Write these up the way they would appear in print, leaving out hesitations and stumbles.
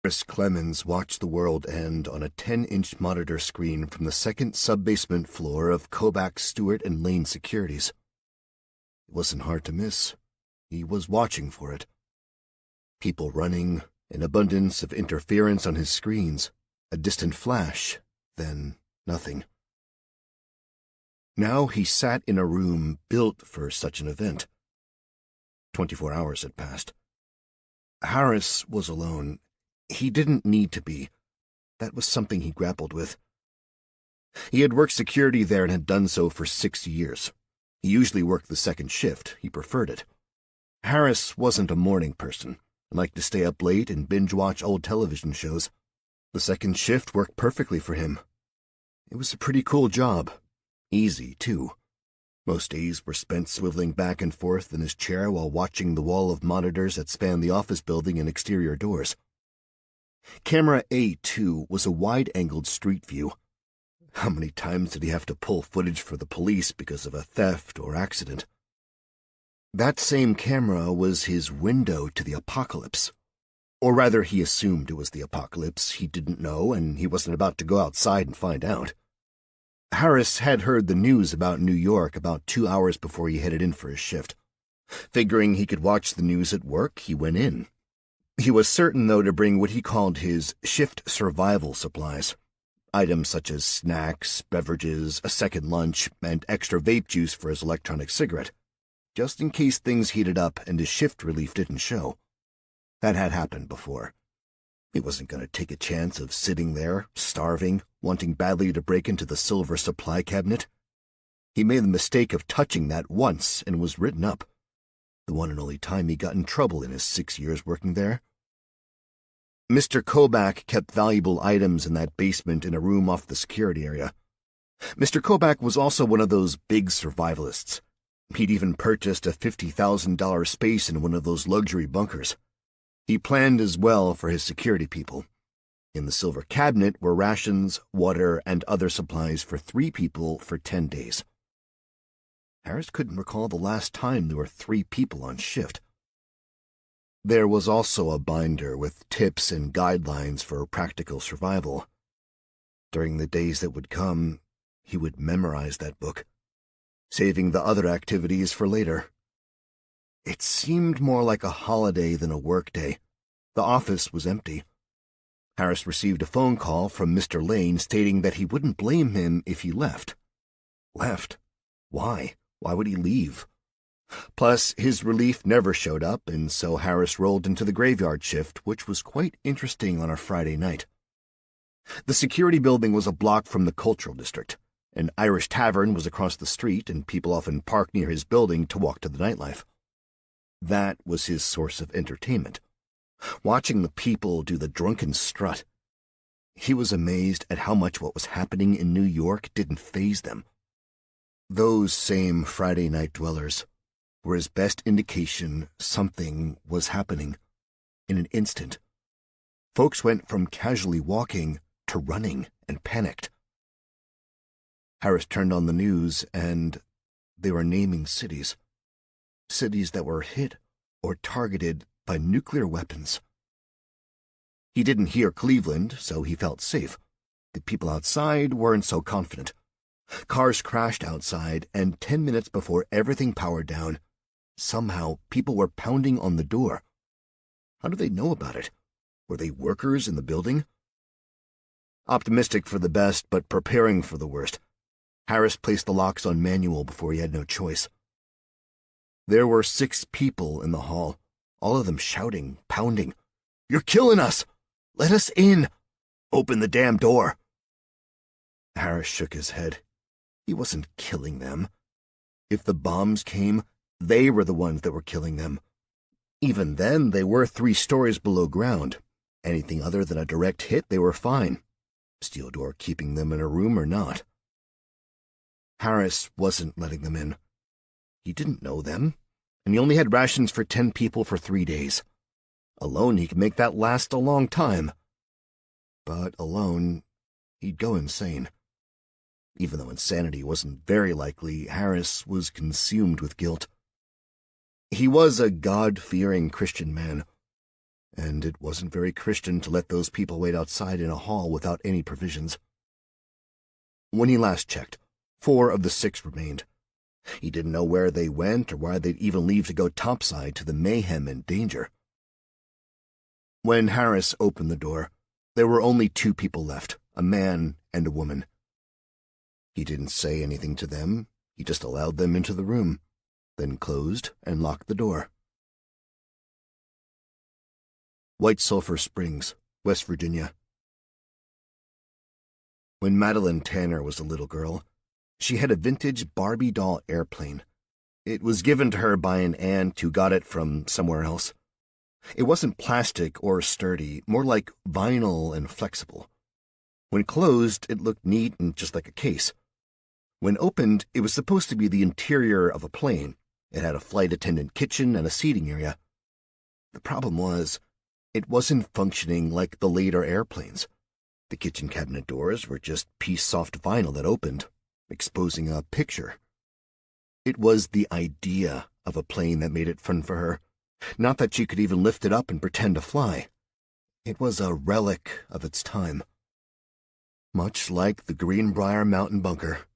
Chris Clemens watched the world end on a 10-inch monitor screen from the second sub-basement floor of Kobach, Stewart, and Lane Securities. It wasn't hard to miss. He was watching for it. People running, an abundance of interference on his screens, a distant flash, then nothing. Now he sat in a room built for such an event. 24 hours had passed. Harris was alone. He didn't need to be. That was something he grappled with. He had worked security there and had done so for 6 years. He usually worked the second shift. He preferred it. Harris wasn't a morning person and liked to stay up late and binge-watch old television shows. The second shift worked perfectly for him. It was a pretty cool job. Easy, too. Most days were spent swiveling back and forth in his chair while watching the wall of monitors that spanned the office building and exterior doors. Camera A2 was a wide-angled street view. How many times did he have to pull footage for the police because of a theft or accident? That same camera was his window to the apocalypse. Or rather, he assumed it was the apocalypse. He didn't know, and he wasn't about to go outside and find out. Harris had heard the news about New York about 2 hours before he headed in for his shift. Figuring he could watch the news at work, he went in. He was certain, though, to bring what he called his shift survival supplies. Items such as snacks, beverages, a second lunch, and extra vape juice for his electronic cigarette, just in case things heated up and his shift relief didn't show. That had happened before. He wasn't going to take a chance of sitting there, starving, wanting badly to break into the silver supply cabinet. He made the mistake of touching that once and was written up. The one and only time he got in trouble in his 6 years working there. Mr. Kobach kept valuable items in that basement in a room off the security area. Mr. Kobach was also one of those big survivalists. He'd even purchased a $50,000 space in one of those luxury bunkers. He planned as well for his security people. In the silver cabinet were rations, water, and other supplies for 3 people for 10 days. Harris couldn't recall the last time there were 3 people on shift. There was also a binder with tips and guidelines for practical survival. During the days that would come, he would memorize that book, saving the other activities for later. It seemed more like a holiday than a workday. The office was empty. Harris received a phone call from Mr. Lane stating that he wouldn't blame him if he left. Left? Why? Why would he leave? Plus, his relief never showed up, and so Harris rolled into the graveyard shift, which was quite interesting on a Friday night. The security building was a block from the cultural district. An Irish tavern was across the street, and people often parked near his building to walk to the nightlife. That was his source of entertainment. Watching the people do the drunken strut. He was amazed at how much what was happening in New York didn't faze them. Those same Friday night dwellers were his best indication something was happening. In an instant, folks went from casually walking to running and panicked. Harris turned on the news, and they were naming cities. Cities that were hit or targeted by nuclear weapons. He didn't hear Cleveland, so he felt safe. The people outside weren't so confident. Cars crashed outside, and 10 minutes before everything powered down, somehow people were pounding on the door. How did they know about it? Were they workers in the building? Optimistic for the best, but preparing for the worst, Harris placed the locks on manual before he had no choice. There were 6 people in the hall, all of them shouting, pounding. "You're killing us! Let us in! Open the damn door!" Harris shook his head. He wasn't killing them. If the bombs came, they were the ones that were killing them. Even then, they were 3 stories below ground. Anything other than a direct hit, they were fine. Steel door keeping them in a room or not. Harris wasn't letting them in. He didn't know them, and he only had rations for 10 people for 3 days. Alone, he could make that last a long time. But alone, he'd go insane. Even though insanity wasn't very likely, Harris was consumed with guilt. He was a God-fearing Christian man, and it wasn't very Christian to let those people wait outside in a hall without any provisions. When he last checked, 4 of the 6 remained. He didn't know where they went or why they'd even leave to go topside to the mayhem and danger. When Harris opened the door, there were only 2 people left, a man and a woman. He didn't say anything to them, he just allowed them into the room, then closed and locked the door. White Sulphur Springs, West Virginia. When Madeline Tanner was a little girl, she had a vintage Barbie doll airplane. It was given to her by an aunt who got it from somewhere else. It wasn't plastic or sturdy, more like vinyl and flexible. When closed, it looked neat and just like a case. When opened, it was supposed to be the interior of a plane. It had a flight attendant kitchen and a seating area. The problem was, it wasn't functioning like the later airplanes. The kitchen cabinet doors were just piece soft vinyl that opened, exposing a picture. It was the idea of a plane that made it fun for her, not that she could even lift it up and pretend to fly. It was a relic of its time. Much like the Greenbrier Mountain Bunker.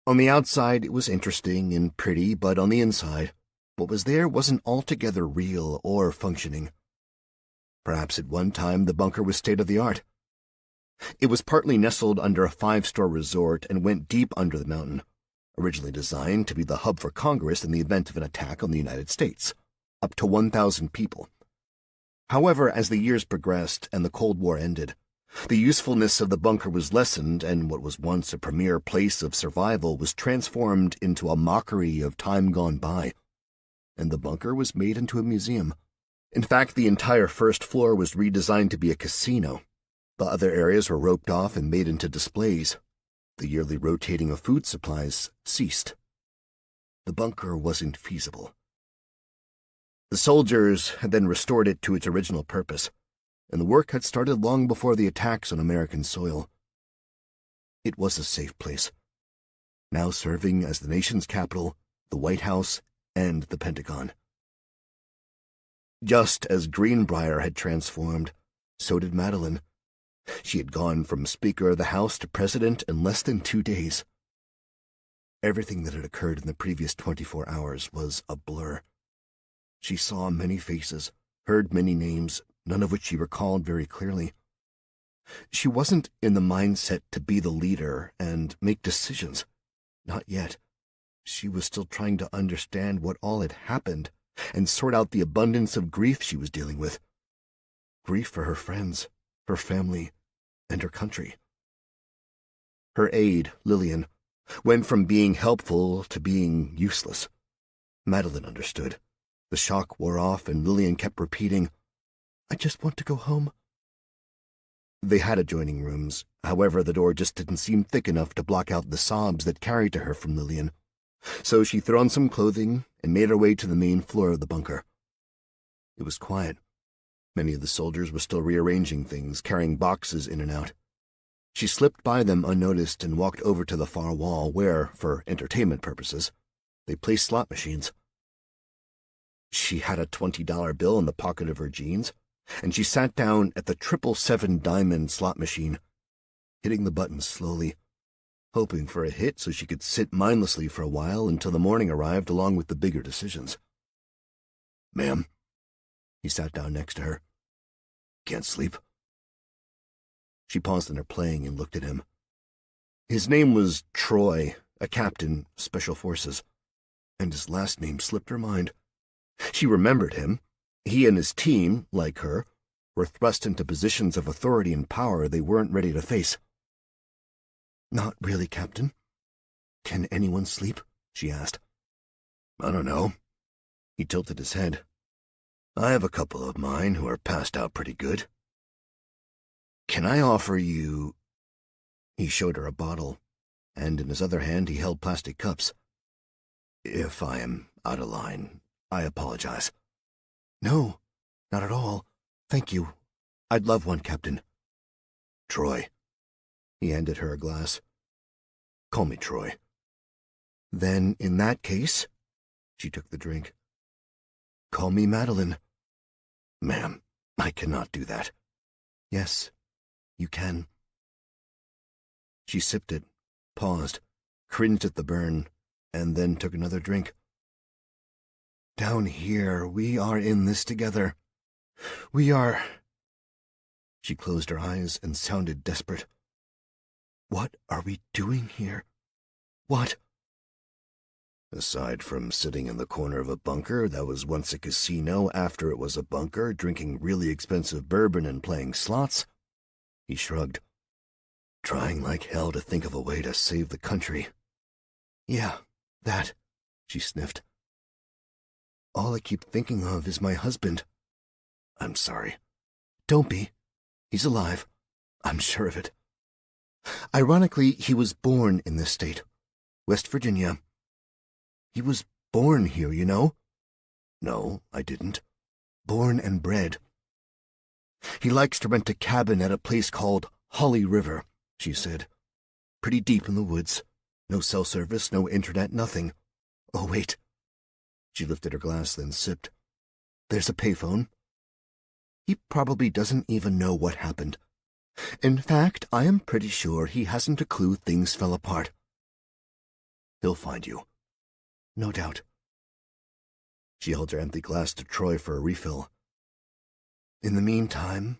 On the outside, it was interesting and pretty, but on the inside, what was there wasn't altogether real or functioning. Perhaps at one time the bunker was state-of-the-art. It was partly nestled under a 5-star resort and went deep under the mountain, originally designed to be the hub for Congress in the event of an attack on the United States, up to 1,000 people. However, as the years progressed and the Cold War ended, the usefulness of the bunker was lessened, and what was once a premier place of survival was transformed into a mockery of time gone by, and the bunker was made into a museum. In fact, the entire first floor was redesigned to be a casino. The other areas were roped off and made into displays. The yearly rotating of food supplies ceased. The bunker wasn't feasible. The soldiers had then restored it to its original purpose, and the work had started long before the attacks on American soil. It was a safe place, now serving as the nation's capital, the White House, and the Pentagon. Just as Greenbrier had transformed, so did Madeline. She had gone from Speaker of the House to President in less than 2 days. Everything that had occurred in the previous 24 hours was a blur. She saw many faces, heard many names, none of which she recalled very clearly. She wasn't in the mindset to be the leader and make decisions. Not yet. She was still trying to understand what all had happened and sort out the abundance of grief she was dealing with. Grief for her friends, her family, and her country. Her aide, Lillian, went from being helpful to being useless. Madeline understood. The shock wore off, and Lillian kept repeating, "I just want to go home." They had adjoining rooms. However, the door just didn't seem thick enough to block out the sobs that carried to her from Lillian. So she threw on some clothing and made her way to the main floor of the bunker. It was quiet. Many of the soldiers were still rearranging things, carrying boxes in and out. She slipped by them unnoticed and walked over to the far wall where, for entertainment purposes, they placed slot machines. She had a $20 bill in the pocket of her jeans, and she sat down at the 777 diamond slot machine, hitting the buttons slowly, hoping for a hit so she could sit mindlessly for a while until the morning arrived along with the bigger decisions. "Ma'am." He sat down next to her. "Can't sleep?" She paused in her playing and looked at him. His name was Troy, a captain, Special Forces, and his last name slipped her mind. She remembered him. He and his team, like her, were thrust into positions of authority and power they weren't ready to face. "Not really, Captain. Can anyone sleep?" she asked. "I don't know." He tilted his head. "I have a couple of mine who are passed out pretty good. Can I offer you—" He showed her a bottle, and in his other hand he held plastic cups. "If I am out of line, I apologize." "No, not at all. Thank you. I'd love one, Captain." "Troy." He handed her a glass. "Call me Troy." "Then, in that case," she took the drink, "call me Madeline." "Ma'am." I cannot do that. Yes, you can. She sipped it, paused, cringed at the burn, and then took another drink. Down here, we are in this together. We are... She closed her eyes and sounded desperate. What are we doing here? What? Aside from sitting in the corner of a bunker that was once a casino after it was a bunker, drinking really expensive bourbon and playing slots, he shrugged, trying like hell to think of a way to save the country. Yeah, that, she sniffed. All I keep thinking of is my husband. I'm sorry. Don't be. He's alive. I'm sure of it. Ironically, he was born in this state, West Virginia. He was born here, you know. No, I didn't. Born and bred. He likes to rent a cabin at a place called Holly River, she said. Pretty deep in the woods. No cell service, no internet, nothing. Oh, wait. She lifted her glass, then sipped. There's a payphone. He probably doesn't even know what happened. In fact, I am pretty sure he hasn't a clue things fell apart. He'll find you. No doubt. She held her empty glass to Troy for a refill. In the meantime,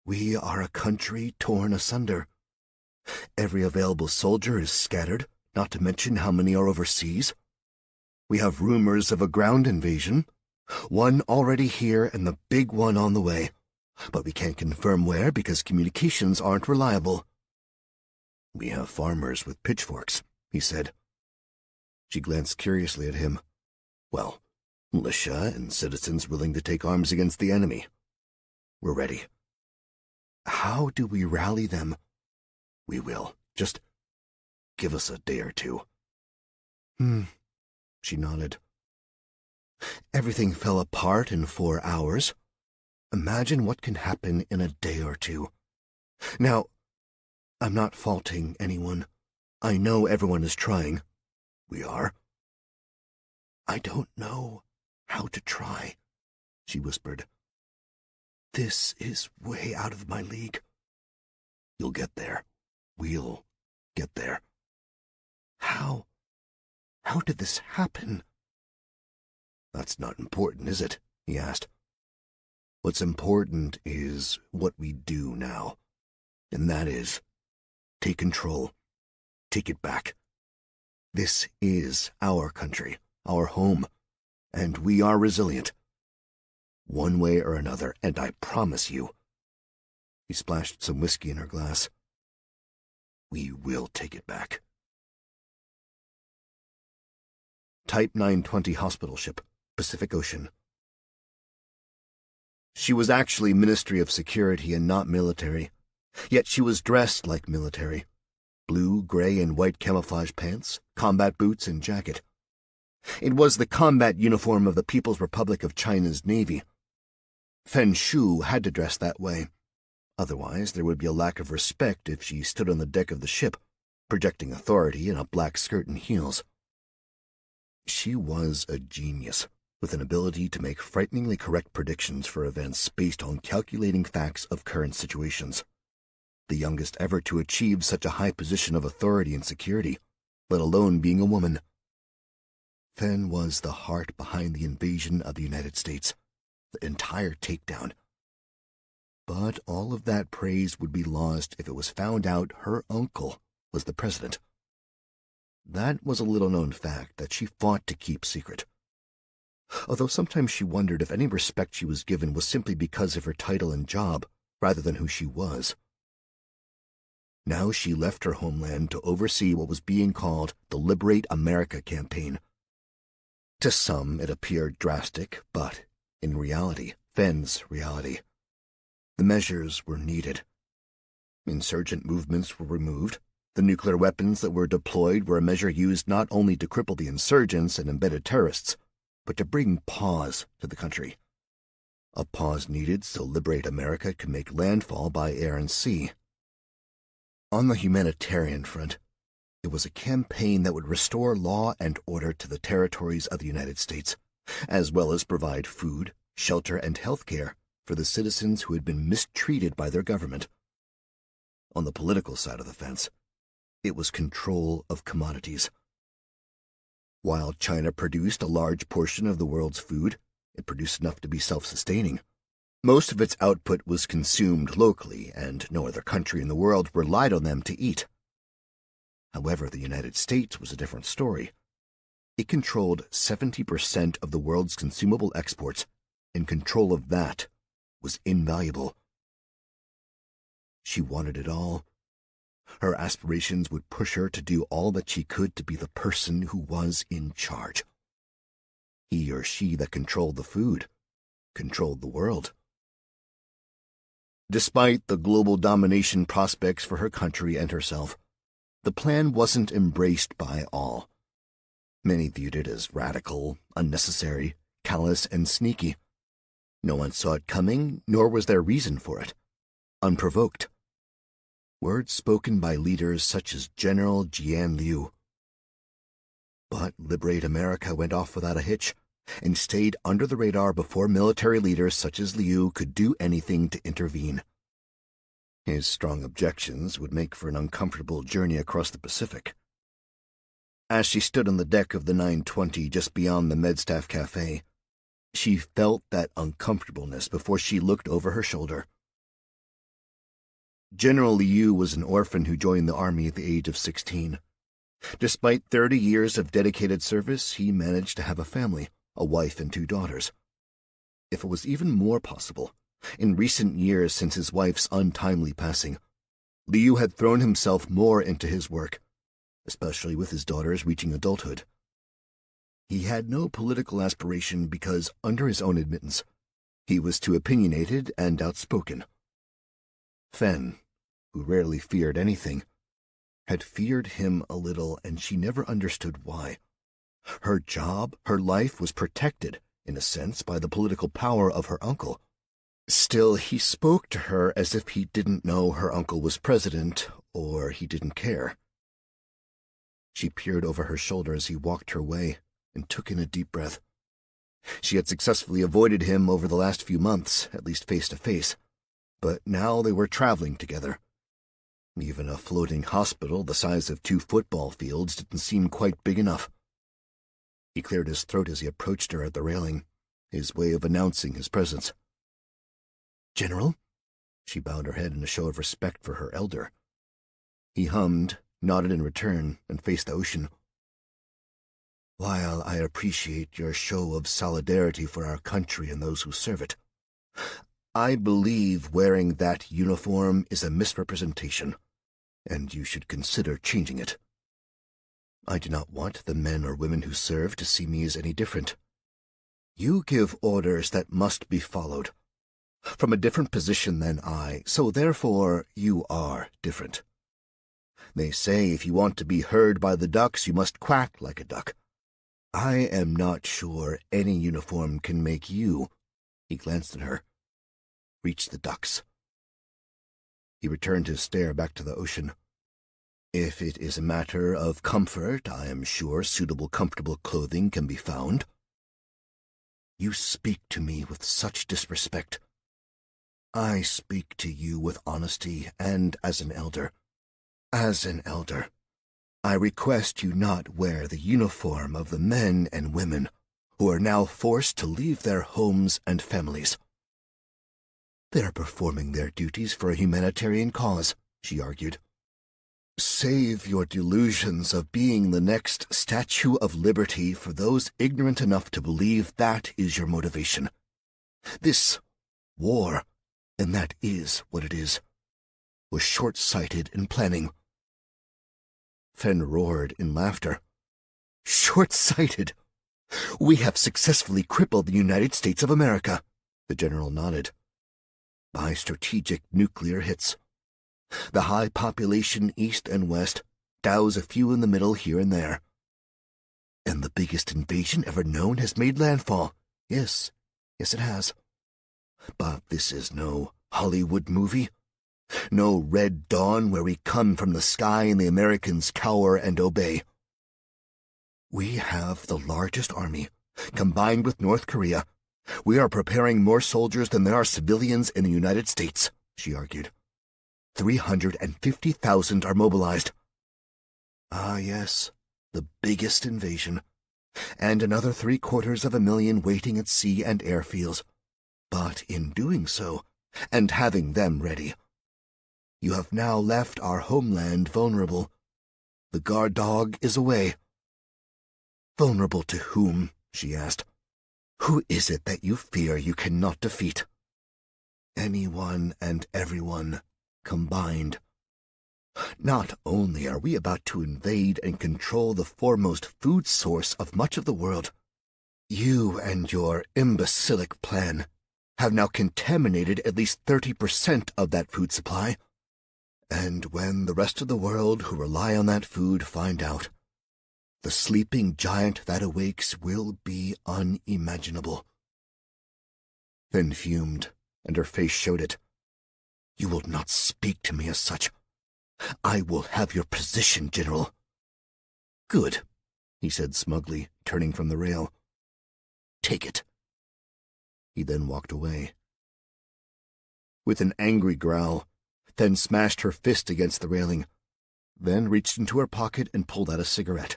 we are a country torn asunder. Every available soldier is scattered, not to mention how many are overseas. We have rumors of a ground invasion, one already here and the big one on the way, but we can't confirm where because communications aren't reliable. We have farmers with pitchforks, he said. She glanced curiously at him. Well, militia and citizens willing to take arms against the enemy. We're ready. How do we rally them? We will. Just give us a day or two. She nodded. Everything fell apart in 4 hours. Imagine what can happen in a day or two. Now, I'm not faulting anyone. I know everyone is trying. We are. I don't know how to try, she whispered. This is way out of my league. You'll get there. We'll get there. How? How did this happen? That's not important, is it? He asked. What's important is what we do now. And that is, take control. Take it back. This is our country, our home, and we are resilient. One way or another, and I promise you. He splashed some whiskey in her glass. We will take it back. Type 920 hospital ship, Pacific Ocean. She was actually Ministry of Security and not military, yet she was dressed like military. Blue, gray, and white camouflage pants, combat boots, and jacket. It was the combat uniform of the People's Republic of China's Navy. Fen Shu had to dress that way. Otherwise, there would be a lack of respect if she stood on the deck of the ship, projecting authority in a black skirt and heels. She was a genius, with an ability to make frighteningly correct predictions for events based on calculating facts of current situations. The youngest ever to achieve such a high position of authority and security, let alone being a woman. Fen was the heart behind the invasion of the United States, the entire takedown. But all of that praise would be lost if it was found out her uncle was the president. That was a little-known fact that she fought to keep secret. Although sometimes she wondered if any respect she was given was simply because of her title and job, rather than who she was. Now she left her homeland to oversee what was being called the Liberate America campaign. To some, it appeared drastic, but, in reality, Fen's reality. The measures were needed. Insurgent movements were removed. The nuclear weapons that were deployed were a measure used not only to cripple the insurgents and embedded terrorists, but to bring pause to the country. A pause needed so Liberate America could make landfall by air and sea. On the humanitarian front, it was a campaign that would restore law and order to the territories of the United States, as well as provide food, shelter, and health care for the citizens who had been mistreated by their government. On the political side of the fence, it was control of commodities. While China produced a large portion of the world's food, it produced enough to be self-sustaining. Most of its output was consumed locally, and no other country in the world relied on them to eat. However, the United States was a different story. It controlled 70% of the world's consumable exports, and control of that was invaluable. She wanted it all. Her aspirations would push her to do all that she could to be the person who was in charge. He or she that controlled the food controlled the world. Despite the global domination prospects for her country and herself, the plan wasn't embraced by all. Many viewed it as radical, unnecessary, callous, and sneaky. No one saw it coming, nor was there reason for it. Unprovoked. Words spoken by leaders such as General Jian Liu. But Liberate America went off without a hitch, and stayed under the radar before military leaders such as Liu could do anything to intervene. His strong objections would make for an uncomfortable journey across the Pacific. As she stood on the deck of the 920 just beyond the MedStaff Cafe, she felt that uncomfortableness before she looked over her shoulder. General Liu was an orphan who joined the army at the age of 16. Despite 30 years of dedicated service, he managed to have a family, a wife and 2 daughters. If it was even more possible, in recent years since his wife's untimely passing, Liu had thrown himself more into his work, especially with his daughters reaching adulthood. He had no political aspiration because, under his own admittance, he was too opinionated and outspoken. Fen, who rarely feared anything, had feared him a little, and she never understood why. Her job, her life was protected, in a sense, by the political power of her uncle. Still, he spoke to her as if he didn't know her uncle was president, or he didn't care. She peered over her shoulder as he walked her way, and took in a deep breath. She had successfully avoided him over the last few months, at least face to face, but now they were traveling together. Even a floating hospital the size of 2 football fields didn't seem quite big enough. He cleared his throat as he approached her at the railing, his way of announcing his presence. "General?" She bowed her head in a show of respect for her elder. He hummed, nodded in return, and faced the ocean. "While I appreciate your show of solidarity for our country and those who serve it, I believe wearing that uniform is a misrepresentation, and you should consider changing it. I do not want the men or women who serve to see me as any different. You give orders that must be followed, from a different position than I, so therefore you are different. They say if you want to be heard by the ducks, you must quack like a duck. I am not sure any uniform can make you." He glanced at her. "Reach the ducks." He returned his stare back to the ocean. "If it is a matter of comfort, I am sure suitable, comfortable clothing can be found." "You speak to me with such disrespect." "I speak to you with honesty and as an elder. As an elder, I request you not wear the uniform of the men and women who are now forced to leave their homes and families." "They are performing their duties for a humanitarian cause," she argued. "Save your delusions of being the next Statue of Liberty for those ignorant enough to believe that is your motivation. This war, and that is what it is, was short-sighted in planning." Fen roared in laughter. "Short-sighted? We have successfully crippled the United States of America," the general nodded, "by strategic nuclear hits. The high population east and west douse a few in the middle here and there. And the biggest invasion ever known has made landfall. Yes, it has. But this is no Hollywood movie. No Red Dawn where we come from the sky and the Americans cower and obey. We have the largest army, combined with North Korea, We are preparing more soldiers than there are civilians in the United States, she argued. 350,000 are mobilized. Ah, yes, the biggest invasion. And another 750,000 waiting at sea and airfields. But in doing so, and having them ready, you have now left our homeland vulnerable. The guard dog is away. Vulnerable to whom? She asked. Who is it that you fear you cannot defeat? Anyone and everyone combined. Not only are we about to invade and control the foremost food source of much of the world, you and your imbecilic plan have now contaminated at least 30% of that food supply. And when the rest of the world who rely on that food find out, the sleeping giant that awakes will be unimaginable. Then fumed, and her face showed it. You will not speak to me as such. I will have your position, General. Good, he said smugly, turning from the rail. Take it. He then walked away. With an angry growl, Then smashed her fist against the railing, then reached into her pocket and pulled out a cigarette.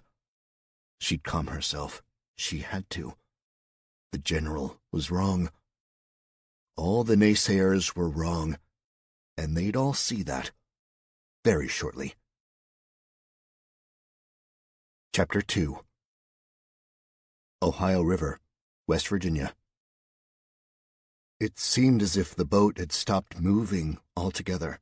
She'd calm herself. She had to. The general was wrong. All the naysayers were wrong, and they'd all see that very shortly. Chapter 2. Ohio River, West Virginia. It seemed as if the boat had stopped moving altogether.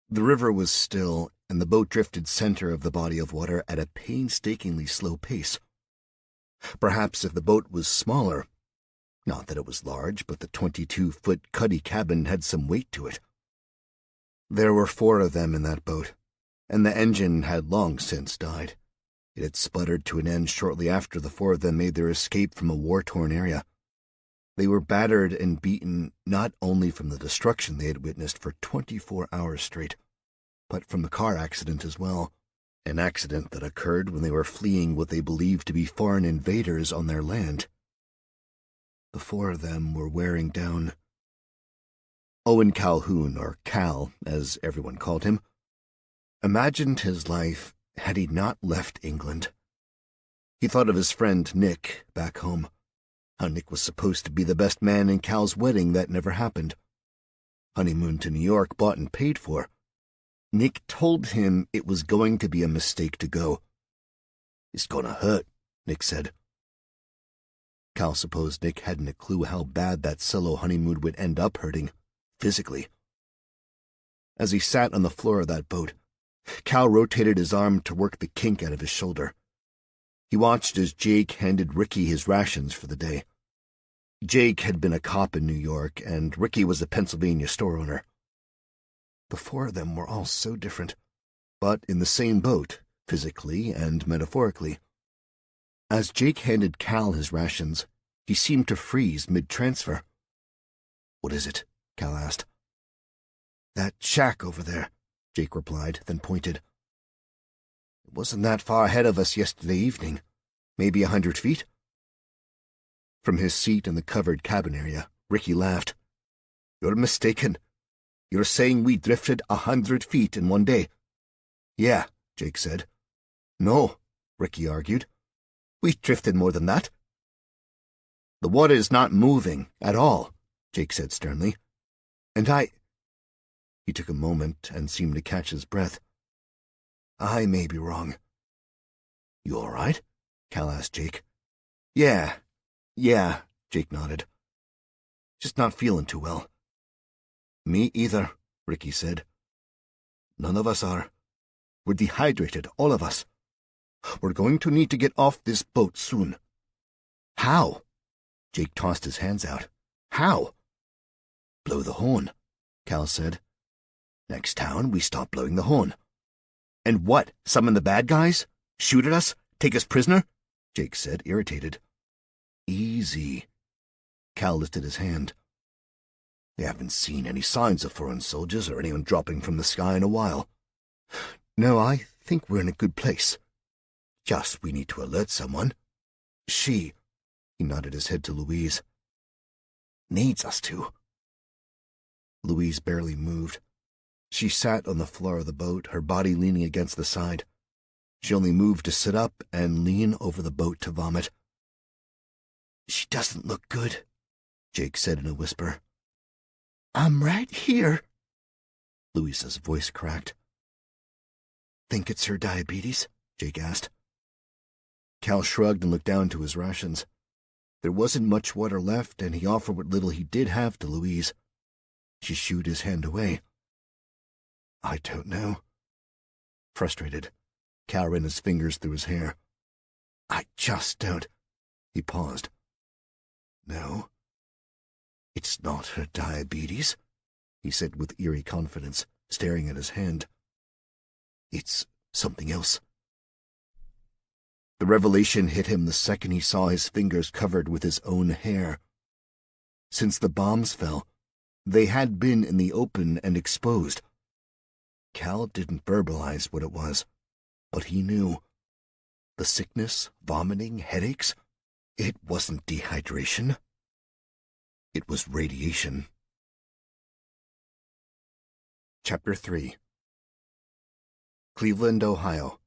The river was still, and the boat drifted center of the body of water at a painstakingly slow pace. Perhaps if the boat was smaller, not that it was large, but the 22-foot cuddy cabin had some weight to it. There were 4 of them in that boat, and the engine had long since died. It had sputtered to an end shortly after the 4 of them made their escape from a war-torn area. They were battered and beaten not only from the destruction they had witnessed for 24 hours straight, but from the car accident as well, an accident that occurred when they were fleeing what they believed to be foreign invaders on their land. The 4 of them were wearing down. Owen Calhoun, or Cal, as everyone called him, imagined his life had he not left England. He thought of his friend Nick back home, how Nick was supposed to be the best man in Cal's wedding that never happened. Honeymoon to New York bought and paid for. Nick told him it was going to be a mistake to go. It's gonna hurt, Nick said. Cal supposed Nick hadn't a clue how bad that solo honeymoon would end up hurting, physically. As he sat on the floor of that boat, Cal rotated his arm to work the kink out of his shoulder. He watched as Jake handed Ricky his rations for the day. Jake had been a cop in New York, and Ricky was a Pennsylvania store owner. The 4 of them were all so different, but in the same boat, physically and metaphorically. As Jake handed Cal his rations, he seemed to freeze mid-transfer. "What is it?" Cal asked. "That shack over there," Jake replied, then pointed. "It wasn't that far ahead of us yesterday evening. Maybe 100 feet? From his seat in the covered cabin area, Ricky laughed. "You're mistaken. You're saying we drifted 100 feet in one day." "Yeah," Jake said. "No," Ricky argued. "We drifted more than that." "The water is not moving at all," Jake said sternly. "And He took a moment and seemed to catch his breath. "I may be wrong." "You all right?" Cal asked Jake. Yeah, Jake nodded. "Just not feeling too well." "Me either," Ricky said. "None of us are. We're dehydrated, all of us. We're going to need to get off this boat soon." "How?" Jake tossed his hands out. "How?" "Blow the horn," Cal said. "Next town, we stop blowing the horn." "And what, summon the bad guys? Shoot at us? Take us prisoner?" Jake said, irritated. "Easy." Cal lifted his hand. "They haven't seen any signs of foreign soldiers or anyone dropping from the sky in a while. No, I think we're in a good place. Just we need to alert someone. He nodded his head to Louise. needs us to." Louise barely moved. She sat on the floor of the boat, her body leaning against the side. She only moved to sit up and lean over the boat to vomit. "She doesn't look good," Jake said in a whisper. "I'm right here." Louisa's voice cracked. "Think it's her diabetes?" Jake asked. Cal shrugged and looked down to his rations. There wasn't much water left, and he offered what little he did have to Louise. She shooed his hand away. "I don't know." Frustrated, Cal ran his fingers through his hair. "I just don't." He paused. "No, it's not her diabetes," he said with eerie confidence, staring at his hand. "It's something else." The revelation hit him the second he saw his fingers covered with his own hair. Since the bombs fell, they had been in the open and exposed. Cal didn't verbalize what it was, but he knew. The sickness, vomiting, headaches, it wasn't dehydration. It was radiation. Chapter 3. Cleveland, Ohio.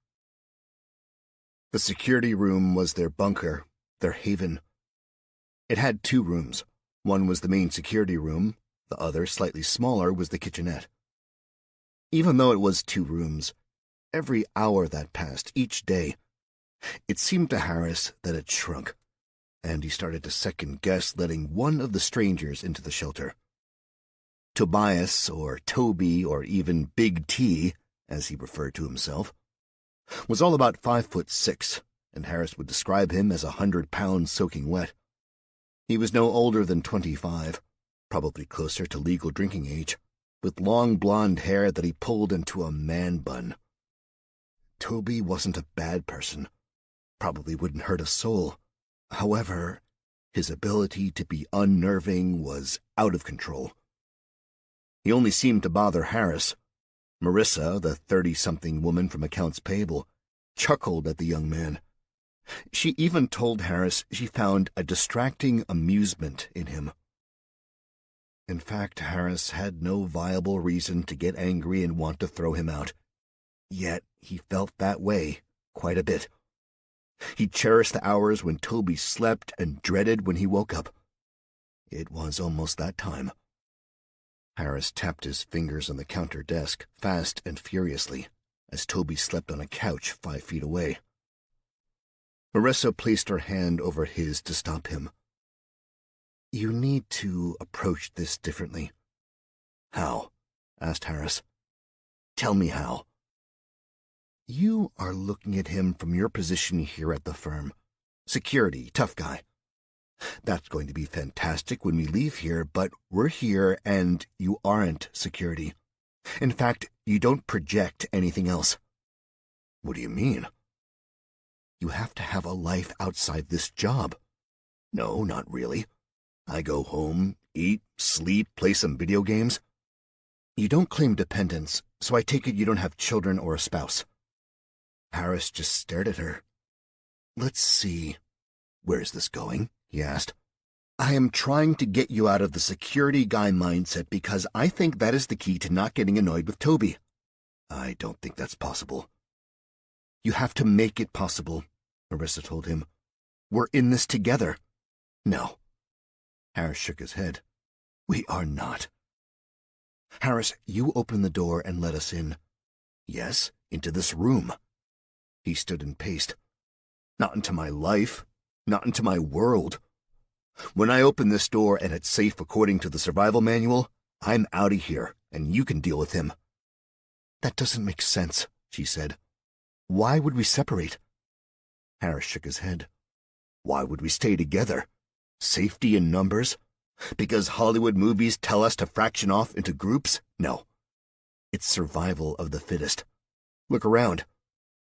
The security room was their bunker, their haven. It had 2 rooms. One was the main security room, the other, slightly smaller, was the kitchenette. Even though it was 2 rooms, every hour that passed, each day, it seemed to Harris that it shrunk, and he started to second-guess letting one of the strangers into the shelter. Tobias, or Toby, or even Big T, as he referred to himself, was all about 5'6", and Harris would describe him as 100 pounds soaking wet. He was no older than 25, probably closer to legal drinking age, with long blonde hair that he pulled into a man bun. Toby wasn't a bad person, probably wouldn't hurt a soul. However, his ability to be unnerving was out of control. He only seemed to bother Harris. Marissa, the 30-something woman from accounts payable, chuckled at the young man. She even told Harris she found a distracting amusement in him. In fact, Harris had no viable reason to get angry and want to throw him out. Yet he felt that way quite a bit. He cherished the hours when Toby slept and dreaded when he woke up. It was almost that time. Harris tapped his fingers on the counter desk, fast and furiously, as Toby slept on a couch 5 feet away. Marissa placed her hand over his to stop him. "You need to approach this differently." "How?" asked Harris. "Tell me how." "You are looking at him from your position here at the firm. Security, tough guy. That's going to be fantastic when we leave here, but we're here and you aren't security. In fact, you don't project anything else." "What do you mean?" "You have to have a life outside this job." "No, not really. I go home, eat, sleep, play some video games." "You don't claim dependence, so I take it you don't have children or a spouse." Harris just stared at her. "Let's see. Where's this going?" he asked. "I am trying to get you out of the security guy mindset because I think that is the key to not getting annoyed with Toby." "I don't think that's possible." "You have to make it possible," Marissa told him. "We're in this together." "No." Harris shook his head. "We are not." "Harris, you open the door and let us in." "Yes, into this room." He stood and paced. "Not into my life. Not into my world. When I open this door and it's safe according to the survival manual, I'm out of here, and you can deal with him." "That doesn't make sense," she said. "Why would we separate?" Harris shook his head. "Why would we stay together? Safety in numbers? Because Hollywood movies tell us to fraction off into groups? No. It's survival of the fittest. Look around.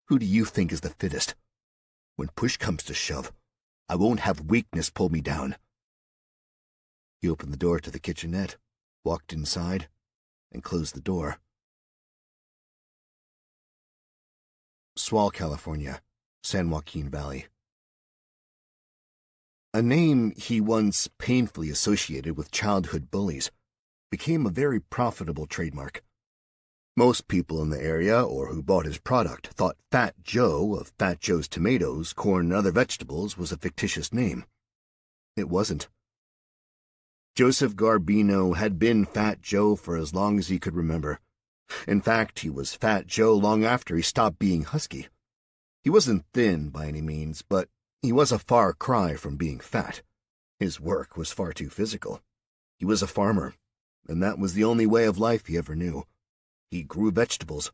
Who do you think is the fittest? When push comes to shove, I won't have weakness pull me down." He opened the door to the kitchenette, walked inside, and closed the door. Swall, California, San Joaquin Valley. A name he once painfully associated with childhood bullies became a very profitable trademark. Most people in the area or who bought his product thought Fat Joe of Fat Joe's Tomatoes, Corn, and Other Vegetables was a fictitious name. It wasn't. Joseph Garbino had been Fat Joe for as long as he could remember. In fact, he was Fat Joe long after he stopped being husky. He wasn't thin by any means, but he was a far cry from being fat. His work was far too physical. He was a farmer, and that was the only way of life he ever knew. He grew vegetables.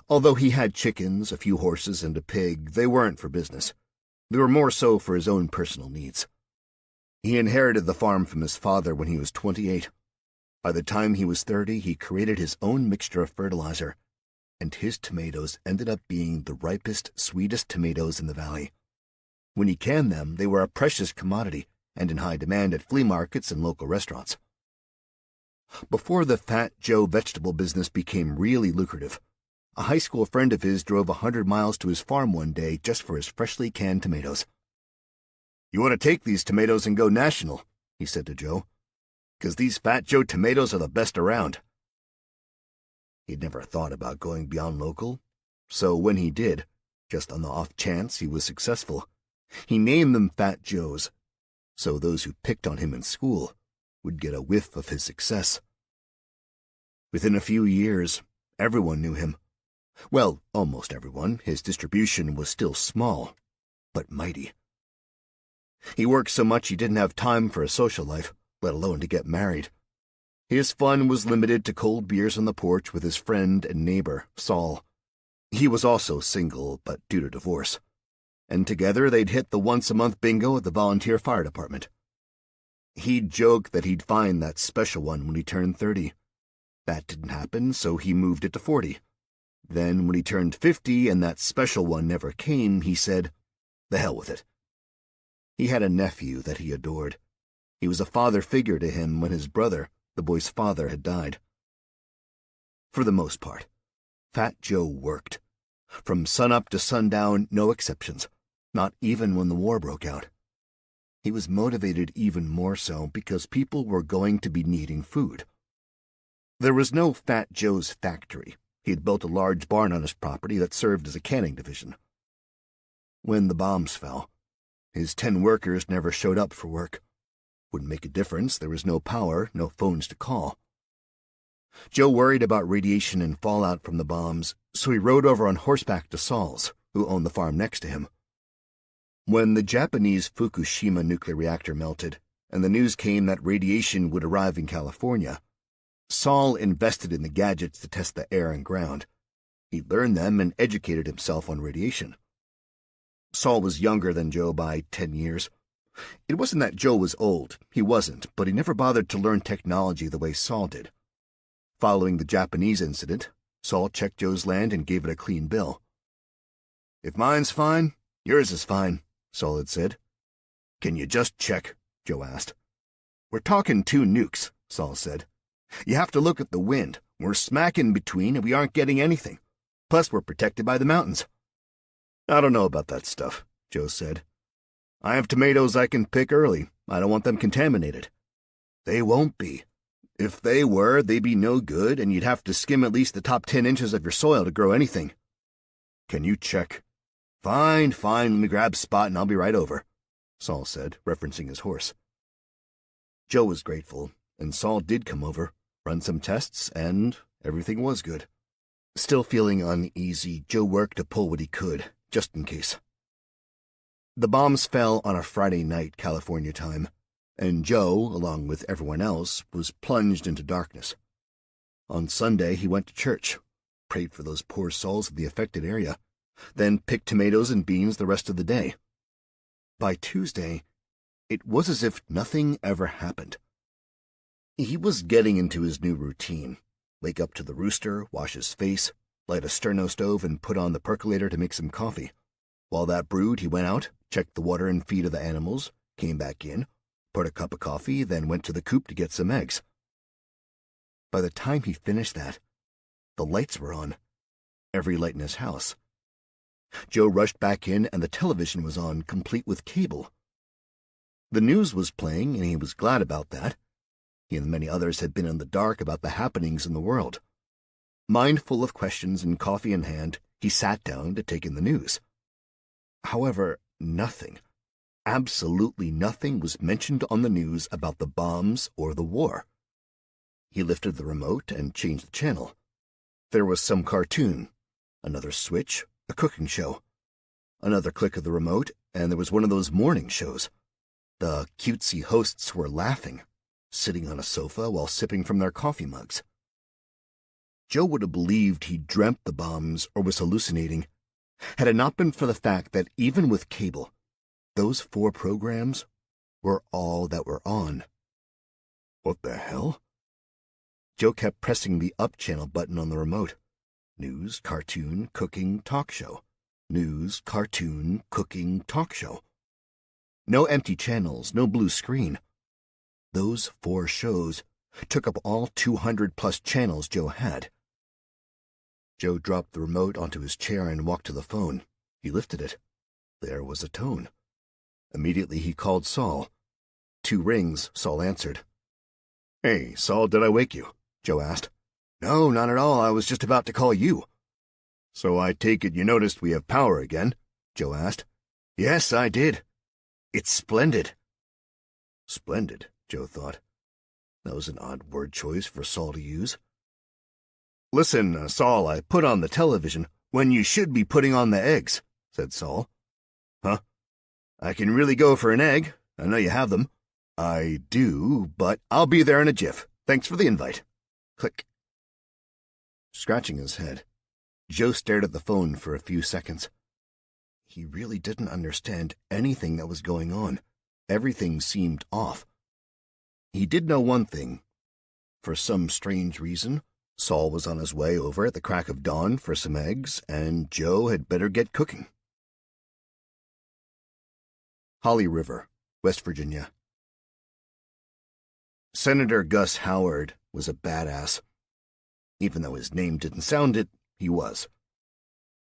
Although he had chickens, a few horses, and a pig, they weren't for business. They were more so for his own personal needs. He inherited the farm from his father when he was 28. By the time he was 30, he created his own mixture of fertilizer, and his tomatoes ended up being the ripest, sweetest tomatoes in the valley. When he canned them, they were a precious commodity and in high demand at flea markets and local restaurants. Before the Fat Joe vegetable business became really lucrative, a high school friend of his drove 100 miles to his farm one day just for his freshly canned tomatoes. "You want to take these tomatoes and go national," he said to Joe, "'cause these Fat Joe tomatoes are the best around." He'd never thought about going beyond local, so when he did, just on the off chance he was successful, he named them Fat Joes, so those who picked on him in school would get a whiff of his success. Within a few years, everyone knew him. Well, almost everyone. His distribution was still small, but mighty. He worked so much he didn't have time for a social life, let alone to get married. His fun was limited to cold beers on the porch with his friend and neighbor, Saul. He was also single, but due to divorce. And together they'd hit the once-a-month bingo at the volunteer fire department. He'd joke that he'd find that special one when he turned 30. That didn't happen, so he moved it to 40. Then, when he turned 50 and that special one never came, he said, "The hell with it." He had a nephew that he adored. He was a father figure to him when his brother, the boy's father, had died. For the most part, Fat Joe worked. From sunup to sundown, no exceptions, not even when the war broke out. He was motivated even more so because people were going to be needing food. There was no Fat Joe's factory. He had built a large barn on his property that served as a canning division. When the bombs fell, his 10 workers never showed up for work. Wouldn't make a difference. There was no power, no phones to call. Joe worried about radiation and fallout from the bombs, so he rode over on horseback to Saul's, who owned the farm next to him. When the Japanese Fukushima nuclear reactor melted, and the news came that radiation would arrive in California, Saul invested in the gadgets to test the air and ground. He learned them and educated himself on radiation. Saul was younger than Joe by 10 years. It wasn't that Joe was old. He wasn't, but he never bothered to learn technology the way Saul did. Following the Japanese incident, Saul checked Joe's land and gave it a clean bill. "If mine's fine, yours is fine," Saul had said. "Can you just check?" Joe asked. "We're talking 2 nukes," Saul said. "You have to look at the wind. We're smack in between and we aren't getting anything. Plus, we're protected by the mountains." "I don't know about that stuff," Joe said. "I have tomatoes I can pick early. I don't want them contaminated." "They won't be. If they were, they'd be no good, and you'd have to skim at least the top 10 inches of your soil to grow anything." "Can you check?" Fine, let me grab Spot and I'll be right over," Saul said, referencing his horse. Joe was grateful, and Saul did come over, run some tests, and everything was good. Still feeling uneasy, Joe worked to pull what he could, just in case. The bombs fell on a Friday night, California time, and Joe, along with everyone else, was plunged into darkness. On Sunday, he went to church, prayed for those poor souls in the affected area, then picked tomatoes and beans the rest of the day. By Tuesday, it was as if nothing ever happened. He was getting into his new routine. Wake up to the rooster, wash his face, light a sterno stove, and put on the percolator to make some coffee. While that brewed, he went out, checked the water and feed of the animals, came back in, poured a cup of coffee, then went to the coop to get some eggs. By the time he finished that, the lights were on, every light in his house. Joe rushed back in, and the television was on, complete with cable. The news was playing, and he was glad about that. He and many others had been in the dark about the happenings in the world. Mindful of questions and coffee in hand, he sat down to take in the news. However, nothing, absolutely nothing was mentioned on the news about the bombs or the war. He lifted the remote and changed the channel. There was some cartoon, another switch, a cooking show. Another click of the remote, and there was one of those morning shows. The cutesy hosts were laughing, sitting on a sofa while sipping from their coffee mugs. Joe would have believed he dreamt the bombs or was hallucinating, had it not been for the fact that even with cable, those 4 programs were all that were on. What the hell? Joe kept pressing the up channel button on the remote. News, cartoon, cooking, talk show. News, cartoon, cooking, talk show. No empty channels, no blue screen. Those 4 shows took up all 200-plus channels Joe had. Joe dropped the remote onto his chair and walked to the phone. He lifted it. There was a tone. Immediately he called Saul. 2 rings, Saul answered. "Hey, Saul, did I wake you?" Joe asked. "No, not at all. I was just about to call you." "So I take it you noticed we have power again?" Joe asked. "Yes, I did. It's splendid." Splendid, Joe thought. That was an odd word choice for Saul to use. "Listen, Saul, I put on the television when you should be putting on the eggs," said Saul. "Huh? I can really go for an egg. I know you have them." "I do, but I'll be there in a jiff. Thanks for the invite." Click. Scratching his head, Joe stared at the phone for a few seconds. He really didn't understand anything that was going on. Everything seemed off. He did know one thing. For some strange reason, Saul was on his way over at the crack of dawn for some eggs, and Joe had better get cooking. Holly River, West Virginia. Senator Gus Howard was a badass. Even though his name didn't sound it, he was.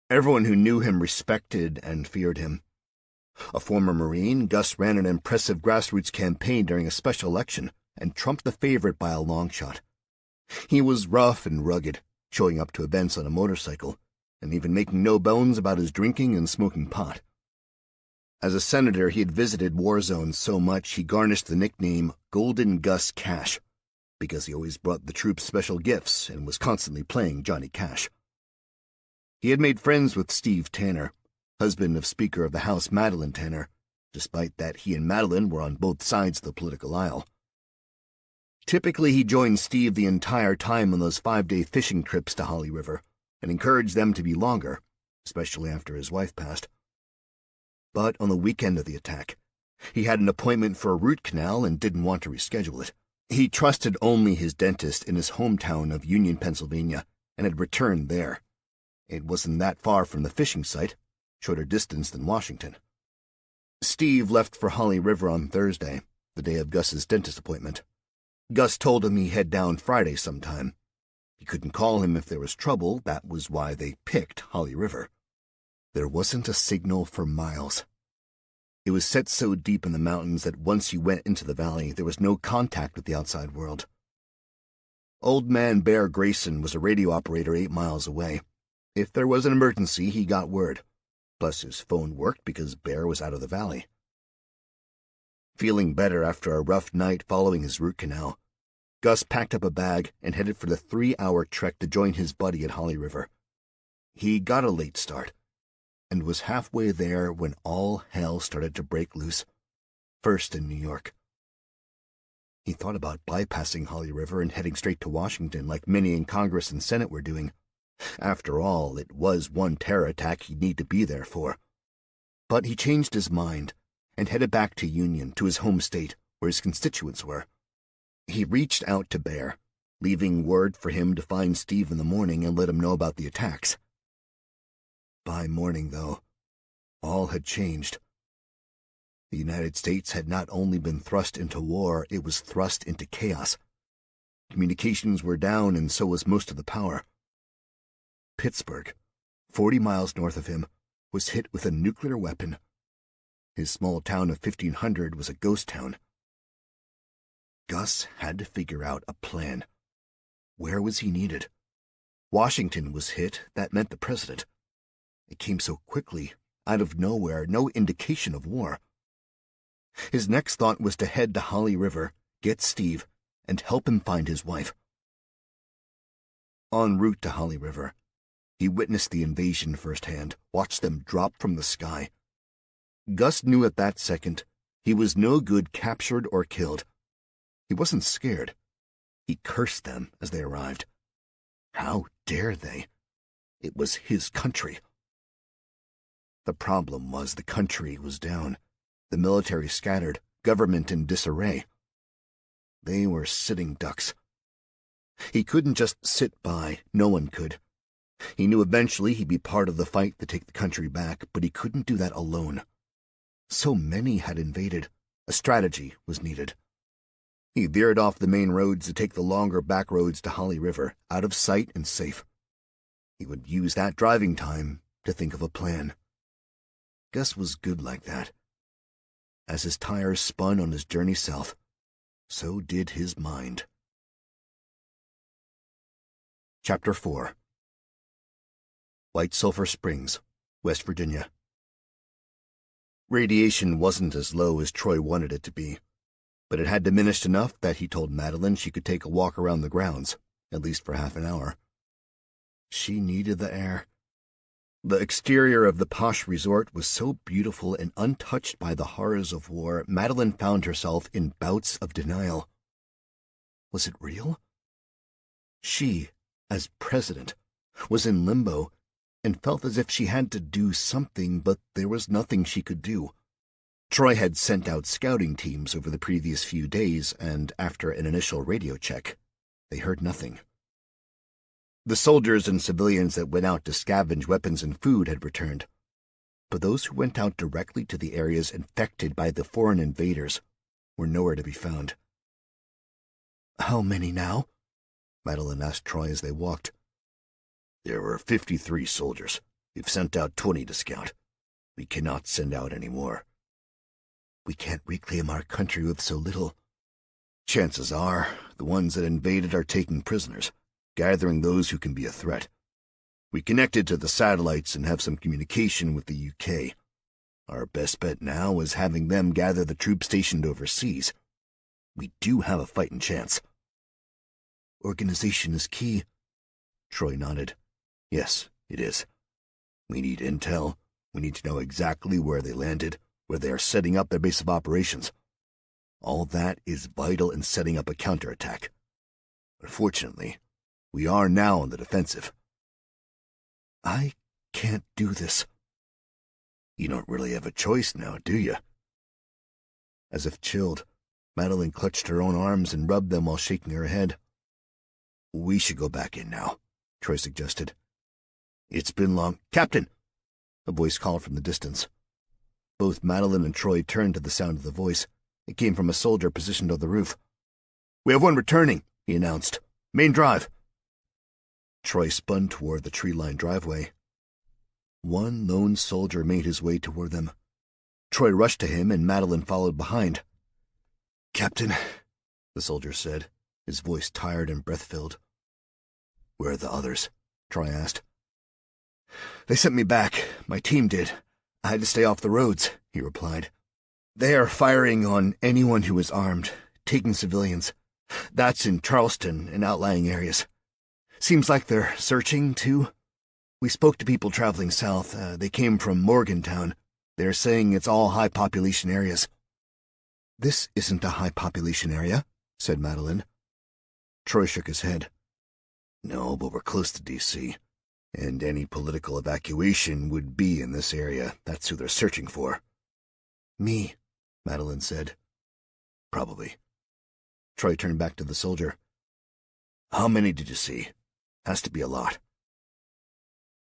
Everyone who knew him respected and feared him. A former Marine, Gus ran an impressive grassroots campaign during a special election and trumped the favorite by a long shot. He was rough and rugged, showing up to events on a motorcycle, and even making no bones about his drinking and smoking pot. As a senator, he had visited war zones so much he garnished the nickname Golden Gus Cash, because he always brought the troops special gifts and was constantly playing Johnny Cash. He had made friends with Steve Tanner, husband of Speaker of the House Madeline Tanner, despite that he and Madeline were on both sides of the political aisle. Typically, he joined Steve the entire time on those 5-day fishing trips to Holly River and encouraged them to be longer, especially after his wife passed. But on the weekend of the attack, he had an appointment for a root canal and didn't want to reschedule it. He trusted only his dentist in his hometown of Union, Pennsylvania, and had returned there. It wasn't that far from the fishing site, shorter distance than Washington. Steve left for Holly River on Thursday, the day of Gus's dentist appointment. Gus told him he'd head down Friday sometime. He couldn't call him if there was trouble. That was why they picked Holly River. There wasn't a signal for miles. It was set so deep in the mountains that once you went into the valley, there was no contact with the outside world. Old man Bear Grayson was a radio operator 8 miles away. If there was an emergency, he got word. Plus his phone worked because Bear was out of the valley. Feeling better after a rough night following his root canal, Gus packed up a bag and headed for the 3-hour trek to join his buddy at Holly River. He got a late start, and was halfway there when all hell started to break loose, first in New York. He thought about bypassing Holly River and heading straight to Washington like many in Congress and Senate were doing. After all, it was one terror attack he'd need to be there for. But he changed his mind and headed back to Union, to his home state, where his constituents were. He reached out to Bear, leaving word for him to find Steve in the morning and let him know about the attacks. By morning, though, all had changed. The United States had not only been thrust into war, it was thrust into chaos. Communications were down, and so was most of the power. Pittsburgh, 40 miles north of him, was hit with a nuclear weapon. His small town of 1,500 was a ghost town. Gus had to figure out a plan. Where was he needed? Washington was hit. That meant the president. It came so quickly, out of nowhere, no indication of war. His next thought was to head to Holly River, get Steve, and help him find his wife. En route to Holly River, he witnessed the invasion firsthand, watched them drop from the sky. Gus knew at that second he was no good captured or killed. He wasn't scared. He cursed them as they arrived. How dare they? It was his country. The problem was the country was down, the military scattered, government in disarray. They were sitting ducks. He couldn't just sit by, no one could. He knew eventually he'd be part of the fight to take the country back, but he couldn't do that alone. So many had invaded. A strategy was needed. He veered off the main roads to take the longer back roads to Holly River, out of sight and safe. He would use that driving time to think of a plan. Gus was good like that. As his tires spun on his journey south, so did his mind. Chapter 4. White Sulphur Springs, West Virginia. Radiation wasn't as low as Troy wanted it to be, but it had diminished enough that he told Madeline she could take a walk around the grounds, at least for half an hour. She needed the air. The exterior of the posh resort was so beautiful and untouched by the horrors of war, Madeline found herself in bouts of denial. Was it real? She, as president, was in limbo and felt as if she had to do something, but there was nothing she could do. Troy had sent out scouting teams over the previous few days, and after an initial radio check, they heard nothing. The soldiers and civilians that went out to scavenge weapons and food had returned, but those who went out directly to the areas infected by the foreign invaders were nowhere to be found. "How many now?" Madeline asked Troy as they walked. "There were 53 soldiers. We've sent out 20 to scout. We cannot send out any more." "We can't reclaim our country with so little." "Chances are, the ones that invaded are taking prisoners, gathering those who can be a threat. We connected to the satellites and have some communication with the UK. Our best bet now is having them gather the troops stationed overseas. We do have a fighting chance." "Organization is key." Troy nodded. "Yes, it is. We need intel. We need to know exactly where they landed, where they are setting up their base of operations. All that is vital in setting up a counterattack. Unfortunately, we are now on the defensive." "I can't do this." "You don't really have a choice now, do you?" As if chilled, Madeline clutched her own arms and rubbed them while shaking her head. "We should go back in now," Troy suggested. "It's been long—" "Captain!" a voice called from the distance. Both Madeline and Troy turned to the sound of the voice. It came from a soldier positioned on the roof. "We have one returning," he announced. "Main drive." Troy spun toward the tree-lined driveway. One lone soldier made his way toward them. Troy rushed to him, and Madeline followed behind. "Captain," the soldier said, his voice tired and breath-filled. "Where are the others?" Troy asked. "They sent me back. My team did. I had to stay off the roads," he replied. "They are firing on anyone who is armed, taking civilians. That's in Charleston and outlying areas. Seems like they're searching, too. We spoke to people traveling south. They came from Morgantown. They're saying it's all high-population areas." "This isn't a high-population area," said Madeline. Troy shook his head. "No, but we're close to D.C., and any political evacuation would be in this area. That's who they're searching for." "Me," Madeline said. "Probably." Troy turned back to the soldier. "How many did you see? Has to be a lot."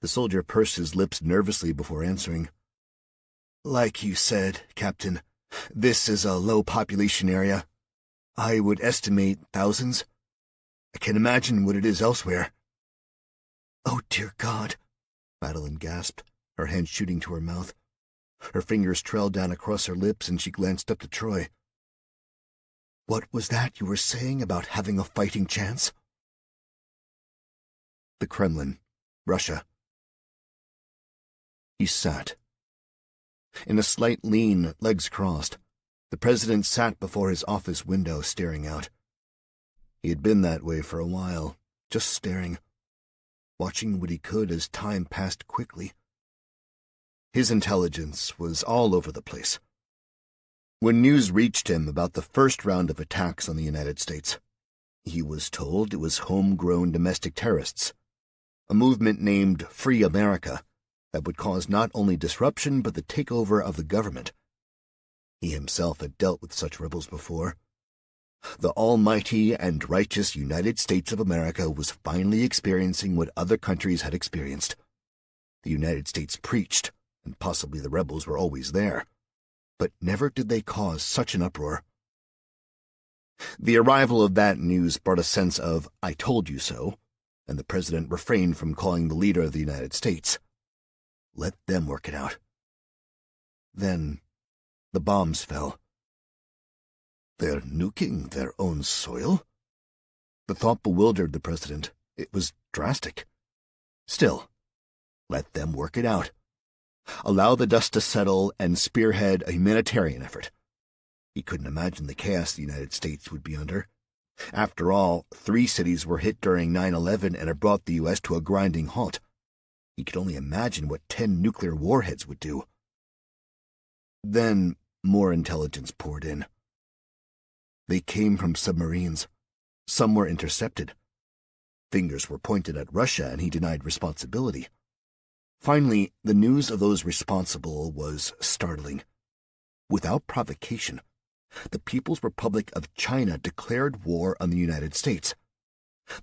The soldier pursed his lips nervously before answering. "Like you said, Captain, this is a low-population area. I would estimate thousands. I can imagine what it is elsewhere." "Oh, dear God," Madeline gasped, her hand shooting to her mouth. Her fingers trailed down across her lips, and she glanced up to Troy. "What was that you were saying about having a fighting chance?" "The Kremlin, Russia." He sat. In a slight lean, legs crossed, the president sat before his office window, staring out. He had been that way for a while, just staring, watching what he could as time passed quickly. His intelligence was all over the place. When news reached him about the first round of attacks on the United States, he was told it was homegrown domestic terrorists, a movement named Free America that would cause not only disruption but the takeover of the government. He himself had dealt with such rebels before. The almighty and righteous United States of America was finally experiencing what other countries had experienced. The United States preached, and possibly the rebels were always there, but never did they cause such an uproar. The arrival of that news brought a sense of "I told you so," and the president refrained from calling the leader of the United States. Let them work it out. Then the bombs fell. They're nuking their own soil? The thought bewildered the president. It was drastic. Still, let them work it out. Allow the dust to settle and spearhead a humanitarian effort. He couldn't imagine the chaos the United States would be under. After all, 3 cities were hit during 9/11 and it brought the U.S. to a grinding halt. He could only imagine what 10 nuclear warheads would do. Then more intelligence poured in. They came from submarines. Some were intercepted. Fingers were pointed at Russia, and he denied responsibility. Finally, the news of those responsible was startling. Without provocation, the People's Republic of China declared war on the United States.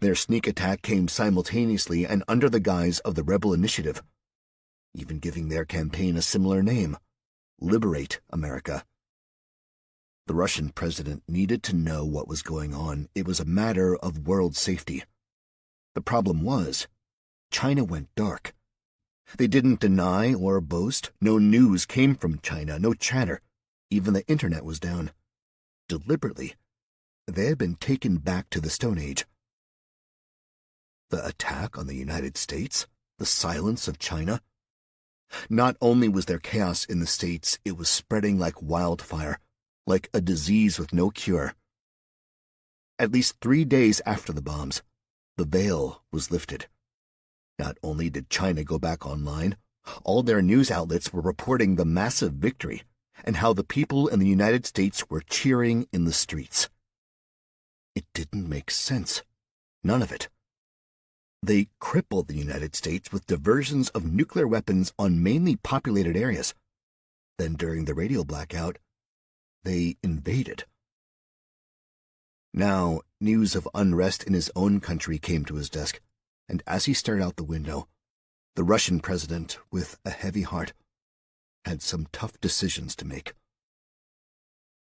Their sneak attack came simultaneously and under the guise of the Rebel Initiative, even giving their campaign a similar name: Liberate America. The Russian president needed to know what was going on. It was a matter of world safety. The problem was, China went dark. They didn't deny or boast. No news came from China, no chatter. Even the internet was down. Deliberately, they had been taken back to the Stone Age. The attack on the United States? The silence of China? Not only was there chaos in the States, it was spreading like wildfire, like a disease with no cure. At least 3 days after the bombs, the veil was lifted. Not only did China go back online, all their news outlets were reporting the massive victory and how the people in the United States were cheering in the streets. It didn't make sense. None of it. They crippled the United States with diversions of nuclear weapons on mainly populated areas. Then during the radio blackout, they invaded. Now, news of unrest in his own country came to his desk, and as he stared out the window, the Russian president, with a heavy heart, had some tough decisions to make.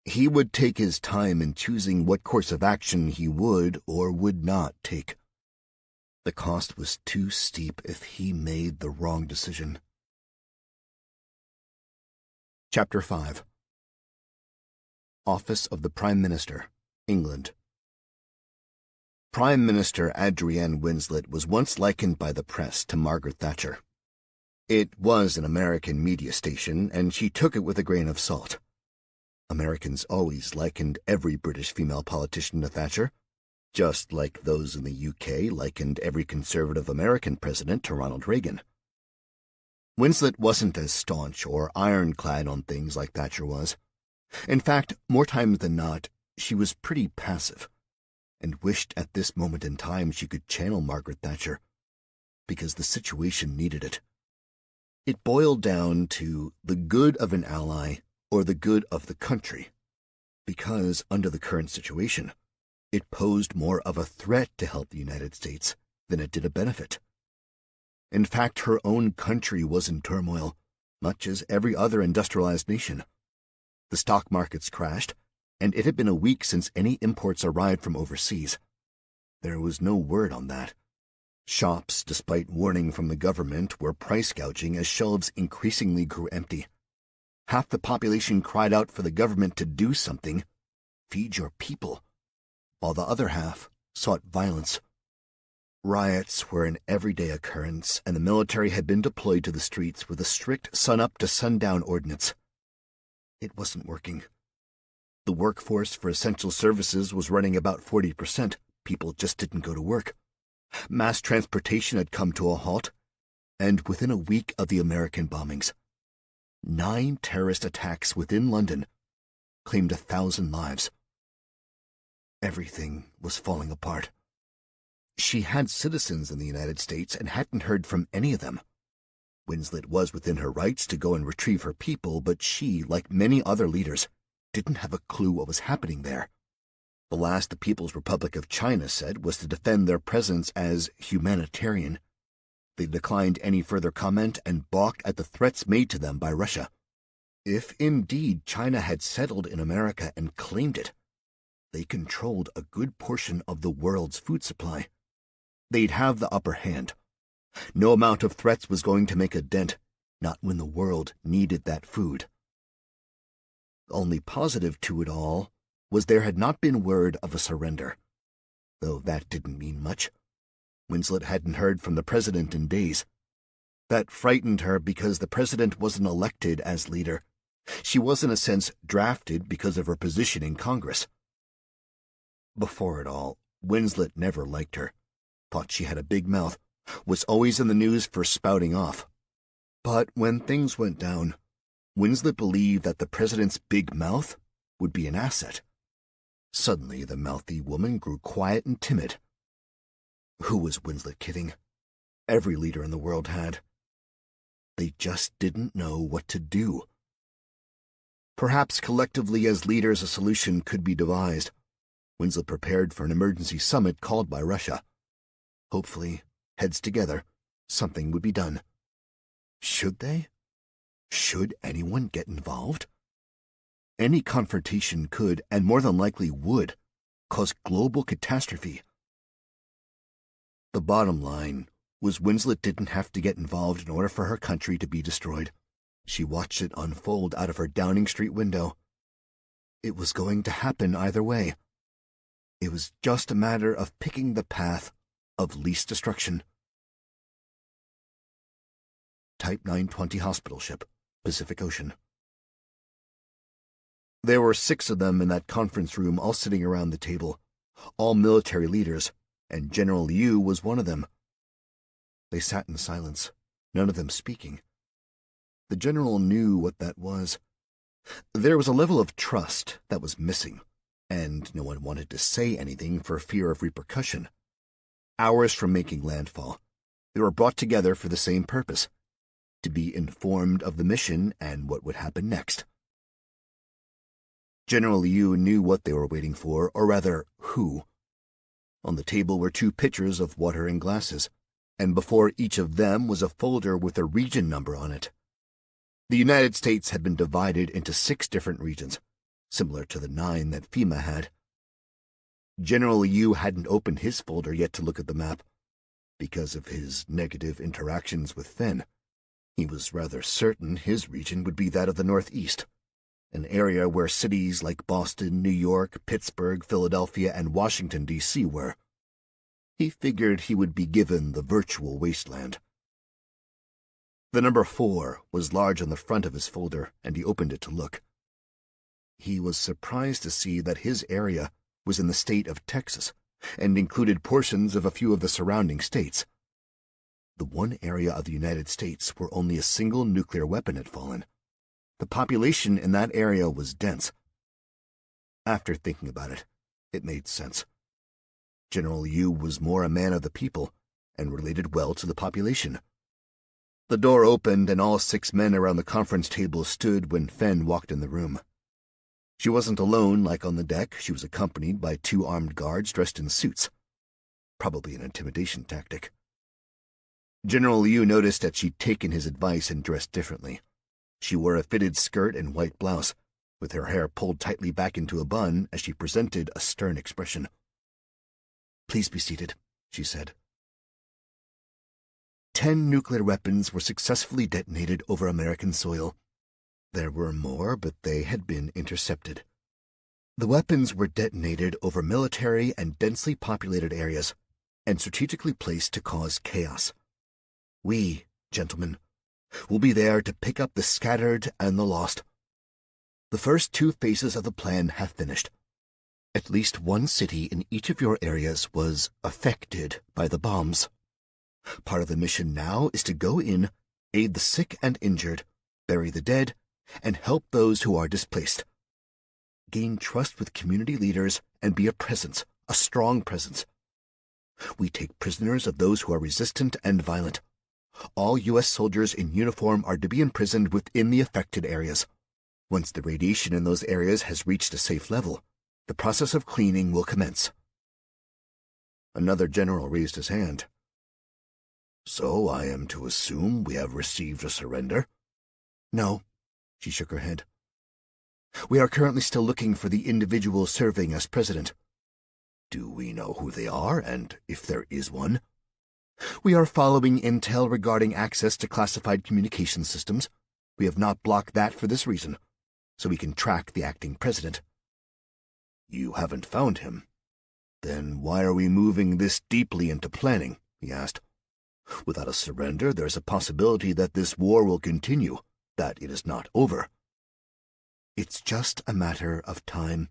He would take his time in choosing what course of action he would or would not take. The cost was too steep if he made the wrong decision. Chapter 5. Office of the Prime Minister, England. Prime Minister Adrienne Winslet was once likened by the press to Margaret Thatcher. It was an American media station, and she took it with a grain of salt. Americans always likened every British female politician to Thatcher, just like those in the UK likened every conservative American president to Ronald Reagan. Winslet wasn't as staunch or ironclad on things like Thatcher was. In fact, more times than not, she was pretty passive, and wished at this moment in time she could channel Margaret Thatcher, because the situation needed it. It boiled down to the good of an ally or the good of the country, because under the current situation, it posed more of a threat to help the United States than it did a benefit. In fact, her own country was in turmoil, much as every other industrialized nation. The stock markets crashed, and it had been a week since any imports arrived from overseas. There was no word on that. Shops, despite warning from the government, were price gouging as shelves increasingly grew empty. Half the population cried out for the government to do something, feed your people, while the other half sought violence. Riots were an everyday occurrence, and the military had been deployed to the streets with a strict sun-up to sundown ordinance. It wasn't working. The workforce for essential services was running about 40%. People just didn't go to work. Mass transportation had come to a halt, and within a week of the American bombings, 9 terrorist attacks within London claimed 1,000 lives. Everything was falling apart. She had citizens in the United States and hadn't heard from any of them. Winslet was within her rights to go and retrieve her people, but she, like many other leaders, didn't have a clue what was happening there. The last the People's Republic of China said was to defend their presence as humanitarian. They declined any further comment and balked at the threats made to them by Russia. If indeed China had settled in America and claimed it, they controlled a good portion of the world's food supply. They'd have the upper hand. No amount of threats was going to make a dent, not when the world needed that food. The only positive to it all was there had not been word of a surrender, though that didn't mean much. Winslet hadn't heard from the president in days. That frightened her because the president wasn't elected as leader. She was in a sense drafted because of her position in Congress. Before it all, Winslet never liked her, thought she had a big mouth, was always in the news for spouting off. But when things went down, Winslet believed that the president's big mouth would be an asset. Suddenly, the mouthy woman grew quiet and timid. Who was Winslet kidding? Every leader in the world had. They just didn't know what to do. Perhaps collectively as leaders a solution could be devised. Winslet prepared for an emergency summit called by Russia. Hopefully, heads together, something would be done. Should they? Should anyone get involved? Any confrontation could, and more than likely would, cause global catastrophe. The bottom line was Winslet didn't have to get involved in order for her country to be destroyed. She watched it unfold out of her Downing Street window. It was going to happen either way. It was just a matter of picking the path of least destruction. Type 920 hospital ship, Pacific Ocean. There were 6 of them in that conference room, all sitting around the table, all military leaders, and General Liu was one of them. They sat in silence, none of them speaking. The general knew what that was. There was a level of trust that was missing, and no one wanted to say anything for fear of repercussion. Hours from making landfall, they were brought together for the same purpose, to be informed of the mission and what would happen next. General Liu knew what they were waiting for, or rather, who. On the table were 2 pitchers of water and glasses, and before each of them was a folder with a region number on it. The United States had been divided into 6 different regions, similar to the 9 that FEMA had. General Liu hadn't opened his folder yet to look at the map. Because of his negative interactions with Fenn, he was rather certain his region would be that of the Northeast, an area where cities like Boston, New York, Pittsburgh, Philadelphia, and Washington, D.C. were. He figured he would be given the virtual wasteland. The number 4 was large on the front of his folder, and he opened it to look. He was surprised to see that his area was in the state of Texas, and included portions of a few of the surrounding states. The one area of the United States where only a single nuclear weapon had fallen. The population in that area was dense. After thinking about it, it made sense. General Liu was more a man of the people, and related well to the population. The door opened, and all 6 men around the conference table stood when Fenn walked in the room. She wasn't alone like on the deck. She was accompanied by 2 armed guards dressed in suits. Probably an intimidation tactic. General Liu noticed that she'd taken his advice and dressed differently. She wore a fitted skirt and white blouse, with her hair pulled tightly back into a bun as she presented a stern expression. "Please be seated," she said. 10 nuclear weapons were successfully detonated over American soil. There were more, but they had been intercepted. The weapons were detonated over military and densely populated areas and strategically placed to cause chaos. We, gentlemen, will be there to pick up the scattered and the lost. The first 2 phases of the plan have finished. At least 1 city in each of your areas was affected by the bombs. Part of the mission now is to go in, aid the sick and injured, bury the dead, and help those who are displaced. Gain trust with community leaders and be a presence, a strong presence. We take prisoners of those who are resistant and violent. All U.S. soldiers in uniform are to be imprisoned within the affected areas. Once the radiation in those areas has reached a safe level, the process of cleaning will commence. Another general raised his hand. So I am to assume we have received a surrender? No, she shook her head. We are currently still looking for the individual serving as president. Do we know who they are, and if there is one? We are following intel regarding access to classified communication systems. We have not blocked that for this reason, so we can track the acting president. You haven't found him. Then why are we moving this deeply into planning? He asked. Without a surrender, there's a possibility that this war will continue, that it is not over. It's just a matter of time.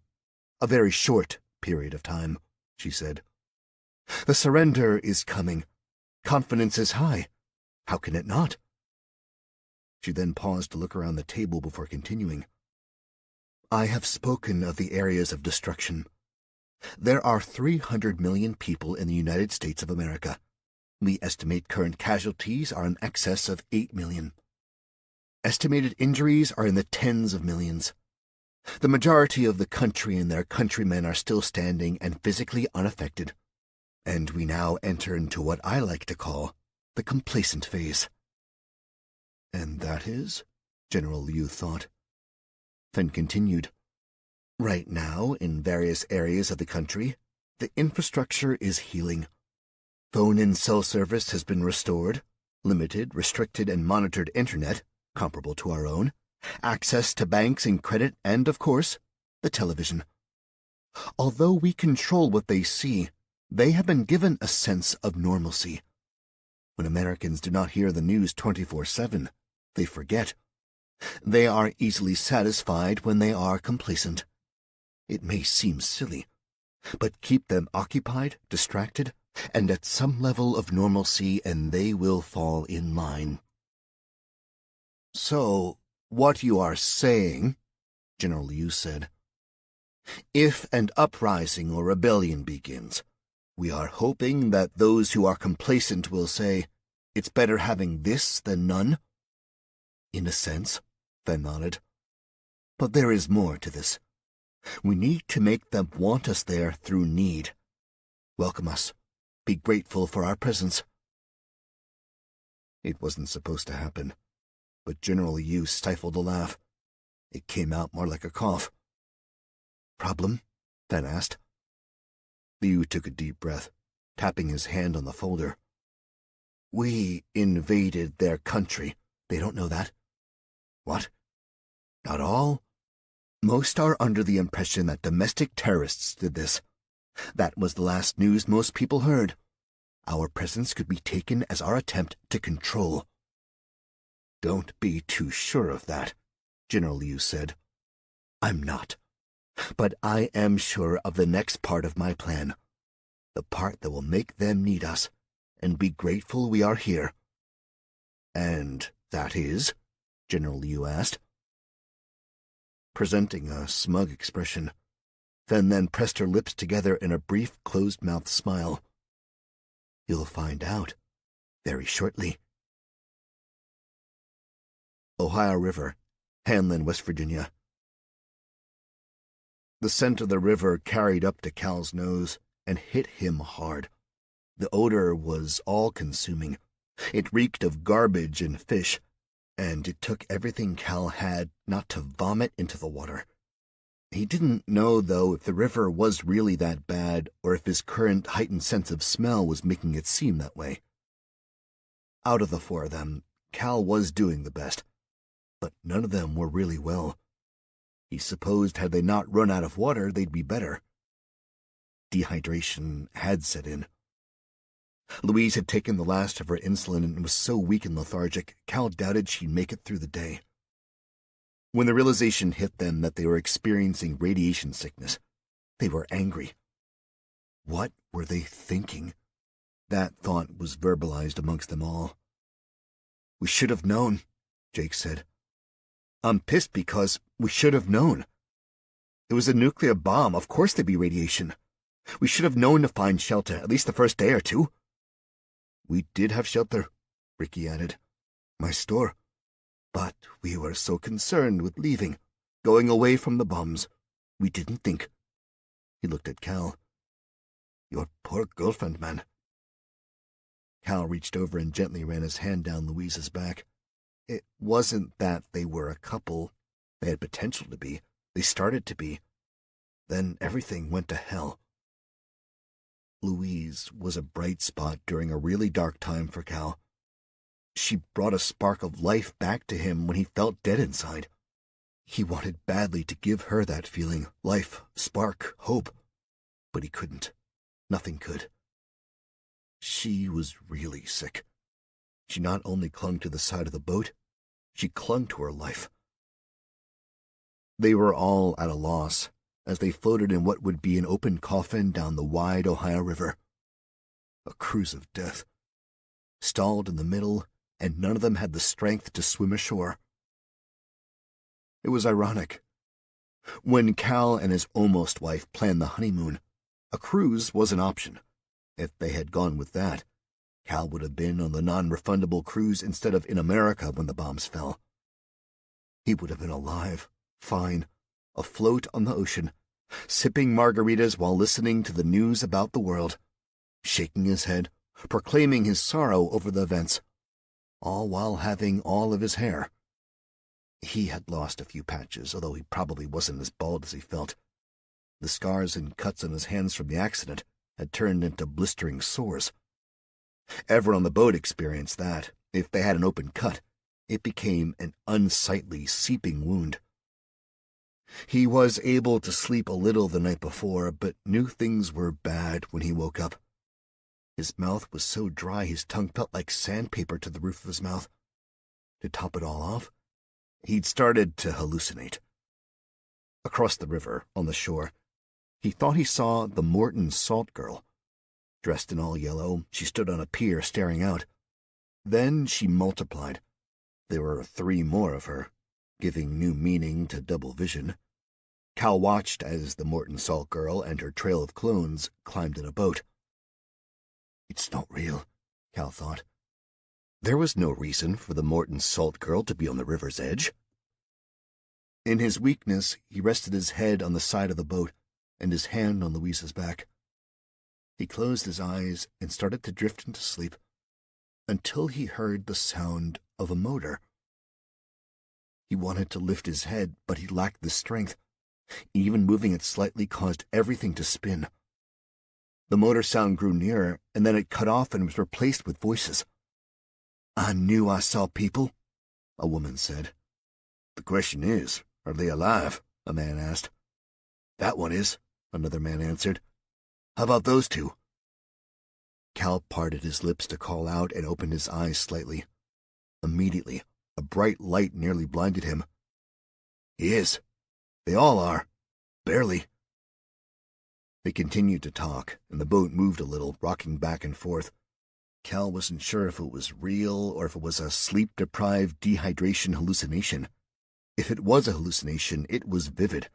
A very short period of time, she said. The surrender is coming. Confidence is high. How can it not? She then paused to look around the table before continuing. I have spoken of the areas of destruction. There are 300 million people in the United States of America. We estimate current casualties are in excess of 8 million. Estimated injuries are in the tens of millions. The majority of the country and their countrymen are still standing and physically unaffected. And we now enter into what I like to call the complacent phase. And that is? General Liu thought. Then continued. Right now, in various areas of the country, the infrastructure is healing. Phone and cell service has been restored, limited, restricted, and monitored internet, comparable to our own, access to banks and credit, and, of course, the television. Although we control what they see, they have been given a sense of normalcy. When Americans do not hear the news 24/7, they forget. They are easily satisfied when they are complacent. It may seem silly, but keep them occupied, distracted, and at some level of normalcy, and they will fall in line. So, what you are saying, General Liu said, if an uprising or rebellion begins, we are hoping that those who are complacent will say, it's better having this than none? In a sense, Fen nodded. But there is more to this. We need to make them want us there through need. Welcome us. Be grateful for our presence. It wasn't supposed to happen, but General Liu stifled a laugh. It came out more like a cough. Problem? Fen asked. Liu took a deep breath, tapping his hand on the folder. We invaded their country. They don't know that. What? Not all? Most are under the impression that domestic terrorists did this. That was the last news most people heard. Our presence could be taken as our attempt to control. Don't be too sure of that, General Liu said. I'm not. But I am sure of the next part of my plan. The part that will make them need us, and be grateful we are here. And that is? General Liu asked. Presenting a smug expression, Fen then pressed her lips together in a brief, closed-mouthed smile. You'll find out very shortly. Ohio River, Hanlin, West Virginia. The scent of the river carried up to Cal's nose and hit him hard. The odor was all-consuming. It reeked of garbage and fish, and it took everything Cal had not to vomit into the water. He didn't know, though, if the river was really that bad or if his current heightened sense of smell was making it seem that way. Out of the 4 of them, Cal was doing the best, but none of them were really well. He supposed had they not run out of water, they'd be better. Dehydration had set in. Louise had taken the last of her insulin and was so weak and lethargic, Cal doubted she'd make it through the day. When the realization hit them that they were experiencing radiation sickness, they were angry. What were they thinking? That thought was verbalized amongst them all. "We should have known," Jake said. "I'm pissed because we should have known. It was a nuclear bomb. Of course there'd be radiation. We should have known to find shelter, at least the first day or two." "We did have shelter," Ricky added. "My store. But we were so concerned with leaving, going away from the bombs. We didn't think." He looked at Cal. "Your poor girlfriend, man." Cal reached over and gently ran his hand down Louise's back. It wasn't that they were a couple. They had potential to be. They started to be. Then everything went to hell. Louise was a bright spot during a really dark time for Cal. She brought a spark of life back to him when he felt dead inside. He wanted badly to give her that feeling, life, spark, hope. But he couldn't. Nothing could. She was really sick. She not only clung to the side of the boat, she clung to her life. They were all at a loss as they floated in what would be an open coffin down the wide Ohio River. A cruise of death. Stalled in the middle, and none of them had the strength to swim ashore. It was ironic. When Cal and his almost wife planned the honeymoon, a cruise was an option. If they had gone with that, Cal would have been on the non-refundable cruise instead of in America when the bombs fell. He would have been alive, fine, afloat on the ocean, sipping margaritas while listening to the news about the world, shaking his head, proclaiming his sorrow over the events, all while having all of his hair. He had lost a few patches, although he probably wasn't as bald as he felt. The scars and cuts on his hands from the accident had turned into blistering sores. Everyone on the boat experienced that. If they had an open cut, it became an unsightly, seeping wound. He was able to sleep a little the night before, but knew things were bad when he woke up. His mouth was so dry his tongue felt like sandpaper to the roof of his mouth. To top it all off, he'd started to hallucinate. Across the river, on the shore, he thought he saw the Morton Salt Girl. Dressed in all yellow, she stood on a pier staring out. Then she multiplied. There were 3 more of her, giving new meaning to double vision. Cal watched as the Morton Salt Girl and her trail of clones climbed in a boat. It's not real, Cal thought. There was no reason for the Morton Salt Girl to be on the river's edge. In his weakness, he rested his head on the side of the boat and his hand on Louise's back. He closed his eyes and started to drift into sleep until he heard the sound of a motor. He wanted to lift his head, but he lacked the strength. Even moving it slightly caused everything to spin. The motor sound grew nearer, and then it cut off and was replaced with voices. "I knew I saw people," a woman said. "The question is, are they alive?" a man asked. "That one is," another man answered. "How about those 2? Cal parted his lips to call out and opened his eyes slightly. Immediately, a bright light nearly blinded him. "He is. They all are. Barely." They continued to talk, and the boat moved a little, rocking back and forth. Cal wasn't sure if it was real or if it was a sleep-deprived dehydration hallucination. If it was a hallucination, it was vivid.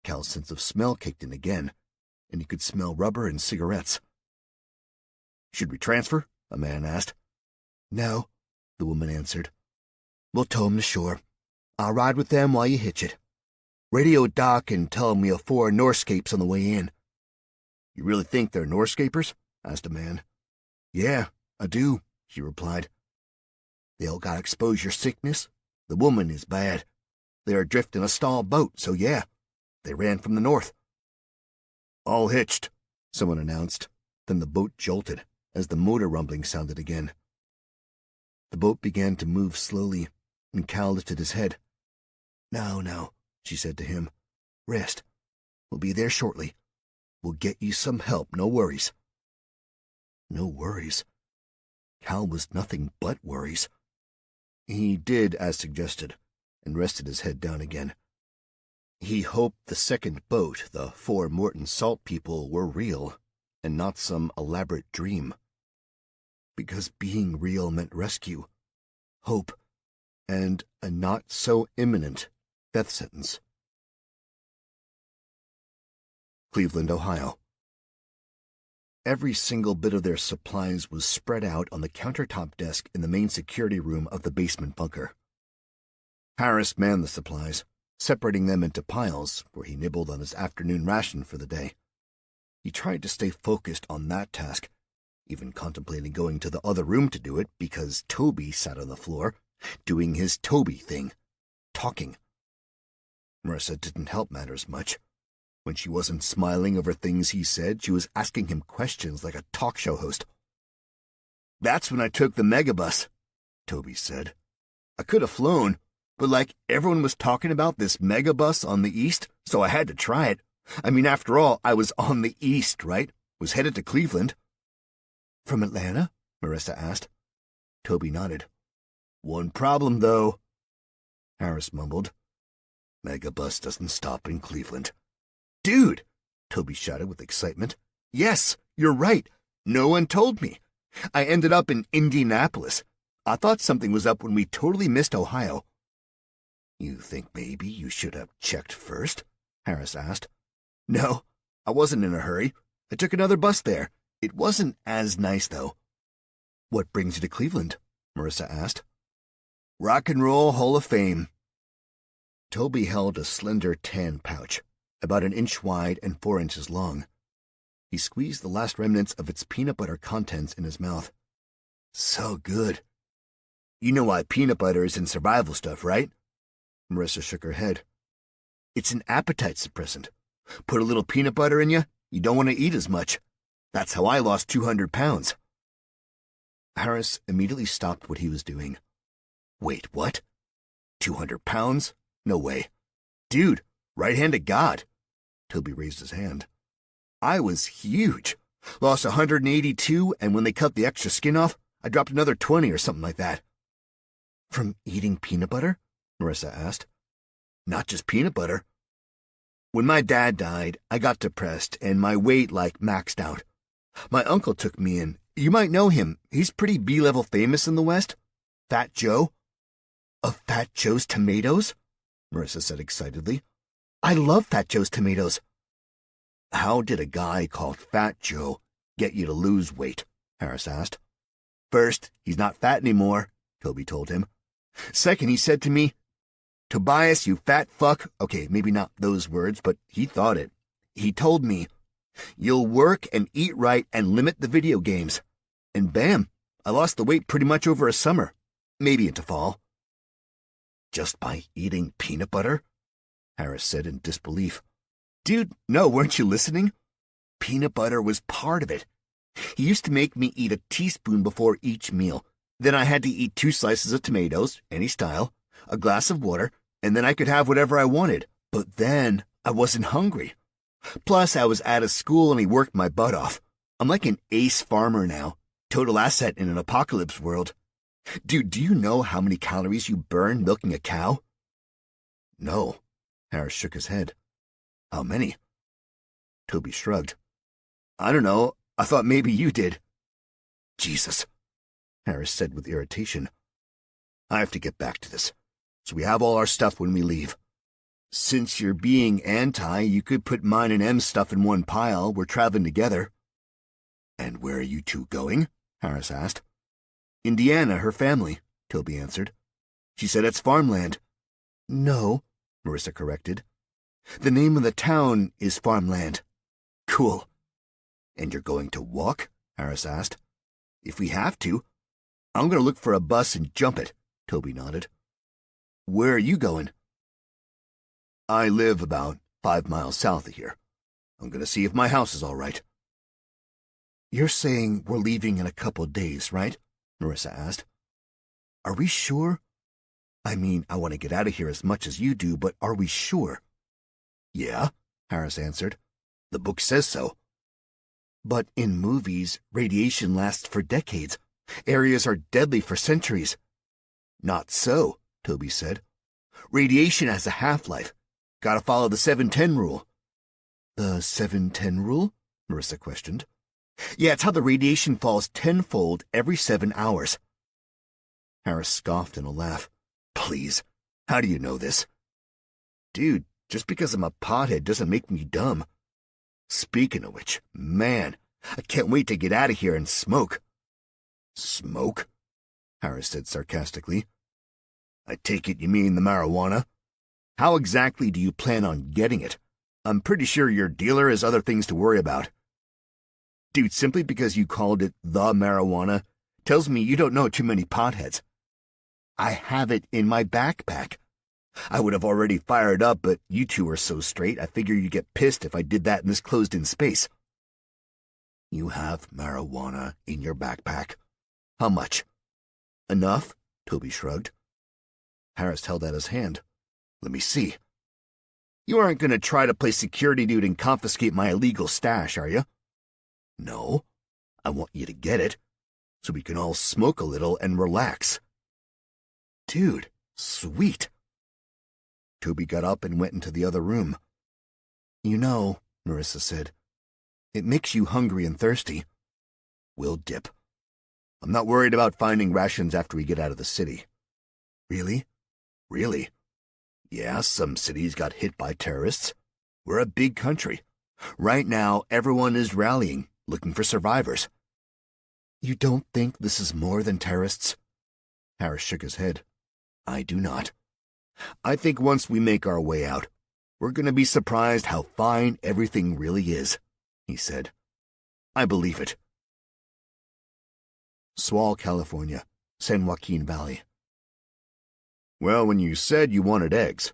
Cal's sense of smell kicked in again, and he could smell rubber and cigarettes. "Should we transfer?" a man asked. "No," the woman answered. "We'll tow 'em to shore. I'll ride with them while you hitch it. Radio Doc and tell 'em we have 4 Norscapes on the way in." "You really think they're Norscapers?" asked a man. "Yeah, I do," she replied. "They all got exposure sickness. The woman is bad. They are adrift in a stalled boat, so yeah, they ran from the north." "All hitched," someone announced. Then the boat jolted as the motor rumbling sounded again. The boat began to move slowly, and Cal lifted his head. No, she said to him. Rest. We'll be there shortly. We'll get you some help, no worries. No worries. Cal was nothing but worries. He did as suggested, and rested his head down again. He hoped the second boat, the 4 Morton Salt people, were real, and not some elaborate dream. Because being real meant rescue, hope, and a not-so-imminent death sentence. Cleveland, Ohio. Every single bit of their supplies was spread out on the countertop desk in the main security room of the basement bunker. Harris manned the supplies, separating them into piles where he nibbled on his afternoon ration for the day. He tried to stay focused on that task, even contemplating going to the other room to do it because Toby sat on the floor, doing his Toby thing, talking. Marissa didn't help matters much. When she wasn't smiling over things he said, she was asking him questions like a talk show host. "That's when I took the megabus," Toby said. "I could have flown, but everyone was talking about this megabus on the east, so I had to try it. I mean, after all, I was on the east, right? Was headed to Cleveland." "From Atlanta?" Marissa asked. Toby nodded. "One problem, though," Harris mumbled. "Megabus doesn't stop in Cleveland." "Dude!" Toby shouted with excitement. "Yes, you're right. No one told me. I ended up in Indianapolis. I thought something was up when we totally missed Ohio." "You think maybe you should have checked first?" Harris asked. "No, I wasn't in a hurry. I took another bus there. It wasn't as nice, though." "What brings you to Cleveland?" Marissa asked. "Rock and Roll Hall of Fame." Toby held a slender tan pouch, about 1 inch wide and 4 inches long. He squeezed the last remnants of its peanut butter contents in his mouth. "So good. You know why peanut butter is in survival stuff, right?" Marissa shook her head. "It's an appetite suppressant. Put a little peanut butter in you don't want to eat as much. That's how I lost 200 pounds. Harris immediately stopped what he was doing. "Wait, what? 200 pounds? No way. Dude, right hand to God." Toby raised his hand. "I was huge. Lost 182, and when they cut the extra skin off, I dropped another 20 or something like that." "From eating peanut butter?" Marissa asked. "Not just peanut butter. When my dad died, I got depressed, and my weight maxed out. My uncle took me in. You might know him. He's pretty B-level famous in the West. Fat Joe." "Of Fat Joe's Tomatoes?" Marissa said excitedly. "I love Fat Joe's Tomatoes." "How did a guy called Fat Joe get you to lose weight?" Harris asked. "First, he's not fat anymore," Toby told him. "Second, he said to me, 'Tobias, you fat fuck.' Okay, maybe not those words, but he thought it. He told me, 'You'll work and eat right and limit the video games.' And bam, I lost the weight pretty much over a summer, maybe into fall." "Just by eating peanut butter?" Harris said in disbelief. "Dude, no, weren't you listening? Peanut butter was part of it. He used to make me eat a teaspoon before each meal. Then I had to eat 2 slices of tomatoes, any style, a glass of water, and then I could have whatever I wanted. But then I wasn't hungry. Plus, I was out of school and he worked my butt off. I'm like an ace farmer now, total asset in an apocalypse world. Dude, do you know how many calories you burn milking a cow?" "No." Harris shook his head. "How many?" Toby shrugged. "I don't know. I thought maybe you did." "Jesus," Harris said with irritation. "I have to get back to this, so we have all our stuff when we leave. Since you're being anti, you could put mine and M's stuff in one pile. We're traveling together." "And where are you two going?" Harris asked. "Indiana, her family," Toby answered. "She said it's farmland." "No," Marissa corrected. "The name of the town is Farmland." "Cool." "And you're going to walk?" Harris asked. "If we have to. I'm going to look for a bus and jump it," Toby nodded. "Where are you going?" "I live about 5 miles south of here. I'm going to see if my house is all right." "You're saying we're leaving in a couple days, right?" Marissa asked. "Are we sure?" I mean, I want to get out of here as much as you do, but are we sure? Yeah, Harris answered. The book says so. But in movies, radiation lasts for decades. Areas are deadly for centuries. Not so, Toby said. Radiation has a half-life. Gotta follow the 7-10 rule. The 7-10 rule? Marissa questioned. Yeah, it's how the radiation falls tenfold every 7 hours. Harris scoffed in a laugh. Please, how do you know this? Dude, just because I'm a pothead doesn't make me dumb. Speaking of which, man, I can't wait to get out of here and smoke. Smoke? Harris said sarcastically. I take it you mean the marijuana? How exactly do you plan on getting it? I'm pretty sure your dealer has other things to worry about. Dude, simply because you called it the marijuana tells me you don't know too many potheads. I have it in my backpack. I would have already fired up, but you two are so straight, I figure you'd get pissed if I did that in this closed-in space. You have marijuana in your backpack. How much? Enough? Toby shrugged. Harris held out his hand. Let me see. You aren't going to try to play security dude and confiscate my illegal stash, are you? No. I want you to get it, so we can all smoke a little and relax. Dude, sweet. Toby got up and went into the other room. You know, Marissa said, it makes you hungry and thirsty. We'll dip. I'm not worried about finding rations after we get out of the city. Really? Really? Yeah, some cities got hit by terrorists. We're a big country. Right now, everyone is rallying, looking for survivors. You don't think this is more than terrorists? Harris shook his head. I do not. I think once we make our way out, we're going to be surprised how fine everything really is, he said. I believe it. Swall, California, San Joaquin Valley. Well, when you said you wanted eggs,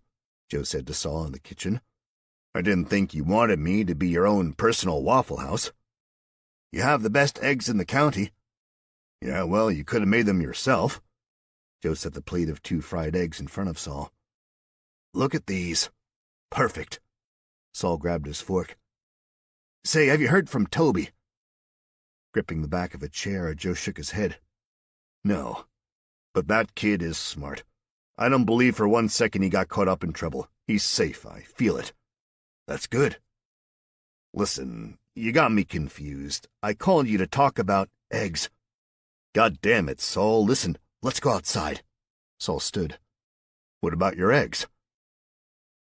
Joe said to Saul in the kitchen, I didn't think you wanted me to be your own personal Waffle House. You have the best eggs in the county. Yeah, well, you could have made them yourself. Joe set the plate of 2 fried eggs in front of Saul. Look at these. Perfect. Saul grabbed his fork. Say, have you heard from Toby? Gripping the back of a chair, Joe shook his head. No, but that kid is smart. I don't believe for 1 second he got caught up in trouble. He's safe, I feel it. That's good. Listen, you got me confused. I called you to talk about eggs. God damn it, Saul. Listen, let's go outside. Saul stood. What about your eggs?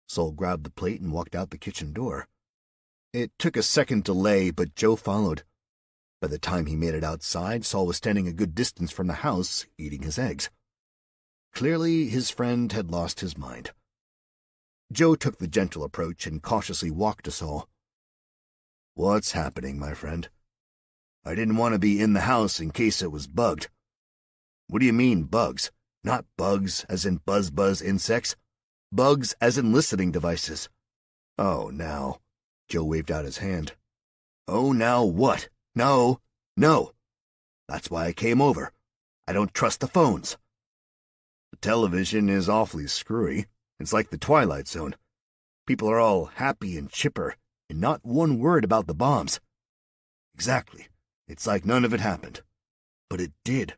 Saul grabbed the plate and walked out the kitchen door. It took a second delay, but Joe followed. By the time he made it outside, Saul was standing a good distance from the house, eating his eggs. Clearly, his friend had lost his mind. Joe took the gentle approach and cautiously walked to Saul. What's happening, my friend? I didn't want to be in the house in case it was bugged. What do you mean, bugs? Not bugs as in buzz insects. Bugs as in listening devices. Oh, now. Joe waved out his hand. Oh, now what? No. That's why I came over. I don't trust the phones. The television is awfully screwy. It's like the Twilight Zone. People are all happy and chipper, and not one word about the bombs. Exactly. It's like none of it happened. But it did.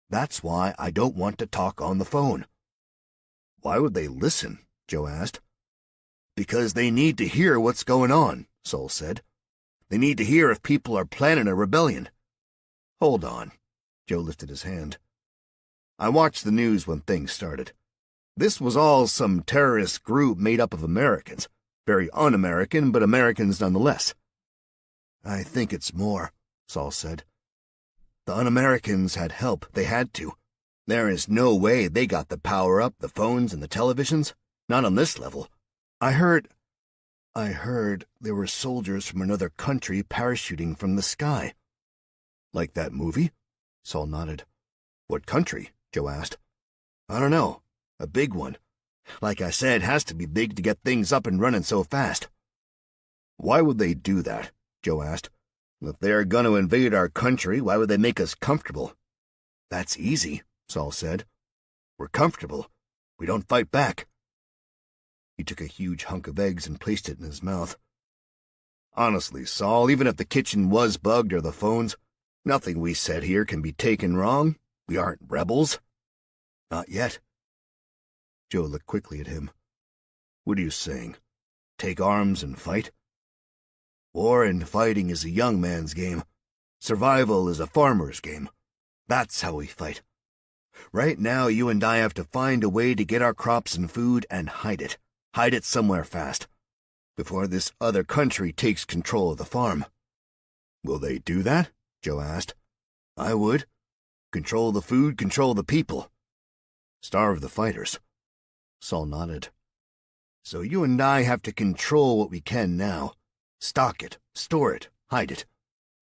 That's why I don't want to talk on the phone. Why would they listen? Joe asked. Because they need to hear what's going on, Saul said. They need to hear if people are planning a rebellion. Hold on. Joe lifted his hand. I watched the news when things started. This was all some terrorist group made up of Americans. Very un-American, but Americans nonetheless. I think it's more, Saul said. The un-Americans had help. They had to. There is no way they got the power up, the phones and the televisions. Not on this level. I heard there were soldiers from another country parachuting from the sky. Like that movie? Saul nodded. What country? Joe asked. I don't know. A big one. Like I said, has to be big to get things up and running so fast. Why would they do that? Joe asked. If they're going to invade our country, why would they make us comfortable? That's easy, Saul said. We're comfortable. We don't fight back." He took a huge hunk of eggs and placed it in his mouth. "Honestly, Saul, even if the kitchen was bugged or the phones, nothing we said here can be taken wrong. We aren't rebels." "Not yet." Joe looked quickly at him. "What are you saying? Take arms and fight?" "War and fighting is a young man's game. Survival is a farmer's game. That's how we fight. Right now, you and I have to find a way to get our crops and food and hide it. Hide it somewhere fast, before this other country takes control of the farm." "Will they do that?" Joe asked. "I would. Control the food, control the people. Starve the fighters." Saul nodded. "So you and I have to control what we can now. Stock it, store it, hide it.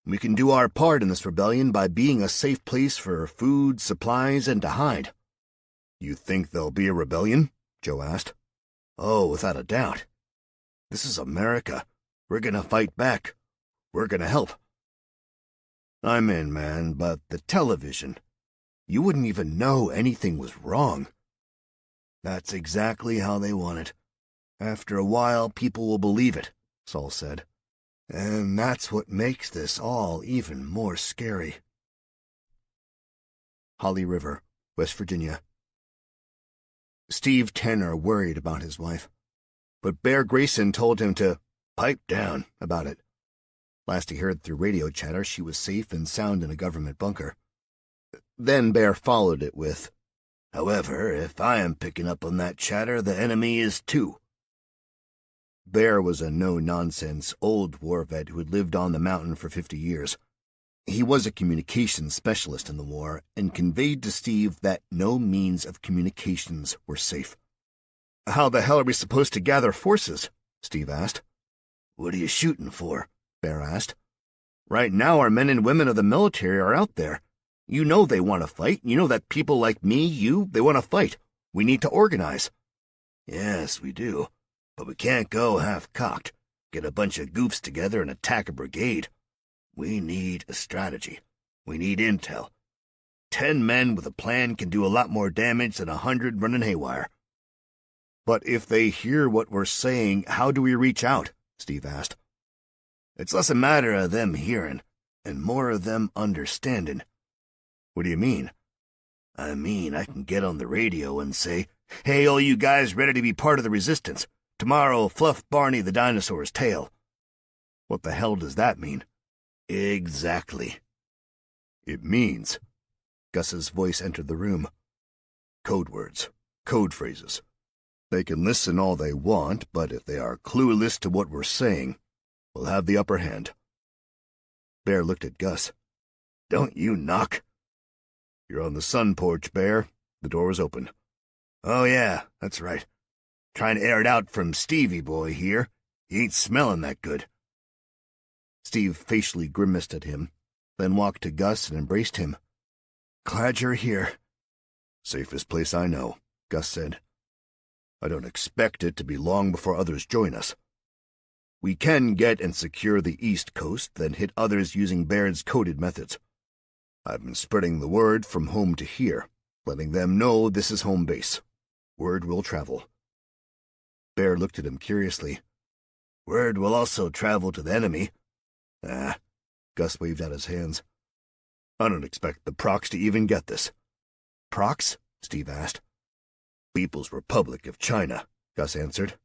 We can do our part in this rebellion by being a safe place for food, supplies, and to hide." "You think there'll be a rebellion?" Joe asked. "Oh, without a doubt. This is America. We're gonna fight back. We're gonna help." "I'm in, man, but the television. You wouldn't even know anything was wrong." "That's exactly how they want it. After a while, people will believe it," Saul said. "And that's what makes this all even more scary." Holly River, West Virginia. Steve Tanner worried about his wife, but Bear Grayson told him to pipe down about it. Last he heard through radio chatter, she was safe and sound in a government bunker. Then Bear followed it with, "However, if I am picking up on that chatter, the enemy is too." Bear was a no-nonsense old war vet who had lived on the mountain for 50 years. He was a communications specialist in the war and conveyed to Steve that no means of communications were safe. "How the hell are we supposed to gather forces?" Steve asked. "What are you shooting for?" Bear asked. "Right now our men and women of the military are out there. You know they want to fight. You know that people like me, they want to fight. We need to organize." "Yes, we do. But we can't go half-cocked, get a bunch of goofs together and attack a brigade. We need a strategy. We need intel. 10 men with a plan can do a lot more damage than 100 running haywire." "But if they hear what we're saying, how do we reach out?" Steve asked. "It's less a matter of them hearing, and more of them understanding." "What do you mean?" "I mean I can get on the radio and say, 'Hey, all you guys ready to be part of the resistance? Tomorrow, fluff Barney the dinosaur's tail.'" "What the hell does that mean?" "Exactly." "It means—" Gus's voice entered the room. "Code words, code phrases. They can listen all they want, but if they are clueless to what we're saying, we'll have the upper hand." Bear looked at Gus. "Don't you knock?" "You're on the sun porch, Bear. The door is open." "Oh yeah, that's right. Trying to air it out from Stevie boy here. He ain't smelling that good." Steve facially grimaced at him, then walked to Gus and embraced him. "Glad you're here." "Safest place I know," Gus said. "I don't expect it to be long before others join us. We can get and secure the East Coast, then hit others using Baird's coded methods. I've been spreading the word from home to here, letting them know this is home base. Word will travel." Bear looked at him curiously. "Word will also travel to the enemy." "Ah," Gus waved out his hands. "I don't expect the procs to even get this." "Procs?" Steve asked. "People's Republic of China," Gus answered.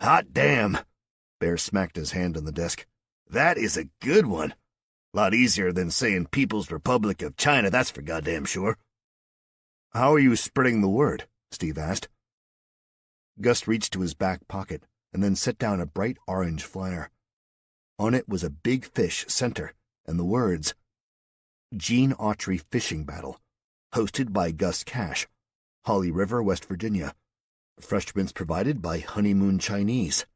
"Hot damn!" Bear smacked his hand on the desk. "That is a good one. Lot easier than saying People's Republic of China, that's for goddamn sure." "How are you spreading the word?" Steve asked. Gus reached to his back pocket and then set down a bright orange flyer. On it was a big fish center and the words, "Gene Autry Fishing Battle, hosted by Gus Cash, Holly River, West Virginia. Refreshments provided by Honeymoon Chinese."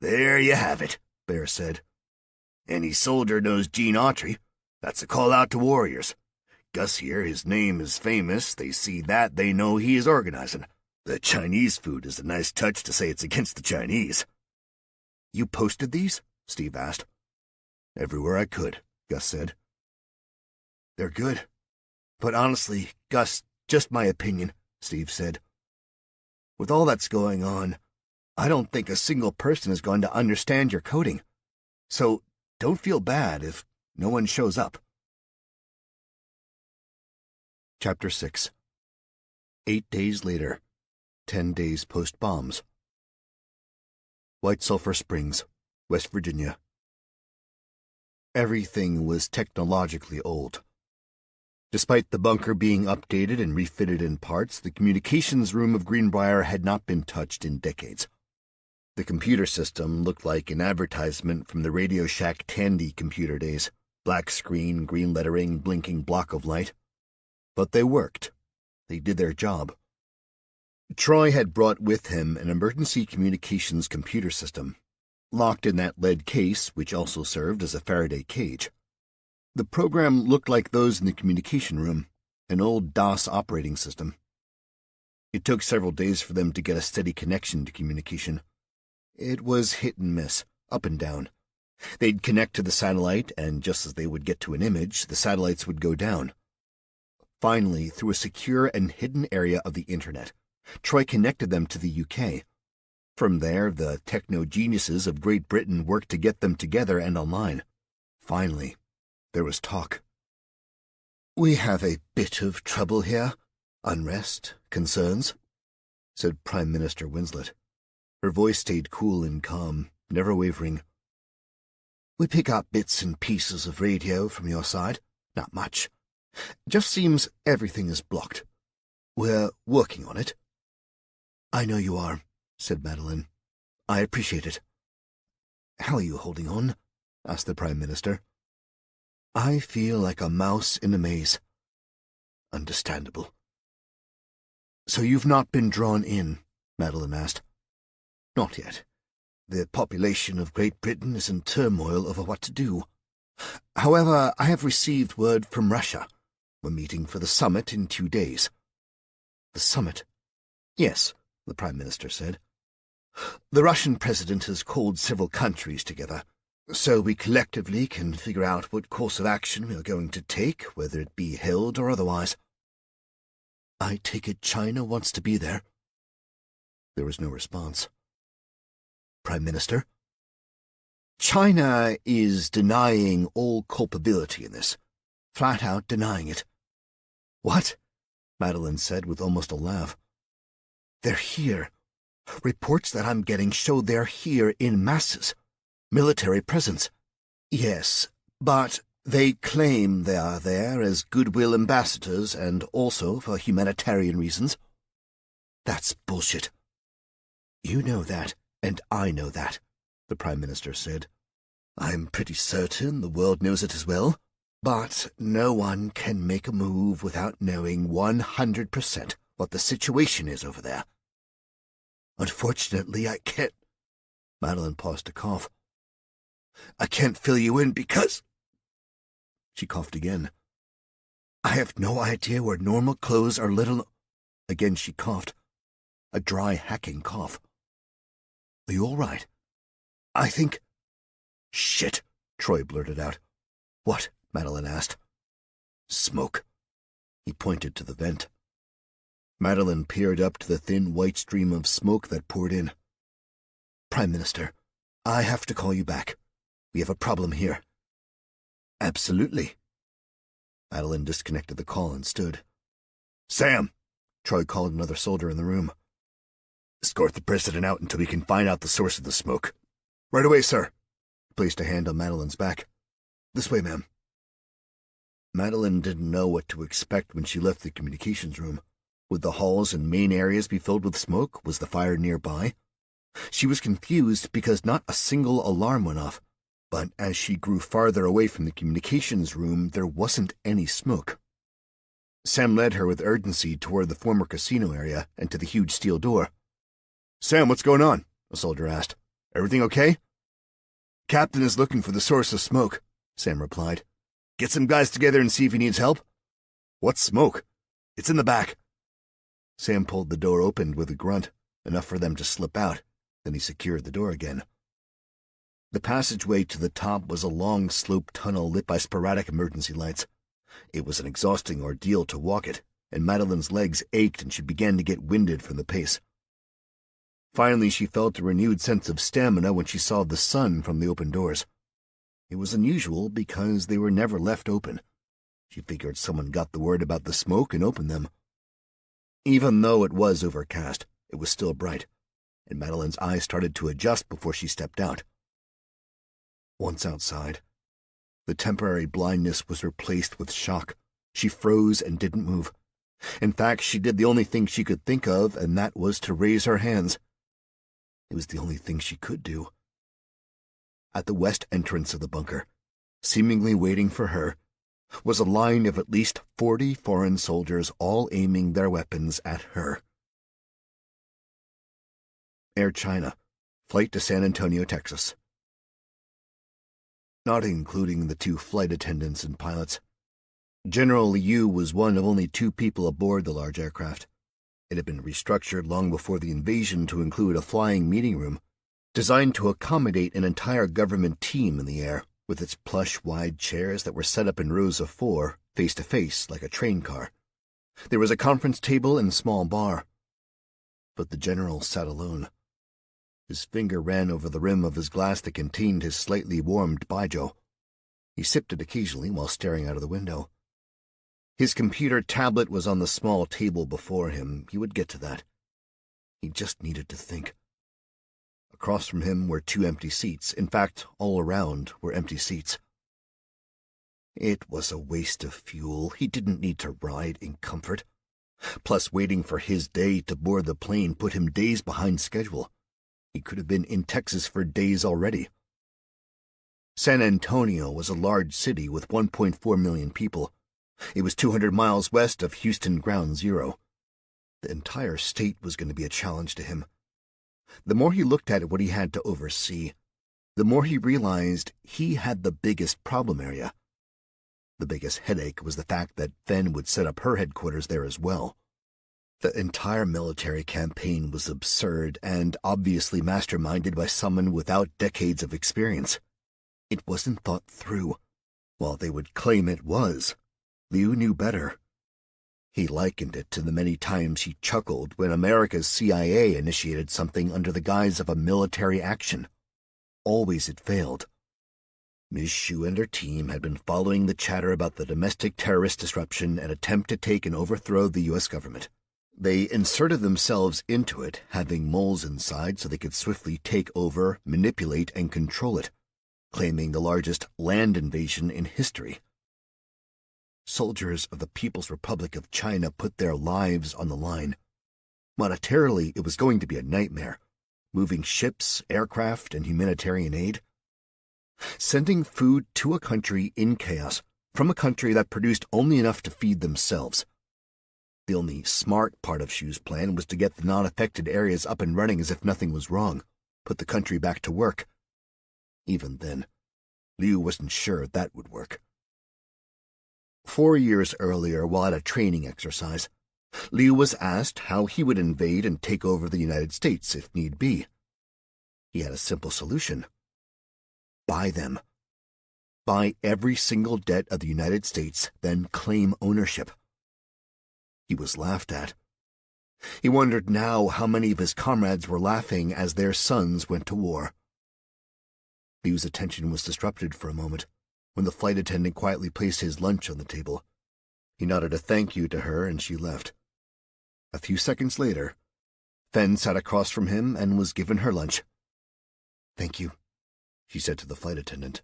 "There you have it," Bear said. "Any soldier knows Gene Autry. That's a call out to warriors. Gus here, his name is famous. They see that, they know he is organizing. The Chinese food is a nice touch to say it's against the Chinese." "You posted these?" Steve asked. "Everywhere I could," Gus said. "They're good. But honestly, Gus, just my opinion," Steve said. With all that's going on, I don't think a single person is going to understand your coding. So don't feel bad if no one shows up. Chapter 6. 8 days later. 10 days post-bombs. White Sulphur Springs, West Virginia. Everything was technologically old. Despite the bunker being updated and refitted in parts, the communications room of Greenbrier had not been touched in decades. The computer system looked like an advertisement from the Radio Shack Tandy computer days. Black screen, green lettering, blinking block of light. But they worked. They did their job. Troy had brought with him an emergency communications computer system, locked in that lead case, which also served as a Faraday cage. The program looked like those in the communication room, an old DOS operating system. It took several days for them to get a steady connection to communication. It was hit and miss, up and down. They'd connect to the satellite, and just as they would get to an image, the satellites would go down. Finally, through a secure and hidden area of the Internet, Troy connected them to the UK. From there, the techno-geniuses of Great Britain worked to get them together and online. Finally, there was talk. "We have a bit of trouble here. Unrest, concerns," said Prime Minister Winslet. Her voice stayed cool and calm, never wavering. "We pick up bits and pieces of radio from your side. Not much. Just seems everything is blocked. We're working on it." "I know you are," said Madeline. "I appreciate it." "How are you holding on?" asked the Prime Minister. "I feel like a mouse in a maze." "Understandable." "So you've not been drawn in?" Madeline asked. "Not yet. The population of Great Britain is in turmoil over what to do. However, I have received word from Russia. We're meeting for the summit in 2 days." "The summit?" "Yes," the Prime Minister said. "The Russian president has called several countries together, so we collectively can figure out what course of action we are going to take, whether it be held or otherwise." "I take it China wants to be there?" There was no response. "Prime Minister?" "China is denying all culpability in this. Flat out denying it." "What?" Madeline said with almost a laugh. "They're here. Reports that I'm getting show they're here in masses. Military presence. Yes, but they claim they are there as goodwill ambassadors and also for humanitarian reasons." "That's bullshit." "You know that, and I know that," the Prime Minister said. "I'm pretty certain the world knows it as well, but no one can make a move without knowing 100% what the situation is over there. Unfortunately, I can't—" Madeline paused to cough. "I can't fill you in because—" She coughed again. "I have no idea where normal clothes are little—" Again she coughed. A dry, hacking cough. "Are you all right?" "I think—" "Shit," Troy blurted out. "What?" Madeline asked. "Smoke." He pointed to the vent. Madeline peered up to the thin white stream of smoke that poured in. "Prime Minister, I have to call you back. We have a problem here." "Absolutely." Madeline disconnected the call and stood. "Sam!" Troy called another soldier in the room. "Escort the president out until we can find out the source of the smoke." "Right away, sir." He placed a hand on Madeline's back. "This way, ma'am." Madeline didn't know what to expect when she left the communications room. Would the halls and main areas be filled with smoke? Was the fire nearby? She was confused because not a single alarm went off, but as she grew farther away from the communications room, there wasn't any smoke. Sam led her with urgency toward the former casino area and to the huge steel door. "Sam, what's going on?" a soldier asked. "Everything okay?" "Captain is looking for the source of smoke," Sam replied. "Get some guys together and see if he needs help." "What smoke?" "It's in the back." Sam pulled the door open with a grunt, enough for them to slip out. Then he secured the door again. The passageway to the top was a long sloped tunnel lit by sporadic emergency lights. It was an exhausting ordeal to walk it, and Madeline's legs ached and she began to get winded from the pace. Finally, she felt a renewed sense of stamina when she saw the sun from the open doors. It was unusual because they were never left open. She figured someone got the word about the smoke and opened them. Even though it was overcast, it was still bright, and Madeline's eyes started to adjust before she stepped out. Once outside, the temporary blindness was replaced with shock. She froze and didn't move. In fact, she did the only thing she could think of, and that was to raise her hands. It was the only thing she could do. At the west entrance of the bunker, seemingly waiting for her, was a line of at least 40 foreign soldiers, all aiming their weapons at her. Air China, flight to San Antonio, Texas. Not including the 2 flight attendants and pilots. General Liu was one of only 2 people aboard the large aircraft. It had been restructured long before the invasion to include a flying meeting room, designed to accommodate an entire government team in the air, with its plush, wide chairs that were set up in rows of 4, face-to-face, like a train car. There was a conference table and a small bar. But the general sat alone. His finger ran over the rim of his glass that contained his slightly warmed baijiu. He sipped it occasionally while staring out of the window. His computer tablet was on the small table before him. He would get to that. He just needed to think. Across from him were 2 empty seats. In fact, all around were empty seats. It was a waste of fuel. He didn't need to ride in comfort. Plus, waiting for his day to board the plane put him days behind schedule. He could have been in Texas for days already. San Antonio was a large city with 1.4 million people. It was 200 miles west of Houston Ground Zero. The entire state was going to be a challenge to him. The more he looked at what he had to oversee, the more he realized he had the biggest problem area. The biggest headache was the fact that Fen would set up her headquarters there as well. The entire military campaign was absurd and obviously masterminded by someone without decades of experience. It wasn't thought through. While they would claim it was, Liu knew better. He likened it to the many times he chuckled when America's CIA initiated something under the guise of a military action. Always it failed. Ms. Xu and her team had been following the chatter about the domestic terrorist disruption and attempt to take and overthrow the U.S. government. They inserted themselves into it, having moles inside so they could swiftly take over, manipulate, and control it, claiming the largest land invasion in history. Soldiers of the People's Republic of China put their lives on the line. Monetarily, it was going to be a nightmare, moving ships, aircraft, and humanitarian aid. Sending food to a country in chaos, from a country that produced only enough to feed themselves. The only smart part of Xu's plan was to get the non-affected areas up and running as if nothing was wrong, put the country back to work. Even then, Liu wasn't sure that would work. 4 years earlier, while at a training exercise, Liu was asked how he would invade and take over the United States if need be. He had a simple solution. Buy them. Buy every single debt of the United States, then claim ownership. He was laughed at. He wondered now how many of his comrades were laughing as their sons went to war. Liu's attention was disrupted for a moment when the flight attendant quietly placed his lunch on the table. He nodded a thank you to her and she left. A few seconds later, Fen sat across from him and was given her lunch. "Thank you," she said to the flight attendant.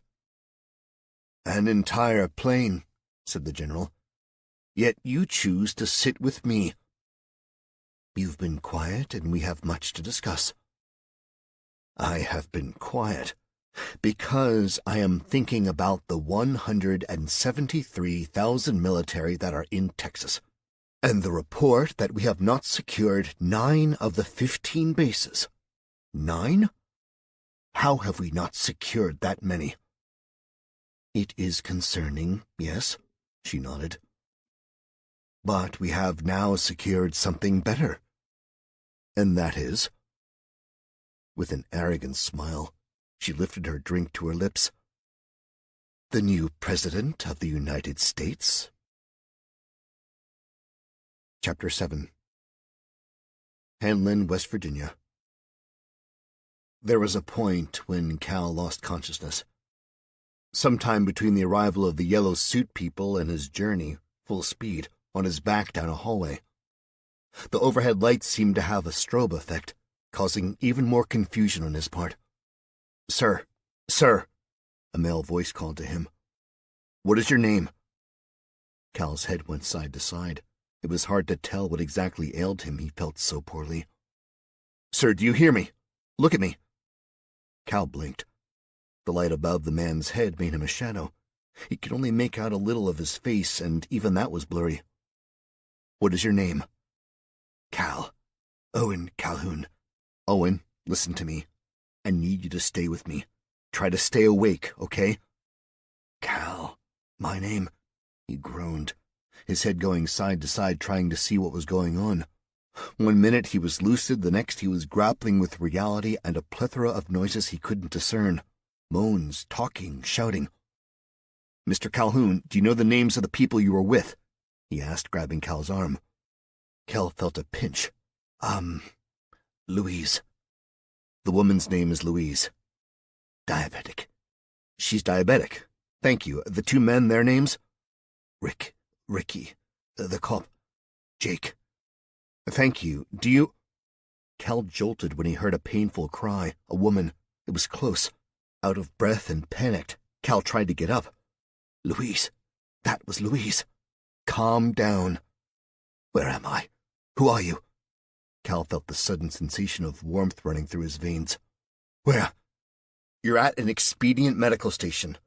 "An entire plane," said the general. "Yet you choose to sit with me." "You've been quiet and we have much to discuss." "I have been quiet because I am thinking about the 173,000 military that are in Texas, and the report that we have not secured 9 of the 15 bases. 9? How have we not secured that many?" "It is concerning, yes," she nodded. "But we have now secured something better. And that is?" With an arrogant smile, she lifted her drink to her lips. "The new President of the United States." Chapter 7. Hanlin, West Virginia, There was a point when Cal lost consciousness. Sometime between the arrival of the yellow suit people and his journey, full speed, on his back down a hallway. The overhead lights seemed to have a strobe effect, causing even more confusion on his part. "Sir, sir," a male voice called to him. "What is your name?" Cal's head went side to side. It was hard to tell what exactly ailed him, he felt so poorly. "Sir, do you hear me? Look at me." Cal blinked. The light above the man's head made him a shadow. He could only make out a little of his face, and even that was blurry. "What is your name?" "Cal. Owen Calhoun." "Owen, listen to me. I need you to stay with me. Try to stay awake, okay?" "Cal, my name," he groaned, his head going side to side trying to see what was going on. One minute he was lucid, the next he was grappling with reality and a plethora of noises he couldn't discern. Moans, talking, shouting. "Mr. Calhoun, do you know the names of the people you were with?" he asked, grabbing Cal's arm. Cal felt a pinch. Louise." "The woman's name is Louise." "Diabetic." "She's diabetic. Thank you. The two men, their names?" Ricky. The cop. Jake." "Thank you. Do you—" Cal jolted when he heard a painful cry. A woman. It was close. Out of breath and panicked, Cal tried to get up. "Louise. That was Louise." "Calm down." "Where am I? Who are you?" Cal felt the sudden sensation of warmth running through his veins. "Where?" "You're at an Expedient medical station."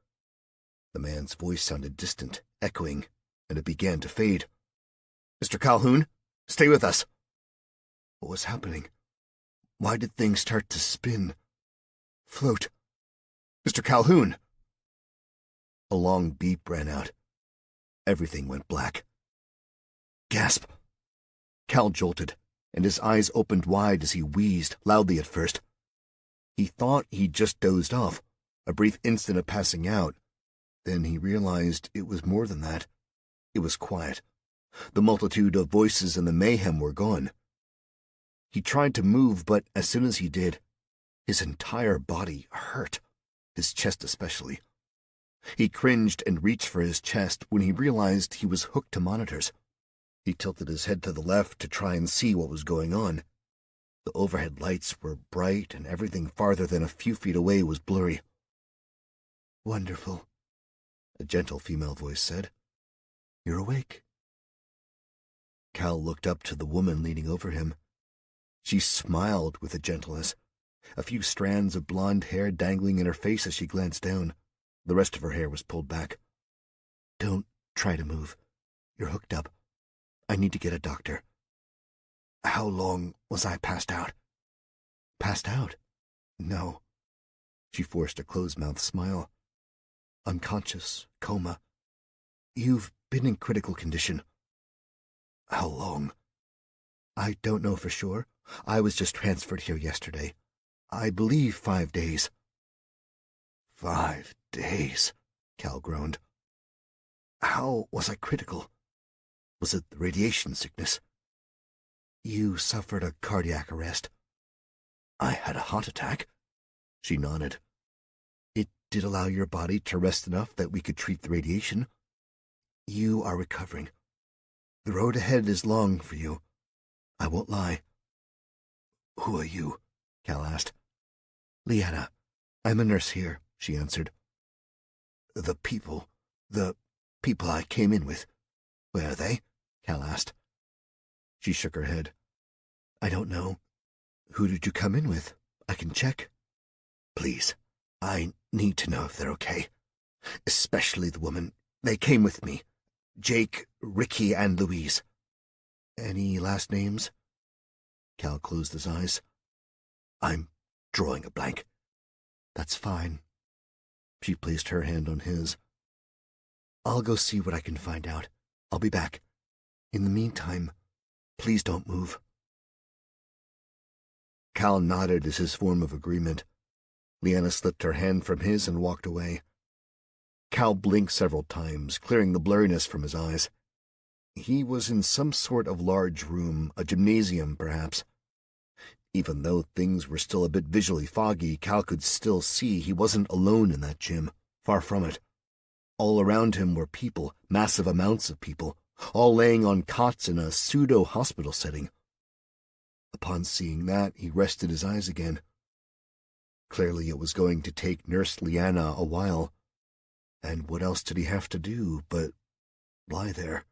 The man's voice sounded distant, echoing, and it began to fade. "Mr. Calhoun, stay with us." What was happening? Why did things start to spin? Float. "Mr. Calhoun!" A long beep ran out. Everything went black. Gasp! Cal jolted, and his eyes opened wide as he wheezed, loudly at first. He thought he'd just dozed off, a brief instant of passing out. Then he realized it was more than that. It was quiet. The multitude of voices and the mayhem were gone. He tried to move, but as soon as he did, his entire body hurt, his chest especially. He cringed and reached for his chest when he realized he was hooked to monitors. He tilted his head to the left to try and see what was going on. The overhead lights were bright, and everything farther than a few feet away was blurry. "Wonderful," a gentle female voice said. "You're awake." Cal looked up to the woman leaning over him. She smiled with a gentleness, a few strands of blonde hair dangling in her face as she glanced down. The rest of her hair was pulled back. "Don't try to move. You're hooked up. I need to get a doctor." "How long was I passed out?" "Passed out? No." She forced a closed-mouthed smile. "Unconscious, coma. You've been in critical condition." "How long?" "I don't know for sure. I was just transferred here yesterday. I believe 5 days." 5 days, Cal groaned. "How was I critical? Was it the radiation sickness?" "You suffered a cardiac arrest." "I had a heart attack." She nodded. "It did allow your body to rest enough that we could treat the radiation. You are recovering. The road ahead is long for you. I won't lie." "Who are you?" Cal asked. "Leanna. I'm a nurse here," she answered. The people I came in with, where are they?" Cal asked. She shook her head. "I don't know. Who did you come in with? I can check." "Please, I need to know if they're okay. Especially the woman. They came with me. Jake, Ricky, and Louise." "Any last names?" Cal closed his eyes. "I'm drawing a blank." "That's fine." She placed her hand on his. "I'll go see what I can find out. I'll be back. In the meantime, please don't move." Cal nodded as his form of agreement. Leanna slipped her hand from his and walked away. Cal blinked several times, clearing the blurriness from his eyes. He was in some sort of large room, a gymnasium, perhaps. Even though things were still a bit visually foggy, Cal could still see he wasn't alone in that gym. Far from it. All around him were people, massive amounts of people, all laying on cots in a pseudo-hospital setting. Upon seeing that, he rested his eyes again. Clearly it was going to take Nurse Leanna a while. And what else did he have to do but lie there?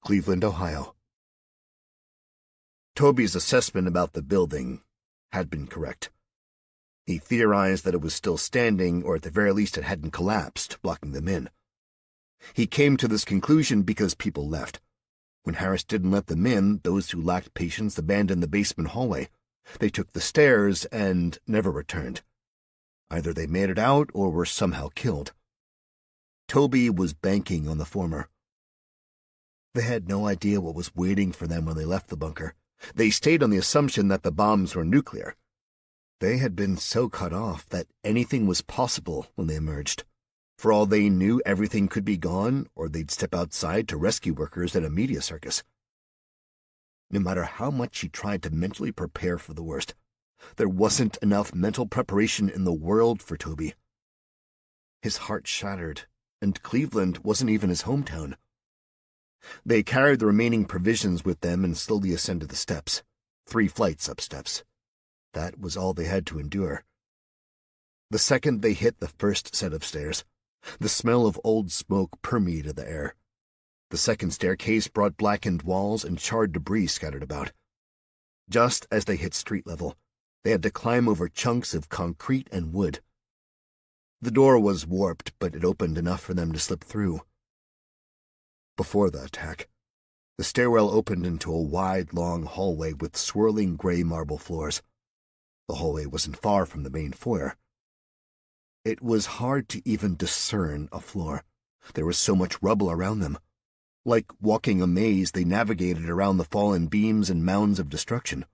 Cleveland, Ohio. Toby's assessment about the building had been correct. He theorized that it was still standing, or at the very least it hadn't collapsed, blocking them in. He came to this conclusion because people left. When Harris didn't let them in, those who lacked patience abandoned the basement hallway. They took the stairs and never returned. Either they made it out or were somehow killed. Toby was banking on the former. They had no idea what was waiting for them when they left the bunker. They stayed on the assumption that the bombs were nuclear. They had been so cut off that anything was possible when they emerged. For all they knew, everything could be gone, or they'd step outside to rescue workers at a media circus. No matter how much he tried to mentally prepare for the worst, there wasn't enough mental preparation in the world for Toby. His heart shattered, and Cleveland wasn't even his hometown. They carried the remaining provisions with them and slowly ascended the steps, 3 flights up steps. That was all they had to endure. The second they hit the first set of stairs, the smell of old smoke permeated the air. The second staircase brought blackened walls and charred debris scattered about. Just as they hit street level, they had to climb over chunks of concrete and wood. The door was warped, but it opened enough for them to slip through. Before the attack, the stairwell opened into a wide, long hallway with swirling gray marble floors. The hallway wasn't far from the main foyer. It was hard to even discern a floor. There was so much rubble around them. Like walking a maze, they navigated around the fallen beams and mounds of destruction.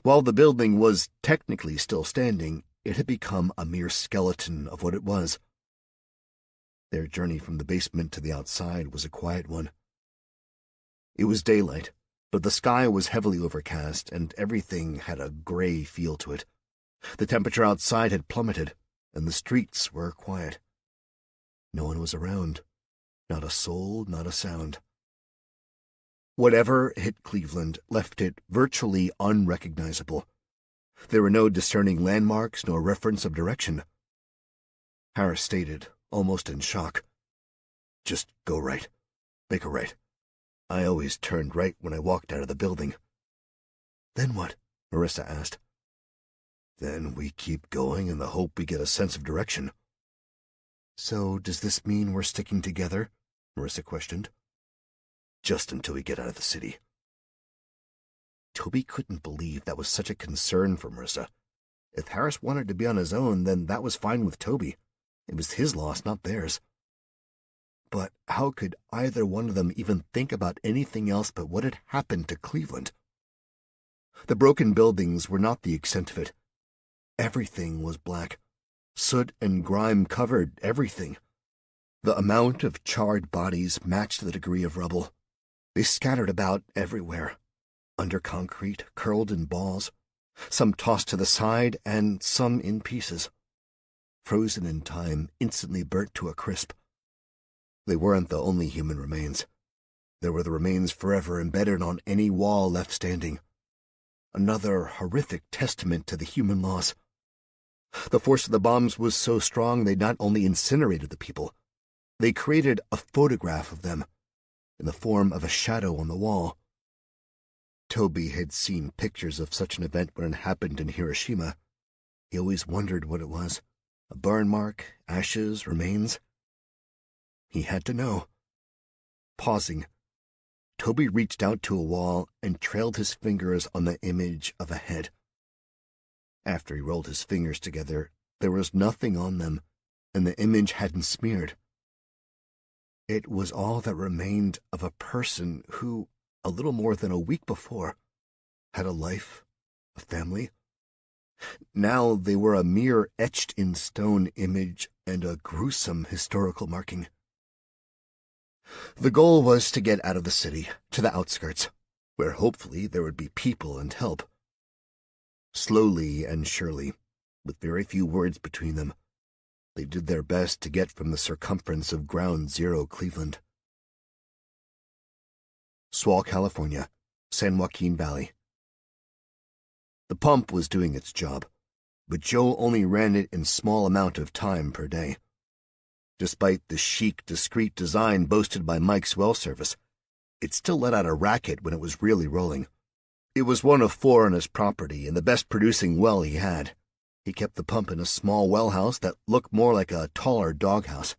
While the building was technically still standing, it had become a mere skeleton of what it was. Their journey from the basement to the outside was a quiet one. It was daylight, but the sky was heavily overcast, and everything had a gray feel to it. The temperature outside had plummeted, and the streets were quiet. No one was around. Not a soul, not a sound. Whatever hit Cleveland left it virtually unrecognizable. There were no discerning landmarks, nor reference of direction. Harris stated, almost in shock, "Just go right. Make a right. I always turned right when I walked out of the building." "Then what?" Marissa asked. "Then we keep going in the hope we get a sense of direction." "So does this mean we're sticking together?" Marissa questioned. "Just until we get out of the city." Toby couldn't believe that was such a concern for Marissa. If Harris wanted to be on his own, then that was fine with Toby. It was his loss, not theirs. But how could either one of them even think about anything else but what had happened to Cleveland? The broken buildings were not the extent of it. Everything was black. Soot and grime covered everything. The amount of charred bodies matched the degree of rubble. They scattered about everywhere, under concrete, curled in balls, some tossed to the side and some in pieces. Frozen in time, instantly burnt to a crisp. They weren't the only human remains. There were the remains forever embedded on any wall left standing. Another horrific testament to the human loss. The force of the bombs was so strong they not only incinerated the people, they created a photograph of them, in the form of a shadow on the wall. Toby had seen pictures of such an event when it happened in Hiroshima. He always wondered what it was. A burn mark, ashes, remains. He had to know. Pausing, Toby reached out to a wall and trailed his fingers on the image of a head. After he rolled his fingers together, there was nothing on them, and the image hadn't smeared. It was all that remained of a person who, a little more than a week before, had a life, a family. Now they were a mere etched-in-stone image and a gruesome historical marking. The goal was to get out of the city, to the outskirts. where hopefully there would be people and help. Slowly and surely, with very few words between them, they did their best to get from the circumference of Ground Zero Cleveland. Swall, California, San Joaquin Valley. The pump was doing its job, but Joe only ran it in small amount of time per day. Despite the chic, discreet design boasted by Mike's well service, it still let out a racket when it was really rolling. It was one of 4 on his property and the best producing well he had. He kept the pump in a small well house that looked more like a taller doghouse.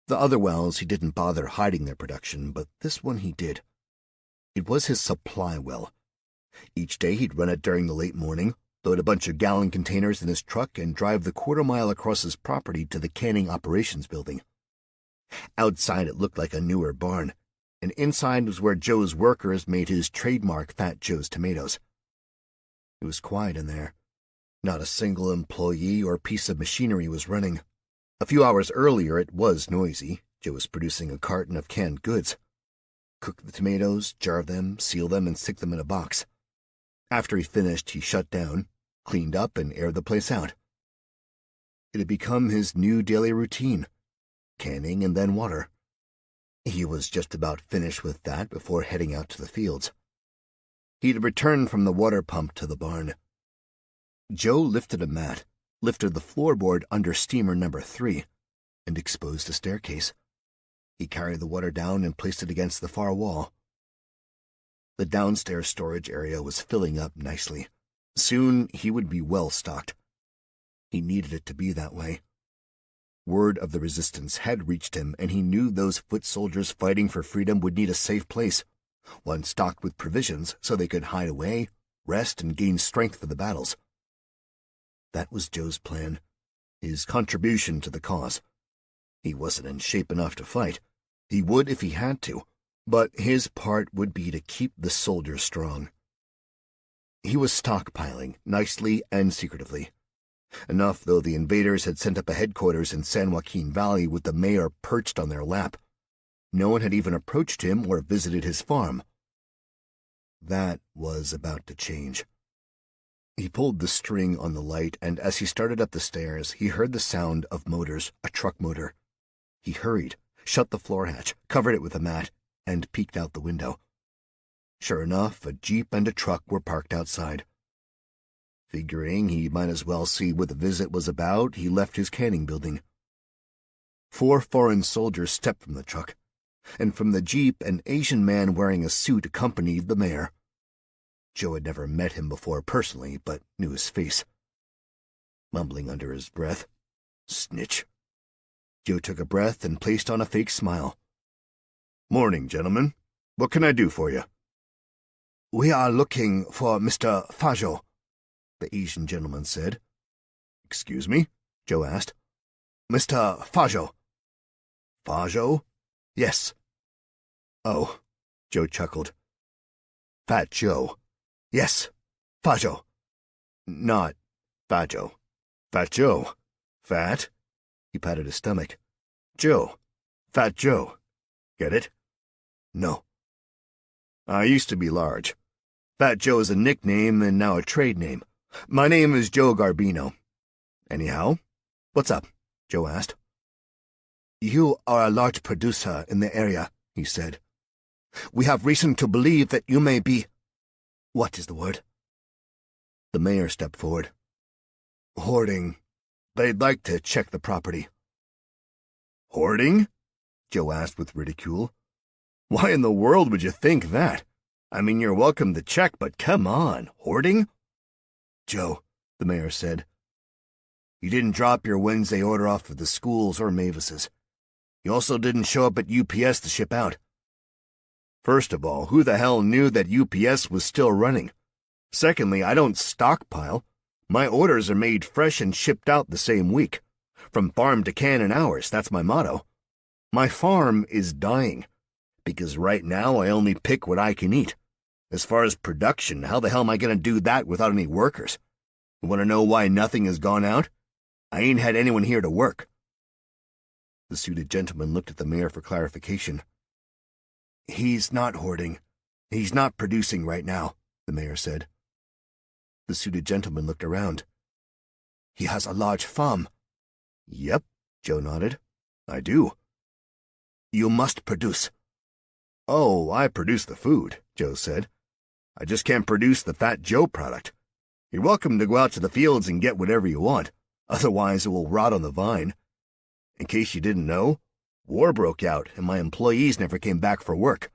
The other wells he didn't bother hiding their production, but this one he did. It was his supply well. Each day he'd run it during the late morning, load a bunch of gallon containers in his truck, and drive the quarter-mile across his property to the canning operations building. Outside it looked like a newer barn, and inside was where Joe's workers made his trademark Fat Joe's tomatoes. It was quiet in there. Not a single employee or piece of machinery was running. A few hours earlier it was noisy. Joe was producing a carton of canned goods. Cook the tomatoes, jar them, seal them, and stick them in a box. After he finished, he shut down, cleaned up, and aired the place out. It had become his new daily routine, canning and then water. He was just about finished with that before heading out to the fields. He'd returned from the water pump to the barn. Joe lifted a mat, lifted the floorboard under steamer number 3, and exposed a staircase. He carried the water down and placed it against the far wall. The downstairs storage area was filling up nicely. Soon he would be well stocked. He needed it to be that way. Word of the resistance had reached him, and he knew those foot soldiers fighting for freedom would need a safe place, one stocked with provisions so they could hide away, rest, and gain strength for the battles. That was Joe's plan, his contribution to the cause. He wasn't in shape enough to fight. He would if he had to, but his part would be to keep the soldiers strong. He was stockpiling, nicely and secretively. Enough, though the invaders had sent up a headquarters in San Joaquin Valley with the mayor perched on their lap. No one had even approached him or visited his farm. That was about to change. He pulled the string on the light, and as he started up the stairs, he heard the sound of motors, a truck motor. He hurried, shut the floor hatch, covered it with a mat, and peeked out the window. Sure enough, a jeep and a truck were parked outside. Figuring he might as well see what the visit was about, he left his canning building. 4 foreign soldiers stepped from the truck, and from the jeep an Asian man wearing a suit accompanied the mayor. Joe had never met him before personally, but knew his face. Mumbling under his breath, "Snitch." Joe took a breath and placed on a fake smile. "Morning, gentlemen. What can I do for you?" "We are looking for Mr. Fajo," the Asian gentleman said. "Excuse me?" Joe asked. "Mr. Fajo." "Fajo?" "Yes." "Oh," Joe chuckled. "Fat Joe." "Yes, Fajo." "Not Fajo. Fat Joe. Fat?" He patted his stomach. "Joe. Fat Joe. Get it?" "No." "I used to be large. Fat Joe is a nickname and now a trade name. My name is Joe Garbino. Anyhow, what's up?" Joe asked. "You are a large producer in the area," he said. "We have reason to believe that you may be—" "What is the word?" The mayor stepped forward. "Hoarding. They'd like to check the property." "Hoarding?" Joe asked with ridicule. "Why in the world would you think that? I mean, you're welcome to check, but come on, hoarding?" "Joe," the mayor said, "you didn't drop your Wednesday order off at the schools or Mavis's. You also didn't show up at UPS to ship out. First of all, who the hell knew that UPS was still running? Secondly, I don't stockpile. My orders are made fresh and shipped out the same week. From farm to can in hours, that's my motto. My farm is dying, because right now I only pick what I can eat. As far as production, how the hell am I going to do that without any workers? You want to know why nothing has gone out? I ain't had anyone here to work." The suited gentleman looked at the mayor for clarification. "He's not hoarding. He's not producing right now, the mayor said. The suited gentleman looked around. He has a large farm. Yep, Joe nodded. I do. You must produce. Oh, I produce the food, Joe said. I just can't produce the Fat Joe product. You're welcome to go out to the fields and get whatever you want. Otherwise, it will rot on the vine. In case you didn't know, war broke out and my employees never came back for work.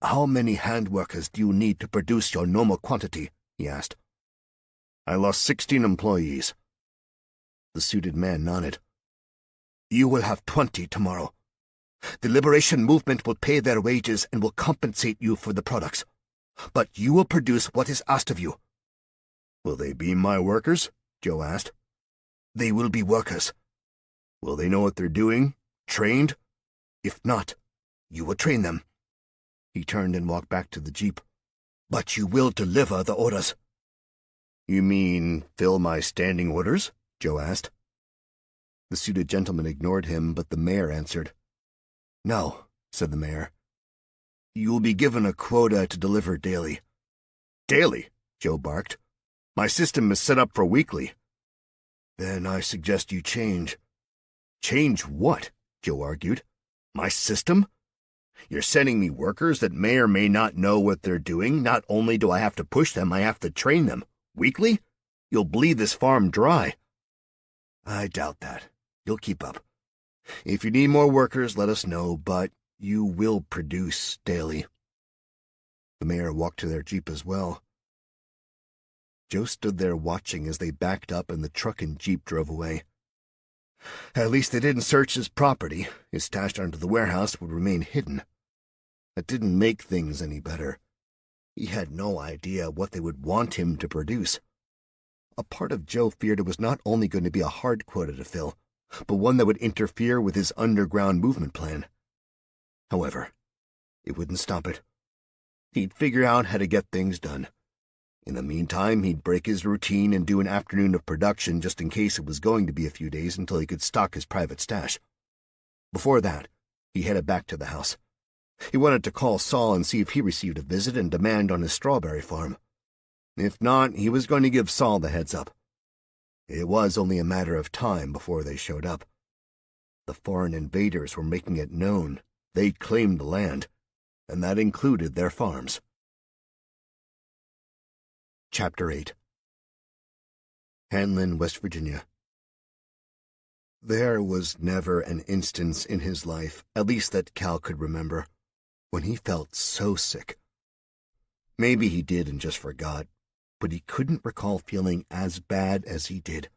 How many hand workers do you need to produce your normal quantity? He asked. I lost 16 employees. The suited man nodded. You will have 20 tomorrow. The liberation movement will pay their wages and will compensate you for the products. But you will produce what is asked of you. Will they be my workers? Joe asked. They will be workers. Will they know what they're doing? Trained? If not, you will train them. He turned and walked back to the jeep. But you will deliver the orders. You mean fill my standing orders? Joe asked. The suited gentleman ignored him, but the mayor answered. No, said the mayor. You will be given a quota to deliver daily. Daily? Joe barked. My system is set up for weekly. Then I suggest you change. Change what? Joe argued. My system? You're sending me workers that may or may not know what they're doing. Not only do I have to push them, I have to train them. Weekly? You'll bleed this farm dry. I doubt that. You'll keep up. If you need more workers, let us know, but you will produce daily. The mayor walked to their jeep as well. Joe stood there watching as they backed up and the truck and jeep drove away. At least they didn't search his property. His stash under the warehouse would remain hidden. That didn't make things any better. He had no idea what they would want him to produce. A part of Joe feared it was not only going to be a hard quota to fill, but one that would interfere with his underground movement plan. However, it wouldn't stop it. He'd figure out how to get things done. In the meantime, he'd break his routine and do an afternoon of production just in case it was going to be a few days until he could stock his private stash. Before that, he headed back to the house. He wanted to call Saul and see if he received a visit and demand on his strawberry farm. If not, he was going to give Saul the heads up. It was only a matter of time before they showed up. The foreign invaders were making it known they'd claimed the land, and that included their farms. Chapter 8. Hanlin, West Virginia. There was never an instance in his life, at least that Cal could remember, when he felt so sick. Maybe he did and just forgot, but he couldn't recall feeling as bad as he did,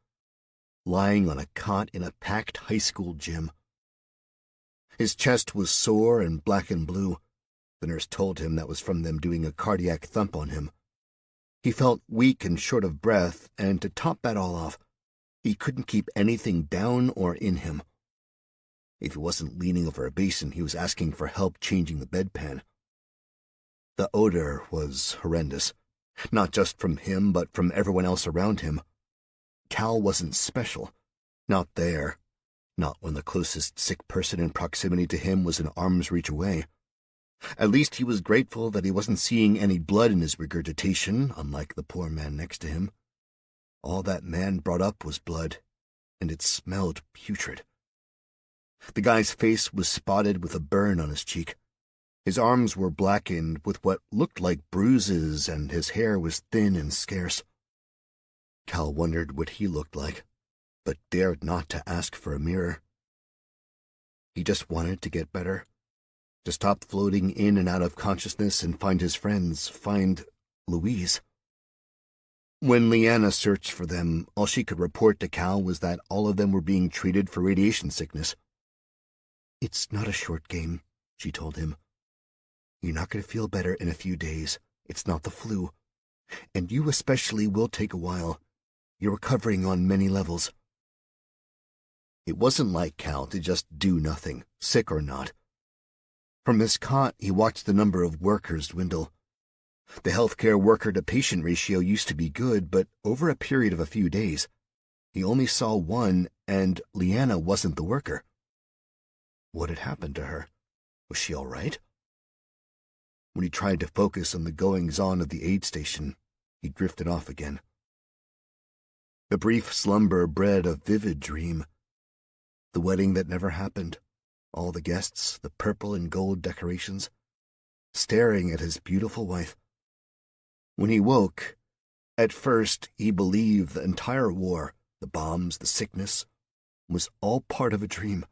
lying on a cot in a packed high school gym. His chest was sore and black and blue. The nurse told him that was from them doing a cardiac thump on him. He felt weak and short of breath, and to top that all off, he couldn't keep anything down or in him. If he wasn't leaning over a basin, he was asking for help changing the bedpan. The odor was horrendous, not just from him, but from everyone else around him. Cal wasn't special, not there, not when the closest sick person in proximity to him was an arm's reach away. At least he was grateful that he wasn't seeing any blood in his regurgitation, unlike the poor man next to him. All that man brought up was blood, and it smelled putrid. The guy's face was spotted with a burn on his cheek. His arms were blackened with what looked like bruises, and his hair was thin and scarce. Cal wondered what he looked like, but dared not to ask for a mirror. He just wanted to get better, to stop floating in and out of consciousness and find his friends, find Louise. When Leanna searched for them, all she could report to Cal was that all of them were being treated for radiation sickness. "It's not a short game," she told him. "You're not going to feel better in a few days. It's not the flu. And you especially will take a while. You're recovering on many levels." It wasn't like Cal to just do nothing, sick or not. From his cot, he watched the number of workers dwindle. The healthcare worker-to-patient ratio used to be good, but over a period of a few days, he only saw one, and Leanna wasn't the worker. What had happened to her? Was she all right? When he tried to focus on the goings-on of the aid station, he drifted off again. The brief slumber bred a vivid dream. The wedding that never happened, all the guests, the purple and gold decorations, staring at his beautiful wife. When he woke, at first he believed the entire war, the bombs, the sickness, was all part of a dream.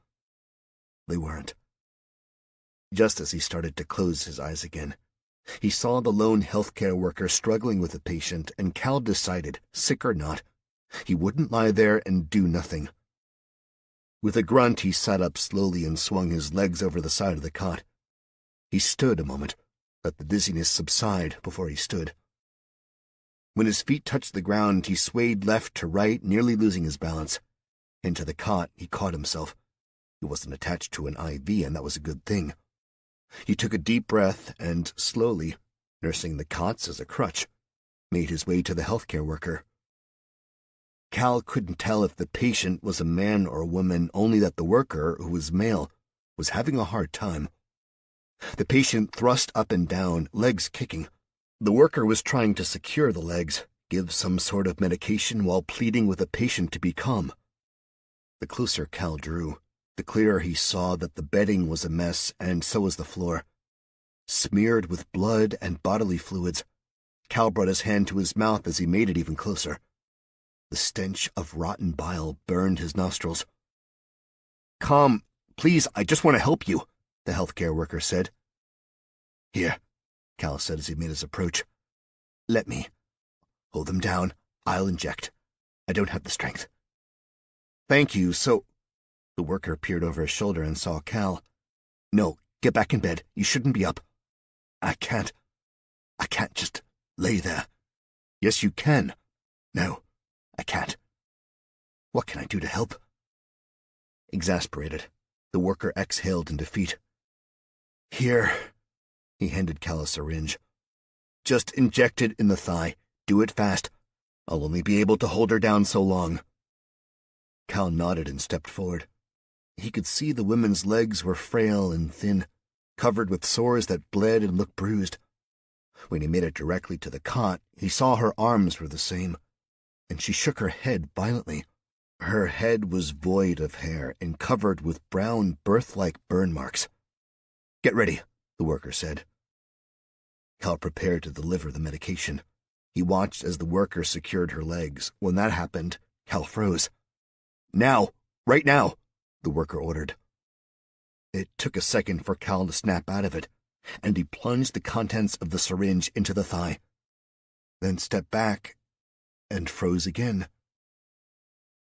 They weren't. Just as he started to close his eyes again, he saw the lone healthcare worker struggling with a patient, and Cal decided, sick or not, he wouldn't lie there and do nothing. With a grunt, he sat up slowly and swung his legs over the side of the cot. He stood a moment, let the dizziness subside before he stood. When his feet touched the ground, he swayed left to right, nearly losing his balance. Into the cot, he caught himself. He wasn't attached to an IV, and that was a good thing. He took a deep breath and, slowly, nursing the cots as a crutch, made his way to the healthcare worker. Cal couldn't tell if the patient was a man or a woman, only that the worker, who was male, was having a hard time. The patient thrust up and down, legs kicking. The worker was trying to secure the legs, give some sort of medication while pleading with the patient to be calm. The closer Cal drew, the clearer he saw that the bedding was a mess, and so was the floor. Smeared with blood and bodily fluids, Cal brought his hand to his mouth as he made it even closer. The stench of rotten bile burned his nostrils. "Calm, please, I just want to help you," the healthcare worker said. "Here," Cal said as he made his approach. "Let me. Hold them down. I'll inject. I don't have the strength." "Thank you, so—" The worker peered over his shoulder and saw Cal. "No, get back in bed. You shouldn't be up." I can't just lay there." "Yes, you can." "No, I can't. What can I do to help?" Exasperated, the worker exhaled in defeat. "Here." He handed Cal a syringe. "Just inject it in the thigh. Do it fast. I'll only be able to hold her down so long." Cal nodded and stepped forward. He could see the woman's legs were frail and thin, covered with sores that bled and looked bruised. When he made it directly to the cot, he saw her arms were the same, and she shook her head violently. Her head was void of hair and covered with brown, birth-like burn marks. "Get ready," the worker said. Cal prepared to deliver the medication. He watched as the worker secured her legs. When that happened, Cal froze. "Now! Right now!" the worker ordered. It took a second for Cal to snap out of it, and he plunged the contents of the syringe into the thigh, then stepped back and froze again.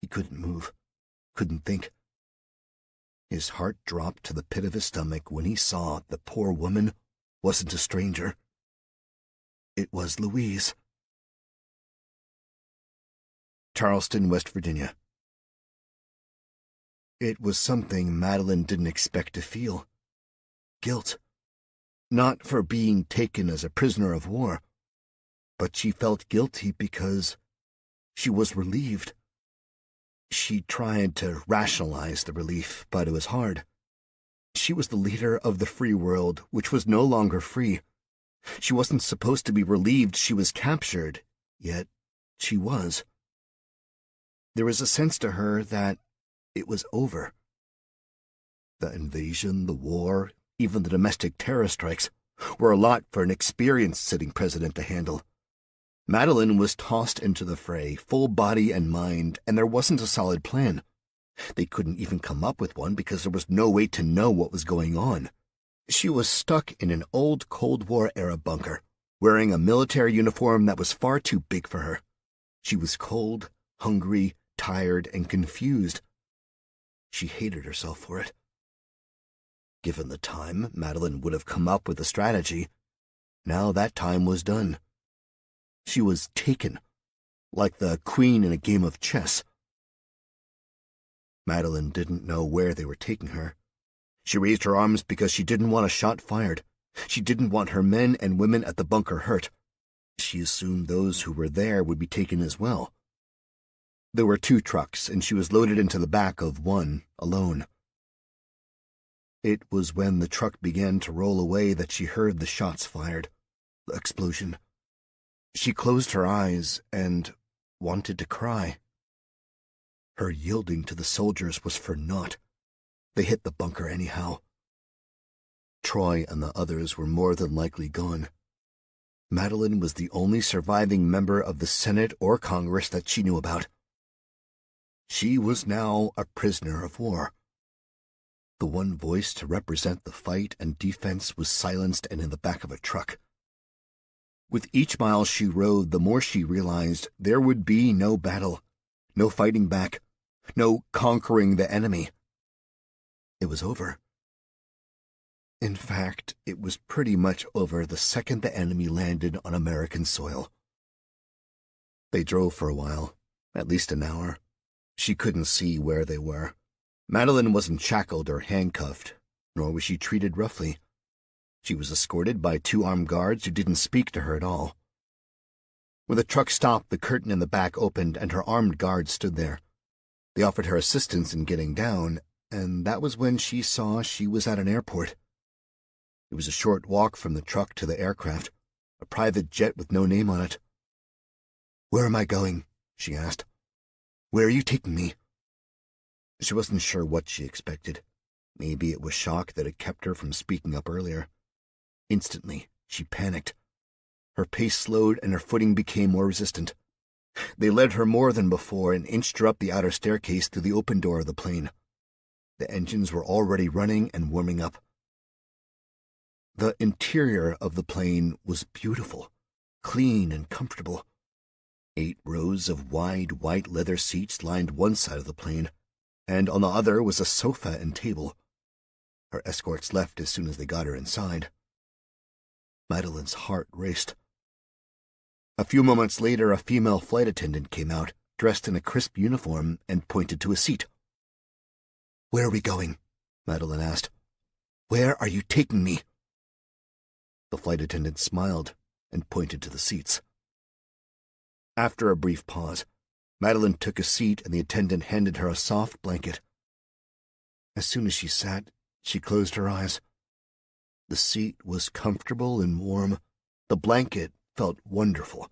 He couldn't move, couldn't think. His heart dropped to the pit of his stomach when he saw the poor woman wasn't a stranger. It was Louise. Charleston, West Virginia. It was something Madeline didn't expect to feel. Guilt. Not for being taken as a prisoner of war, but she felt guilty because she was relieved. She tried to rationalize the relief, but it was hard. She was the leader of the free world, which was no longer free. She wasn't supposed to be relieved she was captured, yet she was. There was a sense to her that it was over. The invasion, the war, even the domestic terror strikes were a lot for an experienced sitting president to handle. Madeline was tossed into the fray, full body and mind, and there wasn't a solid plan. They couldn't even come up with one because there was no way to know what was going on. She was stuck in an old Cold War-era bunker, wearing a military uniform that was far too big for her. She was cold, hungry, tired, and confused. She hated herself for it. Given the time, Madeline would have come up with a strategy. Now that time was done. She was taken, like the queen in a game of chess. Madeline didn't know where they were taking her. She raised her arms because she didn't want a shot fired. She didn't want her men and women at the bunker hurt. She assumed those who were there would be taken as well. There were 2 trucks, and she was loaded into the back of one, alone. It was when the truck began to roll away that she heard the shots fired, the explosion. She closed her eyes and wanted to cry. Her yielding to the soldiers was for naught. They hit the bunker anyhow. Troy and the others were more than likely gone. Madeline was the only surviving member of the Senate or Congress that she knew about. She was now a prisoner of war. The one voice to represent the fight and defense was silenced and in the back of a truck. With each mile she rode, the more she realized there would be no battle, no fighting back, no conquering the enemy. It was over. In fact, it was pretty much over the second the enemy landed on American soil. They drove for a while, at least an hour. She couldn't see where they were. Madeline wasn't shackled or handcuffed, nor was she treated roughly. She was escorted by 2 armed guards who didn't speak to her at all. When the truck stopped, the curtain in the back opened and her armed guards stood there. They offered her assistance in getting down, and that was when she saw she was at an airport. It was a short walk from the truck to the aircraft, a private jet with no name on it. "Where am I going?" she asked. "Where are you taking me?" She wasn't sure what she expected. Maybe it was shock that had kept her from speaking up earlier. Instantly, she panicked. Her pace slowed and her footing became more resistant. They led her more than before and inched her up the outer staircase through the open door of the plane. The engines were already running and warming up. The interior of the plane was beautiful, clean and comfortable. 8 rows of wide white leather seats lined one side of the plane, and on the other was a sofa and table. Her escorts left as soon as they got her inside. Madeline's heart raced. A few moments later, a female flight attendant came out, dressed in a crisp uniform, and pointed to a seat. "Where are we going?" Madeline asked. "Where are you taking me?" The flight attendant smiled and pointed to the seats. After a brief pause, Madeline took a seat and the attendant handed her a soft blanket. As soon as she sat, she closed her eyes. The seat was comfortable and warm. The blanket felt wonderful.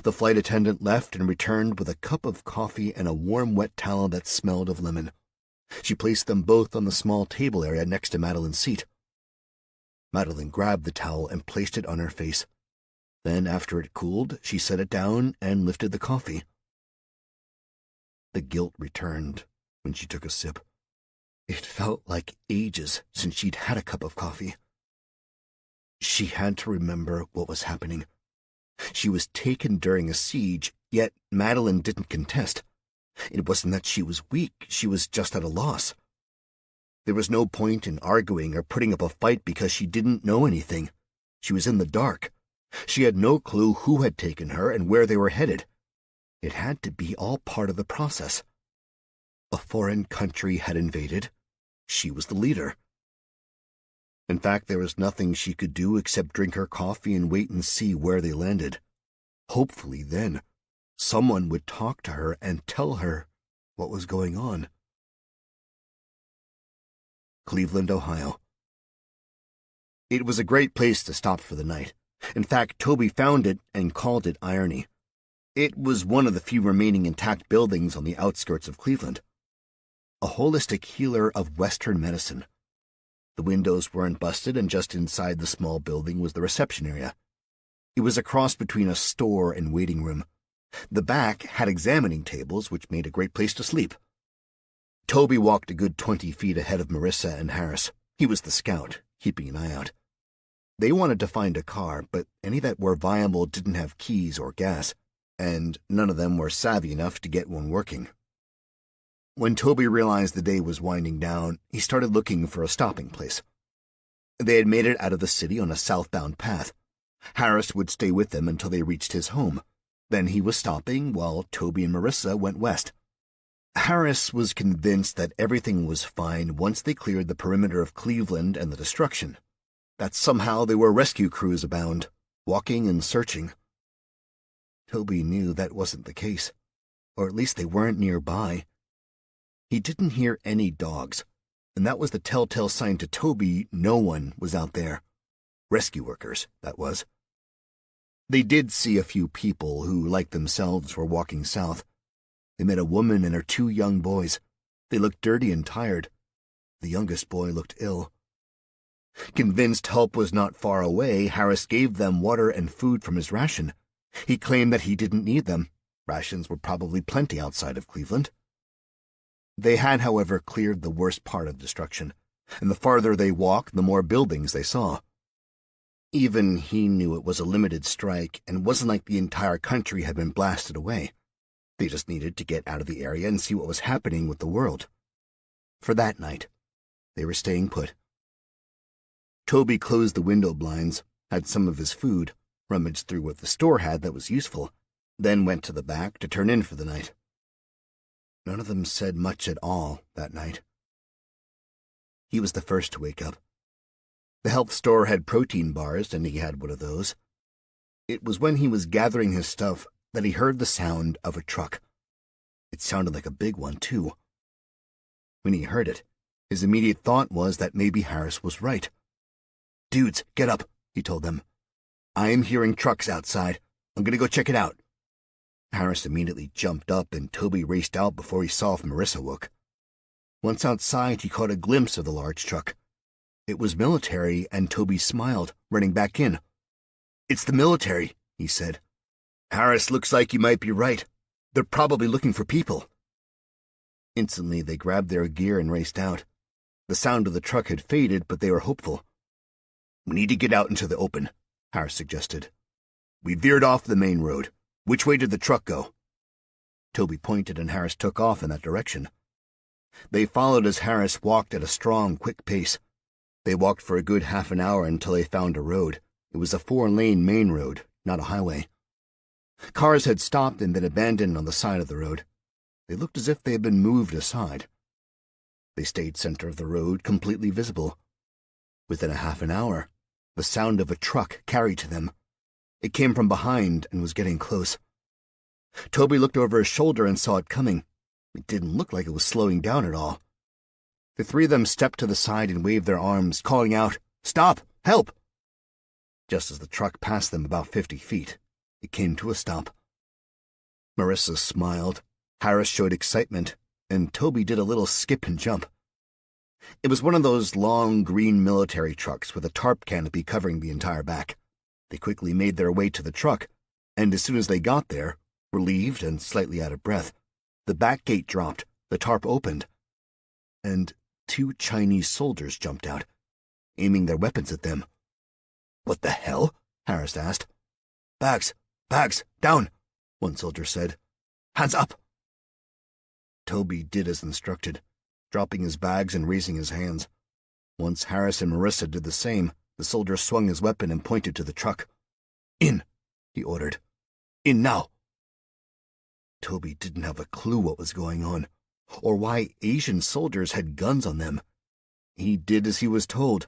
The flight attendant left and returned with a cup of coffee and a warm wet towel that smelled of lemon. She placed them both on the small table area next to Madeline's seat. Madeline grabbed the towel and placed it on her face. Then, after it cooled, she set it down and lifted the coffee. The guilt returned when she took a sip. It felt like ages since she'd had a cup of coffee. She had to remember what was happening. She was taken during a siege, yet Madeline didn't contest. It wasn't that she was weak, she was just at a loss. There was no point in arguing or putting up a fight because she didn't know anything. She was in the dark. She had no clue who had taken her and where they were headed. It had to be all part of the process. A foreign country had invaded. She was the leader. In fact, there was nothing she could do except drink her coffee and wait and see where they landed. Hopefully, then, someone would talk to her and tell her what was going on. Cleveland, Ohio. It was a great place to stop for the night. In fact, Toby found it and called it irony. It was one of the few remaining intact buildings on the outskirts of Cleveland. A holistic healer of Western medicine. The windows weren't busted, and just inside the small building was the reception area. It was a cross between a store and waiting room. The back had examining tables, which made a great place to sleep. Toby walked a good 20 feet ahead of Marissa and Harris. He was the scout, keeping an eye out. They wanted to find a car, but any that were viable didn't have keys or gas, and none of them were savvy enough to get one working. When Toby realized the day was winding down, he started looking for a stopping place. They had made it out of the city on a southbound path. Harris would stay with them until they reached his home. Then he was stopping while Toby and Marissa went west. Harris was convinced that everything was fine once they cleared the perimeter of Cleveland and the destruction. That somehow there were rescue crews abound, walking and searching. Toby knew that wasn't the case, or at least they weren't nearby. He didn't hear any dogs, and that was the telltale sign to Toby no one was out there. Rescue workers, that was. They did see a few people who, like themselves, were walking south. They met a woman and her 2 young boys. They looked dirty and tired. The youngest boy looked ill. Convinced help was not far away, Harris gave them water and food from his ration. He claimed that he didn't need them. Rations were probably plenty outside of Cleveland. They had, however, cleared the worst part of destruction, and the farther they walked, the more buildings they saw. Even he knew it was a limited strike and wasn't like the entire country had been blasted away. They just needed to get out of the area and see what was happening with the world. For that night, they were staying put. Toby closed the window blinds, had some of his food, rummaged through what the store had that was useful, then went to the back to turn in for the night. None of them said much at all that night. He was the first to wake up. The health store had protein bars, and he had one of those. It was when he was gathering his stuff that he heard the sound of a truck. It sounded like a big one, too. When he heard it, his immediate thought was that maybe Harris was right. "Dudes, get up," he told them. "I am hearing trucks outside. I'm going to go check it out." Harris immediately jumped up, and Toby raced out before he saw if Marissa woke. Once outside, he caught a glimpse of the large truck. It was military, and Toby smiled, running back in. "It's the military," he said. "Harris, looks like you might be right. They're probably looking for people." Instantly, they grabbed their gear and raced out. The sound of the truck had faded, but they were hopeful. "We need to get out into the open," Harris suggested. "We veered off the main road. Which way did the truck go?" Toby pointed, and Harris took off in that direction. They followed as Harris walked at a strong, quick pace. They walked for a good half an hour until they found a road. It was a 4-lane main road, not a highway. Cars had stopped and been abandoned on the side of the road. They looked as if they had been moved aside. They stayed center of the road, completely visible. Within a half an hour, the sound of a truck carried to them. It came from behind and was getting close. Toby looked over his shoulder and saw it coming. It didn't look like it was slowing down at all. The 3 of them stepped to the side and waved their arms, calling out, "Stop! Help!" Just as the truck passed them about 50 feet, it came to a stop. Marissa smiled, Harris showed excitement, and Toby did a little skip and jump. It was one of those long green military trucks with a tarp canopy covering the entire back. They quickly made their way to the truck, and as soon as they got there, relieved and slightly out of breath, the back gate dropped, the tarp opened, and 2 Chinese soldiers jumped out, aiming their weapons at them. "What the hell?" Harris asked. Bags, down," one soldier said. "Hands up." Toby did as instructed, dropping his bags and raising his hands. Once Harris and Marissa did the same, the soldier swung his weapon and pointed to the truck. "In," he ordered. "In now." Toby didn't have a clue what was going on, or why Asian soldiers had guns on them. He did as he was told.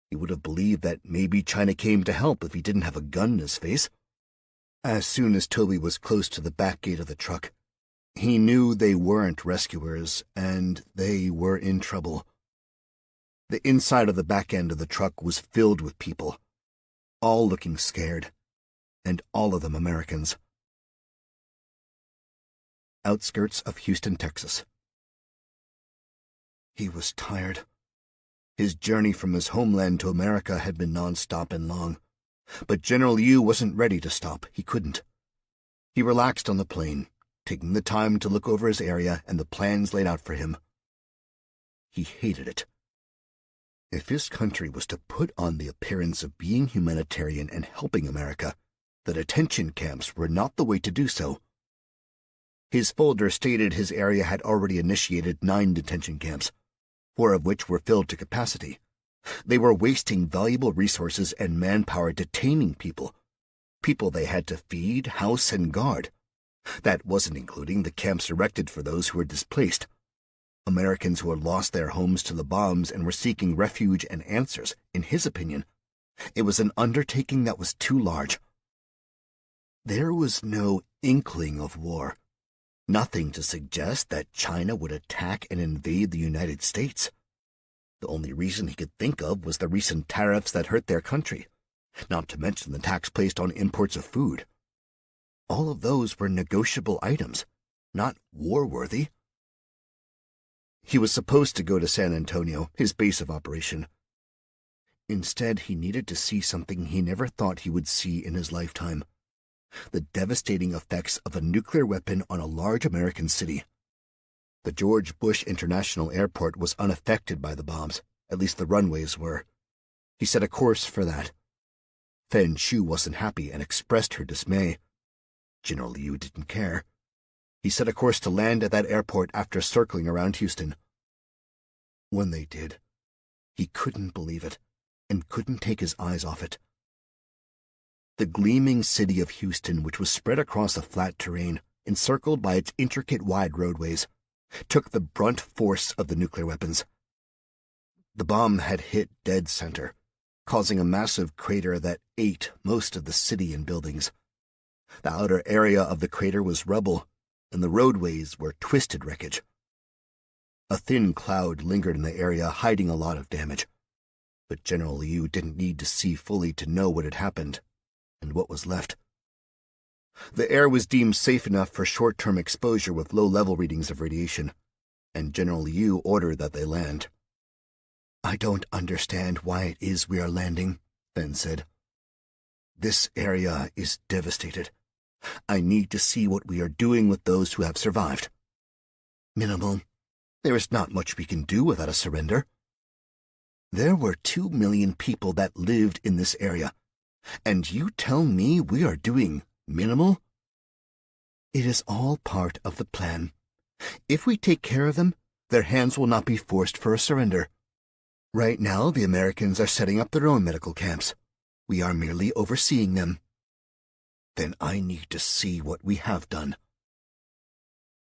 He would have believed that maybe China came to help if he didn't have a gun in his face. As soon as Toby was close to the back gate of the truck, he knew they weren't rescuers, and they were in trouble. The inside of the back end of the truck was filled with people, all looking scared, and all of them Americans. Outskirts of Houston, Texas. He was tired. His journey from his homeland to America had been nonstop and long, but General Yu wasn't ready to stop. He couldn't. He relaxed on the plane, taking the time to look over his area and the plans laid out for him. He hated it. If his country was to put on the appearance of being humanitarian and helping America, the detention camps were not the way to do so. His folder stated his area had already initiated 9 detention camps, 4 of which were filled to capacity. They were wasting valuable resources and manpower detaining people they had to feed, house, and guard. That wasn't including the camps erected for those who were displaced, Americans who had lost their homes to the bombs and were seeking refuge and answers. In his opinion, it was an undertaking that was too large. There was no inkling of war. Nothing to suggest that China would attack and invade the United States. The only reason he could think of was the recent tariffs that hurt their country, not to mention the tax placed on imports of food. All of those were negotiable items, not war-worthy. He was supposed to go to San Antonio, his base of operation. Instead, he needed to see something he never thought he would see in his lifetime: the devastating effects of a nuclear weapon on a large American city. The George Bush International Airport was unaffected by the bombs, at least the runways were. He set a course for that. Fen Shu wasn't happy and expressed her dismay. General Liu didn't care. He set a course to land at that airport after circling around Houston. When they did, he couldn't believe it and couldn't take his eyes off it. The gleaming city of Houston, which was spread across a flat terrain, encircled by its intricate wide roadways, took the brunt force of the nuclear weapons. The bomb had hit dead center, causing a massive crater that ate most of the city and buildings. The outer area of the crater was rubble, and the roadways were twisted wreckage. A thin cloud lingered in the area, hiding a lot of damage. But General Liu didn't need to see fully to know what had happened and what was left. The air was deemed safe enough for short-term exposure with low-level readings of radiation, and General Liu ordered that they land. "I don't understand why it is we are landing," Fen said. "This area is devastated. I need to see what we are doing with those who have survived. Minimal. There is not much we can do without a surrender. There were 2 million people that lived in this area, and you tell me we are doing minimal? It is all part of the plan. If we take care of them, their hands will not be forced for a surrender. Right now, the Americans are setting up their own medical camps. We are merely overseeing them. Then I need to see what we have done."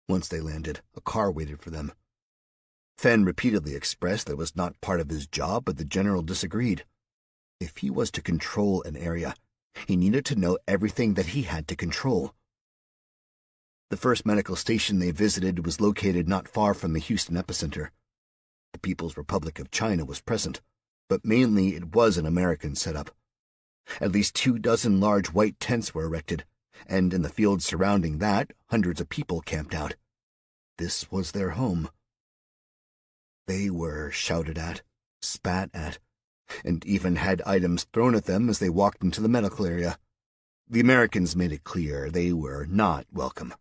Once they landed, a car waited for them. Fen repeatedly expressed that it was not part of his job, but the general disagreed. If he was to control an area, he needed to know everything that he had to control. The first medical station they visited was located not far from the Houston epicenter. The People's Republic of China was present, but mainly it was an American setup. At least 24 large white tents were erected, and in the fields surrounding that, hundreds of people camped out. This was their home. They were shouted at, spat at, and even had items thrown at them as they walked into the medical area. The Americans made it clear they were not welcome.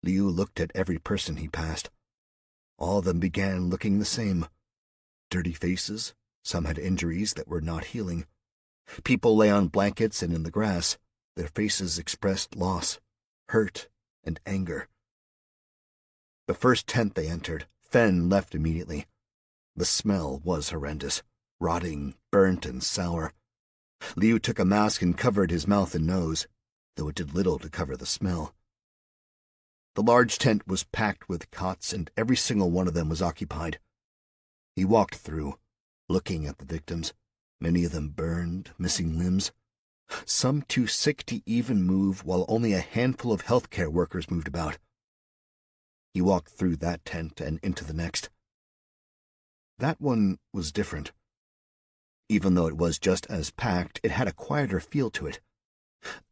Liu looked at every person he passed. All of them began looking the same. Dirty faces, some had injuries that were not healing. People lay on blankets and in the grass. Their faces expressed loss, hurt, and anger. The first tent they entered, Fen left immediately. The smell was horrendous, rotting, burnt, and sour. Liu took a mask and covered his mouth and nose, though it did little to cover the smell. The large tent was packed with cots, and every single one of them was occupied. He walked through, looking at the victims, many of them burned, missing limbs, some too sick to even move, while only a handful of healthcare workers moved about. He walked through that tent and into the next. That one was different. Even though it was just as packed, it had a quieter feel to it.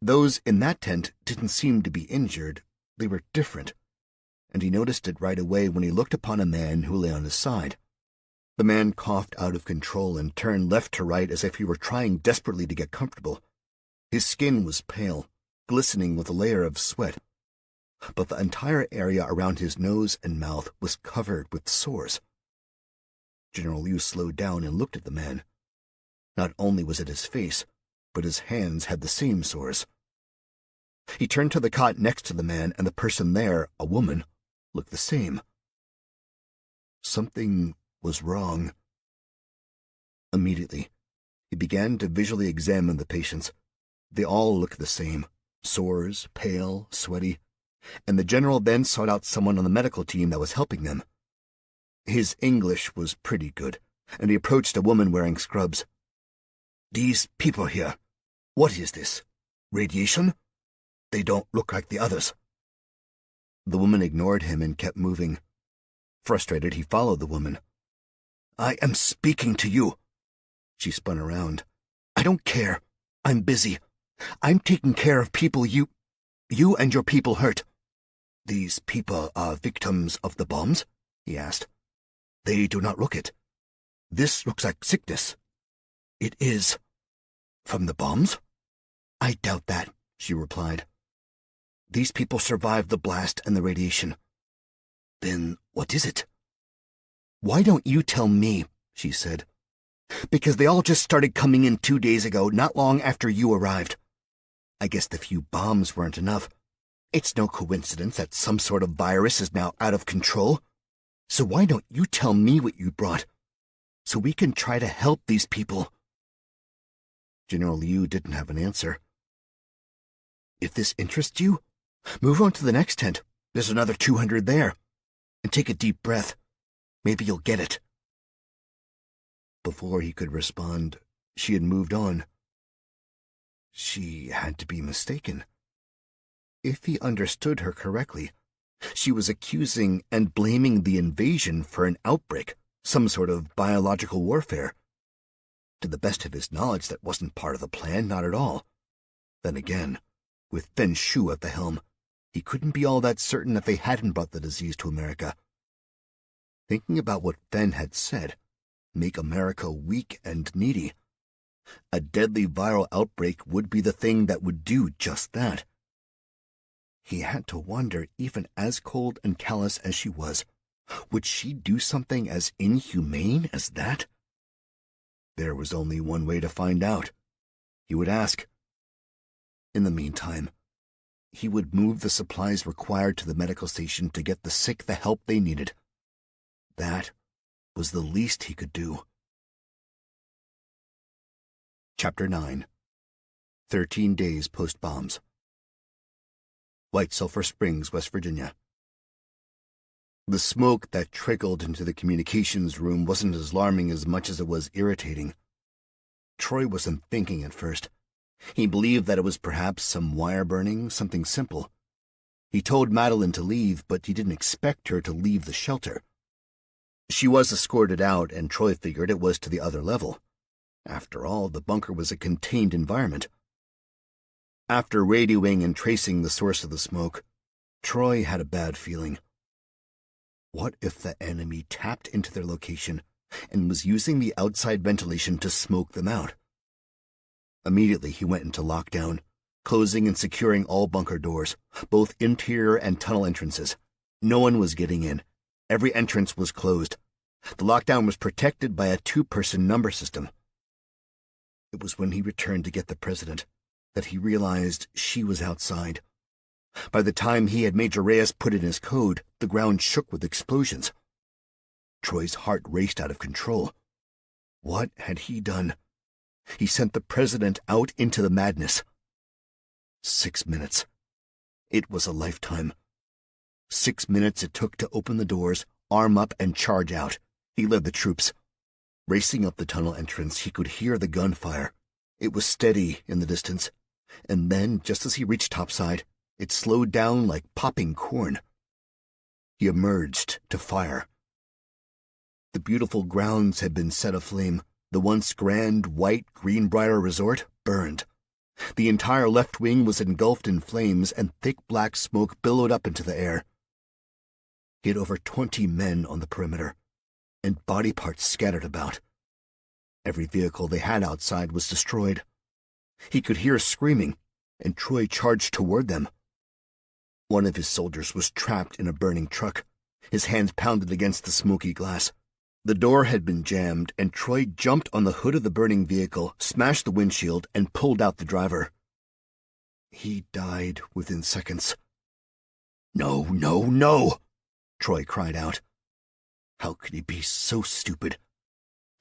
Those in that tent didn't seem to be injured. They were different, and he noticed it right away when he looked upon a man who lay on his side. The man coughed out of control and turned left to right as if he were trying desperately to get comfortable. His skin was pale, glistening with a layer of sweat, but the entire area around his nose and mouth was covered with sores. General Liu slowed down and looked at the man. Not only was it his face, but his hands had the same sores. He turned to the cot next to the man, and the person there, a woman, looked the same. Something was wrong. Immediately, he began to visually examine the patients. They all looked the same, sores, pale, sweaty, and the general then sought out someone on the medical team that was helping them. His English was pretty good, and he approached a woman wearing scrubs. "These people here, what is this? Radiation? They don't look like the others." The woman ignored him and kept moving. Frustrated, he followed the woman. I am speaking to you. She spun around. I don't care. I'm busy. I'm taking care of people you and your people hurt. These people are victims of the bombs? He asked. They do not look it. This looks like sickness. It is. From the bombs? I doubt that, she replied. These people survived the blast and the radiation. Then what is it? Why don't you tell me, she said. Because they all just started coming in 2 days ago, not long after you arrived. I guess the few bombs weren't enough. It's no coincidence that some sort of virus is now out of control. So why don't you tell me what you brought, so we can try to help these people? General Liu didn't have an answer. If this interests you, move on to the next tent. There's another 200 there. And take a deep breath. Maybe you'll get it. Before he could respond, she had moved on. She had to be mistaken. If he understood her correctly, she was accusing and blaming the invasion for an outbreak, some sort of biological warfare. To the best of his knowledge, that wasn't part of the plan, not at all. Then again, with Fen Shu at the helm, he couldn't be all that certain that they hadn't brought the disease to America. Thinking about what Fen had said, make America weak and needy, a deadly viral outbreak would be the thing that would do just that. He had to wonder, even as cold and callous as she was, would she do something as inhumane as that? There was only one way to find out. He would ask. In the meantime, he would move the supplies required to the medical station to get the sick the help they needed. That was the least he could do. Chapter 9. 13 Days Post-Bombs. White Sulphur Springs, West Virginia. The smoke that trickled into the communications room wasn't as alarming as much as it was irritating. Troy wasn't thinking at first. He believed that it was perhaps some wire burning, something simple. He told Madeline to leave, but he didn't expect her to leave the shelter. She was escorted out, and Troy figured it was to the other level. After all, the bunker was a contained environment. After radioing and tracing the source of the smoke, Troy had a bad feeling. What if the enemy tapped into their location and was using the outside ventilation to smoke them out? Immediately he went into lockdown, closing and securing all bunker doors, both interior and tunnel entrances. No one was getting in. Every entrance was closed. The lockdown was protected by a 2-person number system. It was when he returned to get the president that he realized she was outside. By the time he had Major Reyes put in his code, the ground shook with explosions. Troy's heart raced out of control. What had he done? He sent the president out into the madness. 6 minutes. It was a lifetime. 6 minutes it took to open the doors, arm up, and charge out. He led the troops. Racing up the tunnel entrance, he could hear the gunfire. It was steady in the distance, and then, just as he reached topside, it slowed down like popping corn. He emerged to fire. The beautiful grounds had been set aflame. The once grand, white Greenbrier resort burned. The entire left wing was engulfed in flames, and thick black smoke billowed up into the air. He had over 20 men on the perimeter, and body parts scattered about. Every vehicle they had outside was destroyed. He could hear screaming, and Troy charged toward them. One of his soldiers was trapped in a burning truck. His hands pounded against the smoky glass. The door had been jammed, and Troy jumped on the hood of the burning vehicle, smashed the windshield, and pulled out the driver. He died within seconds. "No, no, no!" Troy cried out. How could he be so stupid?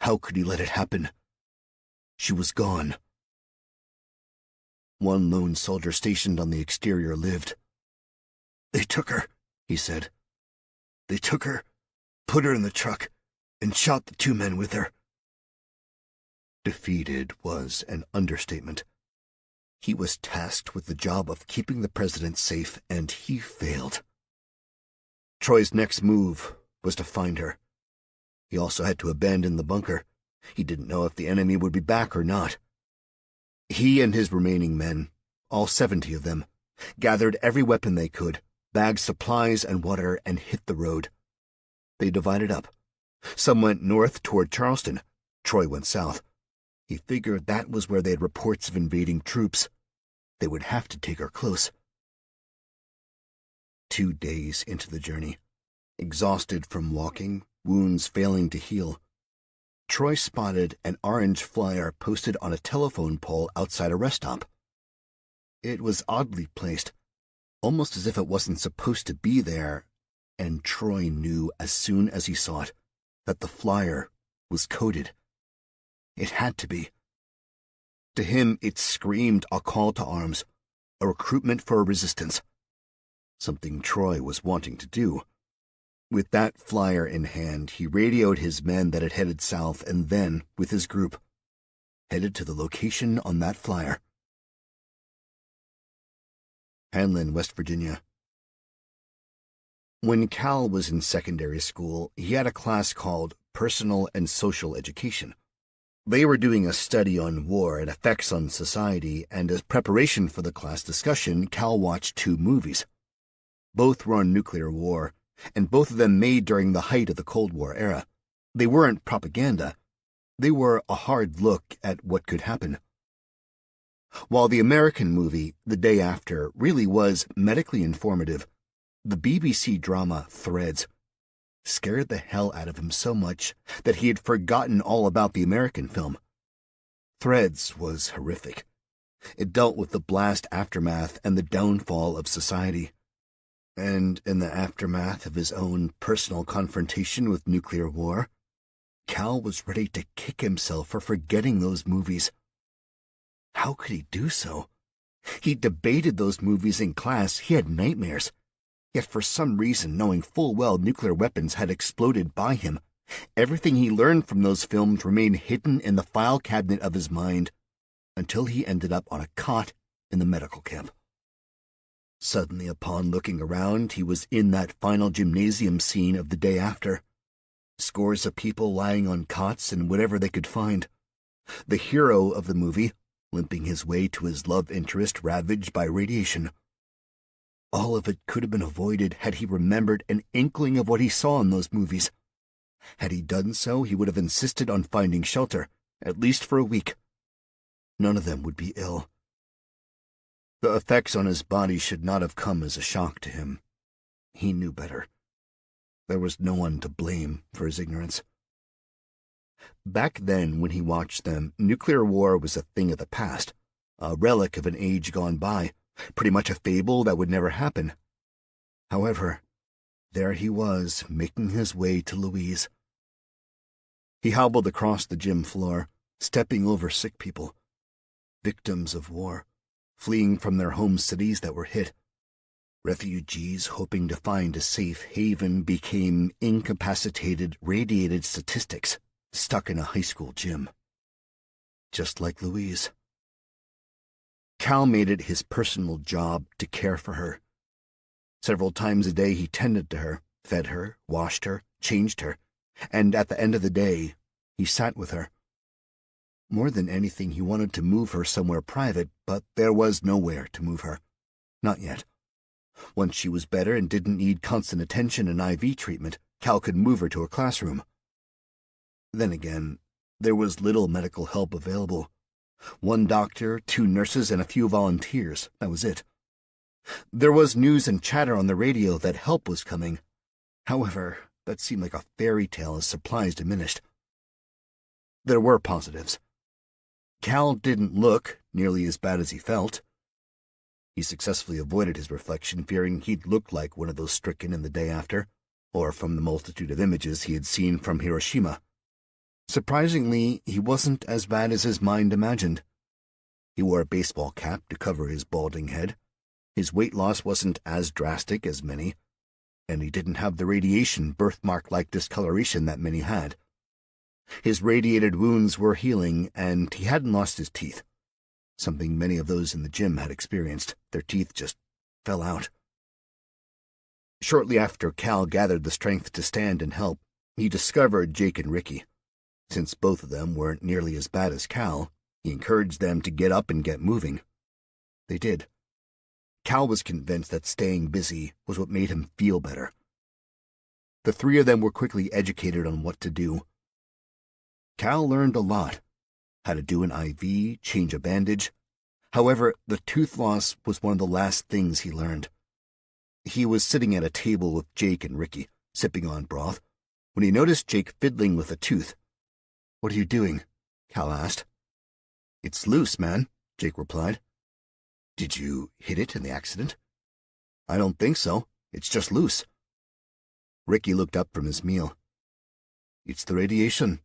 How could he let it happen? She was gone. One lone soldier stationed on the exterior lived. "They took her," he said. "They took her, put her in the truck, and shot the 2 men with her." Defeated was an understatement. He was tasked with the job of keeping the president safe, and he failed. Troy's next move was to find her. He also had to abandon the bunker. He didn't know if the enemy would be back or not. He and his remaining men, all 70 of them, gathered every weapon they could, bagged supplies and water, and hit the road. They divided up. Some went north toward Charleston. Troy went south. He figured that was where they had reports of invading troops. They would have to take her close. 2 days into the journey, exhausted from walking, wounds failing to heal, Troy spotted an orange flyer posted on a telephone pole outside a rest stop. It was oddly placed, almost as if it wasn't supposed to be there, and Troy knew as soon as he saw it that the flyer was coded. It had to be. To him, it screamed a call to arms, a recruitment for a resistance, something Troy was wanting to do. With that flyer in hand, he radioed his men that had headed south and then, with his group, headed to the location on that flyer. Hanlin, West Virginia. When Cal was in secondary school, he had a class called Personal and Social Education. They were doing a study on war and effects on society, and as preparation for the class discussion, Cal watched 2 movies. Both were on nuclear war, and both of them made during the height of the Cold War era. They weren't propaganda. They were a hard look at what could happen. While the American movie, The Day After, really was medically informative, the BBC drama Threads scared the hell out of him so much that he had forgotten all about the American film. Threads was horrific. It dealt with the blast aftermath and the downfall of society. And in the aftermath of his own personal confrontation with nuclear war, Cal was ready to kick himself for forgetting those movies. How could he do so? He debated those movies in class. He had nightmares. Yet for some reason, knowing full well nuclear weapons had exploded by him, everything he learned from those films remained hidden in the file cabinet of his mind until he ended up on a cot in the medical camp. Suddenly, upon looking around, he was in that final gymnasium scene of The Day After. Scores of people lying on cots and whatever they could find. The hero of the movie, limping his way to his love interest ravaged by radiation. All of it could have been avoided had he remembered an inkling of what he saw in those movies. Had he done so, he would have insisted on finding shelter, at least for a week. None of them would be ill. The effects on his body should not have come as a shock to him. He knew better. There was no one to blame for his ignorance. Back then, when he watched them, nuclear war was a thing of the past, a relic of an age gone by, pretty much a fable that would never happen. However, there he was, making his way to Louise. He hobbled across the gym floor, stepping over sick people, victims of war, fleeing from their home cities that were hit. Refugees hoping to find a safe haven became incapacitated, radiated statistics stuck in a high school gym. Just like Louise. Cal made it his personal job to care for her. Several times a day he tended to her, fed her, washed her, changed her, and at the end of the day, he sat with her. More than anything, he wanted to move her somewhere private, but there was nowhere to move her. Not yet. Once she was better and didn't need constant attention and IV treatment, Cal could move her to a classroom. Then again, there was little medical help available. 1 doctor, 2 nurses, and a few volunteers. That was it. There was news and chatter on the radio that help was coming. However, that seemed like a fairy tale as supplies diminished. There were positives. Cal didn't look nearly as bad as he felt. He successfully avoided his reflection, fearing he'd look like one of those stricken in The Day After, or from the multitude of images he had seen from Hiroshima. Surprisingly, he wasn't as bad as his mind imagined. He wore a baseball cap to cover his balding head. His weight loss wasn't as drastic as many, and he didn't have the radiation birthmark-like discoloration that many had. His radiated wounds were healing, and he hadn't lost his teeth, something many of those in the gym had experienced. Their teeth just fell out. Shortly after Cal gathered the strength to stand and help, He discovered Jake and Ricky. Since both of them weren't nearly as bad as Cal, he encouraged them to get up and get moving. They did. Cal was convinced that staying busy was what made him feel better. The three of them were quickly educated on what to do. Cal learned a lot. How to do an IV, change a bandage. However, the tooth loss was one of the last things he learned. He was sitting at a table with Jake and Ricky, sipping on broth, when he noticed Jake fiddling with a tooth. "What are you doing?" Cal asked. "It's loose, man," Jake replied. "Did you hit it in the accident?" "I don't think so. It's just loose." Ricky looked up from his meal. "It's the radiation.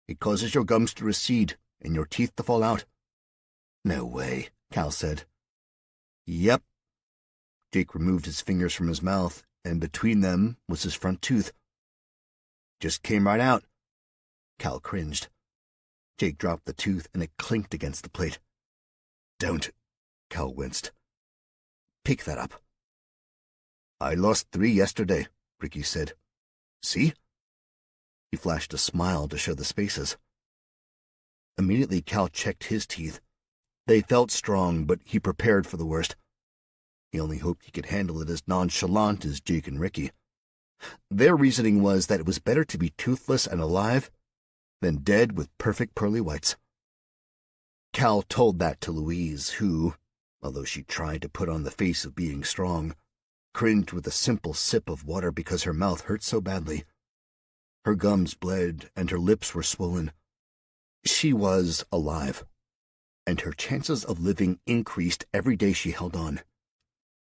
It causes your gums to recede and your teeth to fall out." "No way," Cal said. "Yep." Jake removed his fingers from his mouth, and between them was his front tooth. "Just came right out." Cal cringed. Jake dropped the tooth, and it clinked against the plate. "Don't," Cal winced. "Pick that up." "I lost 3 yesterday," Ricky said. "See?" He flashed a smile to show the spaces. Immediately, Cal checked his teeth. They felt strong, but he prepared for the worst. He only hoped he could handle it as nonchalant as Jake and Ricky. Their reasoning was that it was better to be toothless and alive than dead with perfect pearly whites. Cal told that to Louise, who, although she tried to put on the face of being strong, cringed with a simple sip of water because her mouth hurt so badly. Her gums bled, and her lips were swollen. She was alive, and her chances of living increased every day she held on.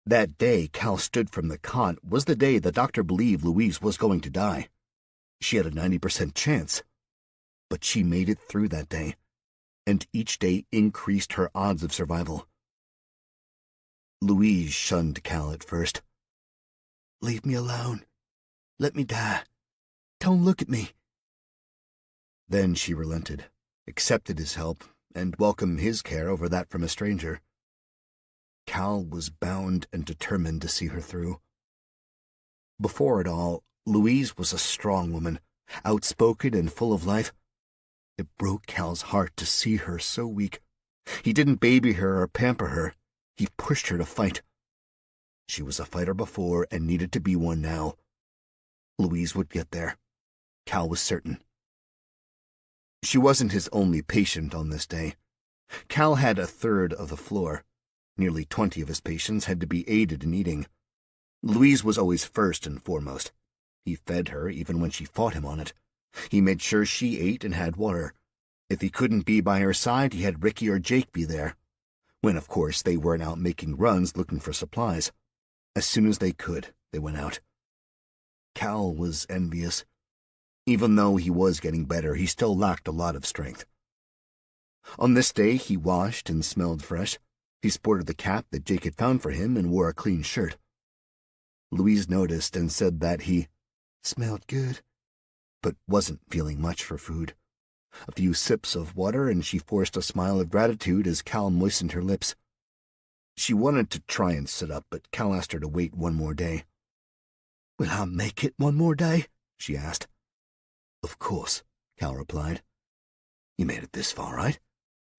That day Cal stood from the cot was the day the doctor believed Louise was going to die. She had a 90% chance. But she made it through that day, and each day increased her odds of survival. Louise shunned Cal at first. "Leave me alone. Let me die. Don't look at me." Then she relented, accepted his help, and welcomed his care over that from a stranger. Cal was bound and determined to see her through. Before it all, Louise was a strong woman, outspoken and full of life. It broke Cal's heart to see her so weak. He didn't baby her or pamper her. He pushed her to fight. She was a fighter before and needed to be one now. Louise would get there. Cal was certain. She wasn't his only patient on this day. Cal had a third of the floor. Nearly 20 of his patients had to be aided in eating. Louise was always first and foremost. He fed her even when she fought him on it. He made sure she ate and had water. If he couldn't be by her side, he had Ricky or Jake be there. When, of course, they weren't out making runs looking for supplies. As soon as they could, they went out. Cal was envious. Even though he was getting better, he still lacked a lot of strength. On this day, he washed and smelled fresh. He sported the cap that Jake had found for him and wore a clean shirt. Louise noticed and said that he smelled good, but wasn't feeling much for food. A few sips of water, and she forced a smile of gratitude as Cal moistened her lips. She wanted to try and sit up, but Cal asked her to wait one more day. "Will I make it one more day?" she asked. "Of course," Cal replied. "You made it this far, right?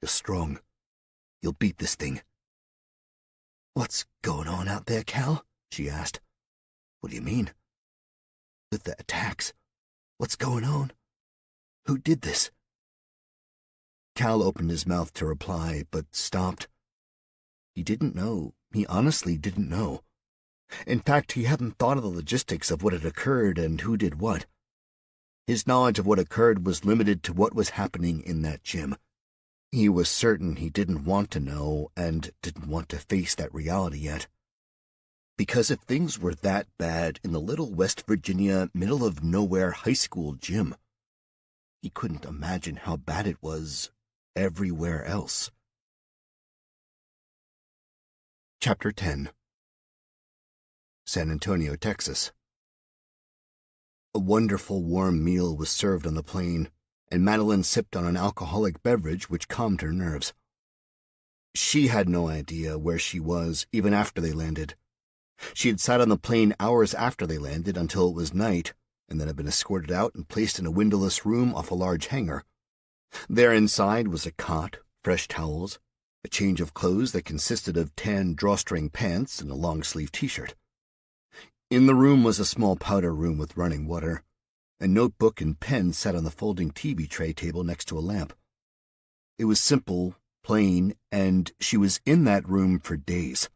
You're strong. You'll beat this thing." "What's going on out there, Cal?" she asked. "What do you mean?" "With the attacks. What's going on? Who did this?" Cal opened his mouth to reply, but stopped. He didn't know. He honestly didn't know. In fact, he hadn't thought of the logistics of what had occurred and who did what. His knowledge of what occurred was limited to what was happening in that gym. He was certain he didn't want to know and didn't want to face that reality yet. Because if things were that bad in the little West Virginia, middle-of-nowhere high school gym, he couldn't imagine how bad it was everywhere else. Chapter 10. San Antonio, Texas. A wonderful warm meal was served on the plane, and Madeline sipped on an alcoholic beverage which calmed her nerves. She had no idea where she was even after they landed. She had sat on the plane hours after they landed until it was night, and then had been escorted out and placed in a windowless room off a large hangar. There inside was a cot, fresh towels, a change of clothes that consisted of tan drawstring pants and a long-sleeve t-shirt. In the room was a small powder room with running water. A notebook and pen sat on the folding TV tray table next to a lamp. It was simple, plain, and she was in that room for days.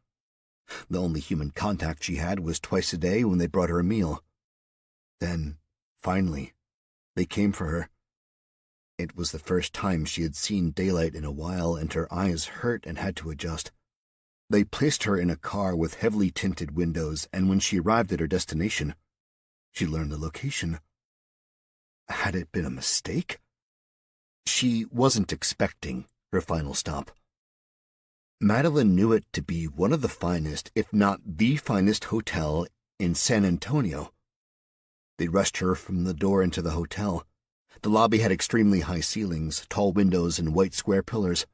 The only human contact she had was twice a day when they brought her a meal. Then, finally, they came for her. It was the first time she had seen daylight in a while, and her eyes hurt and had to adjust. They placed her in a car with heavily tinted windows, and when she arrived at her destination, she learned the location. Had it been a mistake? She wasn't expecting her final stop. Madeline knew it to be one of the finest, if not the finest, hotel in San Antonio. They rushed her from the door into the hotel. The lobby had extremely high ceilings, tall windows, and white square pillars.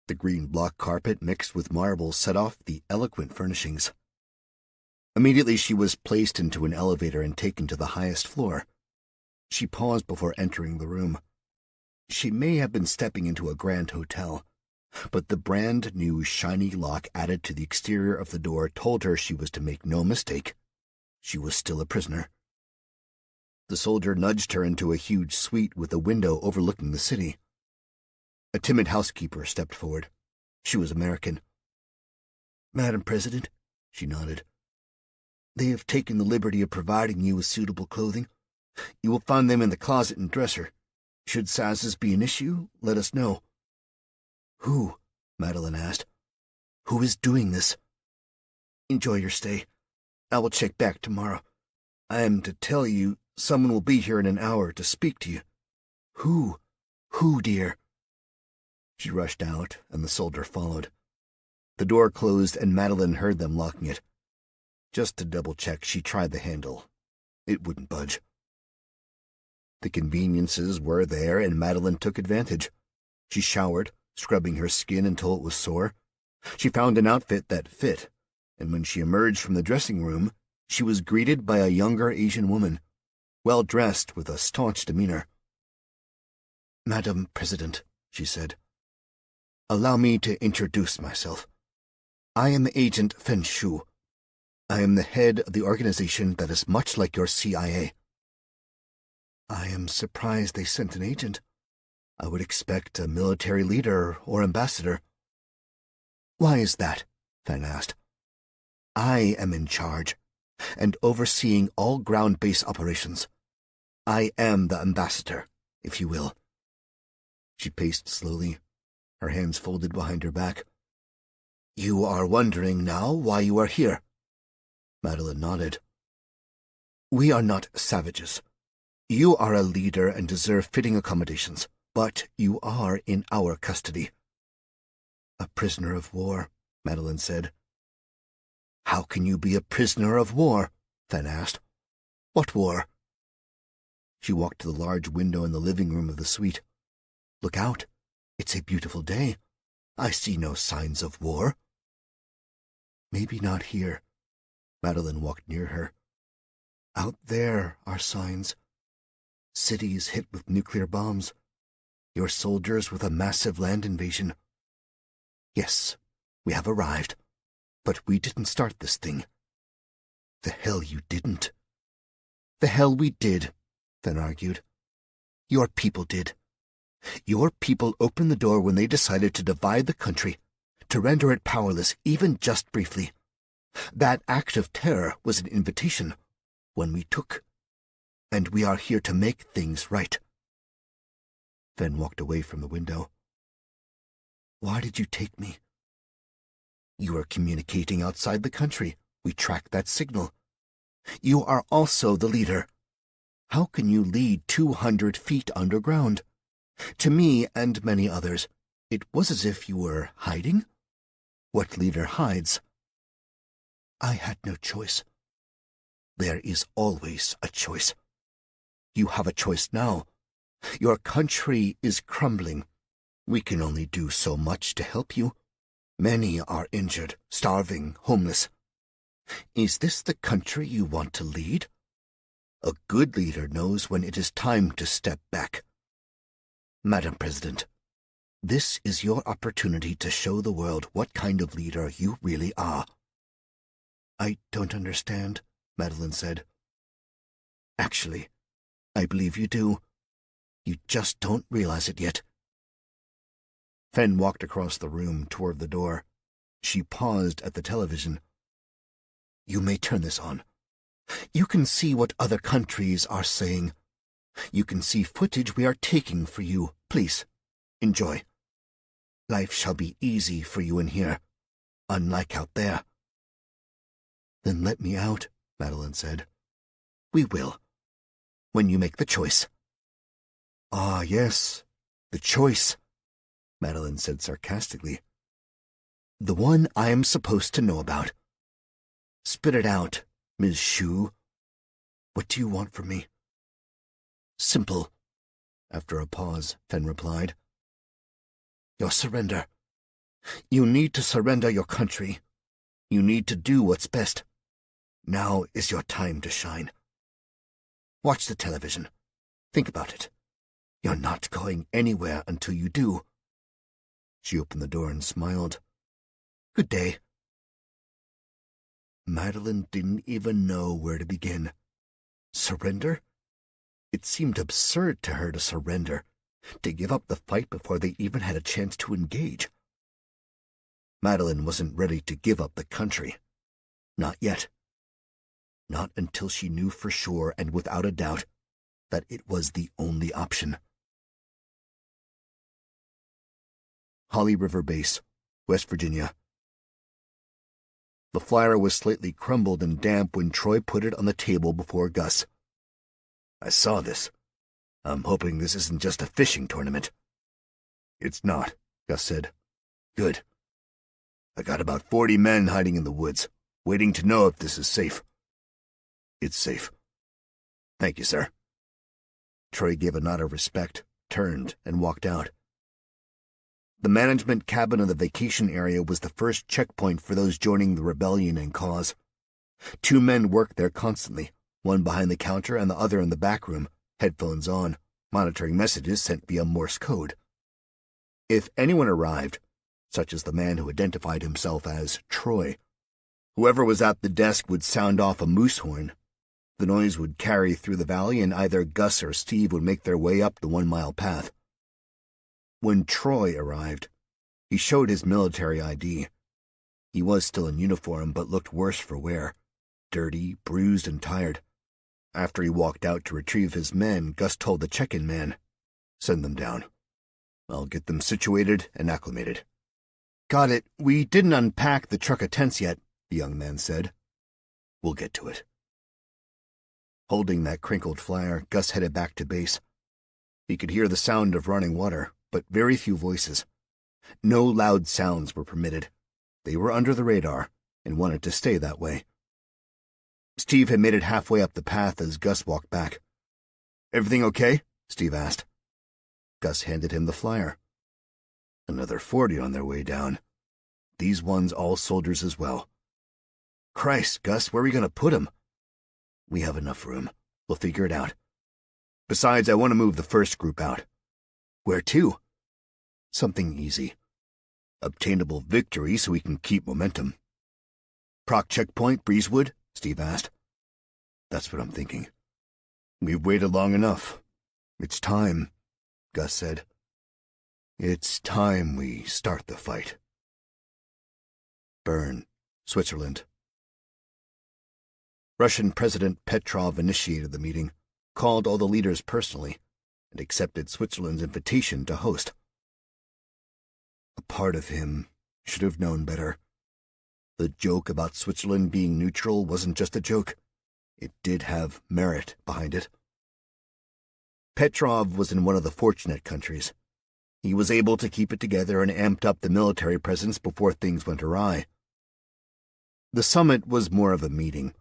The green block carpet mixed with marble set off the eloquent furnishings. Immediately she was placed into an elevator and taken to the highest floor. She paused before entering the room. She may have been stepping into a grand hotel, but the brand-new shiny lock added to the exterior of the door told her she was to make no mistake. She was still a prisoner. The soldier nudged her into a huge suite with a window overlooking the city. A timid housekeeper stepped forward. She was American. "Madam President," she nodded, "they have taken the liberty of providing you with suitable clothing. You will find them in the closet and dresser. Should sizes be an issue, let us know." "Who?" Madeline asked. "Who is doing this?" "Enjoy your stay. I will check back tomorrow. I am to tell you someone will be here in an hour to speak to you." "Who? Who, dear?" She rushed out, and the soldier followed. The door closed, and Madeline heard them locking it. Just to double-check, she tried the handle. It wouldn't budge. The conveniences were there, and Madeline took advantage. She showered, scrubbing her skin until it was sore. She found an outfit that fit, and when she emerged from the dressing room, she was greeted by a younger Asian woman, well-dressed with a staunch demeanor. "Madam President," she said, "allow me to introduce myself. I am Agent Fen Shu. I am the head of the organization that is much like your CIA." "I am surprised they sent an agent. I would expect a military leader or ambassador." "Why is that?" Fen asked. "I am in charge and overseeing all ground-based operations. I am the ambassador, if you will." She paced slowly, her hands folded behind her back. "You are wondering now why you are here?" Madeline nodded. "We are not savages. You are a leader and deserve fitting accommodations, but you are in our custody." "A prisoner of war," Madeline said. "How can you be a prisoner of war?" Fen asked. "What war?" She walked to the large window in the living room of the suite. "Look out. It's a beautiful day. I see no signs of war." "Maybe not here." Madeline walked near her. "Out there are signs. Cities hit with nuclear bombs. Your soldiers with a massive land invasion. Yes, we have arrived, but we didn't start this thing." "The hell you didn't." "The hell we did," Fen argued. "Your people did. Your people opened the door when they decided to divide the country, to render it powerless even just briefly. That act of terror was an invitation, one we took, and we are here to make things right." Fen walked away from the window. "Why did you take me?" "You are communicating outside the country. We tracked that signal. You are also the leader. How can you lead 200 feet underground? To me and many others, it was as if you were hiding. What leader hides?" "I had no choice." "There is always a choice. You have a choice now. Your country is crumbling. We can only do so much to help you. Many are injured, starving, homeless. Is this the country you want to lead? A good leader knows when it is time to step back. Madam President, this is your opportunity to show the world what kind of leader you really are. I don't understand, Madeline said. Actually, I believe you do. You just don't realize it yet. Fen walked across the room toward the door. She paused at the television. You may turn this on. You can see what other countries are saying. You can see footage we are taking for you. Please, enjoy. Life shall be easy for you in here, unlike out there. Then let me out, Madeline said. We will, when you make the choice. Ah, yes, the choice, Madeline said sarcastically. The one I am supposed to know about. Spit it out, Ms. Shu. What do you want from me? Simple. After a pause, Fen replied. Your surrender. You need to surrender your country. You need to do what's best. Now is your time to shine. Watch the television. Think about it. You're not going anywhere until you do. She opened the door and smiled. Good day. Madeline didn't even know where to begin. Surrender? It seemed absurd to her to surrender, to give up the fight before they even had a chance to engage. Madeline wasn't ready to give up the country. Not yet. Not until she knew for sure and without a doubt that it was the only option. Holly River Base, West Virginia. The flyer was slightly crumbled and damp when Troy put it on the table before Gus. I saw this. I'm hoping this isn't just a fishing tournament. It's not, Gus said. Good. I got about 40 men hiding in the woods, waiting to know if this is safe. It's safe. Thank you, sir. Troy gave a nod of respect, turned, and walked out. The management cabin of the vacation area was the first checkpoint for those joining the rebellion and cause. 2 men worked there constantly, one behind the counter and the other in the back room, headphones on, monitoring messages sent via Morse code. If anyone arrived, such as the man who identified himself as Troy, whoever was at the desk would sound off a moose horn. The noise would carry through the valley, and either Gus or Steve would make their way up the 1-mile path. When Troy arrived, he showed his military ID. He was still in uniform, but looked worse for wear, dirty, bruised, and tired. After he walked out to retrieve his men, Gus told the check-in man, "Send them down. I'll get them situated and acclimated." "Got it. We didn't unpack the truck of tents yet," the young man said. "We'll get to it." Holding that crinkled flyer, Gus headed back to base. He could hear the sound of running water, but very few voices. No loud sounds were permitted. They were under the radar, and wanted to stay that way. Steve had made it halfway up the path as Gus walked back. "Everything okay?" Steve asked. Gus handed him the flyer. Another 40 on their way down. These ones all soldiers as well. "Christ, Gus, where are we going to put 'em?" "We have enough room. We'll figure it out. Besides, I want to move the first group out." "Where to?" "Something easy. Obtainable victory so we can keep momentum." "Proc checkpoint, Breezewood?" Steve asked. "That's what I'm thinking. We've waited long enough. It's time," Gus said. "It's time we start the fight." Bern, Switzerland. Russian President Petrov initiated the meeting, called all the leaders personally, and accepted Switzerland's invitation to host. A part of him should have known better. The joke about Switzerland being neutral wasn't just a joke. It did have merit behind it. Petrov was in one of the fortunate countries. He was able to keep it together and amped up the military presence before things went awry. The summit was more of a meeting,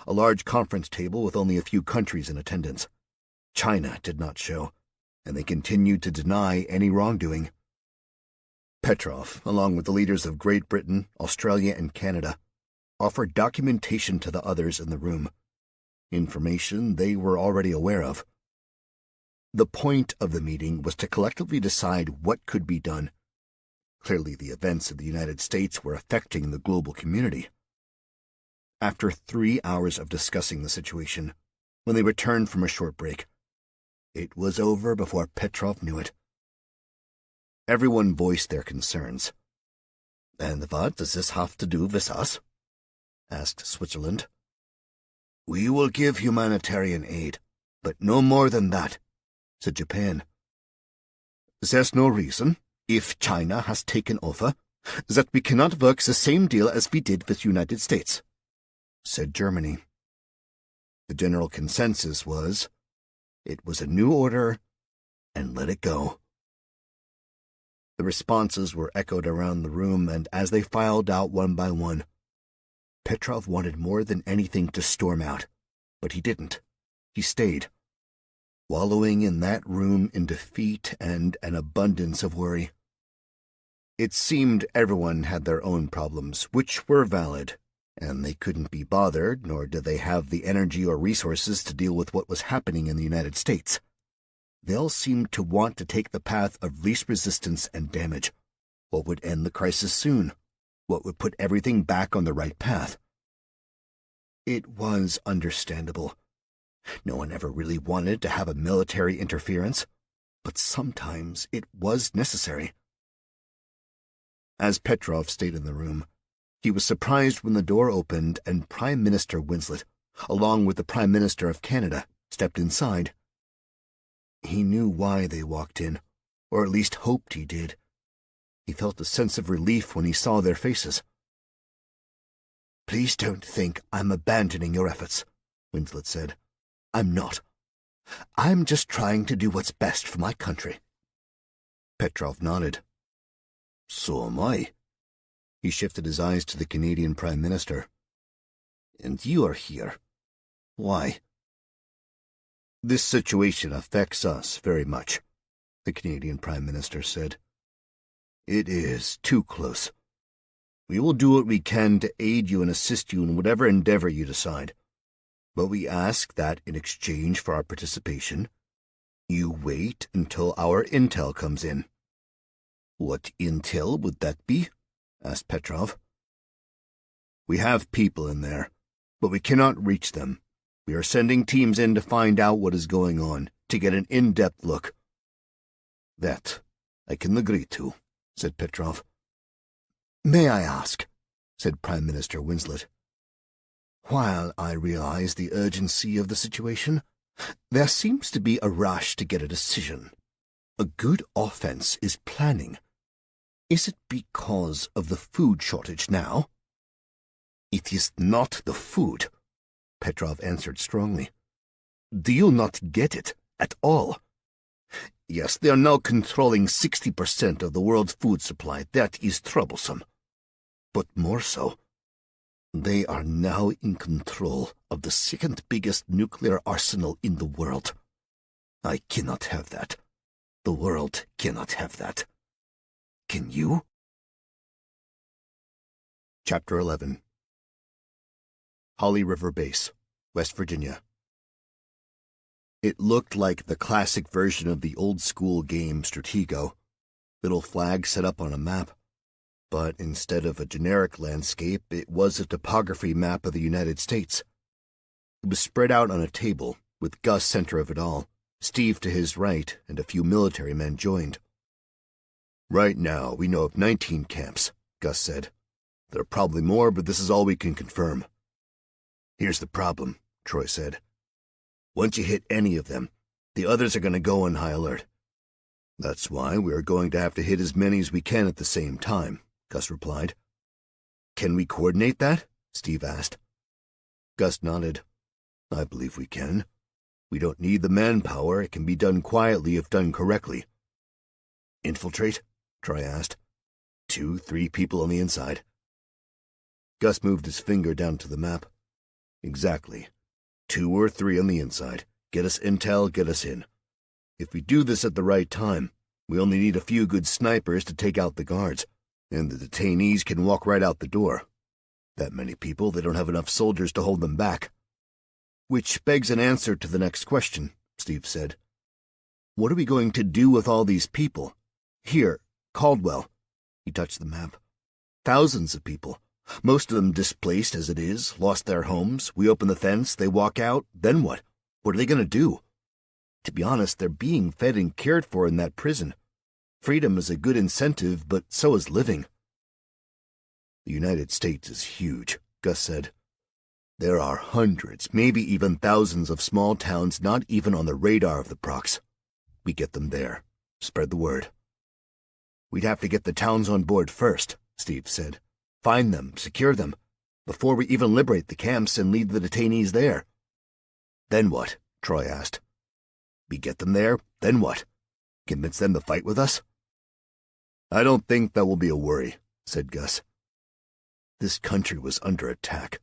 a large conference table with only a few countries in attendance. China did not show, and they continued to deny any wrongdoing. Petrov, along with the leaders of Great Britain, Australia, and Canada, offered documentation to the others in the room. information they were already aware of. The point of the meeting was to collectively decide what could be done. Clearly, the events of the United States were affecting the global community. After 3 hours of discussing the situation, when they returned from a short break, it was over before Petrov knew it. Everyone voiced their concerns. "And what does this have to do with us?" asked Switzerland. "We will give humanitarian aid, but no more than that," said Japan. "There's no reason, if China has taken over, that we cannot work the same deal as we did with the United States," said Germany. The general consensus was, it was a new order, and let it go. The responses were echoed around the room, and as they filed out one by one, Petrov wanted more than anything to storm out, but he didn't. He stayed, wallowing in that room in defeat and an abundance of worry. It seemed everyone had their own problems, which were valid, and they couldn't be bothered, nor did they have the energy or resources to deal with what was happening in the United States. They all seemed to want to take the path of least resistance and damage. What would end the crisis soon? What would put everything back on the right path? It was understandable. No one ever really wanted to have a military interference, but sometimes it was necessary. As Petrov stayed in the room, he was surprised when the door opened and Prime Minister Winslet, along with the Prime Minister of Canada, stepped inside. He knew why they walked in, or at least hoped he did. He felt a sense of relief when he saw their faces. "Please don't think I'm abandoning your efforts," Winslet said. "I'm not. I'm just trying to do what's best for my country." Petrov nodded. "So am I." He shifted his eyes to the Canadian Prime Minister. "And you are here. Why?" "This situation affects us very much," the Canadian Prime Minister said. "It is too close. We will do what we can to aid you and assist you in whatever endeavor you decide. But we ask that, in exchange for our participation, you wait until our intel comes in." "What intel would that be?" asked Petrov. "We have people in there, but we cannot reach them. We are sending teams in to find out what is going on, to get an in-depth look." "That I can agree to," said Petrov. "May I ask," said Prime Minister Winslet, "while I realize the urgency of the situation, there seems to be a rush to get a decision. A good offense is planning. Is it because of the food shortage now?" "It is not the food," Petrov answered strongly. "Do you not get it at all? Yes, they are now controlling 60% of the world's food supply. That is troublesome. But more so, they are now in control of the second biggest nuclear arsenal in the world. I cannot have that. The world cannot have that. Can you?" Chapter 11. Holly River Base, West Virginia. It looked like the classic version of the old-school game Stratego. Little flags set up on a map. But instead of a generic landscape, it was a topography map of the United States. It was spread out on a table, with Gus center of it all, Steve to his right, and a few military men joined. "Right now, we know of 19 camps," Gus said. "There are probably more, but this is all we can confirm." "Here's the problem," Troy said. "Once you hit any of them, the others are going to go on high alert. That's why we are going to have to hit as many as we can at the same time," Gus replied. "Can we coordinate that?" Steve asked. Gus nodded. "I believe we can. We don't need the manpower. It can be done quietly if done correctly." "Infiltrate?" Troy asked. 2, 3 people on the inside. Gus moved his finger down to the map. "Exactly. 2 or 3 on the inside. Get us intel, get us in. If we do this at the right time, we only need a few good snipers to take out the guards, and the detainees can walk right out the door. That many people, they don't have enough soldiers to hold them back." Which begs an answer to the next question, Steve said. What are we going to do with all these people? Here, Caldwell. He touched the map. Thousands of people. Most of them displaced as it is, lost their homes. We open the fence, they walk out. Then what? What are they going to do? To be honest, they're being fed and cared for in that prison. Freedom is a good incentive, but so is living. The United States is huge, Gus said. There are hundreds, maybe even thousands of small towns not even on the radar of the procs. We get them there. Spread the word. We'd have to get the towns on board first, Steve said. Find them, secure them, before we even liberate the camps and lead the detainees there. Then what? Troy asked. We get them there, then what? Convince them to fight with us? I don't think that will be a worry, said Gus. This country was under attack.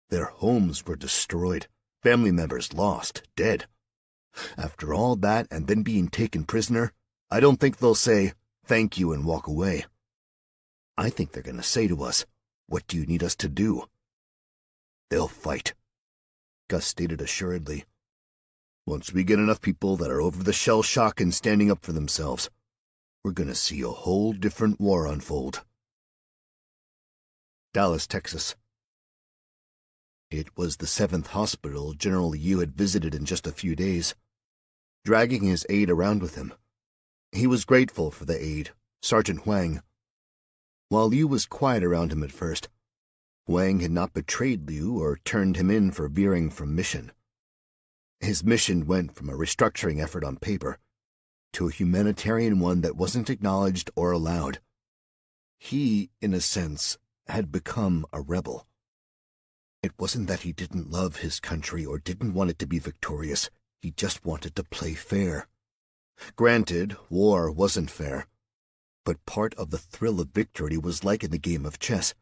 Their homes were destroyed, family members lost, dead. After all that and then being taken prisoner, I don't think they'll say, thank you and walk away. I think they're going to say to us, what do you need us to do? They'll fight, Gus stated assuredly. Once we get enough people that are over the shell shock and standing up for themselves, we're going to see a whole different war unfold. Dallas, Texas. It was the 7th hospital General Liu had visited in just a few days, dragging his aide around with him. He was grateful for the aide, Sergeant Huang. While Liu was quiet around him at first, Huang had not betrayed Liu or turned him in for veering from mission. His mission went from a restructuring effort on paper to a humanitarian one that wasn't acknowledged or allowed. He, in a sense, had become a rebel. It wasn't that he didn't love his country or didn't want it to be victorious. He just wanted to play fair. Granted, war wasn't fair, but part of the thrill of victory was like in the game of chess,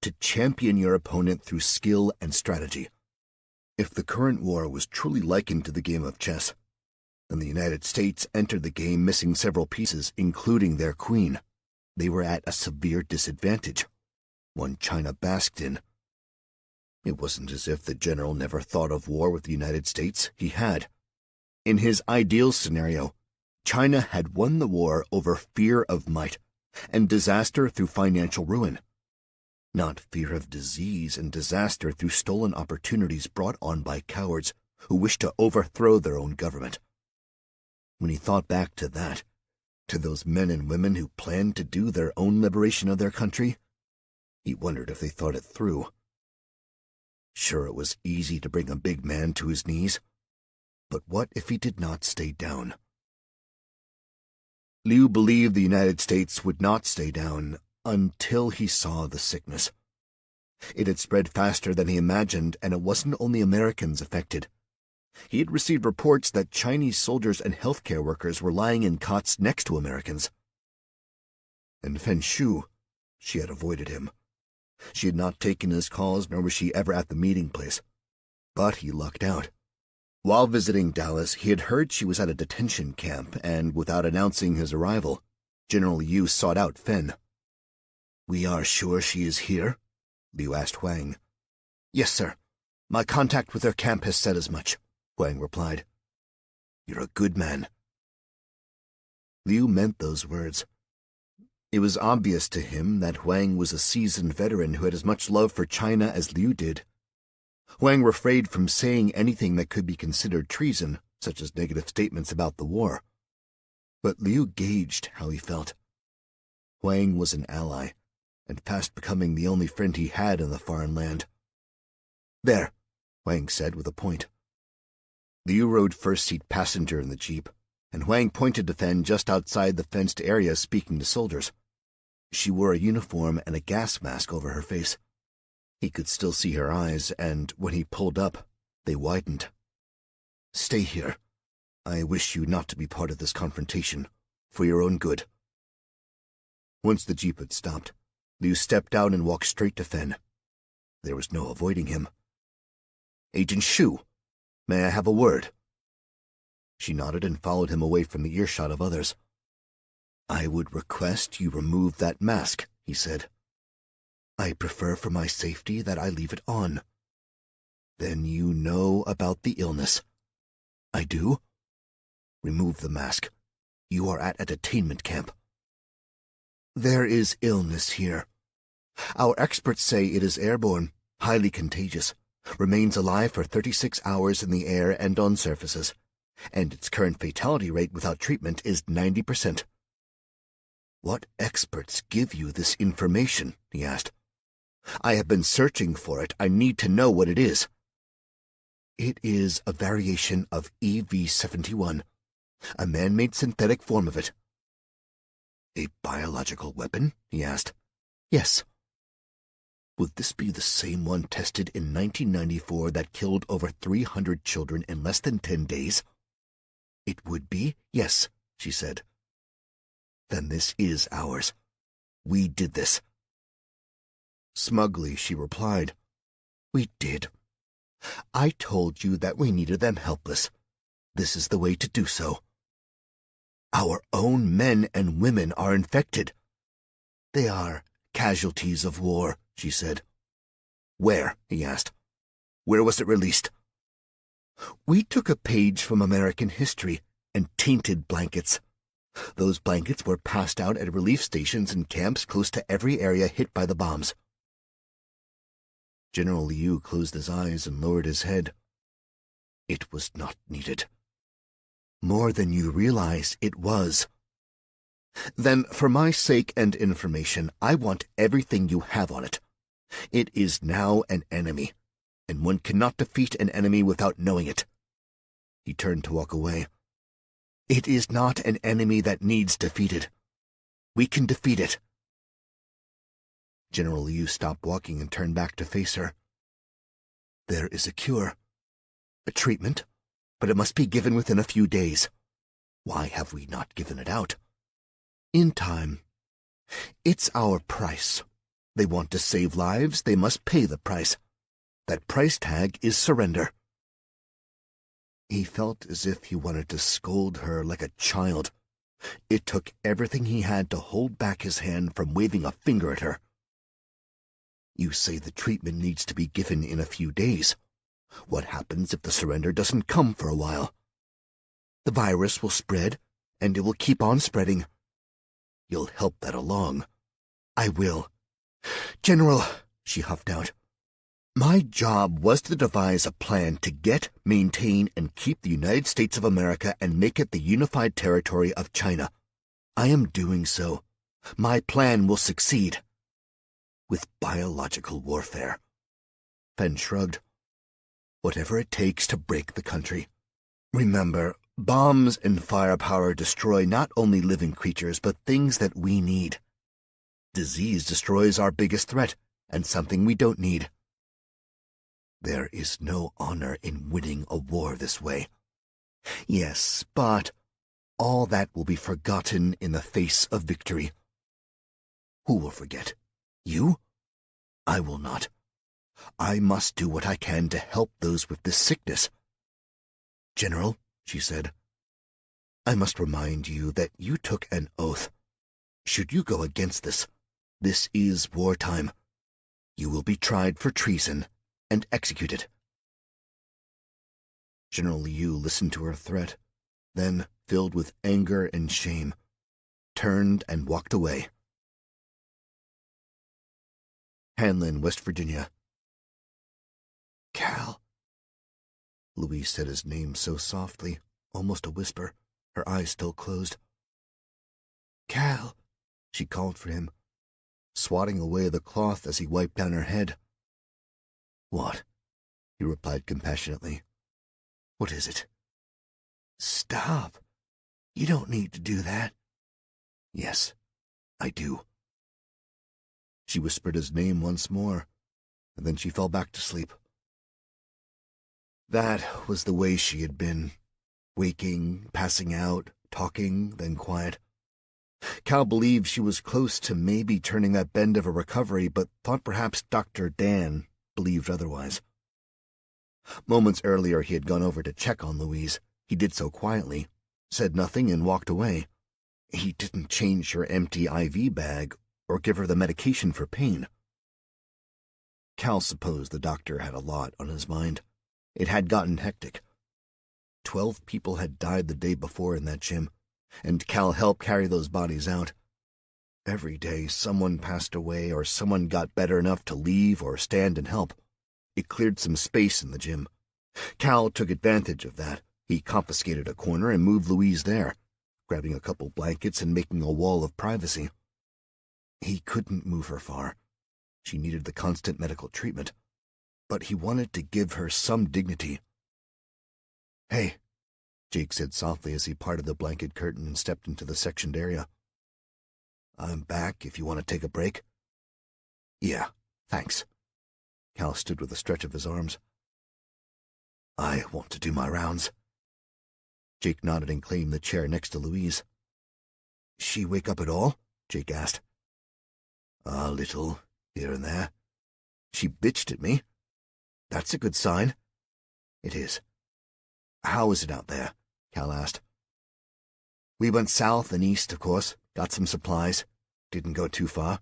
to champion your opponent through skill and strategy. If the current war was truly likened to the game of chess, then the United States entered the game missing several pieces, including their queen. They were at a severe disadvantage, one China basked in. It wasn't as if the general never thought of war with the United States. He had. In his ideal scenario, China had won the war over fear of might and disaster through financial ruin, not fear of disease and disaster through stolen opportunities brought on by cowards who wished to overthrow their own government. When he thought back to that, to those men and women who planned to do their own liberation of their country, he wondered if they thought it through. Sure, it was easy to bring a big man to his knees, but what if he did not stay down? Liu believed the United States would not stay down until he saw the sickness. It had spread faster than he imagined, and it wasn't only Americans affected. He had received reports that Chinese soldiers and healthcare workers were lying in cots next to Americans. And Fen Shu, she had avoided him. She had not taken his calls, nor was she ever at the meeting place. But he lucked out. While visiting Dallas, he had heard she was at a detention camp, and without announcing his arrival, General Liu sought out Fen. "We are sure she is here?" Liu asked Huang. "Yes, sir. My contact with her camp has said as much," Huang replied. "You're a good man." Liu meant those words. It was obvious to him that Huang was a seasoned veteran who had as much love for China as Liu did. Huang refrained from saying anything that could be considered treason, such as negative statements about the war. But Liu gauged how he felt. Huang was an ally, and fast becoming the only friend he had in the foreign land. "There," Huang said with a point. Liu rode first-seat passenger in the jeep, and Huang pointed to Fen just outside the fenced area speaking to soldiers. She wore a uniform and a gas mask over her face. He could still see her eyes, and when he pulled up, they widened. "Stay here. I wish you not to be part of this confrontation, for your own good." Once the jeep had stopped, Liu stepped out and walked straight to Fen. There was no avoiding him. "Agent Shu, may I have a word?" She nodded and followed him away from the earshot of others. "I would request you remove that mask," he said. "I prefer for my safety that I leave it on." Then you know about the illness. I do? Remove the mask. You are at a detainment camp. There is illness here. Our experts say it is airborne, highly contagious, remains alive for 36 hours in the air and on surfaces, and its current fatality rate without treatment is 90%. What experts give you this information? He asked. I have been searching for it. I need to know what it is. It is a variation of EV-71, a man-made synthetic form of it. A biological weapon? He asked. Yes. Would this be the same one tested in 1994 that killed over 300 children in less than 10 days? It would be, yes, she said. Then this is ours. We did this. Smugly, she replied, We did. I told you that we needed them helpless. This is the way to do so. Our own men and women are infected. They are casualties of war, she said. Where? He asked. Where was it released? We took a page from American history and tainted blankets. Those blankets were passed out at relief stations and camps close to every area hit by the bombs. General Liu closed his eyes and lowered his head. It was not needed. More than you realize it was. Then, for my sake and information, I want everything you have on it. It is now an enemy, and one cannot defeat an enemy without knowing it. He turned to walk away. It is not an enemy that needs defeated. We can defeat it. General Liu stopped walking and turned back to face her. There is a cure, a treatment, but it must be given within a few days. Why have we not given it out? In time. It's our price. They want to save lives, they must pay the price. That price tag is surrender. He felt as if he wanted to scold her like a child. It took everything he had to hold back his hand from waving a finger at her. You say the treatment needs to be given in a few days. What happens if the surrender doesn't come for a while? The virus will spread, and it will keep on spreading. You'll help that along. I will. General, she huffed out, my job was to devise a plan to get, maintain, and keep the United States of America and make it the unified territory of China. I am doing so. My plan will succeed. With biological warfare. Fenn shrugged. Whatever it takes to break the country. Remember, bombs and firepower destroy not only living creatures, but things that we need. Disease destroys our biggest threat, and something we don't need. There is no honor in winning a war this way. Yes, but all that will be forgotten in the face of victory. Who will forget? You? I will not. I must do what I can to help those with this sickness. General, she said, I must remind you that you took an oath. Should you go against this is wartime. You will be tried for treason and executed. General Liu listened to her threat, then, filled with anger and shame, turned and walked away. Hanlin, West Virginia. Cal. Louise said his name so softly, almost a whisper, her eyes still closed. Cal, she called for him, swatting away the cloth as he wiped down her head. What? He replied compassionately. What is it? Stop. You don't need to do that. Yes, I do. She whispered his name once more, and then she fell back to sleep. That was the way she had been, waking, passing out, talking, then quiet. Cal believed she was close to maybe turning that bend of a recovery, but thought perhaps Dr. Dan believed otherwise. Moments earlier he had gone over to check on Louise. He did so quietly, said nothing, and walked away. He didn't change her empty IV bag or give her the medication for pain. Cal supposed the doctor had a lot on his mind. It had gotten hectic. 12 people had died the day before in that gym, and Cal helped carry those bodies out. Every day someone passed away or someone got better enough to leave or stand and help. It cleared some space in the gym. Cal took advantage of that. He confiscated a corner and moved Louise there, grabbing a couple blankets and making a wall of privacy. He couldn't move her far. She needed the constant medical treatment, but he wanted to give her some dignity. "Hey," Jake said softly as he parted the blanket curtain and stepped into the sectioned area. "I'm back if you want to take a break." "Yeah, thanks." Cal stood with a stretch of his arms. "I want to do my rounds." Jake nodded and claimed the chair next to Louise. "She wake up at all?" Jake asked. "A little, here and there. She bitched at me. That's a good sign." "It is." "How is it out there?" Cal asked. "We went south and east, of course. Got some supplies. Didn't go too far."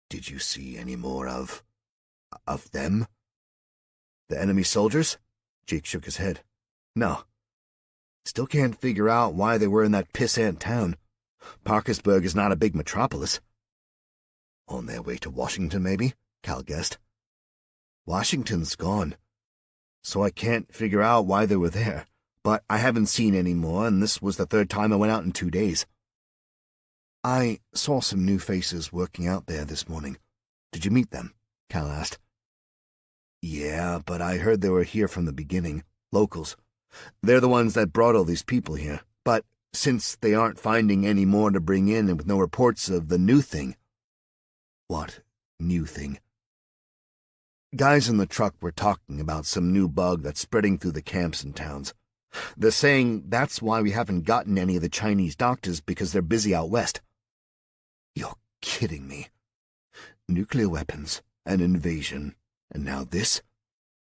"Did you see any more of them?" "The enemy soldiers?" Jake shook his head. "No. Still can't figure out why they were in that pissant town. Parkersburg is not a big metropolis." "On their way to Washington, maybe?" Cal guessed. "Washington's gone. So I can't figure out why they were there. But I haven't seen any more, and this was the 3rd time I went out in 2 days." "I saw some new faces working out there this morning. Did you meet them?" Cal asked. "Yeah, but I heard they were here from the beginning. Locals. They're the ones that brought all these people here. But since they aren't finding any more to bring in and with no reports of the new thing..." "What new thing?" "Guys in the truck were talking about some new bug that's spreading through the camps and towns. They're saying that's why we haven't gotten any of the Chinese doctors, because they're busy out west." "You're kidding me. Nuclear weapons, an invasion, and now this?"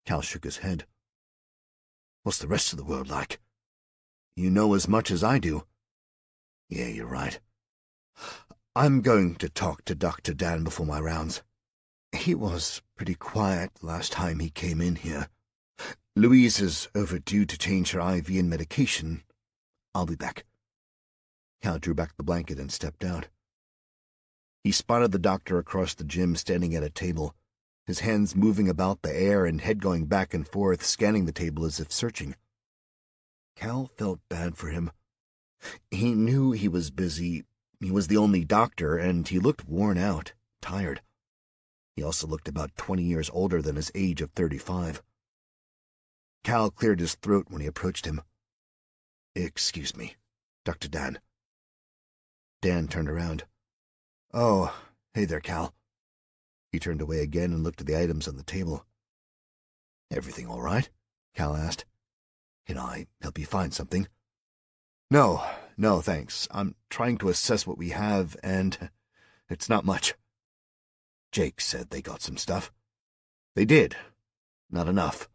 Cal shook his head. "What's the rest of the world like?" "You know as much as I do." "Yeah, you're right. I'm going to talk to Dr. Dan before my rounds. He was pretty quiet last time he came in here. Louise is overdue to change her IV and medication. I'll be back." Cal drew back the blanket and stepped out. He spotted the doctor across the gym standing at a table, his hands moving about the air and head going back and forth, scanning the table as if searching. Cal felt bad for him. He knew he was busy. He was the only doctor, and he looked worn out, tired. He also looked about 20 years older than his age of 35. Cal cleared his throat when he approached him. "Excuse me, Dr. Dan." Dan turned around. "Oh, hey there, Cal." He turned away again and looked at the items on the table. "Everything all right?" Cal asked. "Can I help you find something?" No, thanks. I'm trying to assess what we have, and it's not much." "Jake said they got some stuff." "They did. Not enough.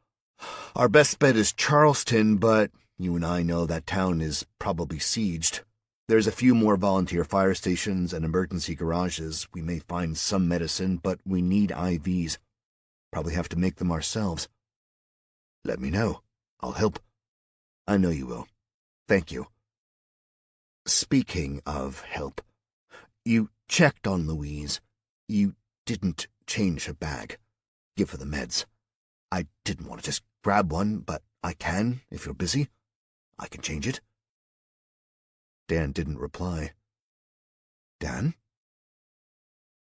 Our best bet is Charleston, but you and I know that town is probably sieged. There's a few more volunteer fire stations and emergency garages. We may find some medicine, but we need IVs. Probably have to make them ourselves." "Let me know. I'll help." "I know you will. Thank you." "Speaking of help, you checked on Louise. You didn't change her bag, give her the meds. I didn't want to just grab one, but I can if you're busy. I can change it." Dan didn't reply. "Dan?"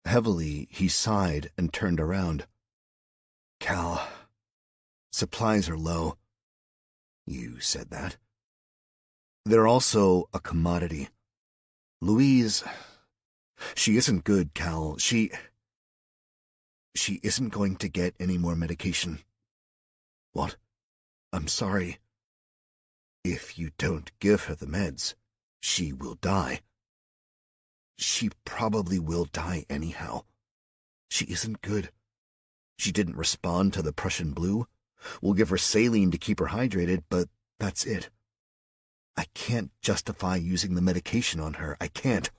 Heavily, he sighed and turned around. "Cal, supplies are low." "You said that." "They're also a commodity. Louise, she isn't good, Cal. She isn't going to get any more medication." "What? I'm sorry." "If you don't give her the meds, she will die." "She probably will die anyhow. She isn't good. She didn't respond to the Prussian blue. We'll give her saline to keep her hydrated, but that's it. I can't justify using the medication on her. I can't."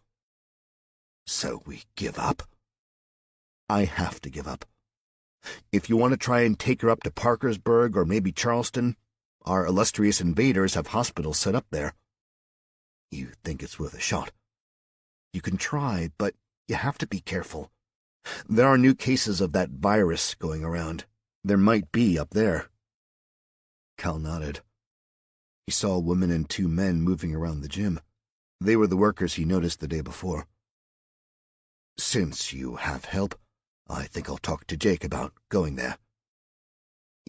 "So we give up?" "I have to give up. If you want to try and take her up to Parkersburg or maybe Charleston, our illustrious invaders have hospitals set up there. You think it's worth a shot? You can try, but you have to be careful. There are new cases of that virus going around. There might be up there. Cal nodded. He saw a woman and 2 men moving around the gym. They were the workers he noticed the day before. Since you have help, I think I'll talk to Jake about going there.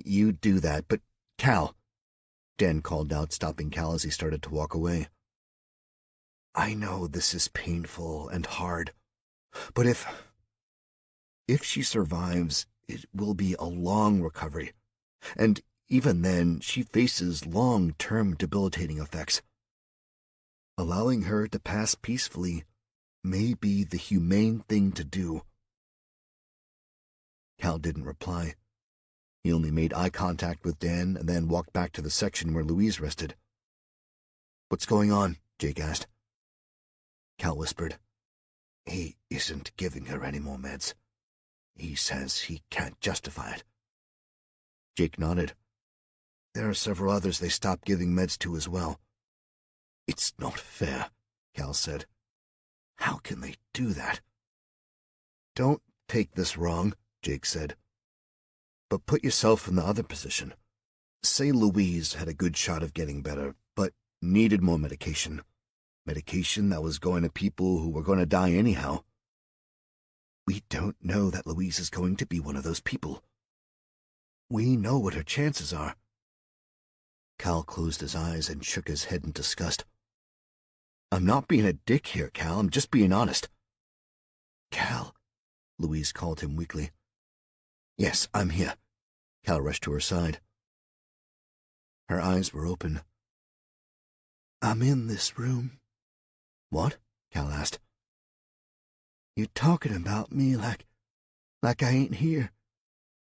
You do that, but Cal, Dan called out, stopping Cal as he started to walk away. I know this is painful and hard, but if she survives, it will be a long recovery, and even then, she faces long-term debilitating effects. Allowing her to pass peacefully may be the humane thing to do. Cal didn't reply. He only made eye contact with Dan and then walked back to the section where Louise rested. What's going on? Jake asked. Cal whispered. He isn't giving her any more meds. He says he can't justify it. Jake nodded. There are several others they stopped giving meds to as well. It's not fair, Cal said. How can they do that? Don't take this wrong, Jake said. But put yourself in the other position. Say Louise had a good shot of getting better, but needed more medication. Medication that was going to people who were going to die anyhow. We don't know that Louise is going to be one of those people. We know what her chances are. Cal closed his eyes and shook his head in disgust. I'm not being a dick here, Cal. I'm just being honest. Cal, Louise called him weakly. Yes, I'm here. Cal rushed to her side. Her eyes were open. I'm in this room. What? Cal asked. You're talking about me like I ain't here.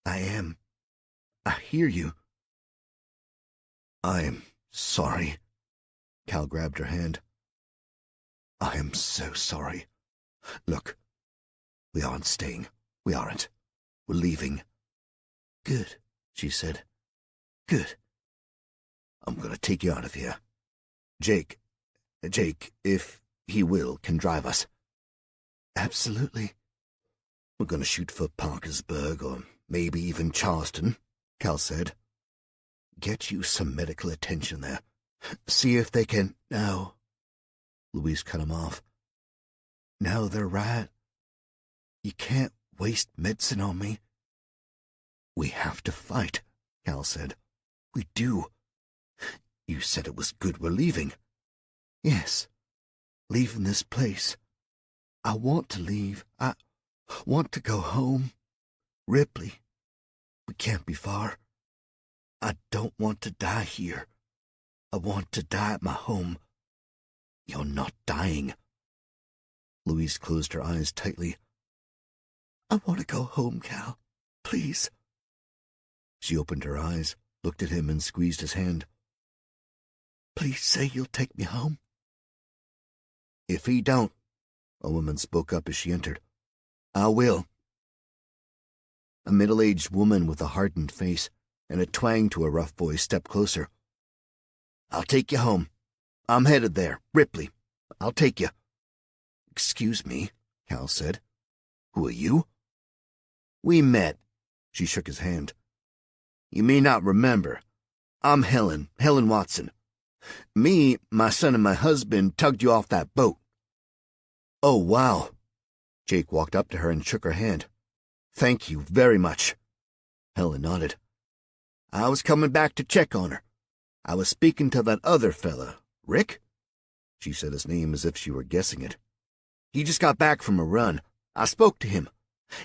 I am. I hear you. I'm sorry. Cal grabbed her hand. I am so sorry. Look, we aren't staying. We aren't. We're leaving. Good, she said. Good. I'm gonna take you out of here. Jake, if he will, can drive us. Absolutely. We're gonna shoot for Parkersburg or maybe even Charleston, Cal said. Get you some medical attention there. See if they can... No. Louise cut him off. No, they're right. You can't waste medicine on me. We have to fight, Cal said. We do. You said it was good we're leaving. Yes, leaving this place. I want to leave. I want to go home. Ripley. We can't be far. I don't want to die here. I want to die at my home. You're not dying. Louise closed her eyes tightly. I want to go home, Cal. Please. She opened her eyes, looked at him, and squeezed his hand. Please say you'll take me home. If he don't, a woman spoke up as she entered, I will. A middle-aged woman with a hardened face and a twang to her rough voice stepped closer. I'll take you home. I'm headed there. Ripley. I'll take you. Excuse me, Cal said. Who are you? We met. She shook his hand. You may not remember. I'm Helen Watson. Me, my son, and my husband tugged you off that boat. Oh, wow. Jake walked up to her and shook her hand. Thank you very much. Helen nodded. I was coming back to check on her. I was speaking to that other fella, Rick? She said his name as if she were guessing it. He just got back from a run. I spoke to him.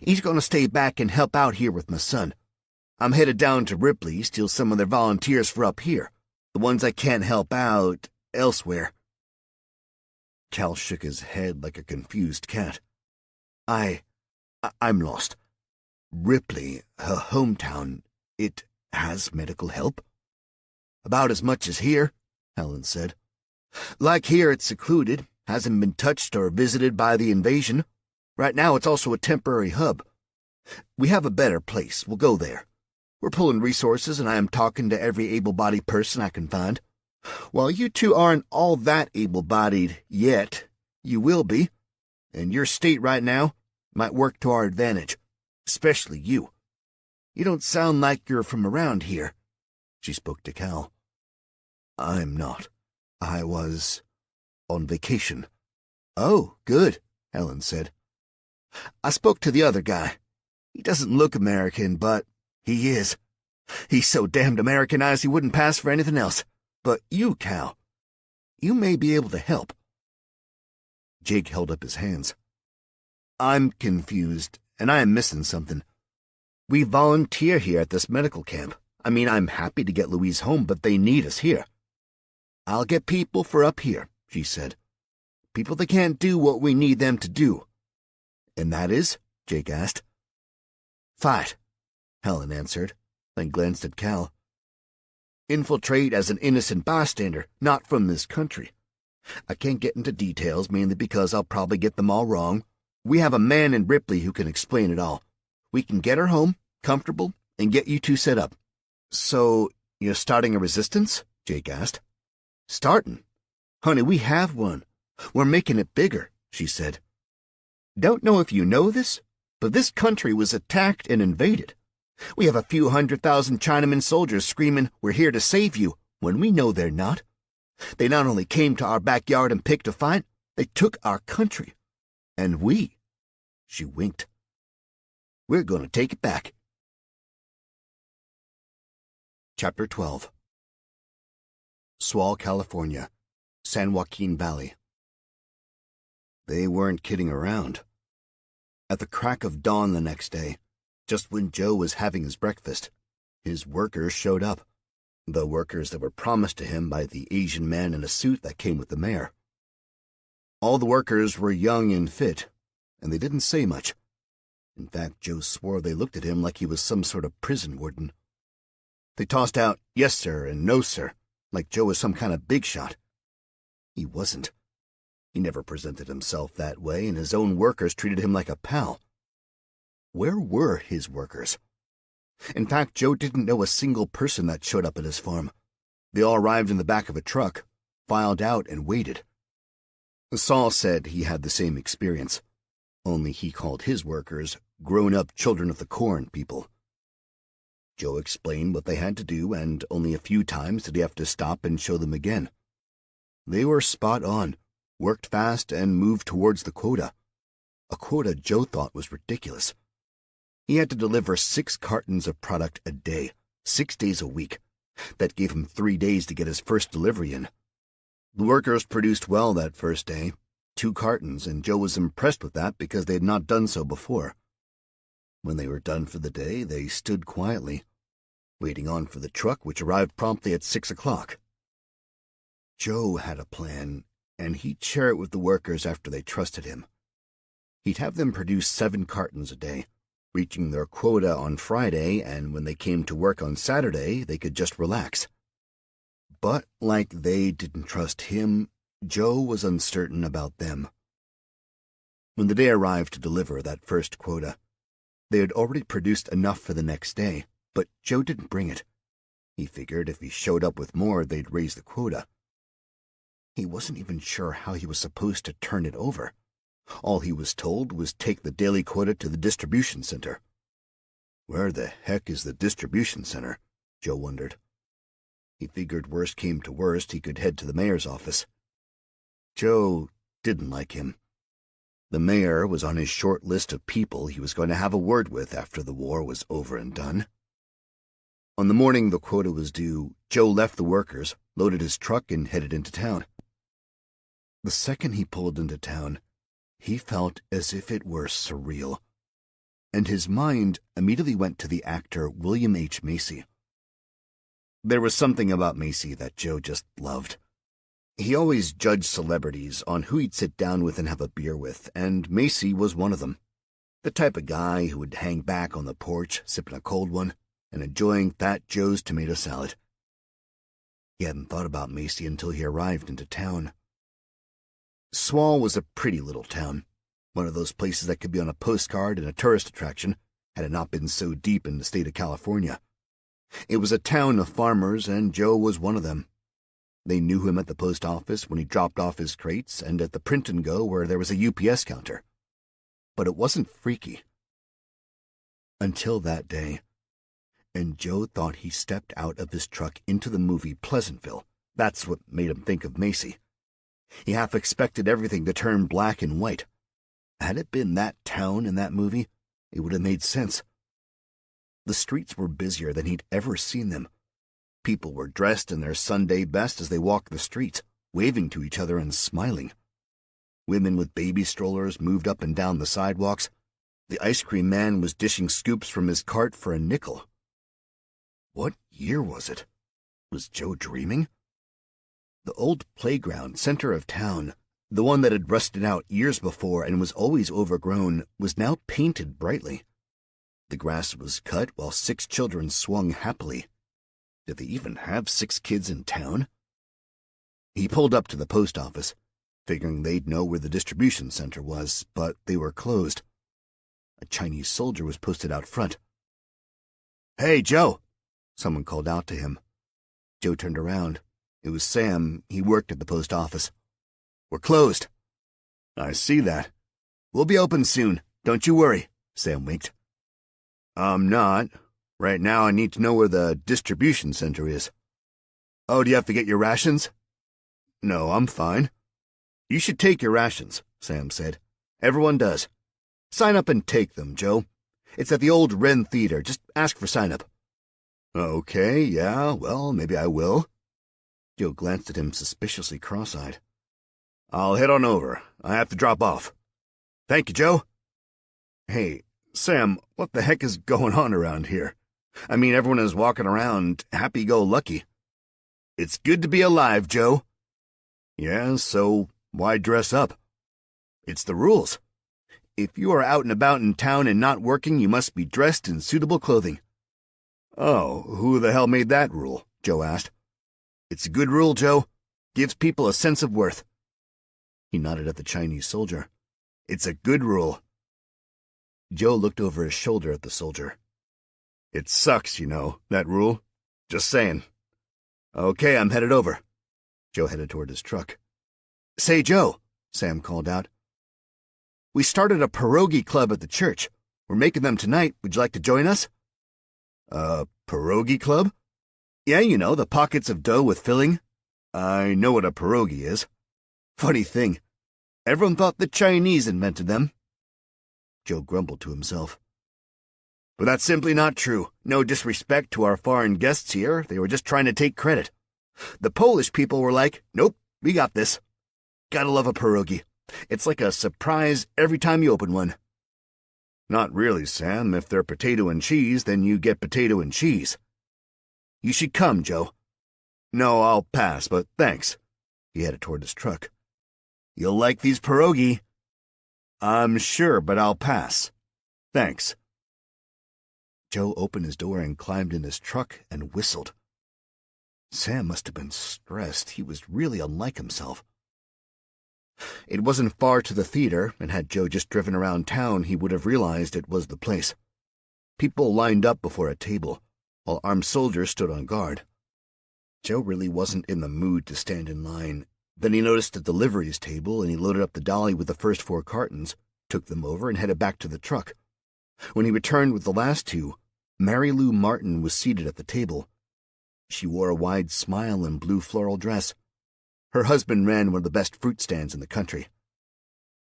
He's going to stay back and help out here with my son. I'm headed down to Ripley, steal some of their volunteers for up here, the ones I can't help out elsewhere. Cal shook his head like a confused cat. I'm lost. Ripley, her hometown, it has medical help? About as much as here, Helen said. Like here, it's secluded, hasn't been touched or visited by the invasion. Right now, it's also a temporary hub. We have a better place. We'll go there. We're pulling resources, and I am talking to every able-bodied person I can find. While you two aren't all that able-bodied yet, you will be. And your state right now might work to our advantage, especially you. You don't sound like you're from around here. She spoke to Cal. I'm not. I was on vacation. Oh, good, Helen said. I spoke to the other guy. He doesn't look American, but he is. He's so damned Americanized he wouldn't pass for anything else. But you, Cal, you may be able to help. Jake held up his hands. I'm confused, and I am missing something. We volunteer here at this medical camp. I mean, I'm happy to get Louise home, but they need us here. I'll get people for up here, she said. People that can't do what we need them to do. And that is? Jake asked. Fight, Helen answered, then glanced at Cal. Infiltrate as an innocent bystander, not from this country. I can't get into details, mainly because I'll probably get them all wrong. We have a man in Ripley who can explain it all. We can get her home, comfortable, and get you two set up. So, you're starting a resistance? Jake asked. Starting? Honey, we have one. We're making it bigger, she said. Don't know if you know this, but this country was attacked and invaded. We have a few 100,000 Chinaman soldiers screaming, "We're here to save you," when we know they're not. They not only came to our backyard and picked a fight, they took our country. And she winked. We're going to take it back. Chapter 12. Swall, California, San Joaquin Valley. They weren't kidding around. At the crack of dawn the next day, just when Joe was having his breakfast, his workers showed up. The workers that were promised to him by the Asian man in a suit that came with the mayor. All the workers were young and fit, and they didn't say much. In fact, Joe swore they looked at him like he was some sort of prison warden. They tossed out "yes, sir," and "no, sir," like Joe was some kind of big shot. He wasn't. He never presented himself that way, and his own workers treated him like a pal. Where were his workers? In fact, Joe didn't know a single person that showed up at his farm. They all arrived in the back of a truck, filed out, and waited. Saul said he had the same experience, only he called his workers grown-up children of the corn people. Joe explained what they had to do, and only a few times did he have to stop and show them again. They were spot on, worked fast, and moved towards the quota. A quota Joe thought was ridiculous. He had to deliver 6 cartons of product a day, 6 days a week. That gave him 3 days to get his first delivery in. The workers produced well that first day, 2 cartons, and Joe was impressed with that because they had not done so before. When they were done for the day, they stood quietly, waiting on for the truck, which arrived promptly at 6 o'clock. Joe had a plan, and he'd share it with the workers after they trusted him. He'd have them produce 7 cartons a day, reaching their quota on Friday, and when they came to work on Saturday, they could just relax. But like they didn't trust him, Joe was uncertain about them. When the day arrived to deliver that first quota, they had already produced enough for the next day, but Joe didn't bring it. He figured if he showed up with more, they'd raise the quota. He wasn't even sure how he was supposed to turn it over. All he was told was take the daily quota to the distribution center. Where the heck is the distribution center? Joe wondered. He figured worst came to worst, he could head to the mayor's office. Joe didn't like him. The mayor was on his short list of people he was going to have a word with after the war was over and done. On the morning the quota was due, Joe left the workers, loaded his truck, and headed into town. The second he pulled into town, he felt as if it were surreal, and his mind immediately went to the actor William H. Macy. There was something about Macy that Joe just loved. He always judged celebrities on who he'd sit down with and have a beer with, and Macy was one of them. The type of guy who would hang back on the porch, sipping a cold one, and enjoying Fat Joe's tomato salad. He hadn't thought about Macy until he arrived into town. Swall was a pretty little town, one of those places that could be on a postcard and a tourist attraction, had it not been so deep in the state of California. It was a town of farmers, and Joe was one of them. They knew him at the post office when he dropped off his crates and at the print and go where there was a UPS counter. But it wasn't freaky. Until that day. And Joe thought he stepped out of his truck into the movie Pleasantville. That's what made him think of Macy. He half expected everything to turn black and white. Had it been that town in that movie, it would have made sense. The streets were busier than he'd ever seen them. People were dressed in their Sunday best as they walked the streets, waving to each other and smiling. Women with baby strollers moved up and down the sidewalks. The ice cream man was dishing scoops from his cart for a nickel. What year was it? Was Joe dreaming? The old playground, center of town, the one that had rusted out years before and was always overgrown, was now painted brightly. The grass was cut while 6 children swung happily. Did they even have 6 kids in town? He pulled up to the post office, figuring they'd know where the distribution center was, but they were closed. A Chinese soldier was posted out front. "Hey, Joe!" Someone called out to him. Joe turned around. It was Sam. He worked at the post office. "We're closed." "I see that. We'll be open soon. Don't you worry," Sam winked. "I'm not. Right now I need to know where the distribution center is." "Oh, do you have to get your rations?" "No, I'm fine." "You should take your rations," Sam said. "Everyone does. Sign up and take them, Joe. It's at the old Wren Theater. Just ask for sign-up." "Okay, yeah, well, maybe I will." Joe glanced at him suspiciously cross-eyed. "I'll head on over. I have to drop off." "Thank you, Joe." "Hey, Sam, what the heck is going on around here? I mean, everyone is walking around happy-go-lucky." "It's good to be alive, Joe." "Yeah, so why dress up?" "It's the rules. If you are out and about in town and not working, you must be dressed in suitable clothing." "Oh, who the hell made that rule?" Joe asked. "It's a good rule, Joe. Gives people a sense of worth." He nodded at the Chinese soldier. "It's a good rule." Joe looked over his shoulder at the soldier. "It sucks, you know, that rule. Just saying." "Okay, I'm headed over." Joe headed toward his truck. "Say, Joe," Sam called out. "We started a pierogi club at the church. We're making them tonight. Would you like to join us?" "A pierogi club?" "Yeah, you know, the pockets of dough with filling." "I know what a pierogi is." "Funny thing. Everyone thought the Chinese invented them." Joe grumbled to himself. "But that's simply not true. No disrespect to our foreign guests here. They were just trying to take credit. The Polish people were like, 'Nope, we got this.' Gotta love a pierogi. It's like a surprise every time you open one." "Not really, Sam. If they're potato and cheese, then you get potato and cheese." "You should come, Joe." "No, I'll pass, but thanks." He headed toward his truck. "You'll like these pierogi." "I'm sure, but I'll pass. Thanks." Joe opened his door and climbed in his truck and whistled. Sam must have been stressed. He was really unlike himself. It wasn't far to the theater, and had Joe just driven around town, he would have realized it was the place. People lined up before a table, while armed soldiers stood on guard. Joe really wasn't in the mood to stand in line. Then he noticed a deliveries table, and he loaded up the dolly with the first 4 cartons, took them over, and headed back to the truck. When he returned with the last 2, Mary Lou Martin was seated at the table. She wore a wide smile and blue floral dress. Her husband ran one of the best fruit stands in the country.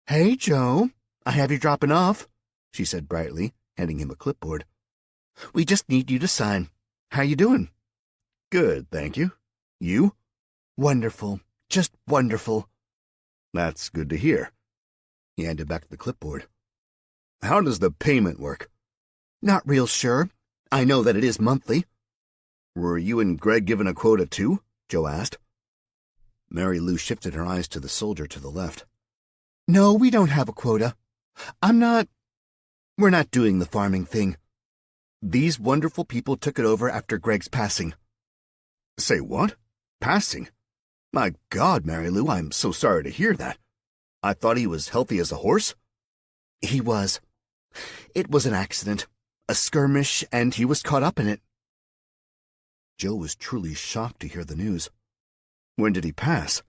"Hey, Joe, I have you dropping off," she said brightly, handing him a clipboard. "We just need you to sign. How you doing?" "Good, thank you. You?" "Wonderful. Just wonderful." "That's good to hear." He handed back the clipboard. "How does the payment work?" "Not real sure. I know that it is monthly." "Were you and Greg given a quota too?" Joe asked. Mary Lou shifted her eyes to the soldier to the left. "No, we don't have a quota. We're not doing the farming thing. These wonderful people took it over after Greg's passing." "Say what? Passing? My God, Mary Lou, I'm so sorry to hear that. I thought he was healthy as a horse." "He was. It was an accident. A skirmish, and he was caught up in it. Joe was truly shocked to hear the news. When did he pass?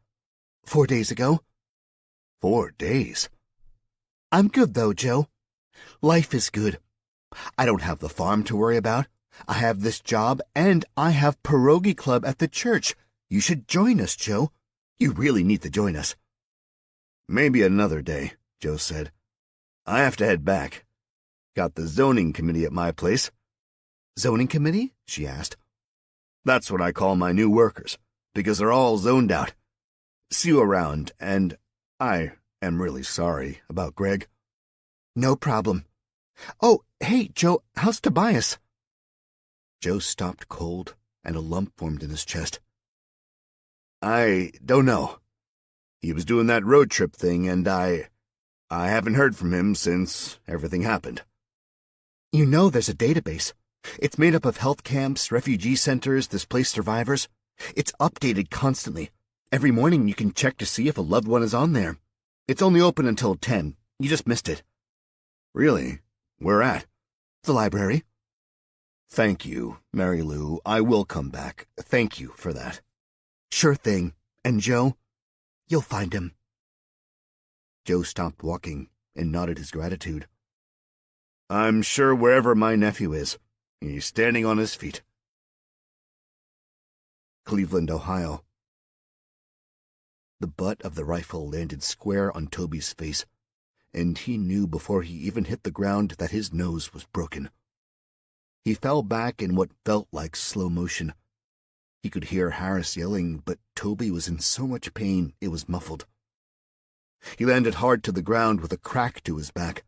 4 days ago. 4 days? I'm good, though, Joe. Life is good. I don't have the farm to worry about. I have this job, and I have pierogi club at the church. You should join us, Joe. You really need to join us. Maybe another day, Joe said. I have to head back. Got the zoning committee at my place. Zoning committee? She asked. That's what I call my new workers, because they're all zoned out. See you around, and I am really sorry about Greg. No problem. Oh, hey, Joe, how's Tobias? Joe stopped cold, and a lump formed in his chest. I don't know. He was doing that road trip thing, and I haven't heard from him since everything happened. You know there's a database. It's made up of health camps, refugee centers, displaced survivors. It's updated constantly. Every morning you can check to see if a loved one is on there. It's only open until 10. You just missed it. Really? Where at? The library. Thank you, Mary Lou. I will come back. Thank you for that. Sure thing. And Joe? You'll find him. Joe stopped walking and nodded his gratitude. I'm sure wherever my nephew is, he's standing on his feet. Cleveland, Ohio. The butt of the rifle landed square on Toby's face, and he knew before he even hit the ground that his nose was broken. He fell back in what felt like slow motion. He could hear Harris yelling, but Toby was in so much pain it was muffled. He landed hard to the ground with a crack to his back.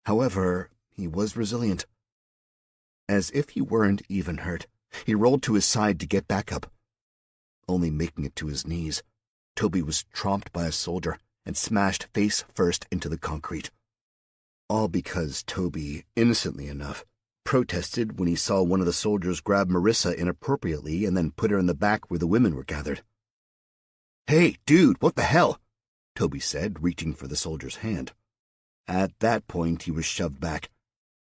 However, he was resilient. As if he weren't even hurt, he rolled to his side to get back up. Only making it to his knees, Toby was tromped by a soldier and smashed face first into the concrete. All because Toby, innocently enough, protested when he saw one of the soldiers grab Marissa inappropriately and then put her in the back where the women were gathered. Hey, dude, what the hell? Toby said, reaching for the soldier's hand. At that point, he was shoved back,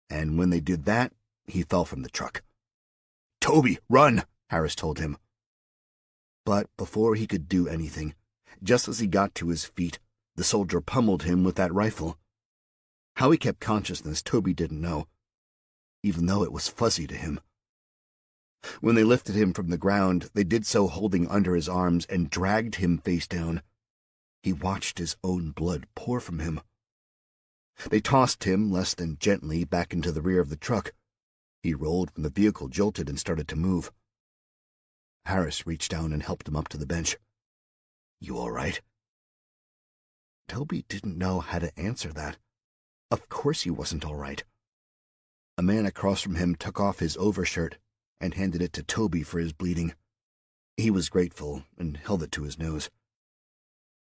and when they did that, he fell from the truck. Toby, run, Harris told him. But before he could do anything, just as he got to his feet, the soldier pummeled him with that rifle. How he kept consciousness, Toby didn't know, even though it was fuzzy to him. When they lifted him from the ground, they did so holding under his arms and dragged him face down. He watched his own blood pour from him. They tossed him less than gently back into the rear of the truck. He rolled when the vehicle jolted and started to move. Harris reached down and helped him up to the bench. You all right? Toby didn't know how to answer that. Of course he wasn't all right. A man across from him took off his overshirt and handed it to Toby for his bleeding. He was grateful and held it to his nose.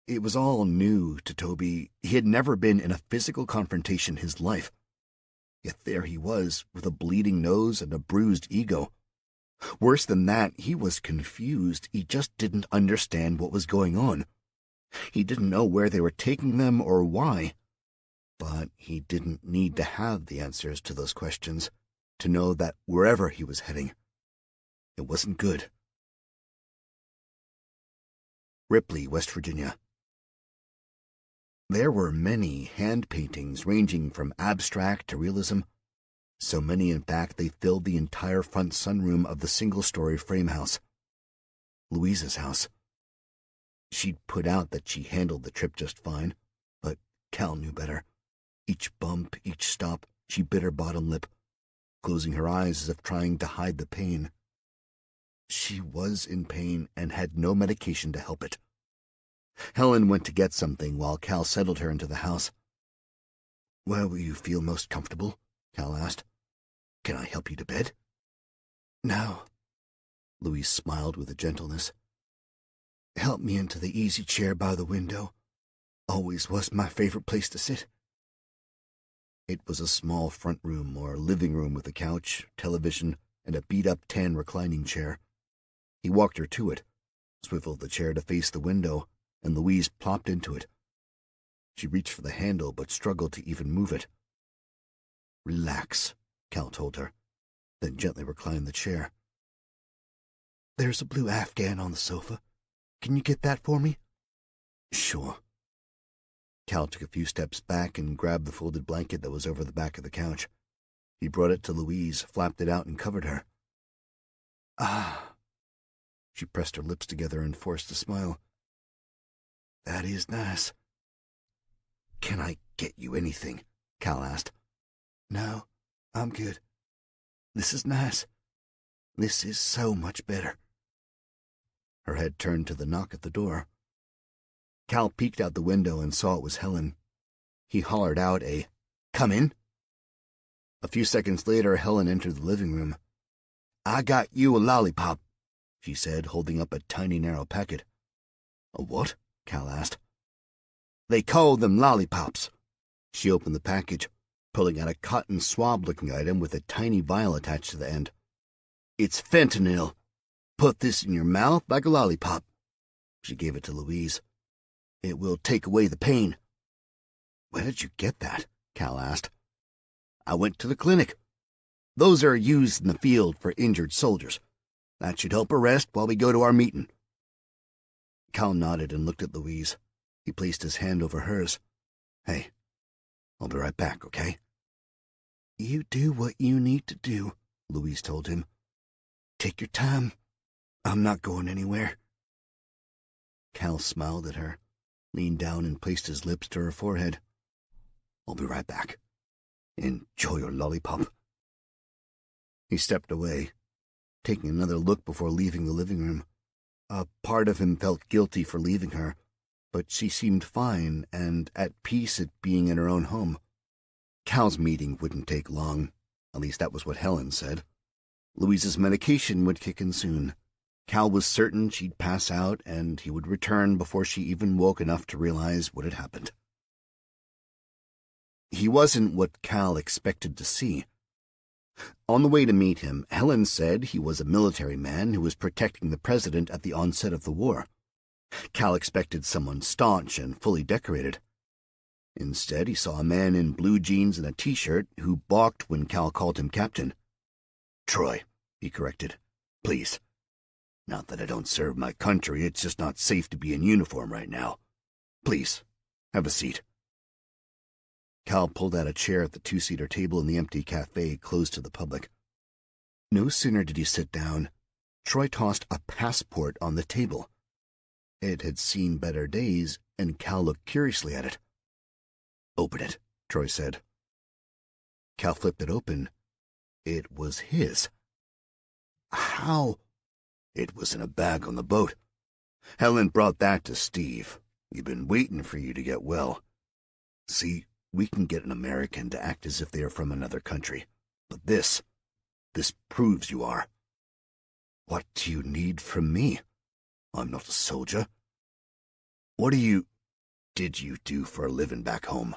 It was all new to Toby. He had never been in a physical confrontation his life. Yet there he was, with a bleeding nose and a bruised ego. Worse than that, he was confused. He just didn't understand what was going on. He didn't know where they were taking them or why. But he didn't need to have the answers to those questions to know that wherever he was heading, it wasn't good. Ripley, West Virginia. There were many hand paintings ranging from abstract to realism. So many, in fact, they filled the entire front sunroom of the single-story frame house. Louise's house. She'd put out that she handled the trip just fine, but Cal knew better. Each bump, each stop, she bit her bottom lip, closing her eyes as if trying to hide the pain. She was in pain and had no medication to help it. Helen went to get something while Cal settled her into the house. Where will you feel most comfortable? Cal asked. Can I help you to bed? No. Louise smiled with a gentleness. Help me into the easy chair by the window. Always was my favorite place to sit. It was a small front room or living room with a couch, television, and a beat-up tan reclining chair. He walked her to it, swiveled the chair to face the window, and Louise plopped into it. She reached for the handle but struggled to even move it. Relax, Cal told her, then gently reclined the chair. There's a blue Afghan on the sofa. Can you get that for me? Sure. Cal took a few steps back and grabbed the folded blanket that was over the back of the couch. He brought it to Louise, flapped it out, and covered her. Ah. She pressed her lips together and forced a smile. That is nice. Can I get you anything? Cal asked. No, I'm good. This is nice. This is so much better. Her head turned to the knock at the door. Cal peeked out the window and saw it was Helen. He hollered out a, "Come in." A few seconds later, Helen entered the living room. I got you a lollipop, she said, holding up a tiny, narrow packet. A what? Cal asked. They call them lollipops. She opened the package, pulling out a cotton swab-looking item with a tiny vial attached to the end. It's fentanyl. Put this in your mouth like a lollipop. She gave it to Louise. It will take away the pain. Where did you get that? Cal asked. I went to the clinic. Those are used in the field for injured soldiers. That should help her rest while we go to our meeting. Cal nodded and looked at Louise. He placed his hand over hers. Hey, I'll be right back, okay? You do what you need to do, Louise told him. Take your time. I'm not going anywhere. Cal smiled at her, leaned down and placed his lips to her forehead. I'll be right back. Enjoy your lollipop. He stepped away, taking another look before leaving the living room. A part of him felt guilty for leaving her, but she seemed fine and at peace at being in her own home. Cal's meeting wouldn't take long. At least that was what Helen said. Louise's medication would kick in soon. Cal was certain she'd pass out, and he would return before she even woke enough to realize what had happened. He wasn't what Cal expected to see. On the way to meet him, Helen said he was a military man who was protecting the president at the onset of the war. Cal expected someone staunch and fully decorated. Instead, he saw a man in blue jeans and a t-shirt who balked when Cal called him captain. Troy, he corrected. Please. Not that I don't serve my country, it's just not safe to be in uniform right now. Please, have a seat. Cal pulled out a chair at the two-seater table in the empty cafe closed to the public. No sooner did he sit down, Troy tossed a passport on the table. It had seen better days, and Cal looked curiously at it. Open it, Troy said. Cal flipped it open. It was his. How? It was in a bag on the boat. Helen brought that to Steve. We've been waiting for you to get well. See, we can get an American to act as if they are from another country. But this proves you are. What do you need from me? I'm not a soldier. What did you do for a living back home?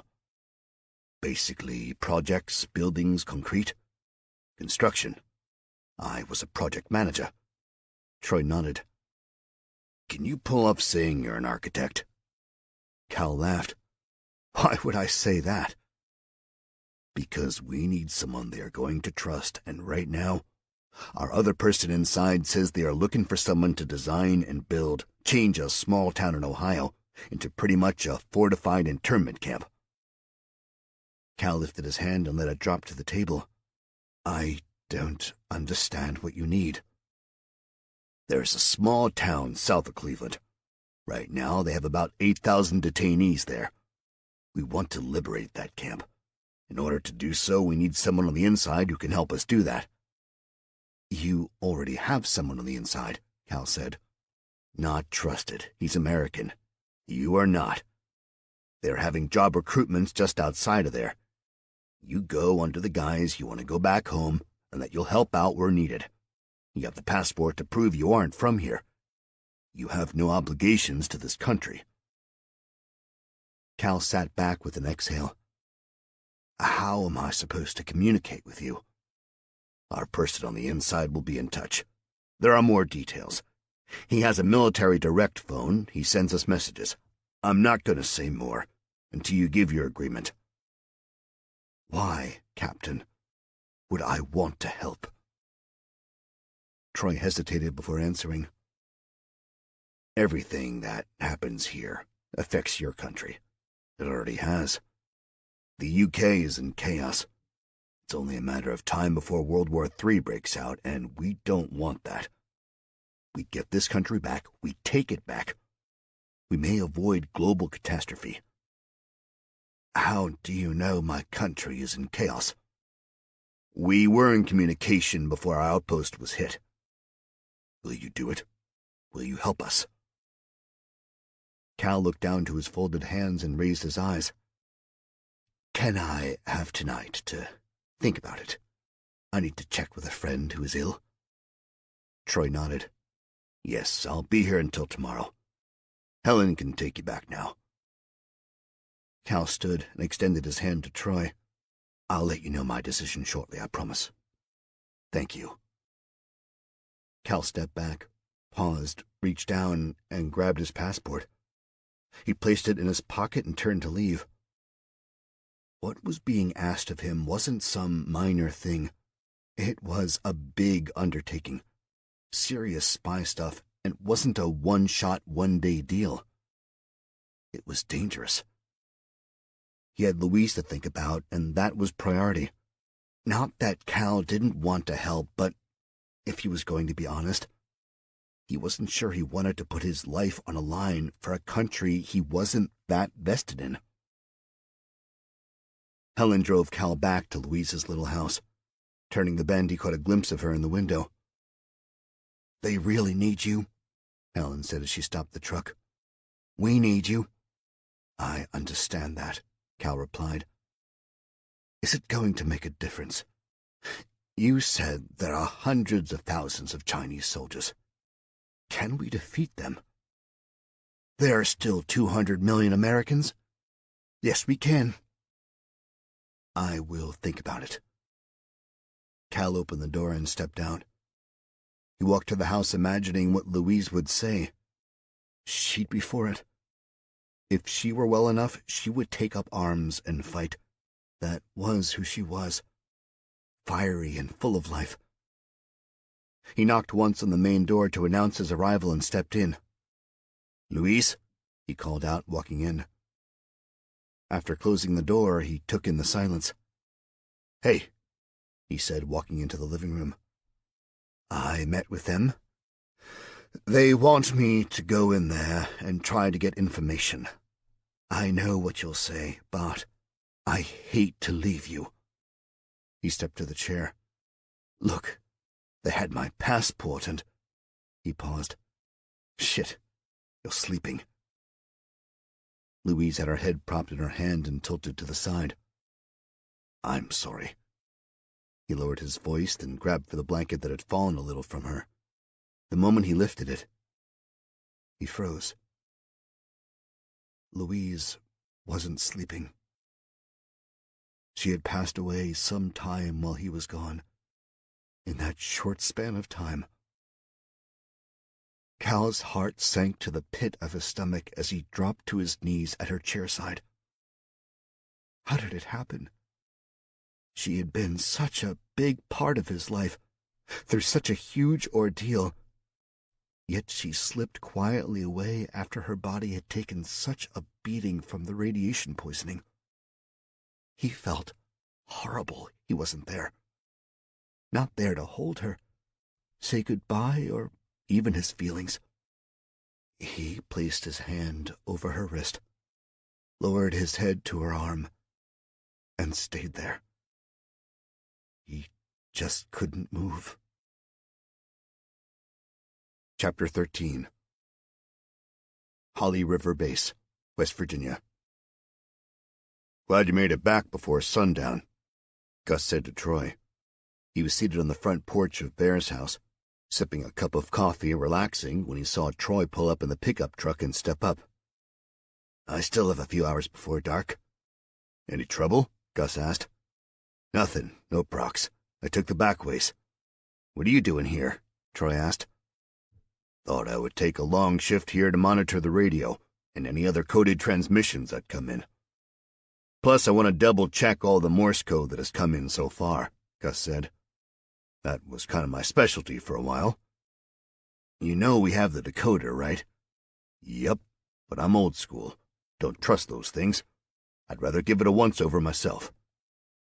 Basically, projects, buildings, concrete, construction. I was a project manager. Troy nodded. Can you pull up saying you're an architect? Cal laughed. Why would I say that? Because we need someone they are going to trust, and right now, our other person inside says they are looking for someone to design and change a small town in Ohio into pretty much a fortified internment camp. Cal lifted his hand and let it drop to the table. I don't understand what you need. There's a small town south of Cleveland. Right now, they have about 8,000 detainees there. We want to liberate that camp. In order to do so, we need someone on the inside who can help us do that. You already have someone on the inside, Cal said. Not trusted. He's American. You are not. They're having job recruitments just outside of there. You go under the guise you want to go back home and that you'll help out where needed. You have the passport to prove you aren't from here. You have no obligations to this country. Cal sat back with an exhale. How am I supposed to communicate with you? Our person on the inside will be in touch. There are more details. He has a military direct phone. He sends us messages. I'm not going to say more until you give your agreement. Why, Captain? would I want to help? Troy hesitated before answering. Everything that happens here affects your country. It already has. The UK is in chaos. It's only a matter of time before World War III breaks out, and we don't want that. We get this country back, we take it back. We may avoid global catastrophe. How do you know my country is in chaos? We were in communication before our outpost was hit. Will you do it? Will you help us? Cal looked down to his folded hands and raised his eyes. Can I have tonight to think about it? I need to check with a friend who is ill. Troy nodded. Yes, I'll be here until tomorrow. Helen can take you back now. Cal stood and extended his hand to Troy. I'll let you know my decision shortly, I promise. Thank you. Cal stepped back, paused, reached down, and grabbed his passport. He placed it in his pocket and turned to leave. What was being asked of him wasn't some minor thing. It was a big undertaking. Serious spy stuff, and wasn't a one-shot, one-day deal. It was dangerous. He had Louise to think about, and that was priority. Not that Cal didn't want to help, but if he was going to be honest, he wasn't sure he wanted to put his life on a line for a country he wasn't that vested in. Helen drove Cal back to Louise's little house. Turning the bend, he caught a glimpse of her in the window. They really need you, Helen said as she stopped the truck. We need you. I understand that, Cal replied. Is it going to make a difference? You said there are hundreds of thousands of Chinese soldiers. Can we defeat them? There are still 200 million Americans? Yes, we can. I will think about it. Cal opened the door and stepped out. He walked to the house imagining what Louise would say. She'd be for it. If she were well enough, she would take up arms and fight. That was who she was. Fiery and full of life. He knocked once on the main door to announce his arrival and stepped in. Louise, he called out, walking in. After closing the door, he took in the silence. Hey, he said, walking into the living room. I met with them. They want me to go in there and try to get information. I know what you'll say, but I hate to leave you. He stepped to the chair. Look, they had my passport and... He paused. Shit, you're sleeping. Louise had her head propped in her hand and tilted to the side. I'm sorry. He lowered his voice, then grabbed for the blanket that had fallen a little from her. The moment he lifted it, he froze. Louise wasn't sleeping. She had passed away some time while he was gone. In that short span of time. Cal's heart sank to the pit of his stomach as he dropped to his knees at her chairside. How did it happen? She had been such a big part of his life, through such a huge ordeal. Yet she slipped quietly away after her body had taken such a beating from the radiation poisoning. He felt horrible he wasn't there. Not there to hold her, say goodbye, or even his feelings. He placed his hand over her wrist, lowered his head to her arm, and stayed there. He just couldn't move. Chapter 13. Holly River Base, West Virginia. Glad you made it back before sundown, Gus said to Troy. He was seated on the front porch of Bear's house, sipping a cup of coffee and relaxing when he saw Troy pull up in the pickup truck and step up. I still have a few hours before dark. Any trouble? Gus asked. Nothing, no procs. I took the back ways. What are you doing here? Troy asked. Thought I would take a long shift here to monitor the radio and any other coded transmissions that come in. Plus, I want to double-check all the Morse code that has come in so far. Gus said. That was kind of my specialty for a while. You know we have the decoder, right? Yep, but I'm old school. Don't trust those things. I'd rather give it a once-over myself.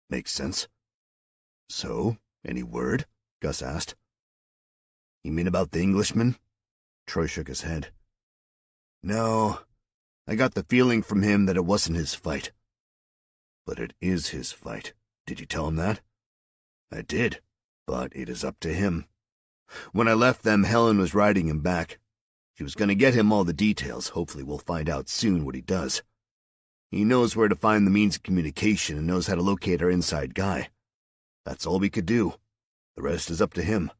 Makes sense. So, any word? Gus asked. You mean about the Englishman? Troy shook his head. No, I got the feeling from him that it wasn't his fight. But it is his fight. Did you tell him that? I did, but it is up to him. When I left them, Helen was riding him back. She was going to get him all the details. Hopefully we'll find out soon what he does. He knows where to find the means of communication and knows how to locate our inside guy. That's all we could do. The rest is up to him.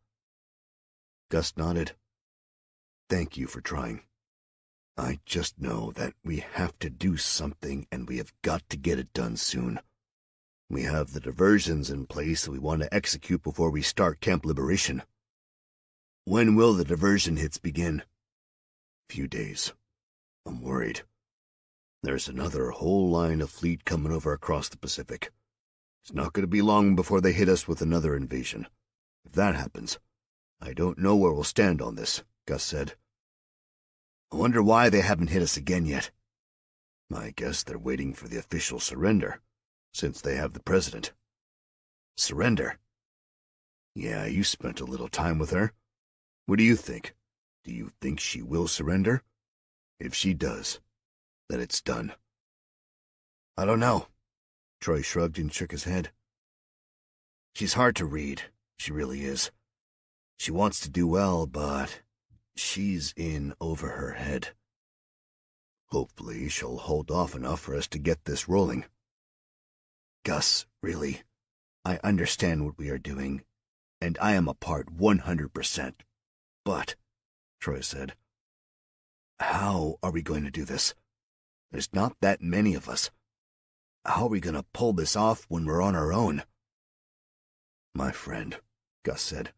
Gus nodded. Thank you for trying. I just know that we have to do something, and we have got to get it done soon. We have the diversions in place that we want to execute before we start Camp Liberation. When will the diversion hits begin? Few days. I'm worried. There's another whole line of fleet coming over across the Pacific. It's not going to be long before they hit us with another invasion. If that happens, I don't know where we'll stand on this, Gus said. I wonder why they haven't hit us again yet. I guess they're waiting for the official surrender, since they have the president. Surrender? Yeah, you spent a little time with her. What do you think? Do you think she will surrender? If she does, then it's done. I don't know. Troy shrugged and shook his head. She's hard to read. She really is. She wants to do well, but she's in over her head. Hopefully she'll hold off enough for us to get this rolling. Gus, really, I understand what we are doing, and I am a part 100%. But, Troy said, how are we going to do this? There's not that many of us. How are we going to pull this off when we're on our own? My friend, Gus said,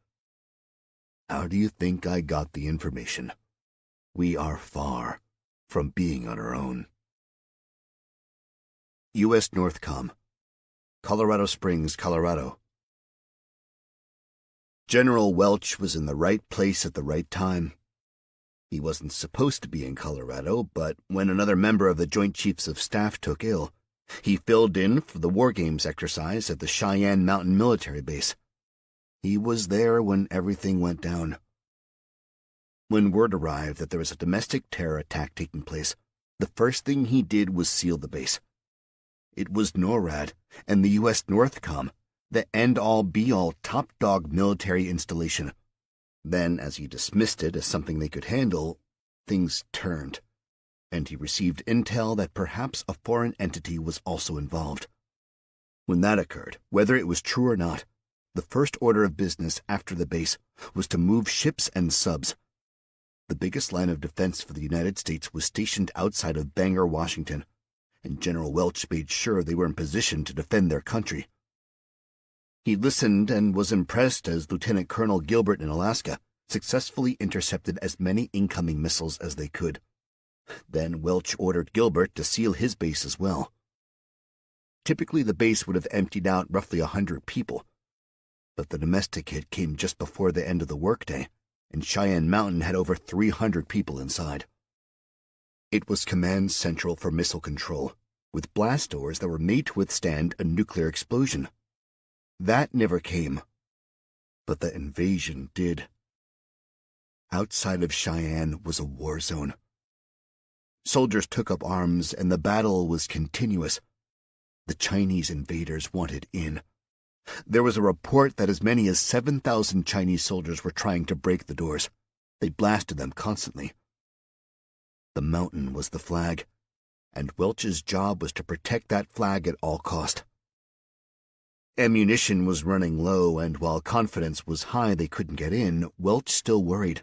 how do you think I got the information? We are far from being on our own. U.S. Northcom, Colorado Springs, Colorado. General Welch was in the right place at the right time. He wasn't supposed to be in Colorado, but when another member of the Joint Chiefs of Staff took ill, he filled in for the War Games exercise at the Cheyenne Mountain Military Base. He was there when everything went down. When word arrived that there was a domestic terror attack taking place, the first thing he did was seal the base. It was NORAD and the U.S. Northcom, the end-all be-all top-dog military installation. Then, as he dismissed it as something they could handle, things turned, and he received intel that perhaps a foreign entity was also involved. When that occurred, whether it was true or not, the first order of business after the base was to move ships and subs. The biggest line of defense for the United States was stationed outside of Bangor, Washington, and General Welch made sure they were in position to defend their country. He listened and was impressed as Lieutenant Colonel Gilbert in Alaska successfully intercepted as many incoming missiles as they could. Then Welch ordered Gilbert to seal his base as well. Typically the base would have emptied out roughly 100 people, but the domestic hit came just before the end of the workday, and Cheyenne Mountain had over 300 people inside. It was command central for missile control, with blast doors that were made to withstand a nuclear explosion. That never came, but the invasion did. Outside of Cheyenne was a war zone. Soldiers took up arms, and the battle was continuous. The Chinese invaders wanted in. There was a report that as many as 7,000 Chinese soldiers were trying to break the doors. They blasted them constantly. The mountain was the flag, and Welch's job was to protect that flag at all cost. Ammunition was running low, and while confidence was high they couldn't get in, Welch still worried.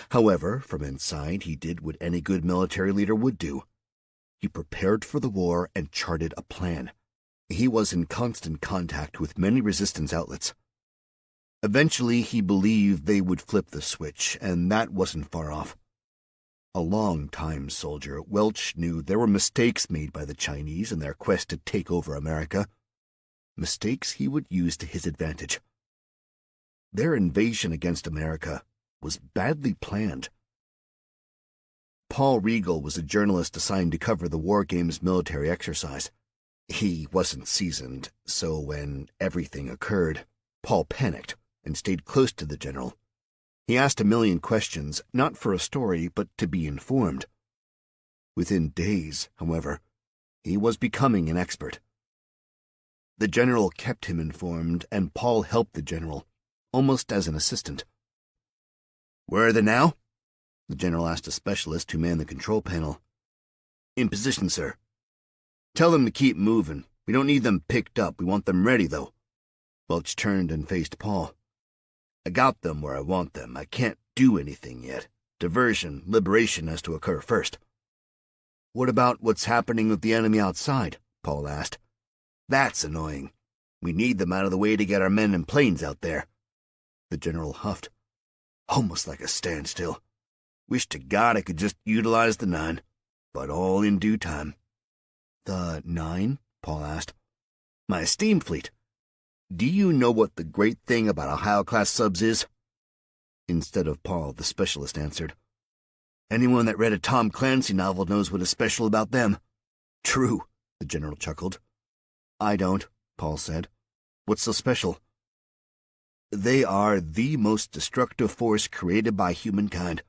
However, from inside he did what any good military leader would do. He prepared for the war and charted a plan. He was in constant contact with many resistance outlets. Eventually he believed they would flip the switch, and that wasn't far off. A long-time soldier, Welch knew there were mistakes made by the Chinese in their quest to take over America. mistakes he would use to his advantage. Their invasion against America was badly planned. Paul Regal was a journalist assigned to cover the War Games military exercise. He wasn't seasoned, so when everything occurred, Paul panicked and stayed close to the general. He asked a million questions, not for a story, but to be informed. Within days, however, he was becoming an expert. The general kept him informed, and Paul helped the general, almost as an assistant. "Where are they now?" the general asked a specialist who manned the control panel. "In position, sir." "Tell them to keep moving. We don't need them picked up. We want them ready, though." Welch turned and faced Paul. "I got them where I want them. I can't do anything yet. Diversion, liberation has to occur first." "What about what's happening with the enemy outside?" Paul asked. "That's annoying. We need them out of the way to get our men and planes out there." The general huffed. "Almost like a standstill. Wish to God I could just utilize the 9, but all in due time." "The 9? Paul asked. "My steam fleet. Do you know what the great thing about Ohio-class subs is?" Instead of Paul, the specialist answered. "Anyone that read a Tom Clancy novel knows what is special about them." "True," the general chuckled. "I don't," Paul said. "What's so special?" "They are the most destructive force created by humankind.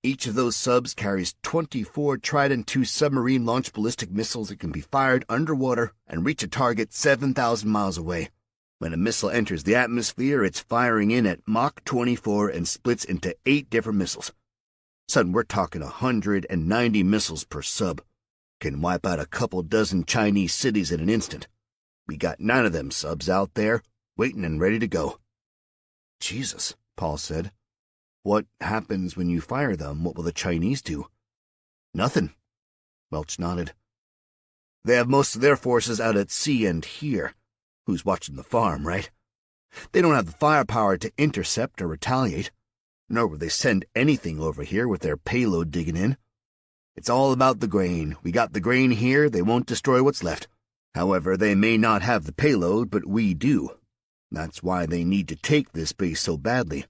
Each of those subs carries 24 Trident II submarine-launched ballistic missiles that can be fired underwater and reach a target 7,000 miles away. When a missile enters the atmosphere, it's firing in at Mach 24 and splits into 8 different missiles. Son, we're talking 190 missiles per sub. Can wipe out a couple dozen Chinese cities in an instant. We got 9 of them subs out there, waiting and ready to go." "Jesus," Paul said. "What happens when you fire them? What will the Chinese do?" "Nothing." Welch nodded. "They have most of their forces out at sea and here. Who's watching the farm, right? They don't have the firepower to intercept or retaliate, nor will they send anything over here with their payload digging in. It's all about the grain. We got the grain here, they won't destroy what's left. However, they may not have the payload, but we do. That's why they need to take this base so badly."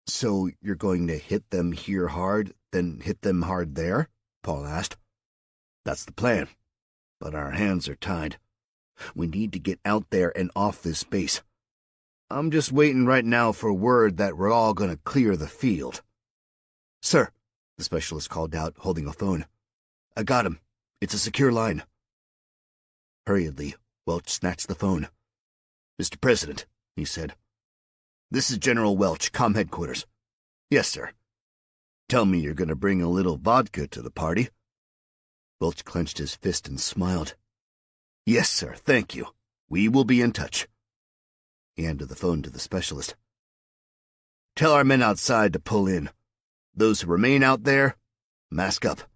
"So you're going to hit them here hard, then hit them hard there?" Paul asked. "That's the plan. But our hands are tied. We need to get out there and off this base. I'm just waiting right now for word that we're all going to clear the field." "Sir," the specialist called out, holding a phone. "I got him. It's a secure line." Hurriedly, Welch snatched the phone. "Mr. President," he said. "This is General Welch, Com Headquarters." "Yes, sir." "Tell me you're going to bring a little vodka to the party." Welch clenched his fist and smiled. "Yes, sir, thank you. We will be in touch." He handed the phone to the specialist. "Tell our men outside to pull in. Those who remain out there, mask up."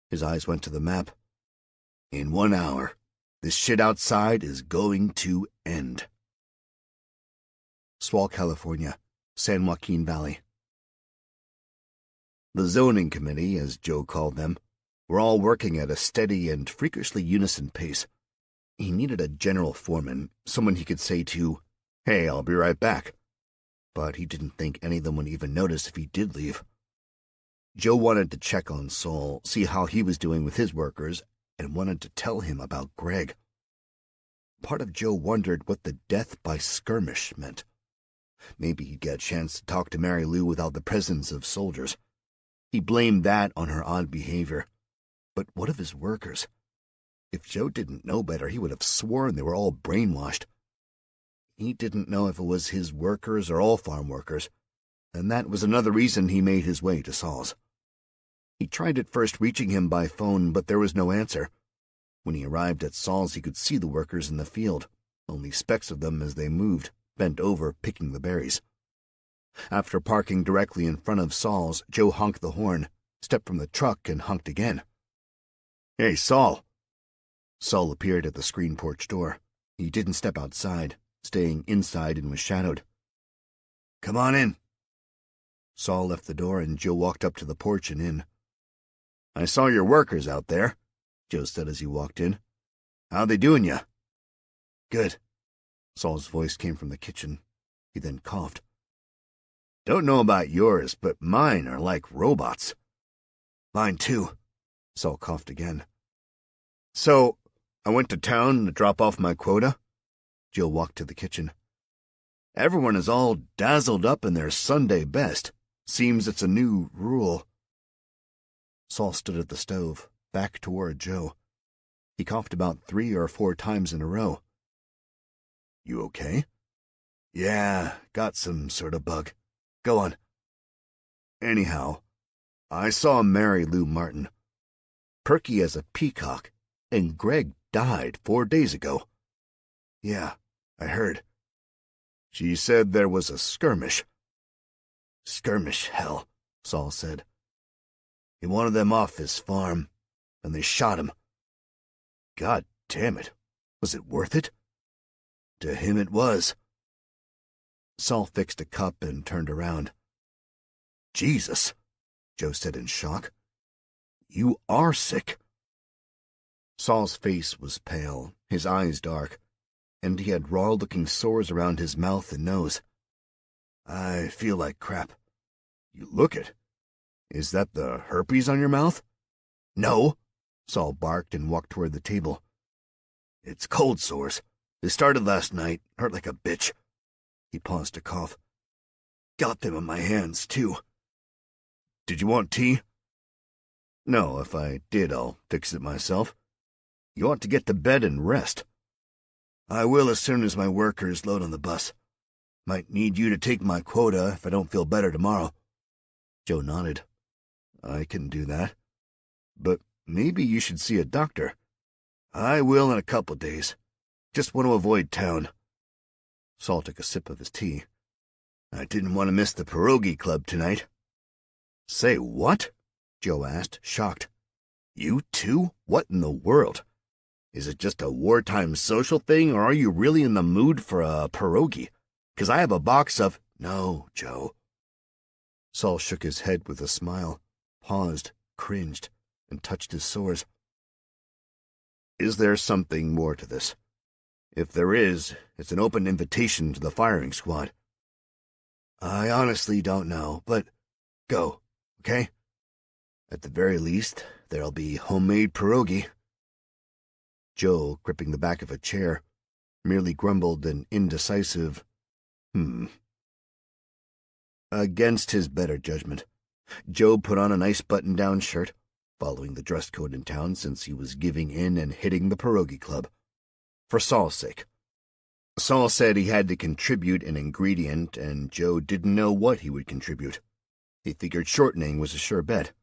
His eyes went to the map. "In 1 hour, this shit outside is going to end." Swall, California, San Joaquin Valley. The zoning committee, as Joe called them, were all working at a steady and freakishly unison pace. He needed a general foreman, someone he could say to, "Hey, I'll be right back." But he didn't think any of them would even notice if he did leave. Joe wanted to check on Saul, see how he was doing with his workers, and wanted to tell him about Greg. Part of Joe wondered what the death by skirmish meant. Maybe he'd get a chance to talk to Mary Lou without the presence of soldiers. He blamed that on her odd behavior. But what of his workers? If Joe didn't know better, he would have sworn they were all brainwashed. He didn't know if it was his workers or all farm workers, and that was another reason he made his way to Saul's. He tried at first reaching him by phone, but there was no answer. When he arrived at Saul's, he could see the workers in the field, only specks of them as they moved, bent over, picking the berries. After parking directly in front of Saul's, Joe honked the horn, stepped from the truck, and honked again. "Hey, Saul!" Saul appeared at the screen porch door. He didn't step outside, staying inside and was shadowed. "Come on in." Saul left the door, and Joe walked up to the porch and in. "I saw your workers out there," Joe said as he walked in. "How they doing ya?" Good. Saul's voice came from the kitchen. He then coughed. Don't know about yours, but mine are like robots. Mine too. Saul coughed again. So, I went to town to drop off my quota. Jill walked to the kitchen. Everyone is all dazzled up in their Sunday best. Seems it's a new rule. Saul stood at the stove, back toward Joe. He coughed about 3 or 4 times in a row. You okay? Yeah, got some sort of bug. Go on. Anyhow, I saw Mary Lou Martin. Perky as a peacock, and Greg died 4 days ago. Yeah, I heard. She said there was a skirmish. Skirmish, hell, Saul said. He wanted them off his farm, and they shot him. God damn it. Was it worth it? To him it was. Saul fixed a cup and turned around. Jesus, Joe said in shock. You are sick. Saul's face was pale, his eyes dark, and he had raw-looking sores around his mouth and nose. I feel like crap. You look it. Is that the herpes on your mouth? No, Saul barked and walked toward the table. It's cold sores. They started last night, hurt like a bitch. He paused to cough. Got them on my hands, too. Did you want tea? No, if I did, I'll fix it myself. You ought to get to bed and rest. I will as soon as my workers load on the bus. Might need you to take my quota if I don't feel better tomorrow. Joe nodded. I can do that. But maybe you should see a doctor. I will in a couple days. Just want to avoid town. Saul took a sip of his tea. I didn't want to miss the pierogi club tonight. Say what? Joe asked, shocked. You too? What in the world? Is it just a wartime social thing, or are you really in the mood for a pierogi? 'Cause I have a box of— No, Joe. Saul shook his head with a smile, paused, cringed, and touched his sores. Is there something more to this? If there is, it's an open invitation to the firing squad. I honestly don't know, but go, okay? At the very least, there'll be homemade pierogi. Joe, gripping the back of a chair, merely grumbled an indecisive, Against his better judgment, Joe put on a nice button-down shirt, following the dress code in town since he was giving in and hitting the pierogi club. For Saul's sake. Saul said he had to contribute an ingredient, and Joe didn't know what he would contribute. He figured shortening was a sure bet.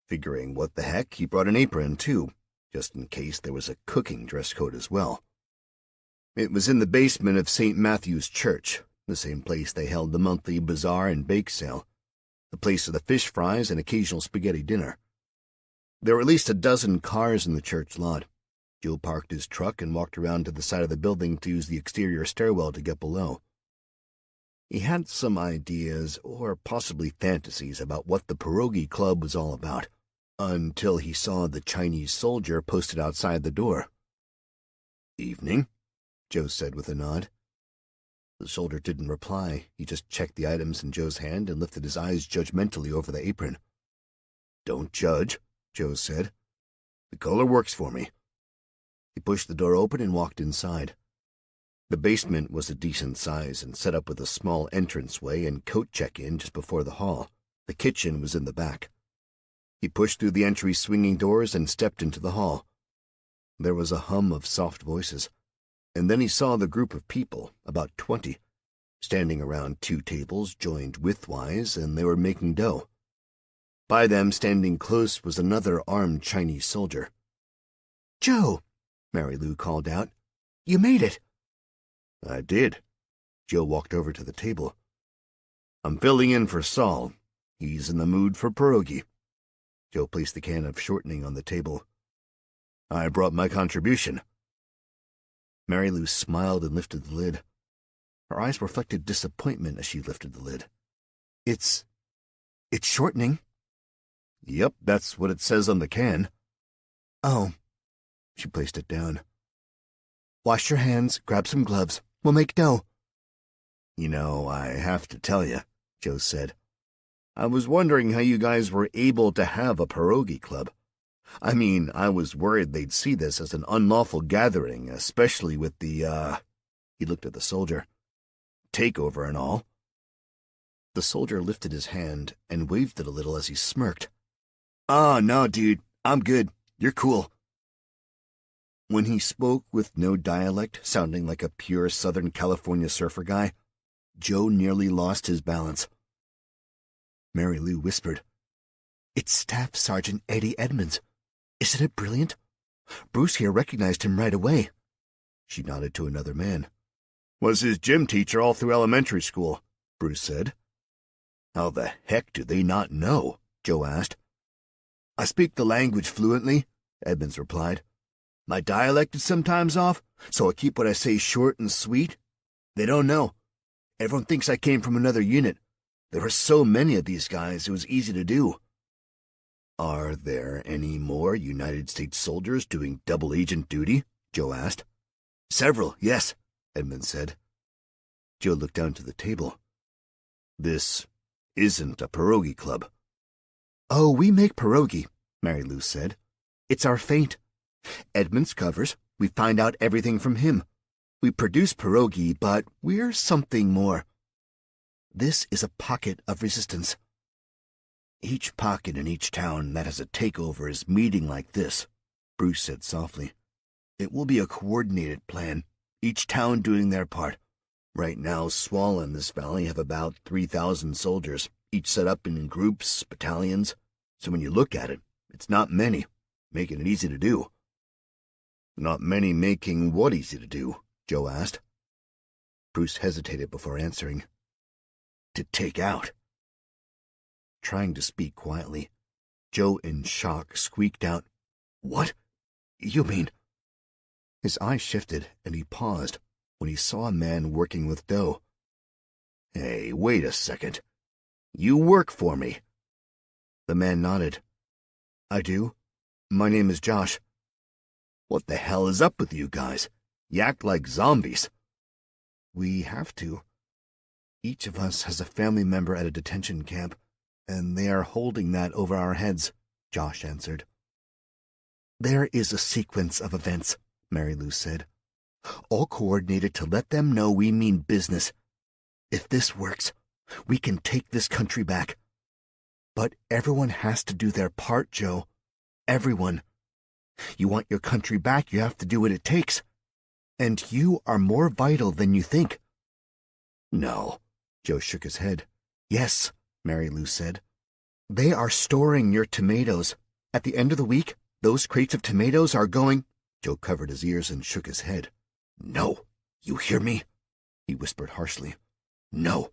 Figuring what the heck, he brought an apron, too, just in case there was a cooking dress code as well. It was in the basement of St. Matthew's Church, the same place they held the monthly bazaar and bake sale, the place of the fish fries and occasional spaghetti dinner. There were at least a dozen cars in the church lot. Joe parked his truck and walked around to the side of the building to use the exterior stairwell to get below. He had some ideas, or possibly fantasies, about what the pierogi club was all about, until he saw the Chinese soldier posted outside the door. Evening, Joe said with a nod. The soldier didn't reply. He just checked the items in Joe's hand and lifted his eyes judgmentally over the apron. Don't judge, Joe said. The color works for me. He pushed the door open and walked inside. The basement was a decent size and set up with a small entranceway and coat check-in just before the hall. The kitchen was in the back. He pushed through the entry swinging doors and stepped into the hall. There was a hum of soft voices, and then he saw the group of people, about 20, standing around 2 tables joined widthwise, and they were making dough. By them, standing close, was another armed Chinese soldier. Joe, Mary Lou called out. You made it. I did. Joe walked over to the table. I'm filling in for Saul. He's in the mood for pierogi. Joe placed the can of shortening on the table. I brought my contribution. Mary Lou smiled and lifted the lid. Her eyes reflected disappointment as she lifted the lid. It's shortening. Yep, that's what it says on the can. Oh. She placed it down. Wash your hands, grab some gloves. We'll make dough. You know, I have to tell you, Joe said. I was wondering how you guys were able to have a pierogi club. I mean, I was worried they'd see this as an unlawful gathering, especially with the, he looked at the soldier, takeover and all. The soldier lifted his hand and waved it a little as he smirked. Oh, no, dude, I'm good. You're cool. When he spoke with no dialect, sounding like a pure Southern California surfer guy, Joe nearly lost his balance. Mary Lou whispered, It's Staff Sergeant Eddie Edmonds. Isn't it brilliant? Bruce here recognized him right away. She nodded to another man. Was his gym teacher all through elementary school, Bruce said. How the heck do they not know? Joe asked. I speak the language fluently, Edmonds replied. My dialect is sometimes off, so I keep what I say short and sweet. They don't know. Everyone thinks I came from another unit. There are so many of these guys, it was easy to do. Are there any more United States soldiers doing double agent duty? Joe asked. Several, yes, Edmonds said. Joe looked down to the table. This isn't a pierogi club. Oh, we make pierogi, Mary Lou said. It's our fate. Edmonds covers. We find out everything from him. We produce pierogi, but we're something more. This is a pocket of resistance. Each pocket in each town that has a takeover is meeting like this, Bruce said softly. It will be a coordinated plan, each town doing their part. Right now, Swalla and this valley have about 3,000 soldiers, each set up in groups, battalions. So when you look at it, it's not many, making it easy to do. Not many making what easy to do? Joe asked. Bruce hesitated before answering. To take out. Trying to speak quietly, Joe, in shock, squeaked out, What? You mean? His eyes shifted, and he paused when he saw a man working with dough. Hey, wait a second. You work for me. The man nodded. I do. My name is Josh. What the hell is up with you guys? You act like zombies. We have to. Each of us has a family member at a detention camp, and they are holding that over our heads, Josh answered. There is a sequence of events, Mary Lou said, all coordinated to let them know we mean business. If this works, we can take this country back. But everyone has to do their part, Joe. Everyone. You want your country back, you have to do what it takes. And you are more vital than you think. No, Joe shook his head. Yes, Mary Lou said. They are storing your tomatoes. At the end of the week, those crates of tomatoes are going... Joe covered his ears and shook his head. No, you hear me? He whispered harshly. No,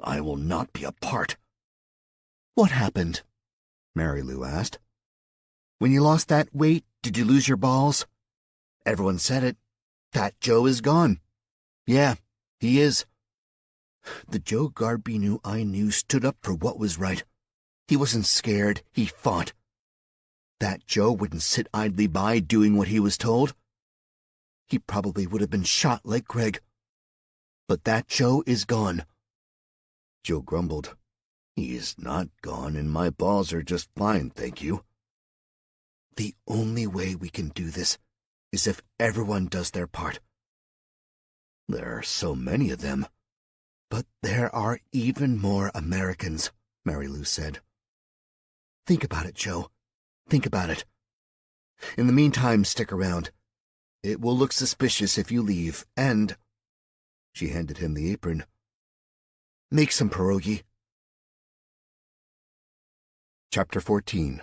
I will not be a part. What happened? Mary Lou asked. When you lost that weight, did you lose your balls? Everyone said it. Fat Joe is gone. Yeah, he is. The Joe Garbinu I knew stood up for what was right. He wasn't scared, he fought. That Joe wouldn't sit idly by doing what he was told. He probably would have been shot like Greg. But that Joe is gone. Joe grumbled. He's not gone, and my balls are just fine, thank you. The only way we can do this is if everyone does their part. There are so many of them. But there are even more Americans, Mary Lou said. Think about it, Joe. Think about it. In the meantime, stick around. It will look suspicious if you leave, and... She handed him the apron. Make some pierogi. Chapter 14.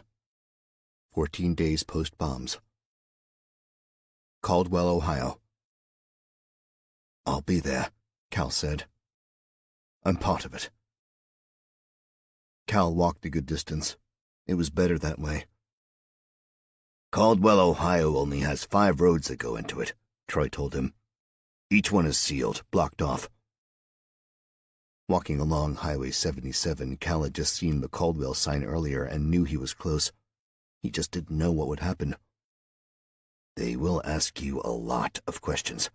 14 days post-bombs. Caldwell, Ohio. I'll be there, Cal said. I'm part of it. Cal walked a good distance. It was better that way. Caldwell, Ohio only has 5 roads that go into it, Troy told him. Each one is sealed, blocked off. Walking along Highway 77, Cal had just seen the Caldwell sign earlier and knew he was close. He just didn't know what would happen. They will ask you a lot of questions.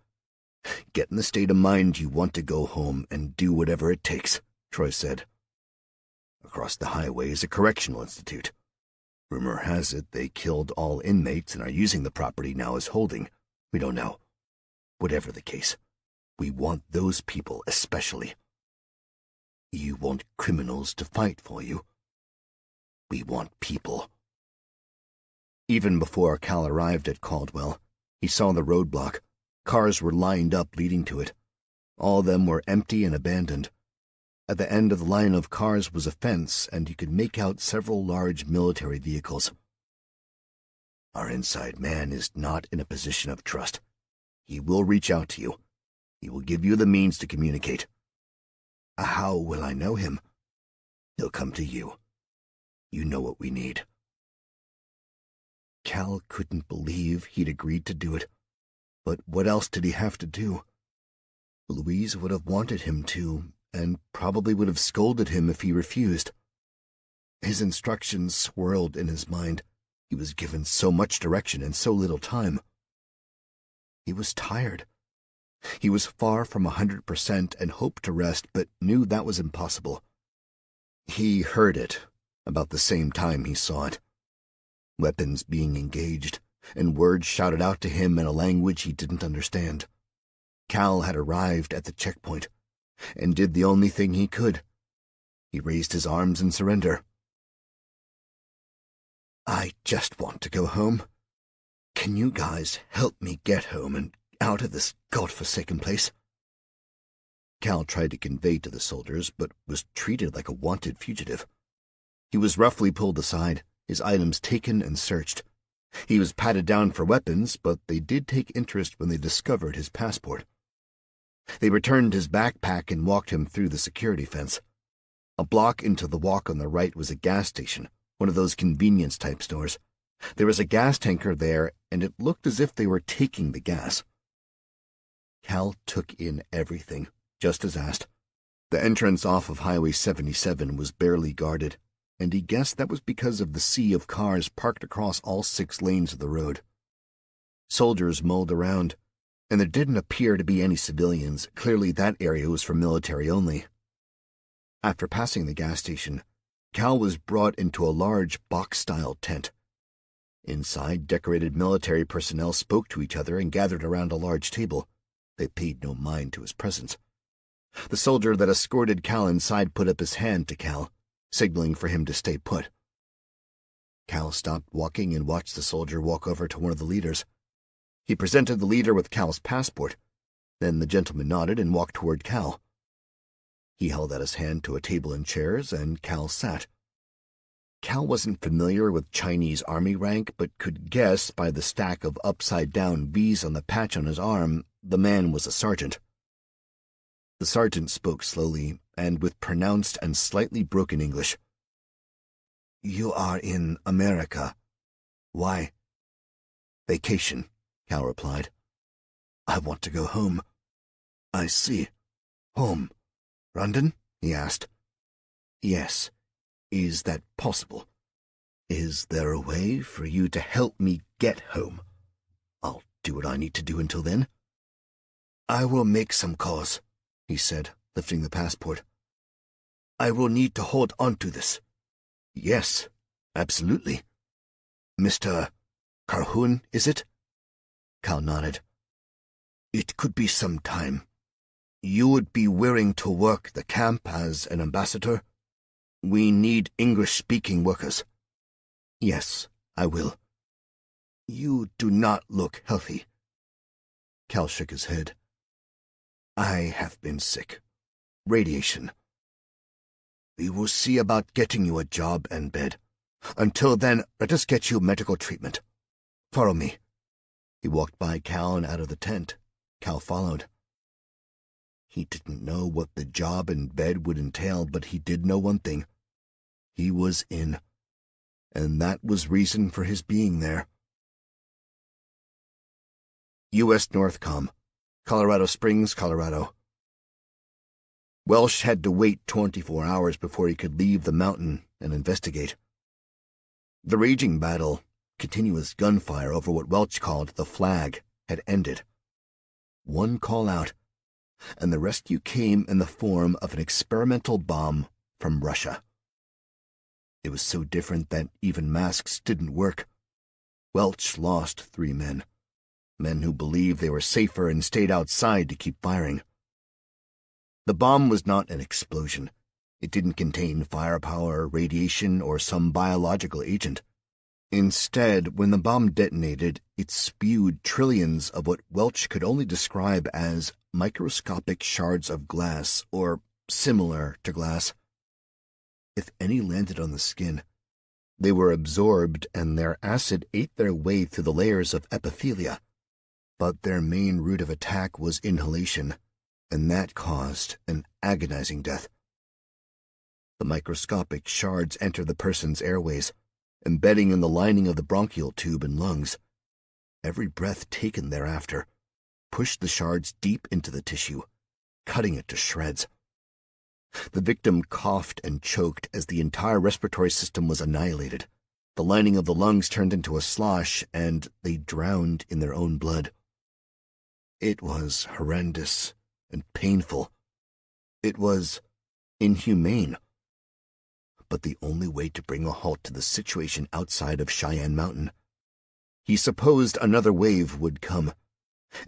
Get in the state of mind you want to go home and do whatever it takes, Troy said. Across the highway is a correctional institute. Rumor has it they killed all inmates and are using the property now as holding. We don't know. Whatever the case, we want those people especially. You want criminals to fight for you. We want people. Even before Cal arrived at Caldwell, he saw the roadblock. Cars were lined up leading to it. All of them were empty and abandoned. At the end of the line of cars was a fence, and you could make out several large military vehicles. Our inside man is not in a position of trust. He will reach out to you. He will give you the means to communicate. How will I know him? He'll come to you. You know what we need. Cal couldn't believe he'd agreed to do it. But what else did he have to do? Louise would have wanted him to, and probably would have scolded him if he refused. His instructions swirled in his mind. He was given so much direction in so little time. He was tired. He was far from 100% and hoped to rest, but knew that was impossible. He heard it about the same time he saw it. Weapons being engaged, and words shouted out to him in a language he didn't understand. Cal had arrived at the checkpoint, and did the only thing he could. He raised his arms in surrender. I just want to go home. Can you guys help me get home and out of this godforsaken place? Cal tried to convey to the soldiers, but was treated like a wanted fugitive. He was roughly pulled aside, his items taken and searched. He was patted down for weapons, but they did take interest when they discovered his passport. They returned his backpack and walked him through the security fence. A block into the walk on the right was a gas station, one of those convenience-type stores. There was a gas tanker there, and it looked as if they were taking the gas. Cal took in everything, just as asked. The entrance off of Highway 77 was barely guarded, and he guessed that was because of the sea of cars parked across all 6 lanes of the road. Soldiers mulled around, and there didn't appear to be any civilians. Clearly that area was for military only. After passing the gas station, Cal was brought into a large box-style tent. Inside, decorated military personnel spoke to each other and gathered around a large table. They paid no mind to his presence. The soldier that escorted Cal inside put up his hand to Cal, signaling for him to stay put. Cal stopped walking and watched the soldier walk over to one of the leaders. He presented the leader with Cal's passport. Then the gentleman nodded and walked toward Cal. He held out his hand to a table and chairs, and Cal sat. Cal wasn't familiar with Chinese army rank, but could guess by the stack of upside-down V's on the patch on his arm the man was a sergeant. The sergeant spoke slowly and with pronounced and slightly broken English. You are in America. Why? Vacation, Cal replied. I want to go home. I see. Home. London? He asked. Yes. Is that possible? Is there a way for you to help me get home? I'll do what I need to do until then. I will make some calls, he said, lifting the passport. I will need to hold on to this. Yes, absolutely. Mr. Calhoun, is it? Cal nodded. It could be some time. You would be willing to work the camp as an ambassador? We need English-speaking workers. Yes, I will. You do not look healthy. Cal shook his head. I have been sick. Radiation. We will see about getting you a job and bed. Until then, let us get you medical treatment. Follow me. He walked by Cal and out of the tent. Cal followed. He didn't know what the job and bed would entail, but he did know one thing. He was in, and that was reason for his being there. U.S. Northcom, Colorado Springs, Colorado. Welsh had to wait 24 hours before he could leave the mountain and investigate. The raging battle Continuous gunfire over what Welch called the flag had ended. One call out, and the rescue came in the form of an experimental bomb from Russia. It was so different that even masks didn't work. Welch lost 3 men. Men who believed they were safer and stayed outside to keep firing. The bomb was not an explosion. It didn't contain firepower, radiation, or some biological agent. Instead, when the bomb detonated, it spewed trillions of what Welch could only describe as microscopic shards of glass, or similar to glass. If any landed on the skin, they were absorbed and their acid ate their way through the layers of epithelia. But their main route of attack was inhalation, and that caused an agonizing death. The microscopic shards entered the person's airways, embedding in the lining of the bronchial tube and lungs. Every breath taken thereafter pushed the shards deep into the tissue, cutting it to shreds. The victim coughed and choked as the entire respiratory system was annihilated. The lining of the lungs turned into a slosh, and they drowned in their own blood. It was horrendous and painful. It was inhumane. But the only way to bring a halt to the situation outside of Cheyenne Mountain. He supposed another wave would come,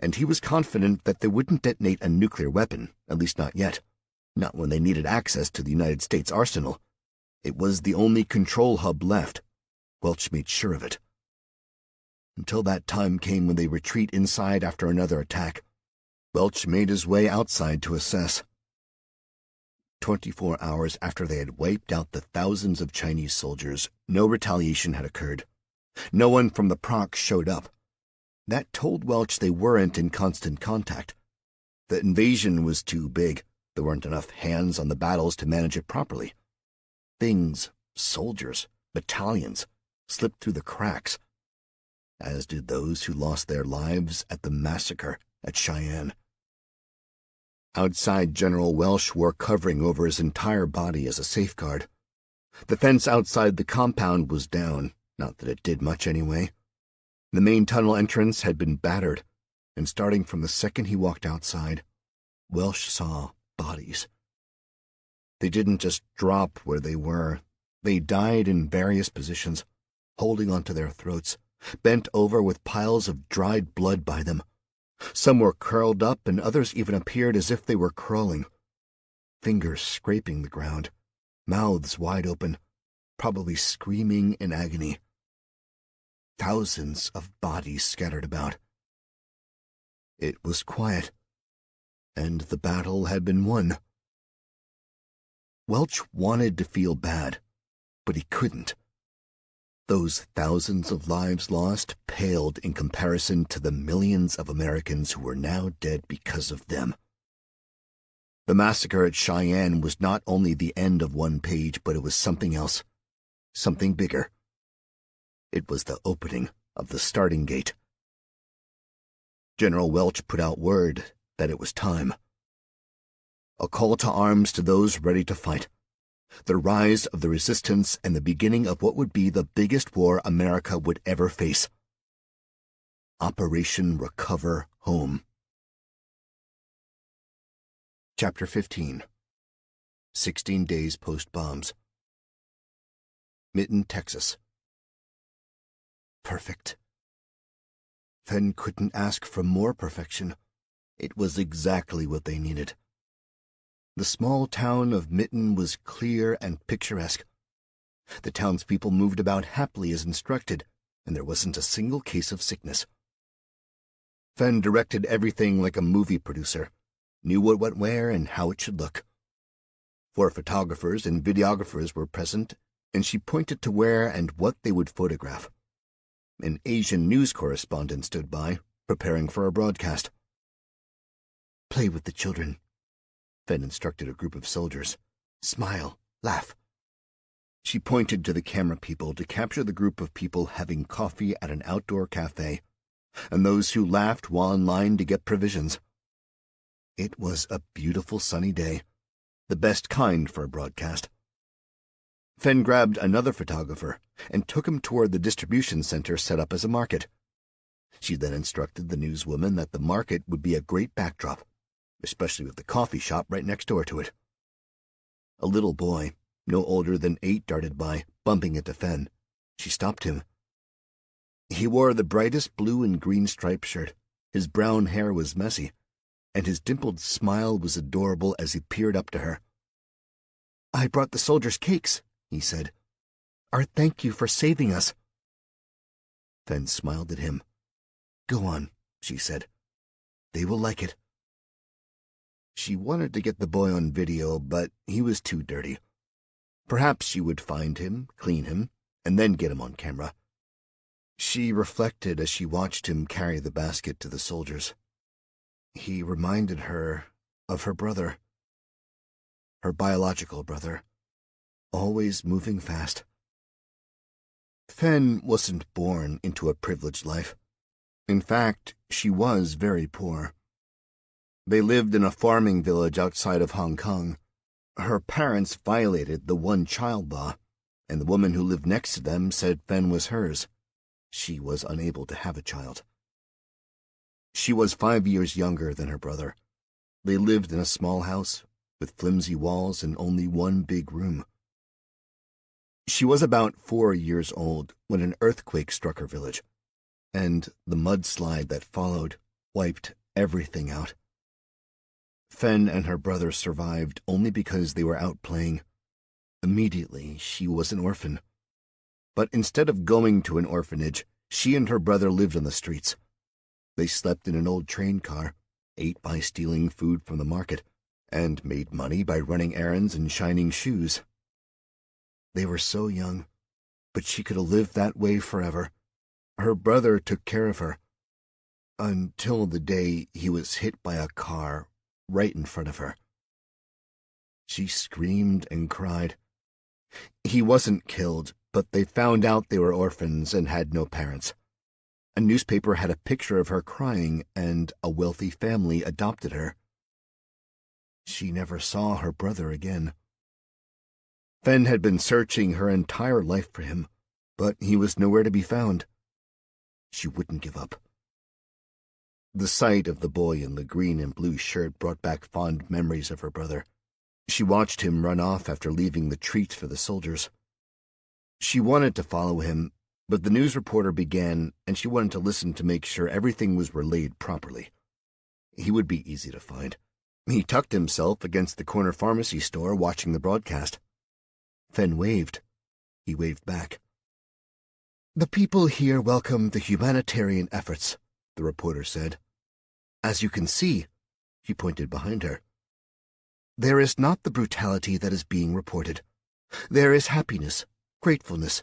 and he was confident that they wouldn't detonate a nuclear weapon, at least not yet. Not when they needed access to the United States arsenal. It was the only control hub left. Welch made sure of it. Until that time came when they retreat inside after another attack. Welch made his way outside to assess. 24 hours after they had wiped out the thousands of Chinese soldiers, no retaliation had occurred. No one from the proc showed up. That told Welch they weren't in constant contact. The invasion was too big. There weren't enough hands on the battles to manage it properly. Things, soldiers, battalions, slipped through the cracks, as did those who lost their lives at the massacre at Cheyenne. Outside, General Welch wore covering over his entire body as a safeguard. The fence outside the compound was down, not that it did much anyway. The main tunnel entrance had been battered, and starting from the second he walked outside, Welch saw bodies. They didn't just drop where they were. They died in various positions, holding onto their throats, bent over with piles of dried blood by them. Some were curled up, and others even appeared as if they were crawling. Fingers scraping the ground, mouths wide open, probably screaming in agony. Thousands of bodies scattered about. It was quiet, and the battle had been won. Welch wanted to feel bad, but he couldn't. Those thousands of lives lost paled in comparison to the millions of Americans who were now dead because of them. The massacre at Cheyenne was not only the end of one page, but it was something else, something bigger. It was the opening of the starting gate. General Welch put out word that it was time. A call to arms to those ready to fight. The rise of the resistance and the beginning of what would be the biggest war America would ever face. Operation Recover Home. Chapter 15. 16 days post-bombs. Mitten, Texas. Perfect. Fenn couldn't ask for more perfection. It was exactly what they needed. The small town of Mitten was clear and picturesque. The townspeople moved about happily as instructed, and there wasn't a single case of sickness. Fenn directed everything like a movie producer, knew what went where and how it should look. 4 photographers and videographers were present, and she pointed to where and what they would photograph. An Asian news correspondent stood by, preparing for a broadcast. "Play with the children," Fenn instructed a group of soldiers. "Smile, laugh." She pointed to the camera people to capture the group of people having coffee at an outdoor cafe, and those who laughed while in line to get provisions. It was a beautiful sunny day, the best kind for a broadcast. Fenn grabbed another photographer and took him toward the distribution center set up as a market. She then instructed the newswoman that the market would be a great backdrop, especially with the coffee shop right next door to it. A little boy, no older than 8, darted by, bumping into Fenn. She stopped him. He wore the brightest blue and green striped shirt. His brown hair was messy, and his dimpled smile was adorable as he peered up to her. "I brought the soldiers cakes," he said. "Our thank you for saving us." Fenn smiled at him. "Go on," she said. "They will like it." She wanted to get the boy on video, but he was too dirty. Perhaps she would find him, clean him, and then get him on camera. She reflected as she watched him carry the basket to the soldiers. He reminded her of her brother, her biological brother, always moving fast. Fenn wasn't born into a privileged life. In fact, she was very poor. They lived in a farming village outside of Hong Kong. Her parents violated the one-child law, and the woman who lived next to them said Fenn was hers. She was unable to have a child. She was 5 years younger than her brother. They lived in a small house, with flimsy walls and only one big room. She was about 4 years old when an earthquake struck her village, and the mudslide that followed wiped everything out. Fenn and her brother survived only because they were out playing. Immediately, she was an orphan. But instead of going to an orphanage, she and her brother lived on the streets. They slept in an old train car, ate by stealing food from the market, and made money by running errands and shining shoes. They were so young, but she could have lived that way forever. Her brother took care of her, until the day he was hit by a car right in front of her. She screamed and cried. He wasn't killed, but they found out they were orphans and had no parents. A newspaper had a picture of her crying, and a wealthy family adopted her. She never saw her brother again. Fenn had been searching her entire life for him, but he was nowhere to be found. She wouldn't give up. The sight of the boy in the green and blue shirt brought back fond memories of her brother. She watched him run off after leaving the treats for the soldiers. She wanted to follow him, but the news reporter began, and she wanted to listen to make sure everything was relayed properly. He would be easy to find. He tucked himself against the corner pharmacy store watching the broadcast. Fenn waved. He waved back. "The people here welcome the humanitarian efforts," the reporter said. "As you can see," he pointed behind her, "there is not the brutality that is being reported. There is happiness, gratefulness.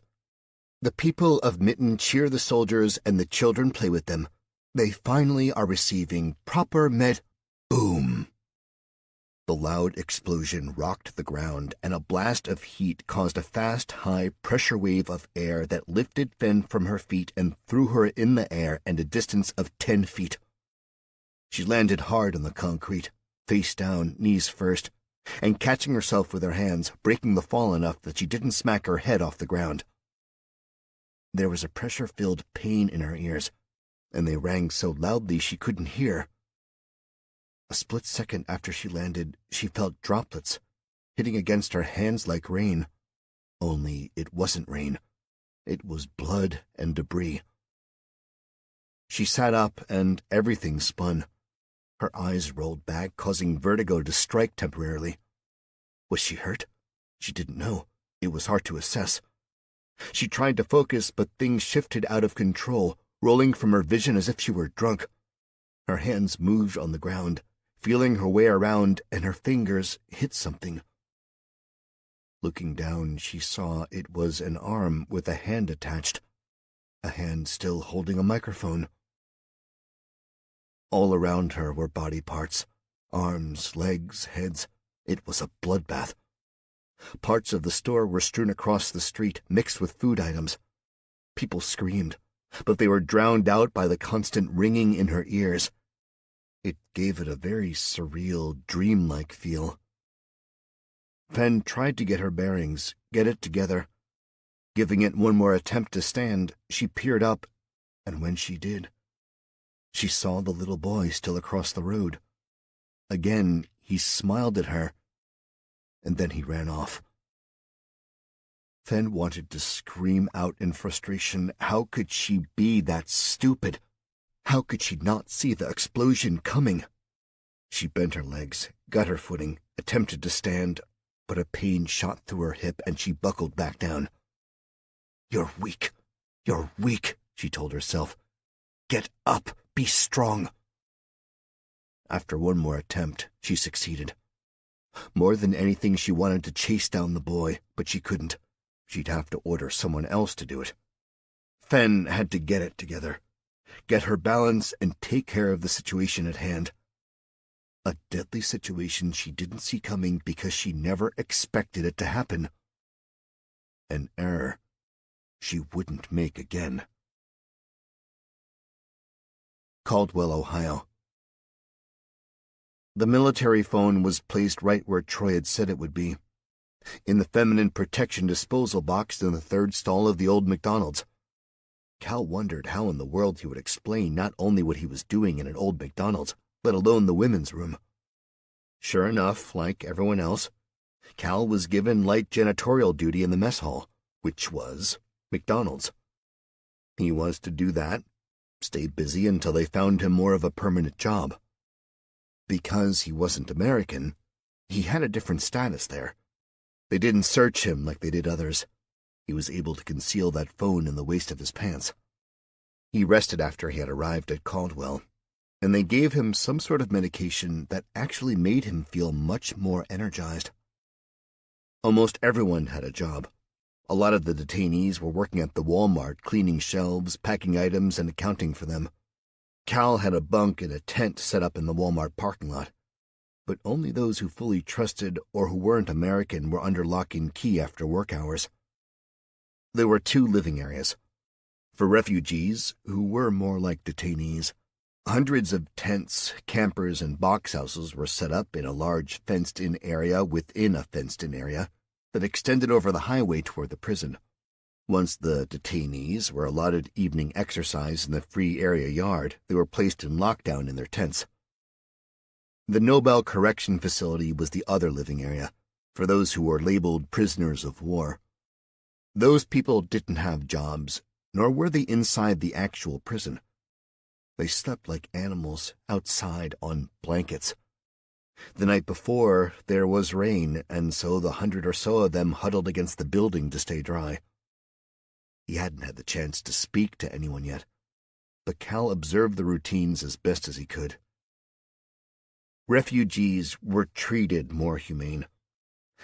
The people of Mitten cheer the soldiers and the children play with them. They finally are receiving proper Boom! The loud explosion rocked the ground, and a blast of heat caused a fast, high-pressure wave of air that lifted Fenn from her feet and threw her in the air and a distance of 10 feet. She landed hard on the concrete, face down, knees first, and catching herself with her hands, breaking the fall enough that she didn't smack her head off the ground. There was a pressure-filled pain in her ears, and they rang so loudly she couldn't hear. A split second after she landed, she felt droplets hitting against her hands like rain. Only it wasn't rain. It was blood and debris. She sat up and everything spun. Her eyes rolled back, causing vertigo to strike temporarily. Was she hurt? She didn't know. It was hard to assess. She tried to focus, but things shifted out of control, rolling from her vision as if she were drunk. Her hands moved on the ground, feeling her way around, and her fingers hit something. Looking down, she saw it was an arm with a hand attached, a hand still holding a microphone. All around her were body parts, arms, legs, heads. It was a bloodbath. Parts of the store were strewn across the street, mixed with food items. People screamed, but they were drowned out by the constant ringing in her ears. It gave it a very surreal, dreamlike feel. Fen tried to get her bearings, get it together. Giving it one more attempt to stand, she peered up, and when she did, she saw the little boy still across the road. Again, he smiled at her, and then he ran off. Fen wanted to scream out in frustration. How could she be that stupid? How could she not see the explosion coming? She bent her legs, got her footing, attempted to stand, but a pain shot through her hip and she buckled back down. "You're weak. You're weak," she told herself. "Get up. Be strong." After one more attempt, she succeeded. More than anything, she wanted to chase down the boy, but she couldn't. She'd have to order someone else to do it. Fen had to get it together, get her balance, and take care of the situation at hand. A deadly situation she didn't see coming because she never expected it to happen. An error she wouldn't make again. Caldwell, Ohio. The military phone was placed right where Troy had said it would be, in the feminine protection disposal box in the third stall of the old McDonald's. Cal wondered how in the world he would explain not only what he was doing in an old McDonald's, let alone the women's room. Sure enough, like everyone else, Cal was given light janitorial duty in the mess hall, which was McDonald's. He was to do that, stay busy until they found him more of a permanent job. Because he wasn't American, he had a different status there. They didn't search him like they did others. He was able to conceal that phone in the waist of his pants. He rested after he had arrived at Caldwell, and they gave him some sort of medication that actually made him feel much more energized. Almost everyone had a job. A lot of the detainees were working at the Walmart, cleaning shelves, packing items, and accounting for them. Cal had a bunk in a tent set up in the Walmart parking lot, but only those who fully trusted or who weren't American were under lock and key after work hours. There were 2 living areas. For refugees, who were more like detainees, hundreds of tents, campers, and box houses were set up in a large fenced-in area within a fenced-in area that extended over the highway toward the prison. Once the detainees were allotted evening exercise in the free area yard, they were placed in lockdown in their tents. The Nobel Correction Facility was the other living area, for those who were labeled prisoners of war. Those people didn't have jobs, nor were they inside the actual prison. They slept like animals outside on blankets. The night before, there was rain, and so the 100 or so of them huddled against the building to stay dry. He hadn't had the chance to speak to anyone yet, but Cal observed the routines as best as he could. Refugees were treated more humane.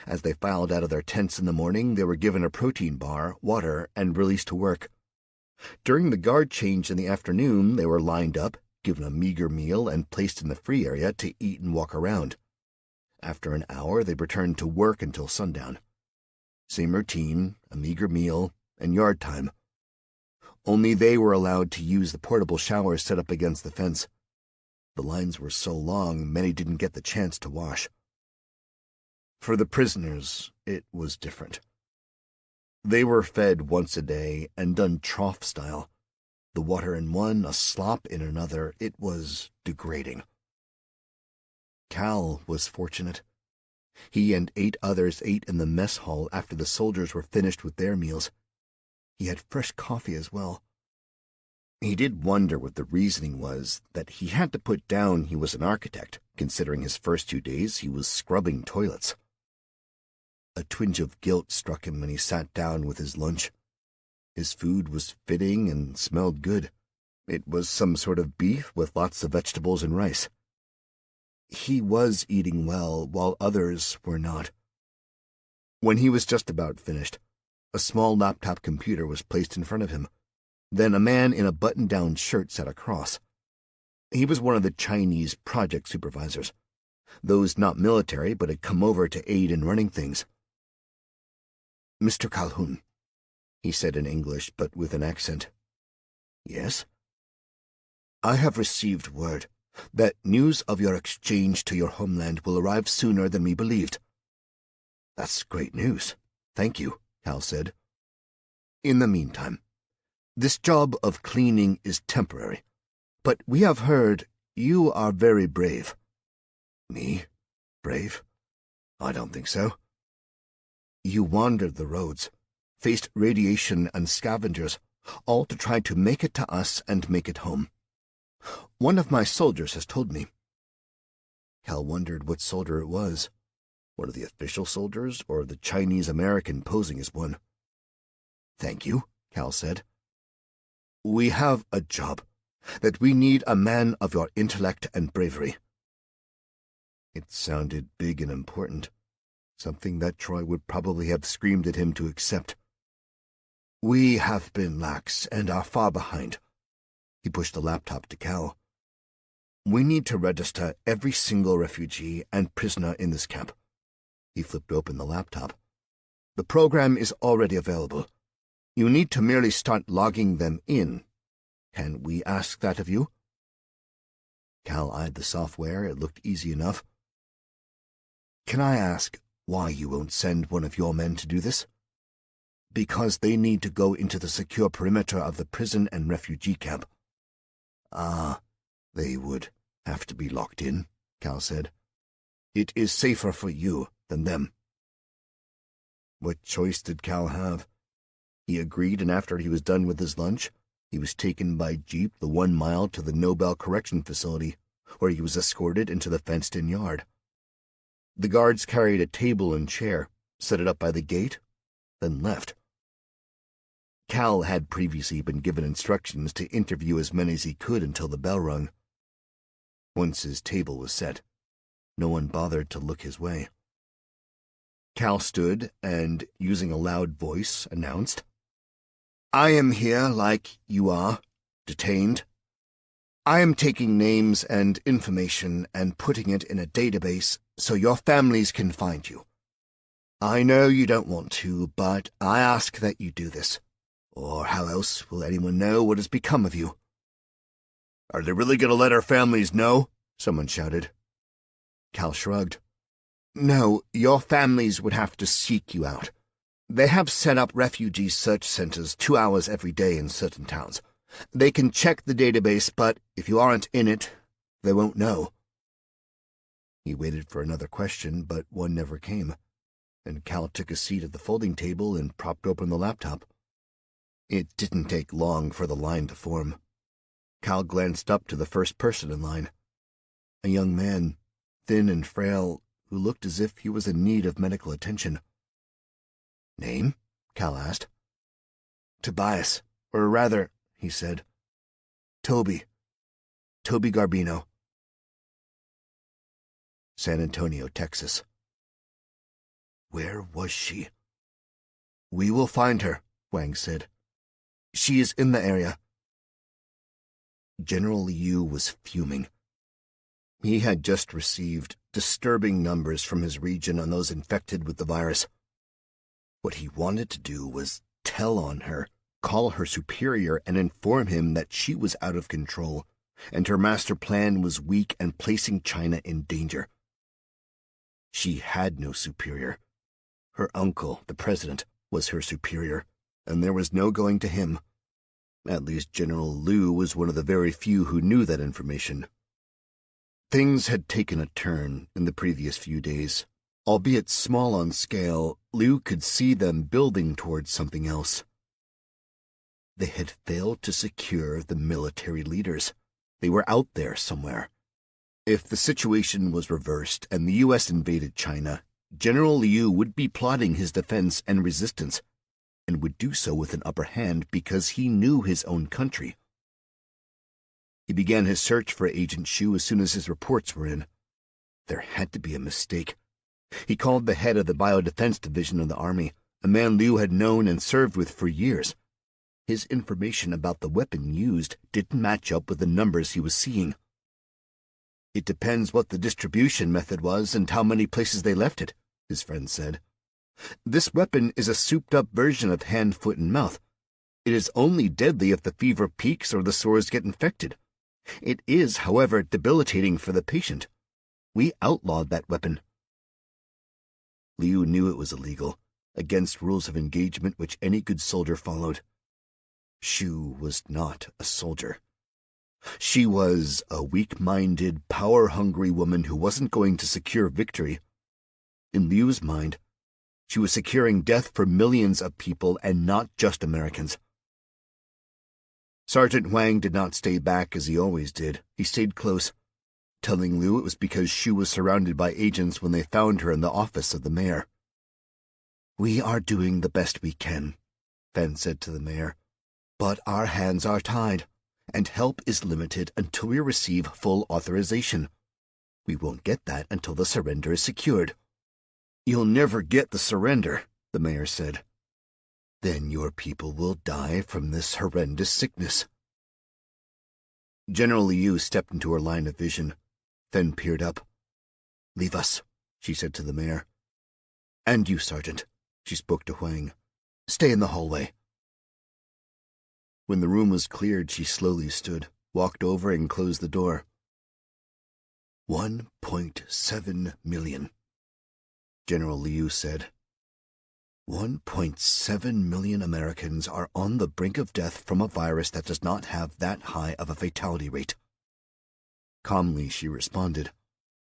As they filed out of their tents in the morning, they were given a protein bar, water, and released to work. During the guard change in the afternoon, they were lined up, given a meager meal, and placed in the free area to eat and walk around. After an hour, they returned to work until sundown. Same routine, a meager meal, and yard time. Only they were allowed to use the portable showers set up against the fence. The lines were so long, many didn't get the chance to wash. For the prisoners, it was different. They were fed once a day and done trough style. The water in one, a slop in another. It was degrading. Cal was fortunate. He and 8 others ate in the mess hall after the soldiers were finished with their meals. He had fresh coffee as well. He did wonder what the reasoning was that he had to put down he was an architect, considering his first 2 days he was scrubbing toilets. A twinge of guilt struck him when he sat down with his lunch. His food was fitting and smelled good. It was some sort of beef with lots of vegetables and rice. He was eating well, while others were not. When he was just about finished, a small laptop computer was placed in front of him. Then a man in a button-down shirt sat across. He was one of the Chinese project supervisors, those not military but had come over to aid in running things. "Mr. Calhoun," he said in English, but with an accent. "Yes?" "I have received word that news of your exchange to your homeland will arrive sooner than we believed." That's great news. Thank you, Cal said. In the meantime, this job of cleaning is temporary, but we have heard you are very brave. Me? Brave? I don't think so. You wandered the roads, faced radiation and scavengers, all to try to make it to us and make it home. One of my soldiers has told me. Cal wondered what soldier it was. One of the official soldiers, or the Chinese-American posing as one? Thank you, Cal said. We have a job, that we need a man of your intellect and bravery. It sounded big and important, something that Troy would probably have screamed at him to accept. We have been lax and are far behind. He pushed the laptop to Cal. We need to register every single refugee and prisoner in this camp. He flipped open the laptop. The program is already available. You need to merely start logging them in. Can we ask that of you? Cal eyed the software. It looked easy enough. Can I ask why you won't send one of your men to do this? Because they need to go into the secure perimeter of the prison and refugee camp. Ah, they would have to be locked in, Cal said. It is safer for you than them. What choice did Cal have? He agreed, and after he was done with his lunch, he was taken by jeep the 1 mile to the Nobel Correction Facility, where he was escorted into the fenced-in yard. The guards carried a table and chair, set it up by the gate, then left. Cal had previously been given instructions to interview as many as he could until the bell rung. Once his table was set, no one bothered to look his way. Cal stood and, using a loud voice, announced, I am here like you are, detained. I am taking names and information and putting it in a database so your families can find you. I know you don't want to, but I ask that you do this, or how else will anyone know what has become of you? Are they really going to let our families know? Someone shouted. Cal shrugged. No, your families would have to seek you out. They have set up refugee search centers 2 hours every day in certain towns. They can check the database, but if you aren't in it, they won't know. He waited for another question, but one never came, and Cal took a seat at the folding table and propped open the laptop. It didn't take long for the line to form. Cal glanced up to the first person in line. A young man, thin and frail, who looked as if he was in need of medical attention. Name? Cal asked. Tobias, or rather, he said. Toby Garbino. San Antonio, Texas. Where was she? We will find her, Wang said. She is in the area. General Liu was fuming. He had just received disturbing numbers from his region on those infected with the virus. What he wanted to do was tell on her, call her superior, and inform him that she was out of control, and her master plan was weak and placing China in danger. She had no superior. Her uncle, the president, was her superior, and there was no going to him. At least General Liu was one of the very few who knew that information. Things had taken a turn in the previous few days. Albeit small on scale, Liu could see them building towards something else. They had failed to secure the military leaders. They were out there somewhere. If the situation was reversed and the U.S. invaded China, General Liu would be plotting his defense and resistance, and would do so with an upper hand because he knew his own country. He began his search for Agent Shu as soon as his reports were in. There had to be a mistake. He called the head of the Biodefense Division of the Army, a man Liu had known and served with for years. His information about the weapon used didn't match up with the numbers he was seeing. It depends what the distribution method was and how many places they left it, his friend said. This weapon is a souped-up version of hand, foot, and mouth. It is only deadly if the fever peaks or the sores get infected. It is, however, debilitating for the patient. We outlawed that weapon. Liu knew it was illegal, against rules of engagement which any good soldier followed. Shu was not a soldier. She was a weak-minded, power-hungry woman who wasn't going to secure victory. In Liu's mind, she was securing death for millions of people and not just Americans. Sergeant Huang did not stay back as he always did. He stayed close, telling Liu it was because Shu was surrounded by agents when they found her in the office of the mayor. "We are doing the best we can," Fen said to the mayor, "but our hands are tied, and help is limited until we receive full authorization. We won't get that until the surrender is secured." "You'll never get the surrender," the mayor said. "Then your people will die from this horrendous sickness." General Liu stepped into her line of vision. Fen peered up. "Leave us," she said to the mayor. "And you, Sergeant," she spoke to Huang. "Stay in the hallway." When the room was cleared, she slowly stood, walked over and closed the door. 1.7 million, General Liu said. 1.7 million Americans are on the brink of death from a virus that does not have that high of a fatality rate. Calmly, she responded,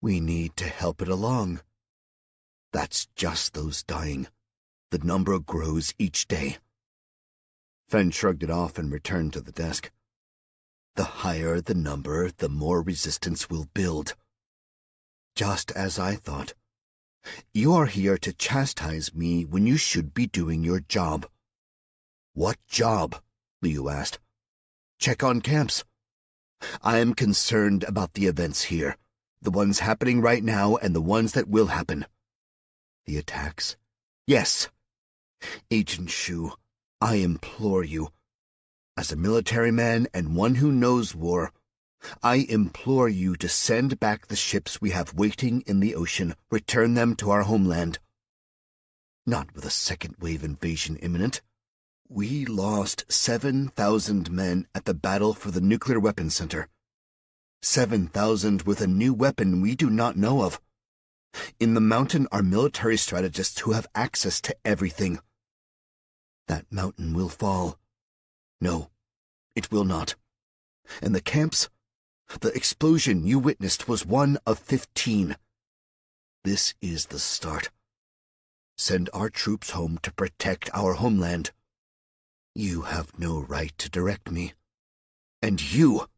"We need to help it along." "That's just those dying. The number grows each day." Fen shrugged it off and returned to the desk. "The higher the number, the more resistance will build." "Just as I thought. You are here to chastise me when you should be doing your job." "What job?" Liu asked. "Check on camps. I am concerned about the events here, the ones happening right now and the ones that will happen." "The attacks?" "Yes. Agent Shu, I implore you, as a military man and one who knows war, I implore you to send back the ships we have waiting in the ocean, return them to our homeland. Not with a second-wave invasion imminent. We lost 7,000 men at the battle for the nuclear weapons center. 7,000 with a new weapon we do not know of. In the mountain are military strategists who have access to everything. That mountain will fall. No, it will not. And the camps? The explosion you witnessed was one of 15. This is the start. Send our troops home to protect our homeland. You have no right to direct me. And you,"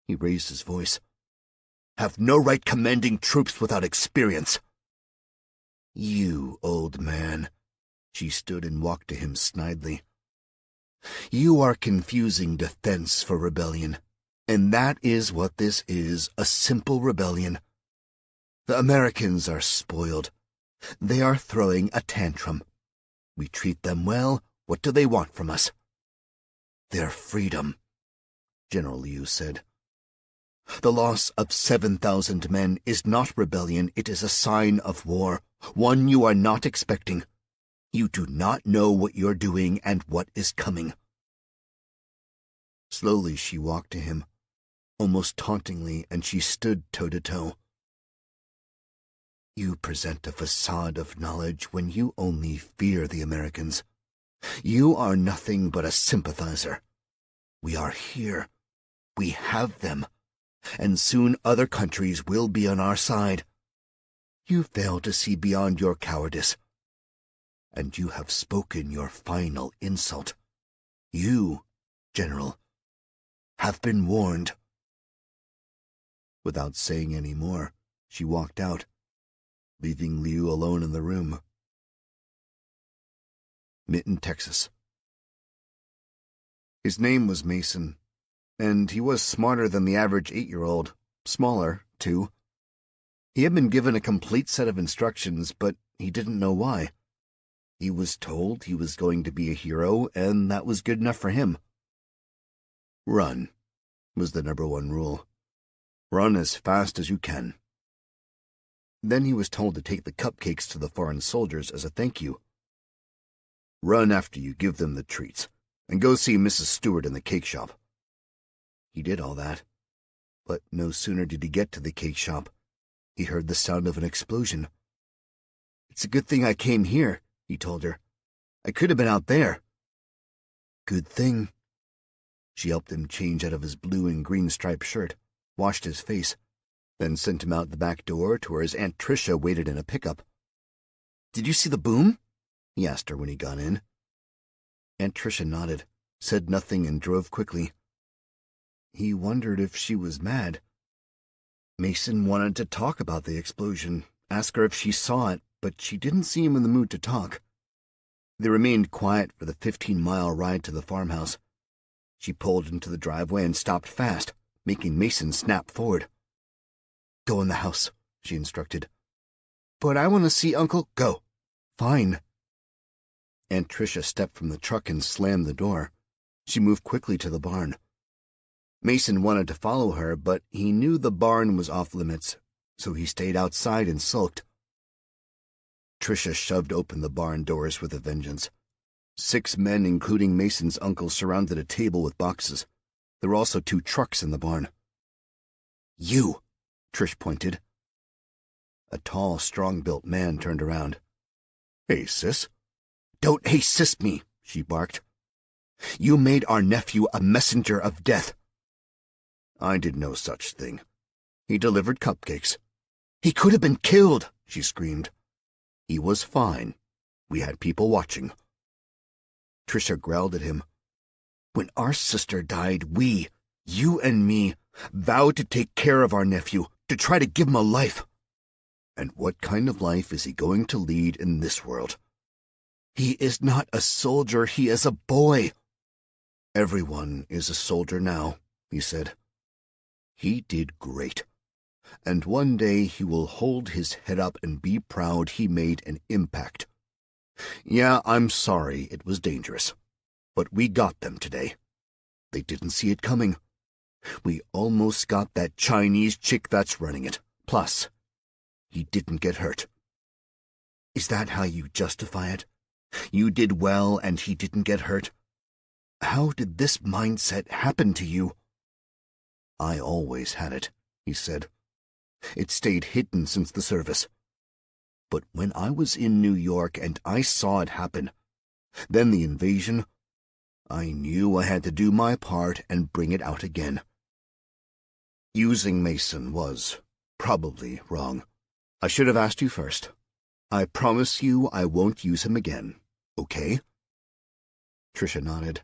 he raised his voice, "have no right commanding troops without experience." "You, old man," she stood and walked to him snidely. "You are confusing defense for rebellion. And that is what this is, a simple rebellion. The Americans are spoiled. They are throwing a tantrum. We treat them well. What do they want from us?" "Their freedom," General Liu said. "The loss of 7,000 men is not rebellion. It is a sign of war, one you are not expecting. You do not know what you're doing and what is coming." Slowly she walked to him, almost tauntingly, and she stood toe-to-toe. "You present a facade of knowledge when you only fear the Americans. You are nothing but a sympathizer. We are here. We have them. And soon other countries will be on our side. You fail to see beyond your cowardice. And you have spoken your final insult. You, General, have been warned." Without saying any more, she walked out, leaving Liu alone in the room. Minton, Texas. His name was Mason, and he was smarter than the average 8-year-old, smaller, too. He had been given a complete set of instructions, but he didn't know why. He was told he was going to be a hero, and that was good enough for him. Run was the #1 rule. Run as fast as you can. Then he was told to take the cupcakes to the foreign soldiers as a thank you. Run after you give them the treats, and go see Mrs. Stewart in the cake shop. He did all that, but no sooner did he get to the cake shop, he heard the sound of an explosion. It's a good thing I came here, he told her. I could have been out there. Good thing. She helped him change out of his blue and green striped shirt, washed his face, then sent him out the back door to where his Aunt Tricia waited in a pickup. Did you see the boom? He asked her when he got in. Aunt Tricia nodded, said nothing, and drove quickly. He wondered if she was mad. Mason wanted to talk about the explosion, ask her if she saw it, but she didn't seem in the mood to talk. They remained quiet for the 15-mile ride to the farmhouse. She pulled into the driveway and stopped fast, making Mason snap forward. Go in the house, she instructed. But I want to see Uncle. Go. Fine. Aunt Tricia stepped from the truck and slammed the door. She moved quickly to the barn. Mason wanted to follow her, but he knew the barn was off limits, so he stayed outside and sulked. Tricia shoved open the barn doors with a vengeance. 6 men, including Mason's uncle, surrounded a table with boxes. There were also 2 trucks in the barn. You, Trish pointed. A tall, strong-built man turned around. Hey, sis. Don't hey, sis me, she barked. You made our nephew a messenger of death. I did no such thing. He delivered cupcakes. He could have been killed, she screamed. He was fine. We had people watching. Tricia growled at him. When our sister died, we, you and me, vowed to take care of our nephew, to try to give him a life. And what kind of life is he going to lead in this world? He is not a soldier, he is a boy. Everyone is a soldier now, he said. He did great. And one day he will hold his head up and be proud he made an impact. Yeah, I'm sorry it was dangerous, but we got them today. They didn't see it coming. We almost got that Chinese chick that's running it. Plus, he didn't get hurt. Is that how you justify it? You did well and he didn't get hurt? How did this mindset happen to you? I always had it, he said. It stayed hidden since the service. But when I was in New York and I saw it happen, then the invasion, I knew I had to do my part and bring it out again. Using Mason was probably wrong. I should have asked you first. I promise you I won't use him again, okay? Tricia nodded.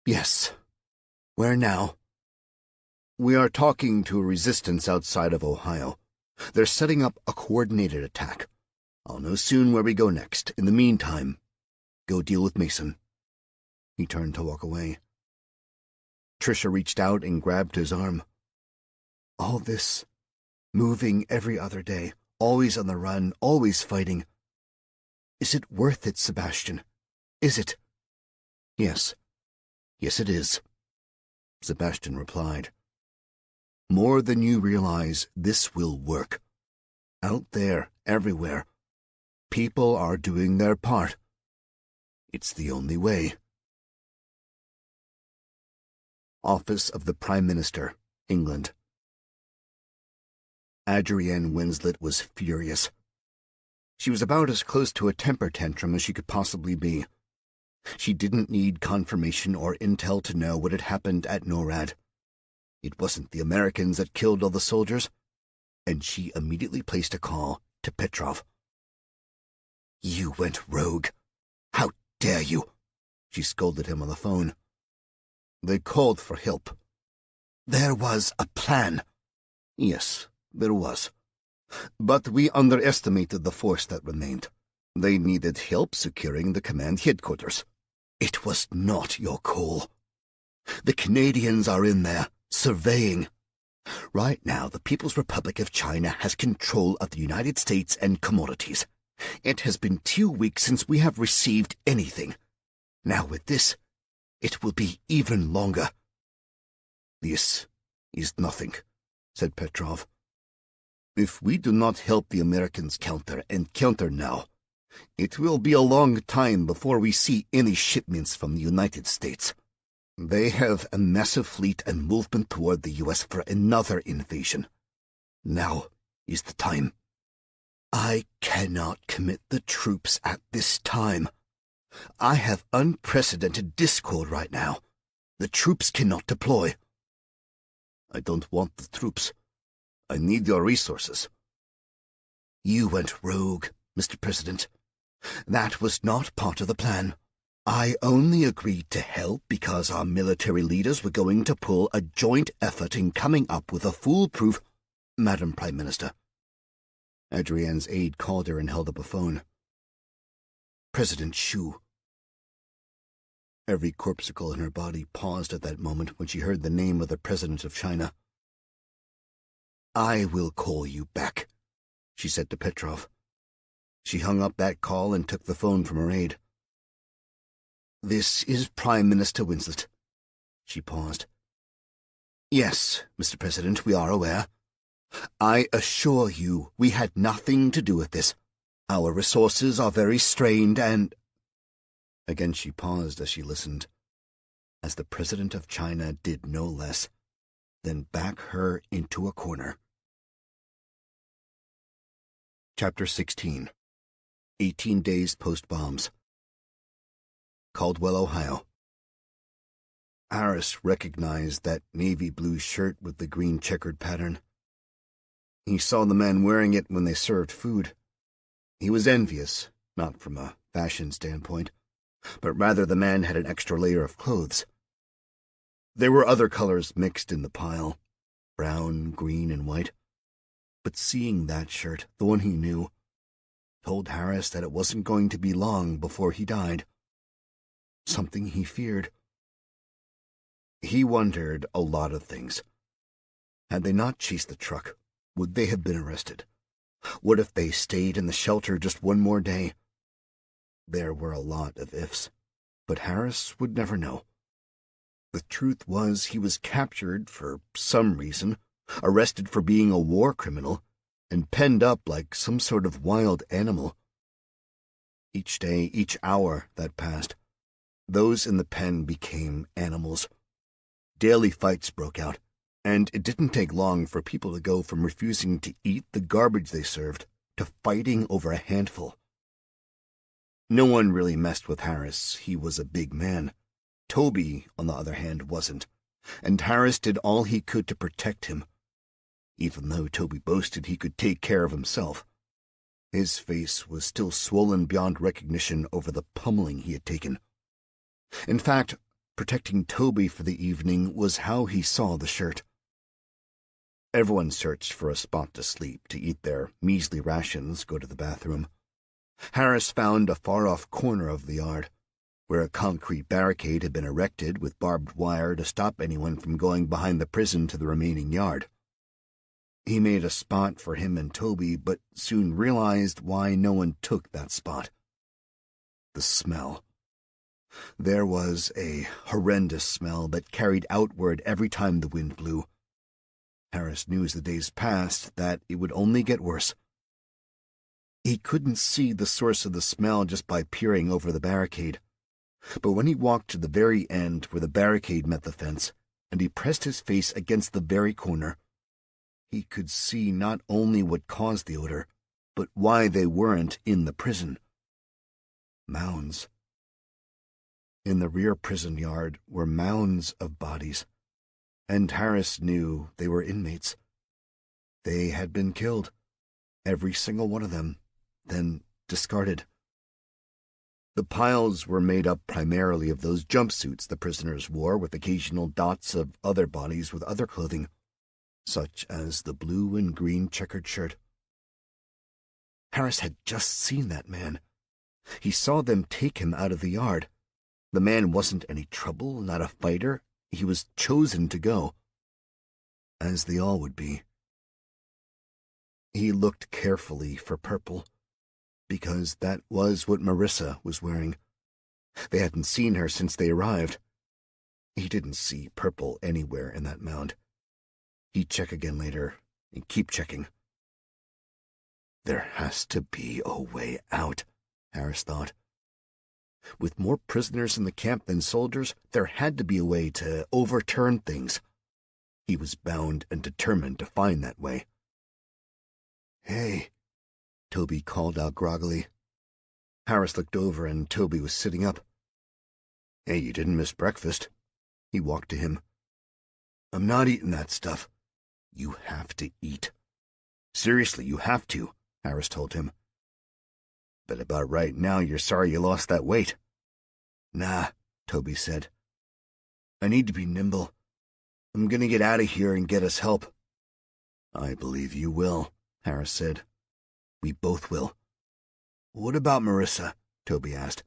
Yes. Where now? We are talking to a resistance outside of Ohio. They're setting up a coordinated attack. I'll know soon where we go next. In the meantime, go deal with Mason. He turned to walk away. Tricia reached out and grabbed his arm. All this, moving every other day, always on the run, always fighting. Is it worth it, Sebastian? Is it? Yes. Yes, it is. Sebastian replied. More than you realize, this will work. Out there, everywhere, people are doing their part. It's the only way. Office of the Prime Minister, England. Adrienne Winslet was furious. She was about as close to a temper tantrum as she could possibly be. She didn't need confirmation or intel to know what had happened at NORAD. It wasn't the Americans that killed all the soldiers, and she immediately placed a call to Petrov. You went rogue. How dare you? She scolded him on the phone. They called for help. There was a plan. Yes, there was. But we underestimated the force that remained. They needed help securing the command headquarters. It was not your call. The Canadians are in there, surveying. Right now, the People's Republic of China has control of the United States and commodities. It has been 2 weeks since we have received anything. Now with this, it will be even longer. This is nothing, said Petrov. If we do not help the Americans counter and counter now, it will be a long time before we see any shipments from the United States. They have a massive fleet and movement toward the U.S. for another invasion. Now is the time. I cannot commit the troops at this time. I have unprecedented discord right now. The troops cannot deploy. I don't want the troops. I need your resources. You went rogue, Mr. President. That was not part of the plan. I only agreed to help because our military leaders were going to pull a joint effort in coming up with a foolproof— Madam Prime Minister. Adrienne's aide called her and held up a phone. President Xu. Every corpuscle in her body paused at that moment when she heard the name of the President of China. I will call you back, she said to Petrov. She hung up that call and took the phone from her aide. This is Prime Minister Winslet. She paused. Yes, Mr. President, we are aware. I assure you we had nothing to do with this. Our resources are very strained and— Again she paused as she listened, as the President of China did no less than back her into a corner. Chapter 16. 18 Days Post-Bombs. Caldwell, Ohio. Harris recognized that navy blue shirt with the green checkered pattern. He saw the man wearing it when they served food. He was envious, not from a fashion standpoint, but rather the man had an extra layer of clothes. There were other colors mixed in the pile, brown, green, and white, but seeing that shirt, the one he knew, told Harris that it wasn't going to be long before he died. Something he feared. He wondered a lot of things. Had they not chased the truck, would they have been arrested? What if they stayed in the shelter just one more day? There were a lot of ifs, but Harris would never know. The truth was he was captured for some reason, arrested for being a war criminal, and penned up like some sort of wild animal. Each day, each hour that passed, those in the pen became animals. Daily fights broke out, and it didn't take long for people to go from refusing to eat the garbage they served to fighting over a handful. No one really messed with Harris. He was a big man. Toby, on the other hand, wasn't, and Harris did all he could to protect him. Even though Toby boasted he could take care of himself, his face was still swollen beyond recognition over the pummeling he had taken. In fact, protecting Toby for the evening was how he saw the shirt. Everyone searched for a spot to sleep, to eat their measly rations, go to the bathroom. Harris found a far-off corner of the yard, where a concrete barricade had been erected with barbed wire to stop anyone from going behind the prison to the remaining yard. He made a spot for him and Toby, but soon realized why no one took that spot. The smell. There was a horrendous smell that carried outward every time the wind blew. Harris knew as the days passed that it would only get worse. He couldn't see the source of the smell just by peering over the barricade. But when he walked to the very end where the barricade met the fence, and he pressed his face against the very corner, he could see not only what caused the odor, but why they weren't in the prison. Mounds. In the rear prison yard were mounds of bodies, and Harris knew they were inmates. They had been killed, every single one of them, then discarded. The piles were made up primarily of those jumpsuits the prisoners wore, with occasional dots of other bodies with other clothing, such as the blue and green checkered shirt. Harris had just seen that man. He saw them take him out of the yard. The man wasn't any trouble, not a fighter. He was chosen to go, as they all would be. He looked carefully for purple, because that was what Marissa was wearing. They hadn't seen her since they arrived. He didn't see purple anywhere in that mound. He'd check again later, and keep checking. There has to be a way out, Harris thought. With more prisoners in the camp than soldiers, there had to be a way to overturn things. He was bound and determined to find that way. Hey, Toby called out groggily. Harris looked over and Toby was sitting up. Hey, you didn't miss breakfast. He walked to him. I'm not eating that stuff. You have to eat. Seriously, you have to, Harris told him. But about right now you're sorry you lost that weight. Nah, Toby said. I need to be nimble. I'm gonna get out of here and get us help. I believe you will, Harris said. We both will. What about Marissa? Toby asked.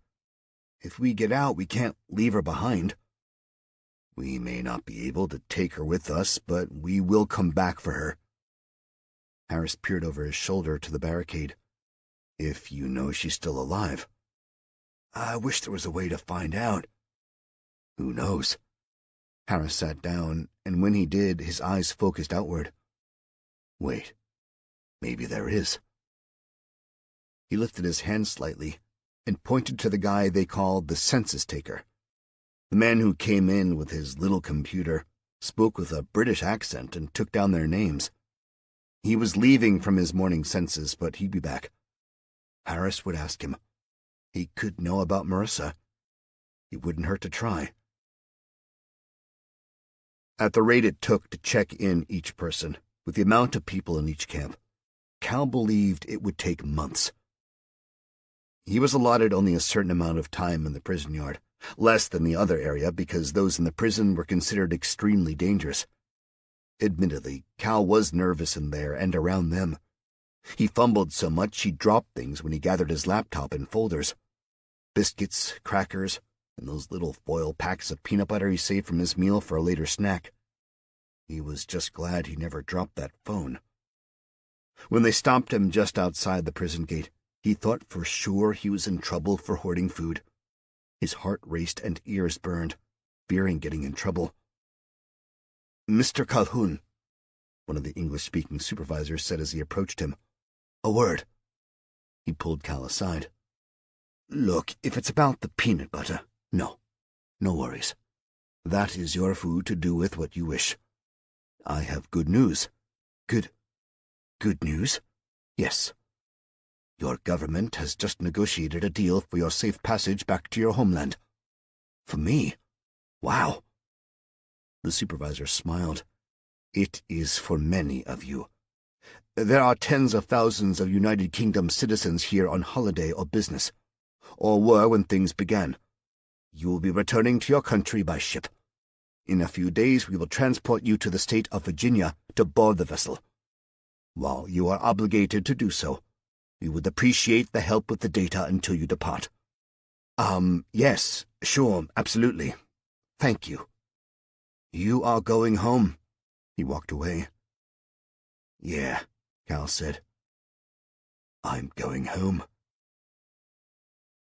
If we get out, we can't leave her behind. We may not be able to take her with us, but we will come back for her. Harris peered over his shoulder to the barricade. If you know she's still alive. I wish there was a way to find out. Who knows? Harris sat down, and when he did, his eyes focused outward. Wait, maybe there is. He lifted his hand slightly and pointed to the guy they called the census taker. The man who came in with his little computer, spoke with a British accent, and took down their names. He was leaving from his morning census, but he'd be back. Harris would ask him. He could know about Marissa. It wouldn't hurt to try. At the rate it took to check in each person, with the amount of people in each camp, Cal believed it would take months. He was allotted only a certain amount of time in the prison yard, less than the other area because those in the prison were considered extremely dangerous. Admittedly, Cal was nervous in there and around them. He fumbled so much he dropped things when he gathered his laptop in folders. Biscuits, crackers, and those little foil packs of peanut butter he saved from his meal for a later snack. He was just glad he never dropped that phone. When they stopped him just outside the prison gate, he thought for sure he was in trouble for hoarding food. His heart raced and ears burned, fearing getting in trouble. Mr. Calhoun, one of the English-speaking supervisors said as he approached him. A word. He pulled Cal aside. Look, if it's about the peanut butter, no worries. That is your food to do with what you wish. I have good news. Good news? Yes. Your government has just negotiated a deal for your safe passage back to your homeland. For me? Wow. The supervisor smiled. It is for many of you. There are tens of thousands of United Kingdom citizens here on holiday or business, or were when things began. You will be returning to your country by ship. In a few days we will transport you to the state of Virginia to board the vessel. While you are obligated to do so, we would appreciate the help with the data until you depart. Yes, sure, absolutely. Thank you. You are going home. He walked away. Yeah, Cal said. I'm going home.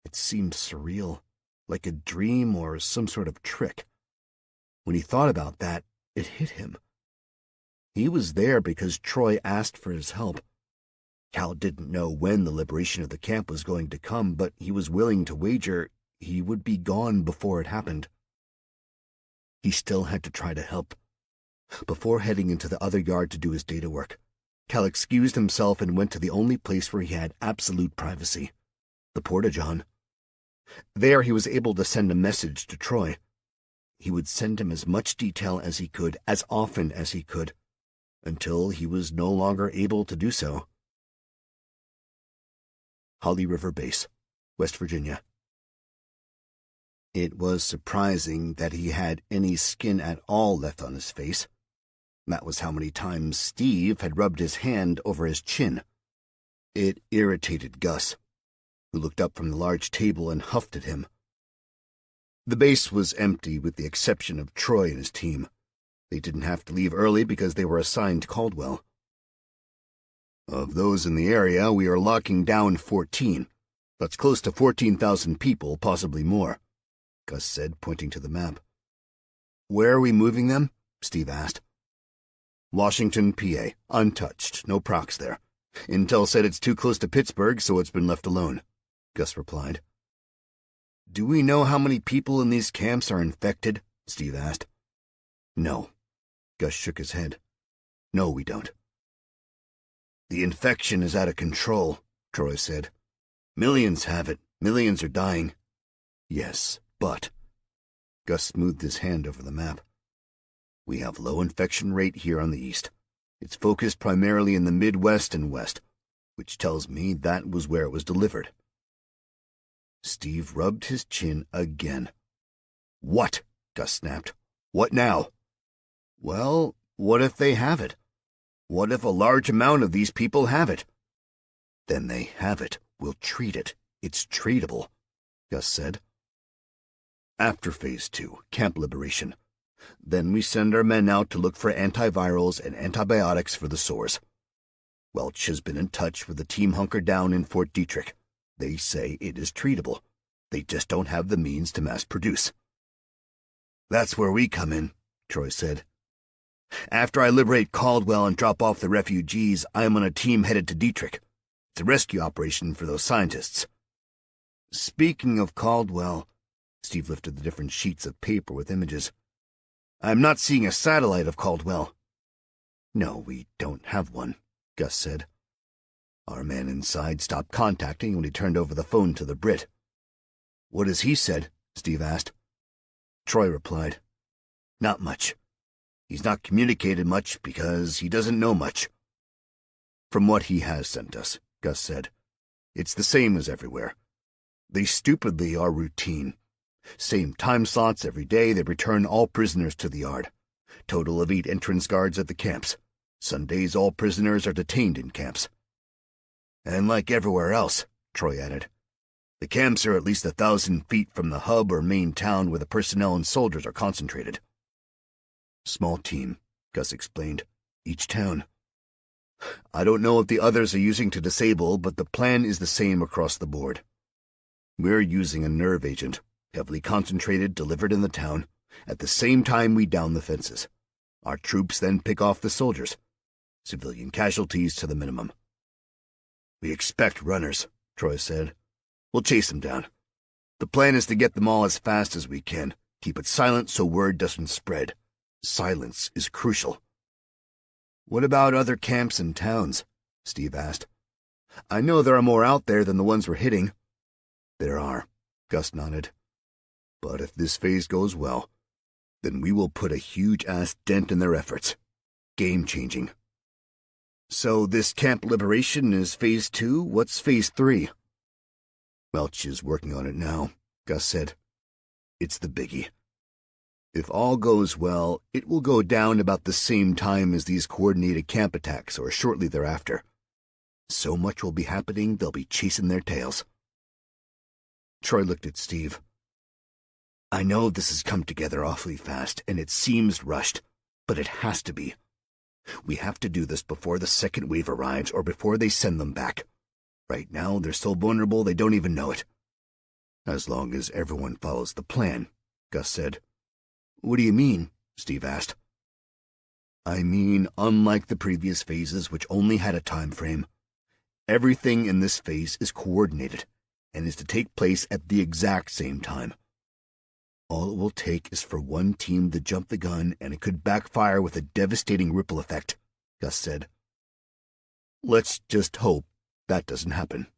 It seemed surreal, like a dream or some sort of trick. When he thought about that, it hit him. He was there because Troy asked for his help. Cal didn't know when the liberation of the camp was going to come, but he was willing to wager he would be gone before it happened. He still had to try to help. Before heading into the other yard to do his data work, Cal excused himself and went to the only place where he had absolute privacy, the porta-john. There he was able to send a message to Troy. He would send him as much detail as he could, as often as he could, until he was no longer able to do so. Holly River Base, West Virginia. It was surprising that he had any skin at all left on his face. That was how many times Steve had rubbed his hand over his chin. It irritated Gus, who looked up from the large table and huffed at him. The base was empty with the exception of Troy and his team. They didn't have to leave early because they were assigned Caldwell. Of those in the area, we are locking down 14. That's close to 14,000 people, possibly more, Gus said, pointing to the map. Where are we moving them? Steve asked. Washington, PA. Untouched. No procs there. Intel said it's too close to Pittsburgh, so it's been left alone, Gus replied. Do we know how many people in these camps are infected? Steve asked. No. Gus shook his head. No, we don't. The infection is out of control, Troy said. Millions have it. Millions are dying. Yes, but... Gus smoothed his hand over the map. We have low infection rate here on the east. It's focused primarily in the Midwest and West, which tells me that was where it was delivered. Steve rubbed his chin again. What? Gus snapped. What now? Well, what if they have it? What if a large amount of these people have it? Then they have it. We'll treat it. It's treatable, Gus said. After Phase 2, Camp Liberation. Then we send our men out to look for antivirals and antibiotics for the sores. Welch has been in touch with the team hunkered down in Fort Detrick. They say it is treatable. They just don't have the means to mass produce. That's where we come in, Troy said. After I liberate Caldwell and drop off the refugees, I am on a team headed to Detrick. It's a rescue operation for those scientists. Speaking of Caldwell, Steve lifted the different sheets of paper with images. I'm not seeing a satellite of Caldwell. No, we don't have one, Gus said. Our man inside stopped contacting when he turned over the phone to the Brit. What has he said? Steve asked. Troy replied. Not much. He's not communicated much because he doesn't know much. From what he has sent us, Gus said, it's the same as everywhere. They stupidly are routine. Same time slots every day. They return all prisoners to the yard. Total of 8 entrance guards at the camps. Sundays all prisoners are detained in camps. And like everywhere else, Troy added, the camps are at least 1,000 feet from the hub or main town where the personnel and soldiers are concentrated. Small team, Gus explained. Each town. I don't know what the others are using to disable, but the plan is the same across the board. We're using a nerve agent, heavily concentrated, delivered in the town. At the same time we down the fences. Our troops then pick off the soldiers. Civilian casualties to the minimum. We expect runners, Troy said. We'll chase them down. The plan is to get them all as fast as we can. Keep it silent so word doesn't spread. Silence is crucial. What about other camps and towns? Steve asked. I know there are more out there than the ones we're hitting. There are, Gus nodded. But if this phase goes well, then we will put a huge-ass dent in their efforts. Game-changing. So this Camp Liberation is Phase 2? What's Phase 3? Welch is working on it now, Gus said. It's the biggie. If all goes well, it will go down about the same time as these coordinated camp attacks or shortly thereafter. So much will be happening they'll be chasing their tails. Troy looked at Steve. I know this has come together awfully fast, and it seems rushed, but it has to be. We have to do this before the second wave arrives or before they send them back. Right now, they're so vulnerable they don't even know it. As long as everyone follows the plan, Gus said. What do you mean? Steve asked. I mean, unlike the previous phases, which only had a time frame, everything in this phase is coordinated and is to take place at the exact same time. All it will take is for one team to jump the gun, and it could backfire with a devastating ripple effect, Gus said. Let's just hope that doesn't happen.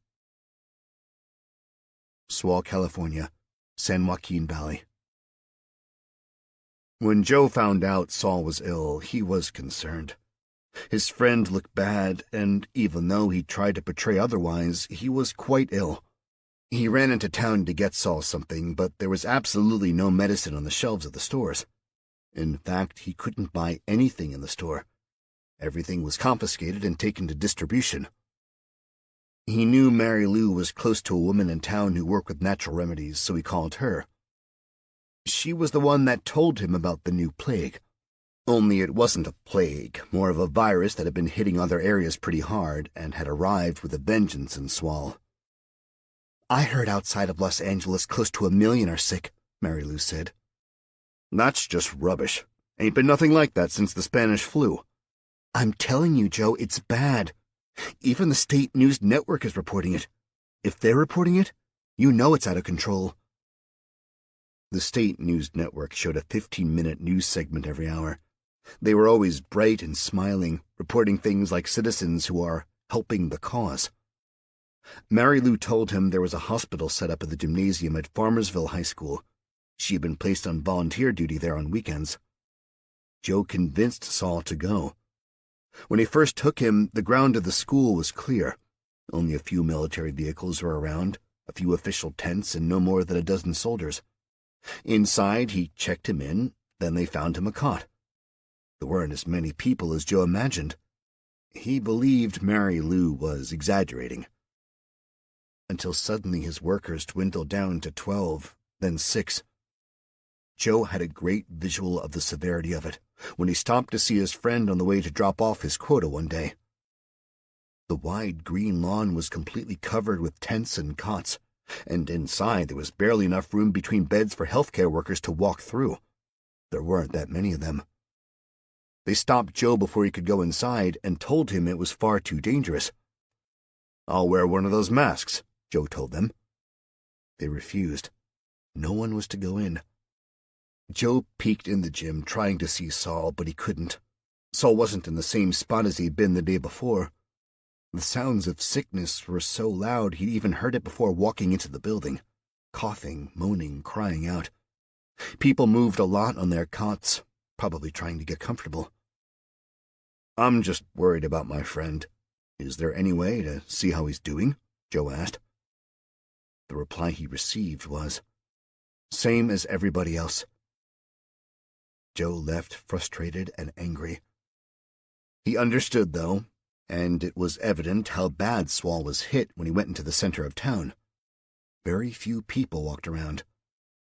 Swall, California, San Joaquin Valley. When Joe found out Saul was ill, he was concerned. His friend looked bad, and even though he tried to portray otherwise, he was quite ill. He ran into town to get Saul something, but there was absolutely no medicine on the shelves of the stores. In fact, he couldn't buy anything in the store. Everything was confiscated and taken to distribution. He knew Mary Lou was close to a woman in town who worked with natural remedies, so he called her. She was the one that told him about the new plague. Only it wasn't a plague, more of a virus that had been hitting other areas pretty hard and had arrived with a vengeance in Swall. I heard outside of Los Angeles close to 1 million are sick, Mary Lou said. That's just rubbish. Ain't been nothing like that since the Spanish flu. I'm telling you, Joe, it's bad. Even the state news network is reporting it. If they're reporting it, you know it's out of control. The state news network showed a 15-minute news segment every hour. They were always bright and smiling, reporting things like citizens who are helping the cause. Mary Lou told him there was a hospital set up at the gymnasium at Farmersville High School. She had been placed on volunteer duty there on weekends. Joe convinced Saul to go. When he first took him, the ground of the school was clear. Only a few military vehicles were around, a few official tents, and no more than a dozen soldiers. Inside, he checked him in, then they found him a cot. There weren't as many people as Joe imagined. He believed Mary Lou was exaggerating. Until suddenly his workers dwindled down to 12, then 6. Joe had a great visual of the severity of it when he stopped to see his friend on the way to drop off his quota one day. The wide green lawn was completely covered with tents and cots, and inside there was barely enough room between beds for healthcare workers to walk through. There weren't that many of them. They stopped Joe before he could go inside and told him it was far too dangerous. "I'll wear one of those masks," Joe told them. They refused. No one was to go in. Joe peeked in the gym, trying to see Saul, but he couldn't. Saul wasn't in the same spot as he'd been the day before. The sounds of sickness were so loud he'd even heard it before walking into the building. Coughing, moaning, crying out. People moved a lot on their cots, probably trying to get comfortable. "I'm just worried about my friend. Is there any way to see how he's doing?" Joe asked. The reply he received was, "Same as everybody else." Joe left frustrated and angry. He understood, though, and it was evident how bad Saul was hit when he went into the center of town. Very few people walked around.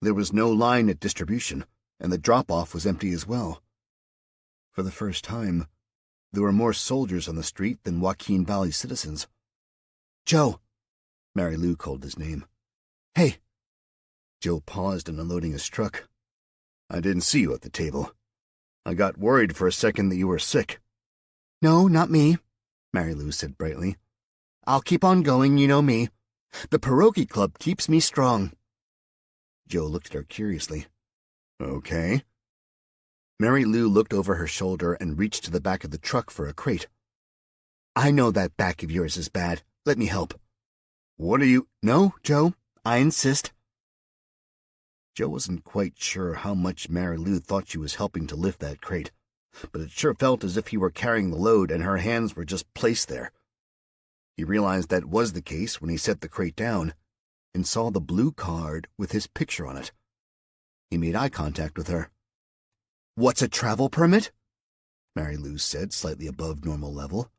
There was no line at distribution, and the drop-off was empty as well. For the first time, there were more soldiers on the street than Joaquin Valley citizens. "Joe!" Mary Lou called his name. "Hey!" Joe paused in unloading his truck. "I didn't see you at the table. I got worried for a second that you were sick." "No, not me," Mary Lou said brightly. "I'll keep on going, you know me. The pierogi club keeps me strong." Joe looked at her curiously. "Okay." Mary Lou looked over her shoulder and reached to the back of the truck for a crate. "I know that back of yours is bad. Let me help." "What are you—" "No, Joe, I insist." Joe wasn't quite sure how much Mary Lou thought she was helping to lift that crate, but it sure felt as if he were carrying the load and her hands were just placed there. He realized that was the case when he set the crate down and saw the blue card with his picture on it. He made eye contact with her. "What's a travel permit?" Mary Lou said, slightly above normal level.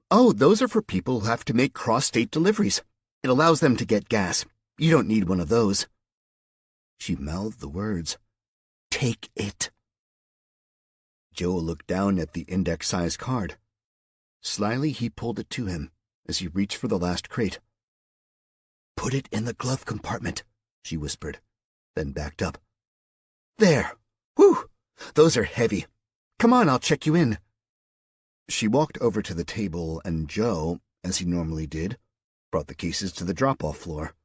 "Oh, those are for people who have to make cross-state deliveries. It allows them to get gas. You don't need one of those." She mouthed the words. "Take it." Joe looked down at the index-sized card. Slyly, he pulled it to him as he reached for the last crate. "Put it in the glove compartment," she whispered, then backed up. "There! Whew! Those are heavy. Come on, I'll check you in." She walked over to the table, and Joe, as he normally did, brought the cases to the drop-off floor.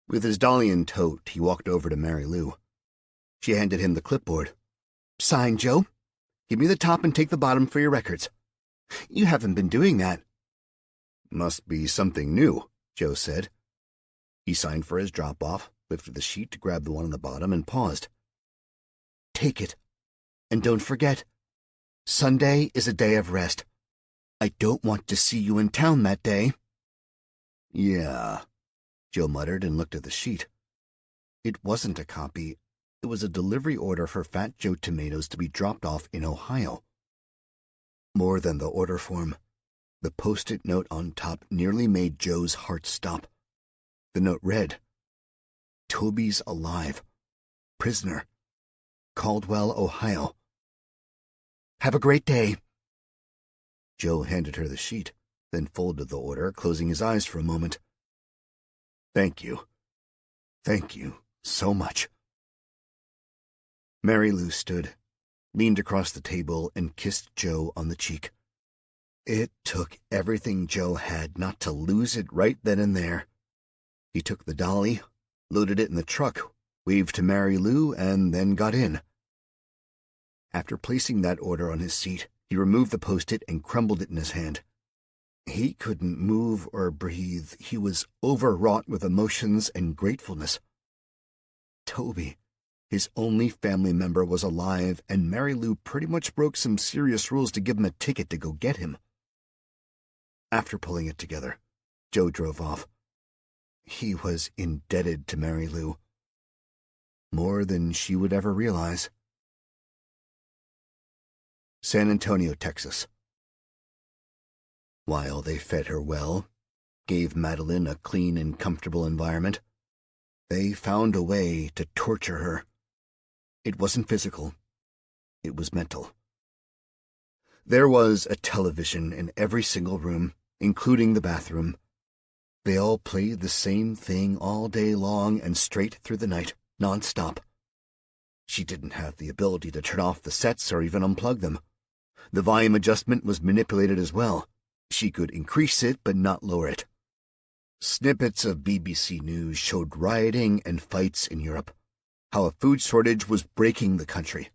With his dolly in tote, he walked over to Mary Lou. She handed him the clipboard. "Sign, Joe. Give me the top and take the bottom for your records. You haven't been doing that." "Must be something new," Joe said. He signed for his drop-off, lifted the sheet to grab the one on the bottom, and paused. "Take it. And don't forget, Sunday is a day of rest. I don't want to see you in town that day." "Yeah," Joe muttered and looked at the sheet. It wasn't a copy. It was a delivery order for Fat Joe tomatoes to be dropped off in Ohio. More than the order form, the post-it note on top nearly made Joe's heart stop. The note read, "Toby's alive. Prisoner. Caldwell, Ohio. Have a great day." Joe handed her the sheet, then folded the order, closing his eyes for a moment. "Thank you. Thank you so much." Mary Lou stood, leaned across the table, and kissed Joe on the cheek. It took everything Joe had not to lose it right then and there. He took the dolly, loaded it in the truck, waved to Mary Lou, and then got in. After placing that order on his seat, he removed the post-it and crumbled it in his hand. He couldn't move or breathe. He was overwrought with emotions and gratefulness. Toby, his only family member, was alive, and Mary Lou pretty much broke some serious rules to give him a ticket to go get him. After pulling it together, Joe drove off. He was indebted to Mary Lou, more than she would ever realize. San Antonio, Texas. While they fed her well, gave Madeline a clean and comfortable environment, they found a way to torture her. It wasn't physical. It was mental. There was a television in every single room, including the bathroom. They all played the same thing all day long and straight through the night, non-stop. She didn't have the ability to turn off the sets or even unplug them. The volume adjustment was manipulated as well. She could increase it but not lower it. Snippets of BBC News showed rioting and fights in Europe, how a food shortage was breaking the country.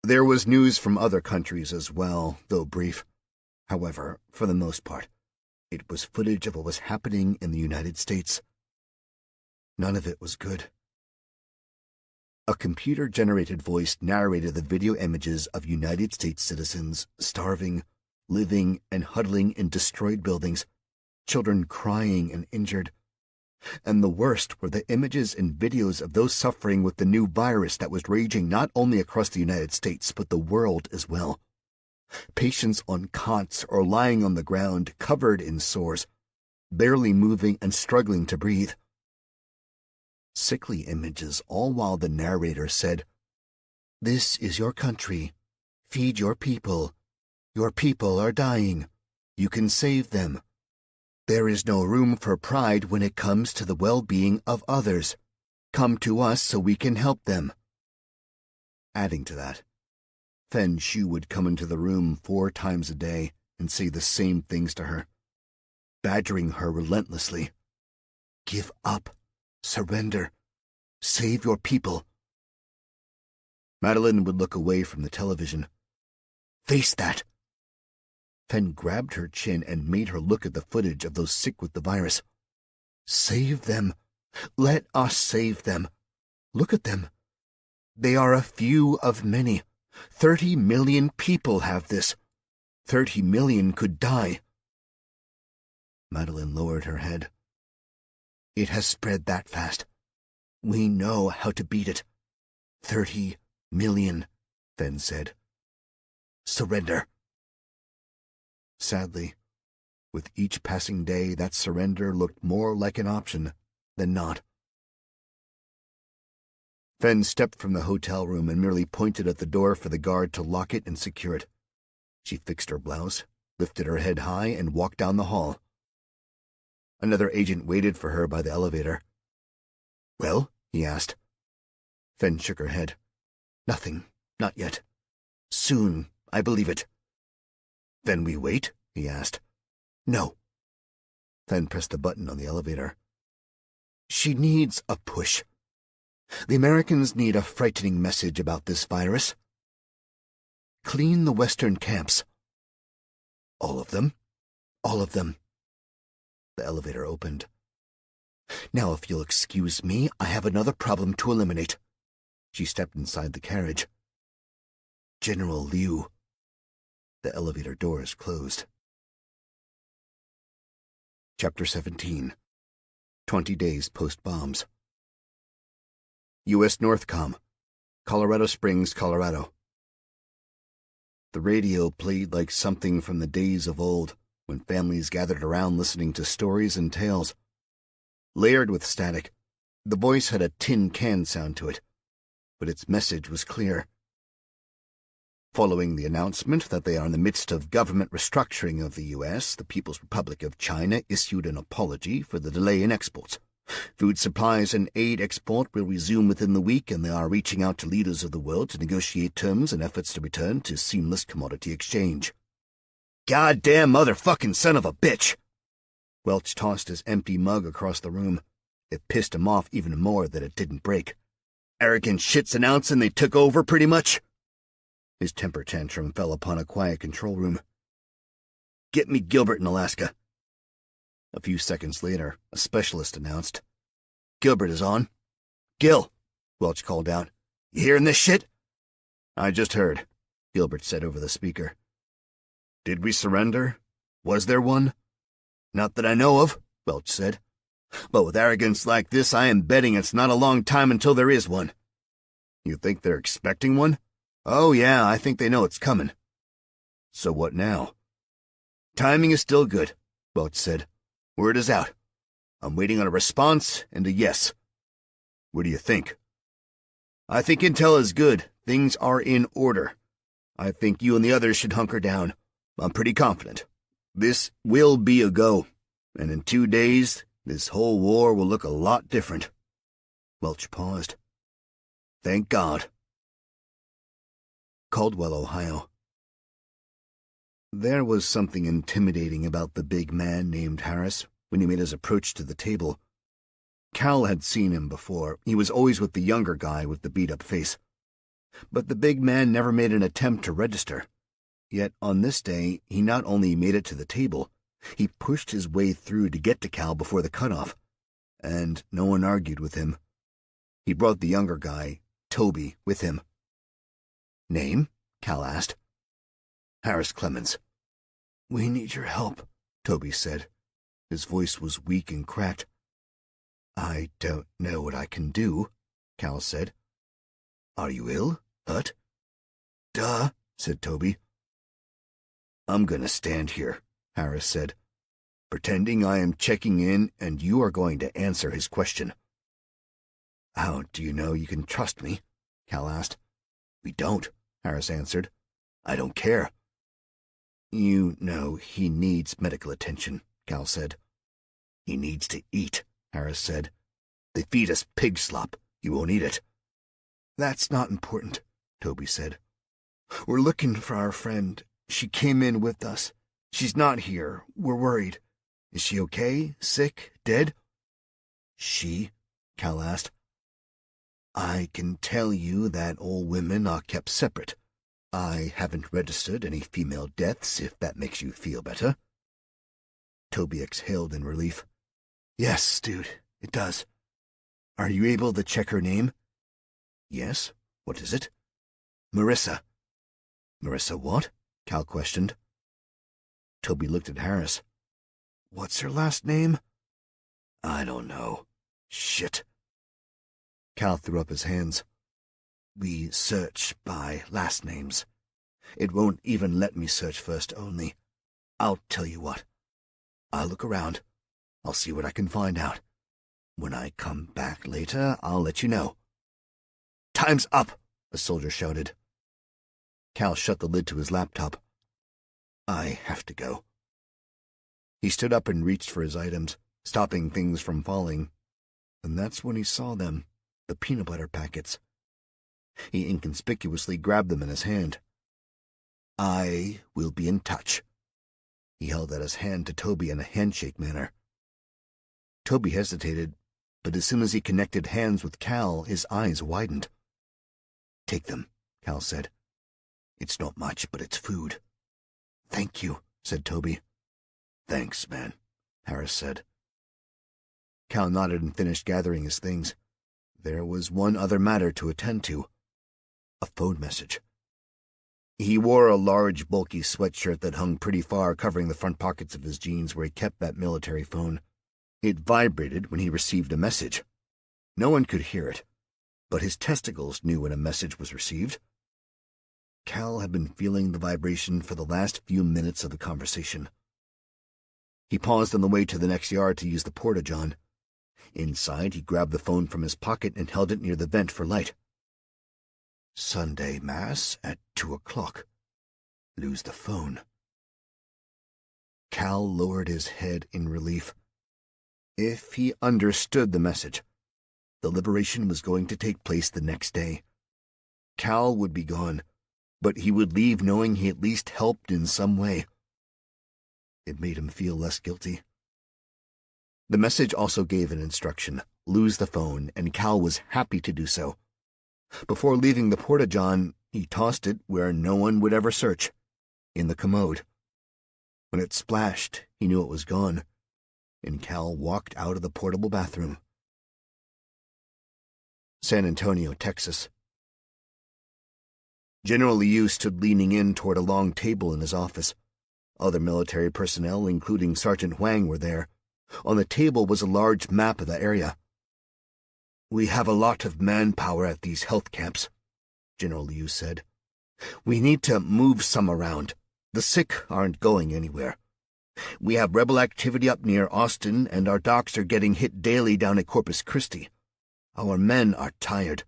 There was news from other countries as well, though brief. However, for the most part, it was footage of what was happening in the United States. None of it was good. A computer-generated voice narrated the video images of United States citizens starving, living and huddling in destroyed buildings, children crying and injured. And the worst were the images and videos of those suffering with the new virus that was raging not only across the United States but the world as well. Patients on cots or lying on the ground covered in sores, barely moving and struggling to breathe. Sickly images, all while the narrator said, "This is your country. Feed your people. Your people are dying. You can save them. There is no room for pride when it comes to the well-being of others. Come to us so we can help them." Adding to that, Fen Shu would come into the room 4 times a day and say the same things to her, badgering her relentlessly. Give up. Surrender. Save your people. Madeline would look away from the television. Face that. Fen grabbed her chin and made her look at the footage of those sick with the virus. Save them. Let us save them. Look at them. They are a few of many. 30 million people have this. 30 million could die. Madeline lowered her head. It has spread that fast. We know how to beat it. 30 million, Fen said. Surrender. Sadly, with each passing day, that surrender looked more like an option than not. Fen stepped from the hotel room and merely pointed at the door for the guard to lock it and secure it. She fixed her blouse, lifted her head high, and walked down the hall. Another agent waited for her by the elevator. Well? He asked. Fen shook her head. Nothing. Not yet. Soon, I believe it. Then we wait? He asked. No. Fen pressed the button on the elevator. She needs a push. The Americans need a frightening message about this virus. Clean the Western camps. All of them? All of them. The elevator opened. Now, if you'll excuse me, I have another problem to eliminate. She stepped inside the carriage. General Liu. The elevator doors closed. Chapter 17. 20 days post-bombs. U.S. Northcom, Colorado Springs, Colorado. The radio played like something from the days of old, when families gathered around listening to stories and tales. Layered with static, the voice had a tin can sound to it, but its message was clear. Following the announcement that they are in the midst of government restructuring of the U.S., the People's Republic of China issued an apology for the delay in exports. Food supplies and aid export will resume within the week, and they are reaching out to leaders of the world to negotiate terms and efforts to return to seamless commodity exchange. Goddamn motherfucking son of a bitch! Welch tossed his empty mug across the room. It pissed him off even more that it didn't break. Arrogant shits announcing they took over, pretty much. His temper tantrum fell upon a quiet control room. Get me Gilbert in Alaska." A few seconds later, a specialist announced, "Gilbert is on." "Gil," Welch called out. "You hearing this shit?" "I just heard," Gilbert said over the speaker. "Did we surrender? Was there one?" "Not that I know of," Welch said. "But with arrogance like this, I am betting it's not a long time until there is one." "You think they're expecting one?" "Oh, yeah, I think they know it's coming." "So what now?" "Timing is still good," Welch said. "Word is out. I'm waiting on a response and a yes." "What do you think?" "I think intel is good. Things are in order. I think you and the others should hunker down. I'm pretty confident. This will be a go, and in 2 days, this whole war will look a lot different." Welch paused. "Thank God." Caldwell, Ohio. There was something intimidating about the big man named Harris when he made his approach to the table. Cal had seen him before. He was always with the younger guy with the beat-up face. But the big man never made an attempt to register. Yet on this day, he not only made it to the table, he pushed his way through to get to Cal before the cutoff. And no one argued with him. He brought the younger guy, Toby, with him. "Name?" Cal asked. "Harris Clemens." "We need your help," Toby said. His voice was weak and cracked. "I don't know what I can do," Cal said. "Are you ill? Hurt?" "Duh," said Toby. "I'm gonna stand here," Harris said, "pretending I am checking in, and you are going to answer his question." "How do you know you can trust me?" Cal asked. "We don't," Harris answered. "I don't care." "You know he needs medical attention," Cal said. "He needs to eat," Harris said. "They feed us pig slop. He won't eat it." "That's not important," Toby said. "We're looking for our friend. She came in with us. She's not here. We're worried. Is she okay? Sick? Dead?" "She?" Cal asked. "I can tell you that all women are kept separate. I haven't registered any female deaths, if that makes you feel better." Toby exhaled in relief. "Yes, dude, it does. Are you able to check her name?" "Yes. What is it?" "Marissa." "Marissa what?" Cal questioned. Toby looked at Harris. "What's her last name?" "I don't know. Shit." Cal threw up his hands. "We search by last names. It won't even let me search first only. I'll tell you what. I'll look around. I'll see what I can find out. When I come back later, I'll let you know." "Time's up," a soldier shouted. Cal shut the lid to his laptop. "I have to go." He stood up and reached for his items, stopping things from falling. And that's when he saw them, the peanut butter packets. He inconspicuously grabbed them in his hand. "I will be in touch." He held out his hand to Toby in a handshake manner. Toby hesitated, but as soon as he connected hands with Cal, his eyes widened. "Take them," Cal said. "It's not much, but it's food." "Thank you," said Toby. "Thanks, man," Harris said. Cal nodded and finished gathering his things. There was one other matter to attend to. A phone message. He wore a large, bulky sweatshirt that hung pretty far, covering the front pockets of his jeans where he kept that military phone. It vibrated when he received a message. No one could hear it, but his testicles knew when a message was received. Cal had been feeling the vibration for the last few minutes of the conversation. He paused on the way to the next yard to use the porta-john. Inside, he grabbed the phone from his pocket and held it near the vent for light. "Sunday Mass at 2:00. Lose the phone." Cal lowered his head in relief. If he understood the message, the liberation was going to take place the next day. Cal would be gone, but he would leave knowing he at least helped in some way. It made him feel less guilty. The message also gave an instruction, lose the phone, and Cal was happy to do so. Before leaving the porta-john, he tossed it where no one would ever search, in the commode. When it splashed, he knew it was gone, and Cal walked out of the portable bathroom. San Antonio, Texas. General Liu stood leaning in toward a long table in his office. Other military personnel, including Sergeant Huang, were there. On the table was a large map of the area. "We have a lot of manpower at these health camps," General Liu said. "We need to move some around. The sick aren't going anywhere. We have rebel activity up near Austin, and our docks are getting hit daily down at Corpus Christi. Our men are tired.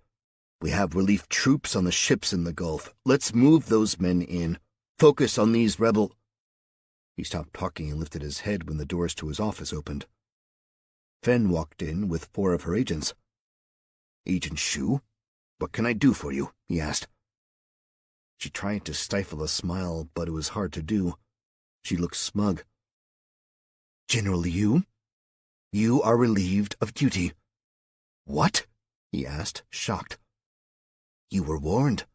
We have relief troops on the ships in the Gulf. Let's move those men in. Focus on these rebel—" He stopped talking and lifted his head when the doors to his office opened. Fen walked in with 4 of her agents. "Agent Shu, what can I do for you?" he asked. She tried to stifle a smile, but it was hard to do. She looked smug. "General Liu, you are relieved of duty." "What?" he asked, shocked. "You were warned.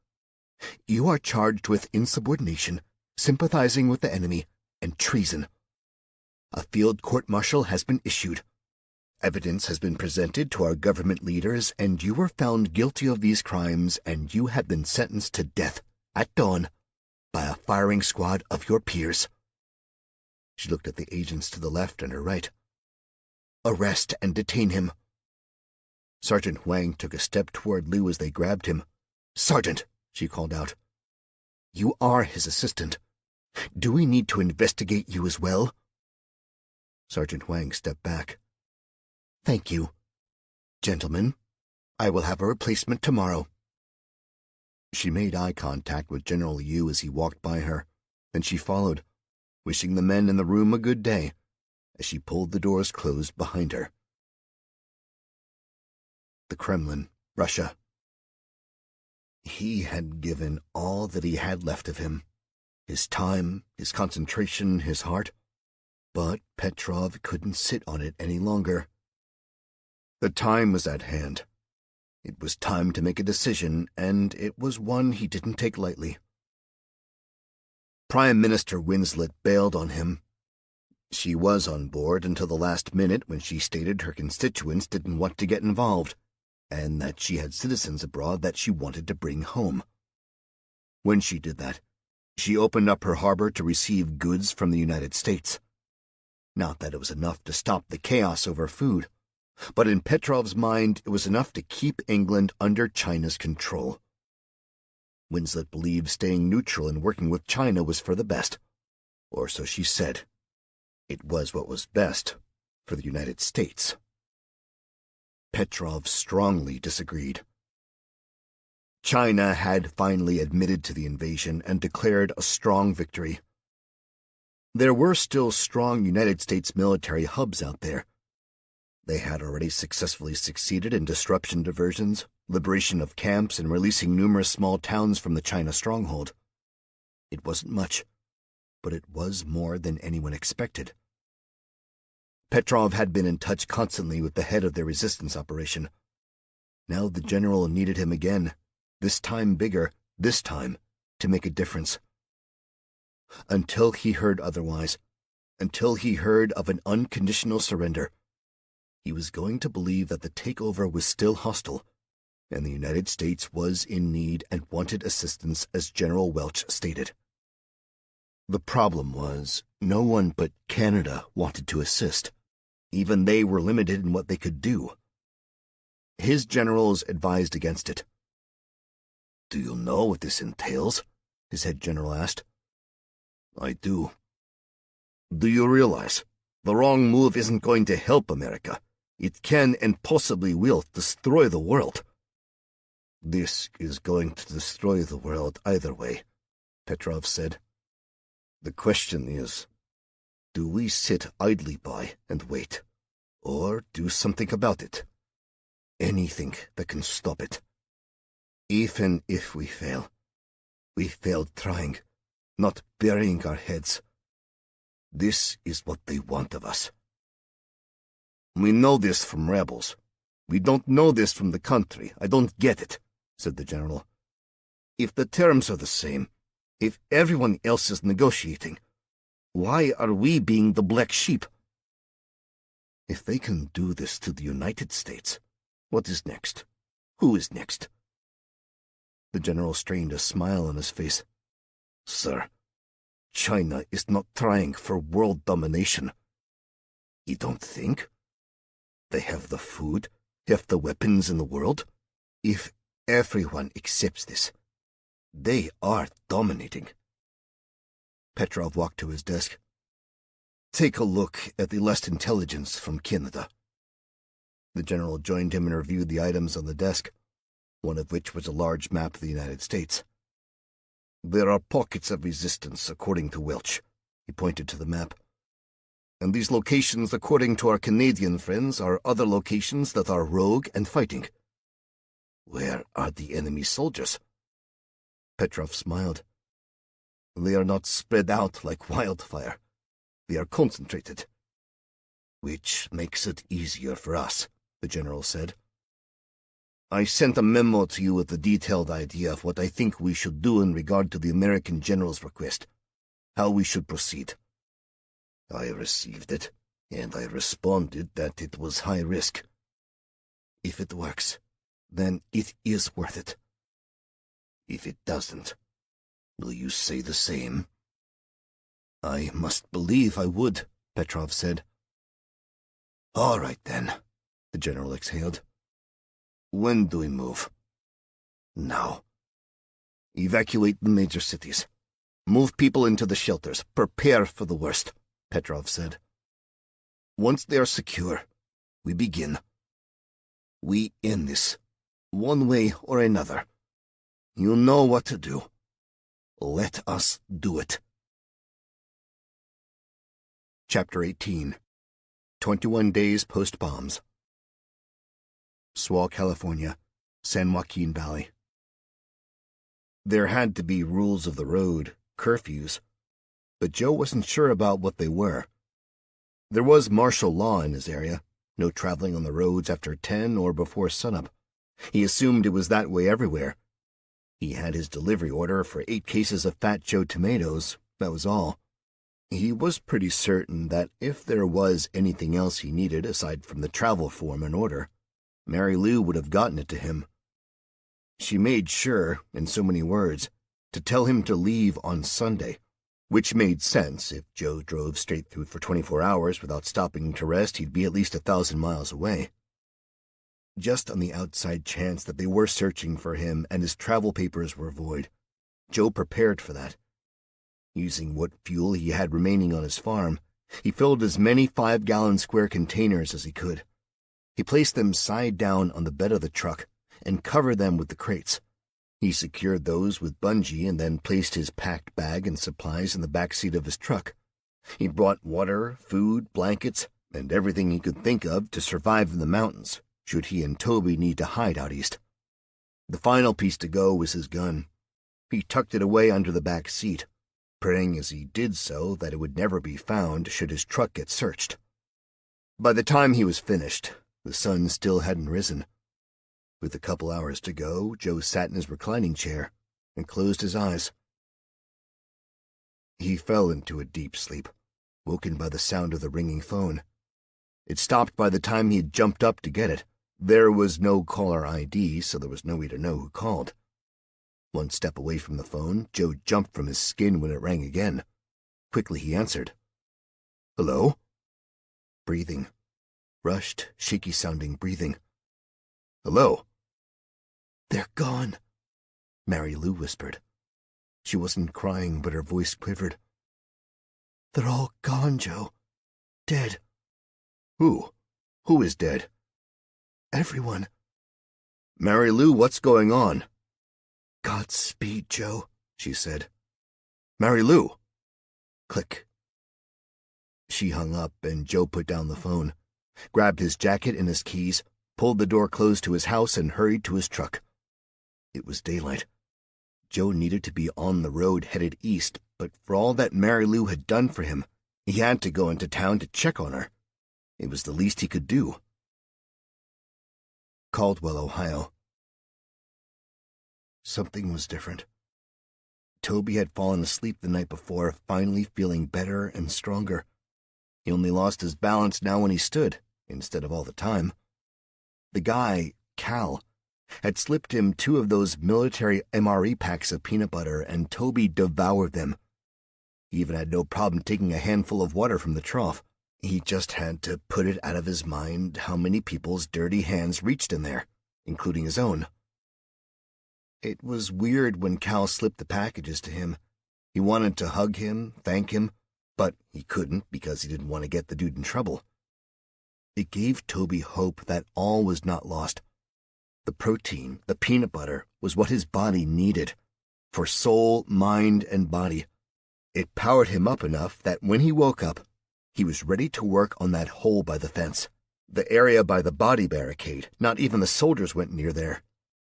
You are charged with insubordination, sympathizing with the enemy, and treason. A field court-martial has been issued. Evidence has been presented to our government leaders, and you were found guilty of these crimes, and you have been sentenced to death at dawn by a firing squad of your peers." She looked at the agents to the left and her right. "Arrest and detain him." Sergeant Huang took a step toward Liu as they grabbed him. "Sergeant," she called out, "you are his assistant. Do we need to investigate you as well?" Sergeant Huang stepped back. "Thank you. Gentlemen, I will have a replacement tomorrow." She made eye contact with General Liu as he walked by her. Then she followed, wishing the men in the room a good day, as she pulled the doors closed behind her. The Kremlin, Russia. He had given all that he had left of him, his time, his concentration, his heart, but Petrov couldn't sit on it any longer. The time was at hand. It was time to make a decision, and it was one he didn't take lightly. Prime Minister Winslet bailed on him. She was on board until the last minute when she stated her constituents didn't want to get involved, and that she had citizens abroad that she wanted to bring home. When she did that, she opened up her harbor to receive goods from the United States. Not that it was enough to stop the chaos over food, but in Petrov's mind it was enough to keep England under China's control. Winslet believed staying neutral and working with China was for the best, or so she said. It was what was best for the United States. Petrov strongly disagreed. China had finally admitted to the invasion and declared a strong victory. There were still strong United States military hubs out there. They had already successfully succeeded in disruption diversions, liberation of camps, and releasing numerous small towns from the China stronghold. It wasn't much, but it was more than anyone expected. Petrov had been in touch constantly with the head of their resistance operation. Now the general needed him again, this time bigger, this time to make a difference. Until he heard otherwise, until he heard of an unconditional surrender, he was going to believe that the takeover was still hostile, and the United States was in need and wanted assistance, as General Welch stated. The problem was, no one but Canada wanted to assist. Even they were limited in what they could do. His generals advised against it. "Do you know what this entails?" his head general asked. "I do." "Do you realize the wrong move isn't going to help America? It can and possibly will destroy the world." "This is going to destroy the world either way," Petrov said. "The question is, do we sit idly by and wait, or do something about it? Anything that can stop it. Even if we fail, we failed trying, not burying our heads. This is what they want of us." "We know this from rebels. We don't know this from the country. I don't get it," said the general. "If the terms are the same, if everyone else is negotiating, Why are we being the black sheep? If they can do this to the United States, what is next? Who is next? The general strained a smile on his face. Sir, China is not trying for world domination. You don't think? They have the food, have the weapons in the world. If everyone accepts this, they are dominating. Petrov walked to his desk. Take a look at the last intelligence from Canada. The general joined him and reviewed the items on the desk, one of which was a large map of the United States. There are pockets of resistance, according to Welch. He pointed to the map. And these locations, according to our Canadian friends, are other locations that are rogue and fighting. Where are the enemy soldiers? Petrov smiled. They are not spread out like wildfire. They are concentrated. Which makes it easier for us, the general said. I sent a memo to you with a detailed idea of what I think we should do in regard to the American general's request, how we should proceed. I received it, and I responded that it was high risk. If it works, then it is worth it. If it doesn't, will you say the same? I must believe I would, Petrov said. All right, then, the general exhaled. When do we move? Now. Evacuate the major cities. Move people into the shelters. Prepare for the worst, Petrov said. Once they are secure, we begin. We end this, one way or another. You know what to do. Let us do it. Chapter 18. 21 Days Post-Bombs. Swall, California, San Joaquin Valley. There had to be rules of the road, curfews, but Joe wasn't sure about what they were. There was martial law in his area, no traveling on the roads after 10 or before sunup. He assumed it was that way everywhere. He had his delivery order for 8 cases of Fat Joe tomatoes, that was all. He was pretty certain that if there was anything else he needed aside from the travel form and order, Mary Lou would have gotten it to him. She made sure, in so many words, to tell him to leave on Sunday, which made sense. If Joe drove straight through for 24 hours without stopping to rest, he'd be at least 1,000 miles away. Just on the outside chance that they were searching for him and his travel papers were void, Joe prepared for that. Using what fuel he had remaining on his farm, he filled as many 5-gallon square containers as he could. He placed them side down on the bed of the truck and covered them with the crates. He secured those with bungee and then placed his packed bag and supplies in the back seat of his truck. He brought water, food, blankets, and everything he could think of to survive in the mountains, should he and Toby need to hide out east. The final piece to go was his gun. He tucked it away under the back seat, praying as he did so that it would never be found should his truck get searched. By the time he was finished, the sun still hadn't risen. With a couple hours to go, Joe sat in his reclining chair and closed his eyes. He fell into a deep sleep, woken by the sound of the ringing phone. It stopped by the time he had jumped up to get it. There was no caller ID, so there was no way to know who called. One step away from the phone, Joe jumped from his skin when it rang again. Quickly he answered. Hello? Breathing. Rushed, shaky-sounding breathing. Hello? They're gone, Mary Lou whispered. She wasn't crying, but her voice quivered. They're all gone, Joe. Dead. Who? Who is dead? Everyone. Mary Lou, what's going on? Godspeed, Joe, she said. Mary Lou. Click. She hung up, and Joe put down the phone, grabbed his jacket and his keys, pulled the door closed to his house, and hurried to his truck. It was daylight. Joe needed to be on the road headed east, but for all that Mary Lou had done for him, he had to go into town to check on her. It was the least he could do. Caldwell, Ohio. Something was different. Toby had fallen asleep the night before, finally feeling better and stronger. He only lost his balance now when he stood, instead of all the time. The guy, Cal, had slipped him 2 of those military MRE packs of peanut butter, and Toby devoured them. He even had no problem taking a handful of water from the trough. He just had to put it out of his mind how many people's dirty hands reached in there, including his own. It was weird when Cal slipped the packages to him. He wanted to hug him, thank him, but he couldn't because he didn't want to get the dude in trouble. It gave Toby hope that all was not lost. The protein, the peanut butter, was what his body needed, for soul, mind, and body. It powered him up enough that when he woke up, he was ready to work on that hole by the fence, the area by the body barricade. Not even the soldiers went near there.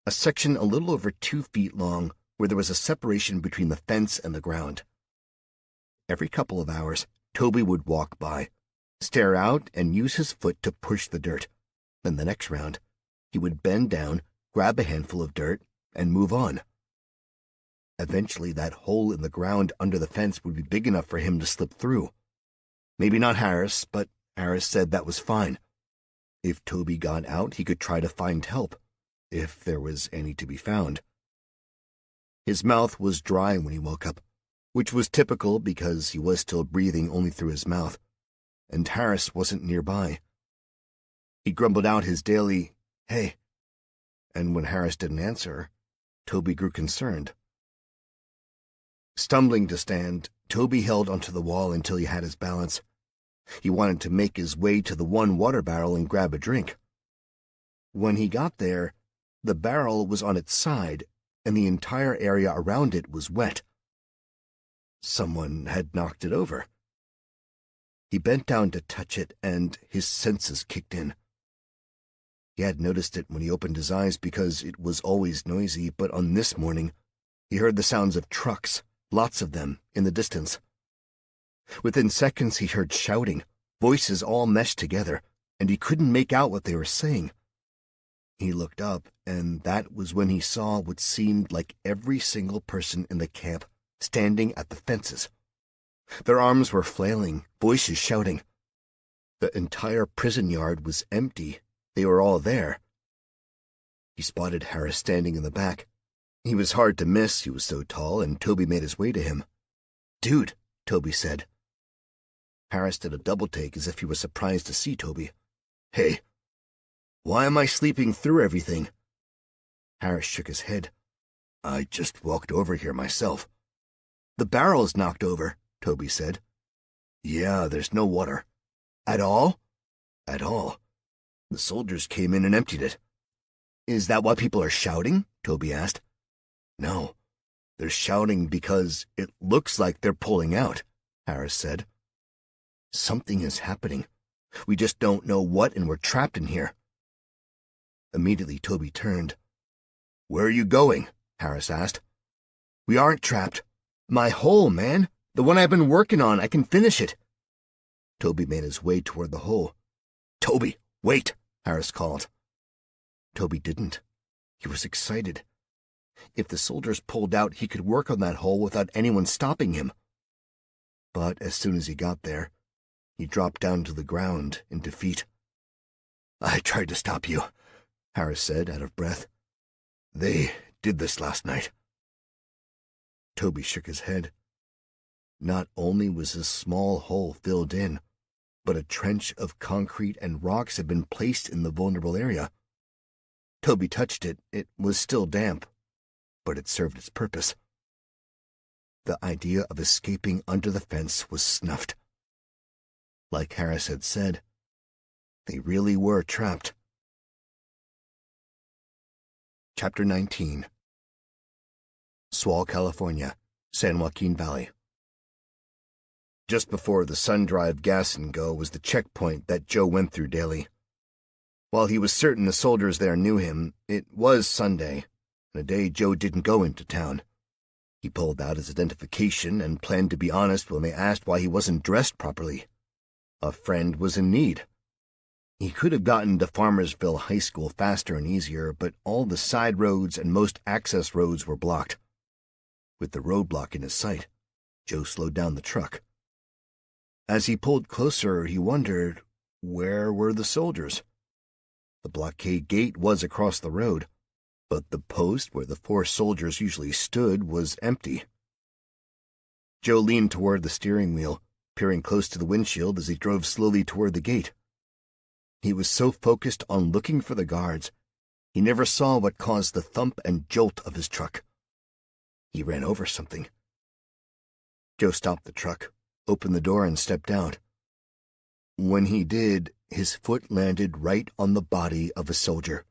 A section a little over 2 feet long where there was a separation between the fence and the ground. Every couple of hours, Toby would walk by, stare out, and use his foot to push the dirt. Then the next round, he would bend down, grab a handful of dirt, and move on. Eventually, that hole in the ground under the fence would be big enough for him to slip through. Maybe not Harris, but Harris said that was fine. If Toby got out, he could try to find help, if there was any to be found. His mouth was dry when he woke up, which was typical because he was still breathing only through his mouth, and Harris wasn't nearby. He grumbled out his daily, "Hey," and when Harris didn't answer, Toby grew concerned. Stumbling to stand, Toby held onto the wall until he had his balance. He wanted to make his way to the one water barrel and grab a drink. When he got there, the barrel was on its side, and the entire area around it was wet. Someone had knocked it over. He bent down to touch it, and his senses kicked in. He had noticed it when he opened his eyes because it was always noisy, but on this morning, he heard the sounds of trucks, lots of them, in the distance. Within seconds he heard shouting, voices all meshed together, and he couldn't make out what they were saying. He looked up, and that was when he saw what seemed like every single person in the camp standing at the fences. Their arms were flailing, voices shouting. The entire prison yard was empty. They were all there. He spotted Harris standing in the back. He was hard to miss, he was so tall, and Toby made his way to him. "Dude," Toby said. Harris did a double-take as if he was surprised to see Toby. "Hey, why am I sleeping through everything?" Harris shook his head. "I just walked over here myself." "The barrel's knocked over," Toby said. "Yeah, there's no water." "At all?" "At all. The soldiers came in and emptied it." "Is that why people are shouting?" Toby asked. "No, they're shouting because it looks like they're pulling out," Harris said. "Something is happening. We just don't know what, and we're trapped in here." Immediately, Toby turned. "Where are you going?" Harris asked. "We aren't trapped. My hole, man. The one I've been working on. I can finish it." Toby made his way toward the hole. "Toby, wait," Harris called. Toby didn't. He was excited. If the soldiers pulled out, he could work on that hole without anyone stopping him. But as soon as he got there, he dropped down to the ground in defeat. "I tried to stop you," Harris said, out of breath. "They did this last night." Toby shook his head. Not only was this small hole filled in, but a trench of concrete and rocks had been placed in the vulnerable area. Toby touched it. It was still damp, but it served its purpose. The idea of escaping under the fence was snuffed. Like Harris had said, they really were trapped. Chapter 19. Swall, California, San Joaquin Valley. Just before the Sun-Drive gas and go was the checkpoint that Joe went through daily. While he was certain the soldiers there knew him, it was Sunday, and a day Joe didn't go into town. He pulled out his identification and planned to be honest when they asked why he wasn't dressed properly. A friend was in need. He could have gotten to Farmersville High School faster and easier, but all the side roads and most access roads were blocked. With the roadblock in his sight, Joe slowed down the truck. As he pulled closer, he wondered, where were the soldiers? The blockade gate was across the road, but the post where the 4 soldiers usually stood was empty. Joe leaned toward the steering wheel, peering close to the windshield as he drove slowly toward the gate. He was so focused on looking for the guards, he never saw what caused the thump and jolt of his truck. He ran over something. Joe stopped the truck, opened the door, and stepped out. When he did, his foot landed right on the body of a soldier.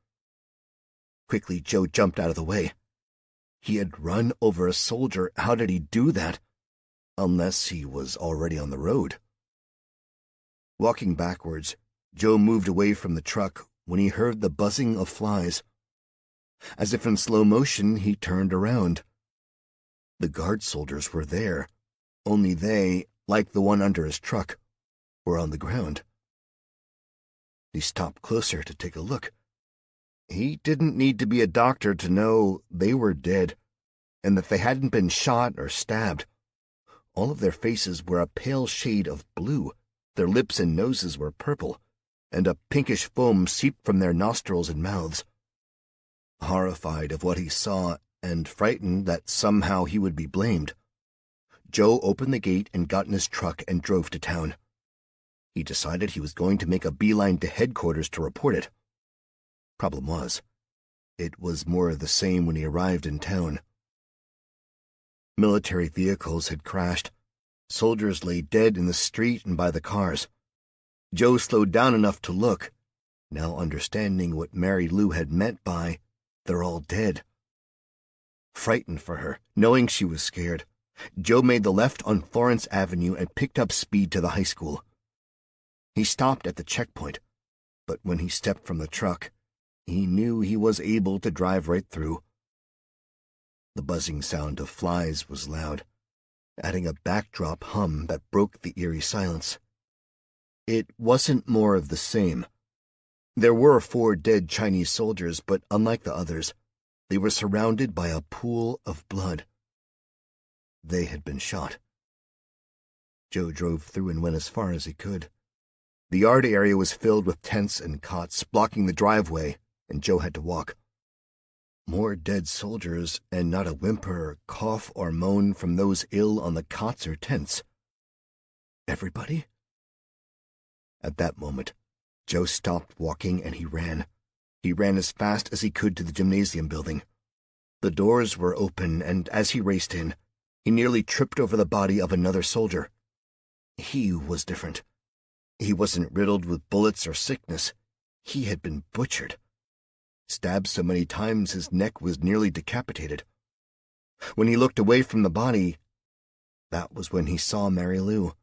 Quickly, Joe jumped out of the way. He had run over a soldier. How did he do that? Unless he was already on the road. Walking backwards, Joe moved away from the truck when he heard the buzzing of flies. As if in slow motion, he turned around. The guard soldiers were there, only they, like the one under his truck, were on the ground. He stopped closer to take a look. He didn't need to be a doctor to know they were dead, and that they hadn't been shot or stabbed. All of their faces were a pale shade of blue, their lips and noses were purple, and a pinkish foam seeped from their nostrils and mouths. Horrified of what he saw, and frightened that somehow he would be blamed, Joe opened the gate and got in his truck and drove to town. He decided he was going to make a beeline to headquarters to report it. Problem was, it was more of the same when he arrived in town. Military vehicles had crashed. Soldiers lay dead in the street and by the cars. Joe slowed down enough to look, now understanding what Mary Lou had meant by, "They're all dead." Frightened for her, knowing she was scared, Joe made the left on Florence Avenue and picked up speed to the high school. He stopped at the checkpoint, but when he stepped from the truck, he knew he was able to drive right through. The buzzing sound of flies was loud, adding a backdrop hum that broke the eerie silence. It wasn't more of the same. There were 4 dead Chinese soldiers, but unlike the others, they were surrounded by a pool of blood. They had been shot. Joe drove through and went as far as he could. The yard area was filled with tents and cots, blocking the driveway, and Joe had to walk. More dead soldiers, and not a whimper, cough, or moan from those ill on the cots or tents. Everybody? At that moment, Joe stopped walking and he ran. He ran as fast as he could to the gymnasium building. The doors were open, and as he raced in, he nearly tripped over the body of another soldier. He was different. He wasn't riddled with bullets or sickness. He had been butchered. Stabbed so many times his neck was nearly decapitated. When he looked away from the body, that was when he saw Mary Lou.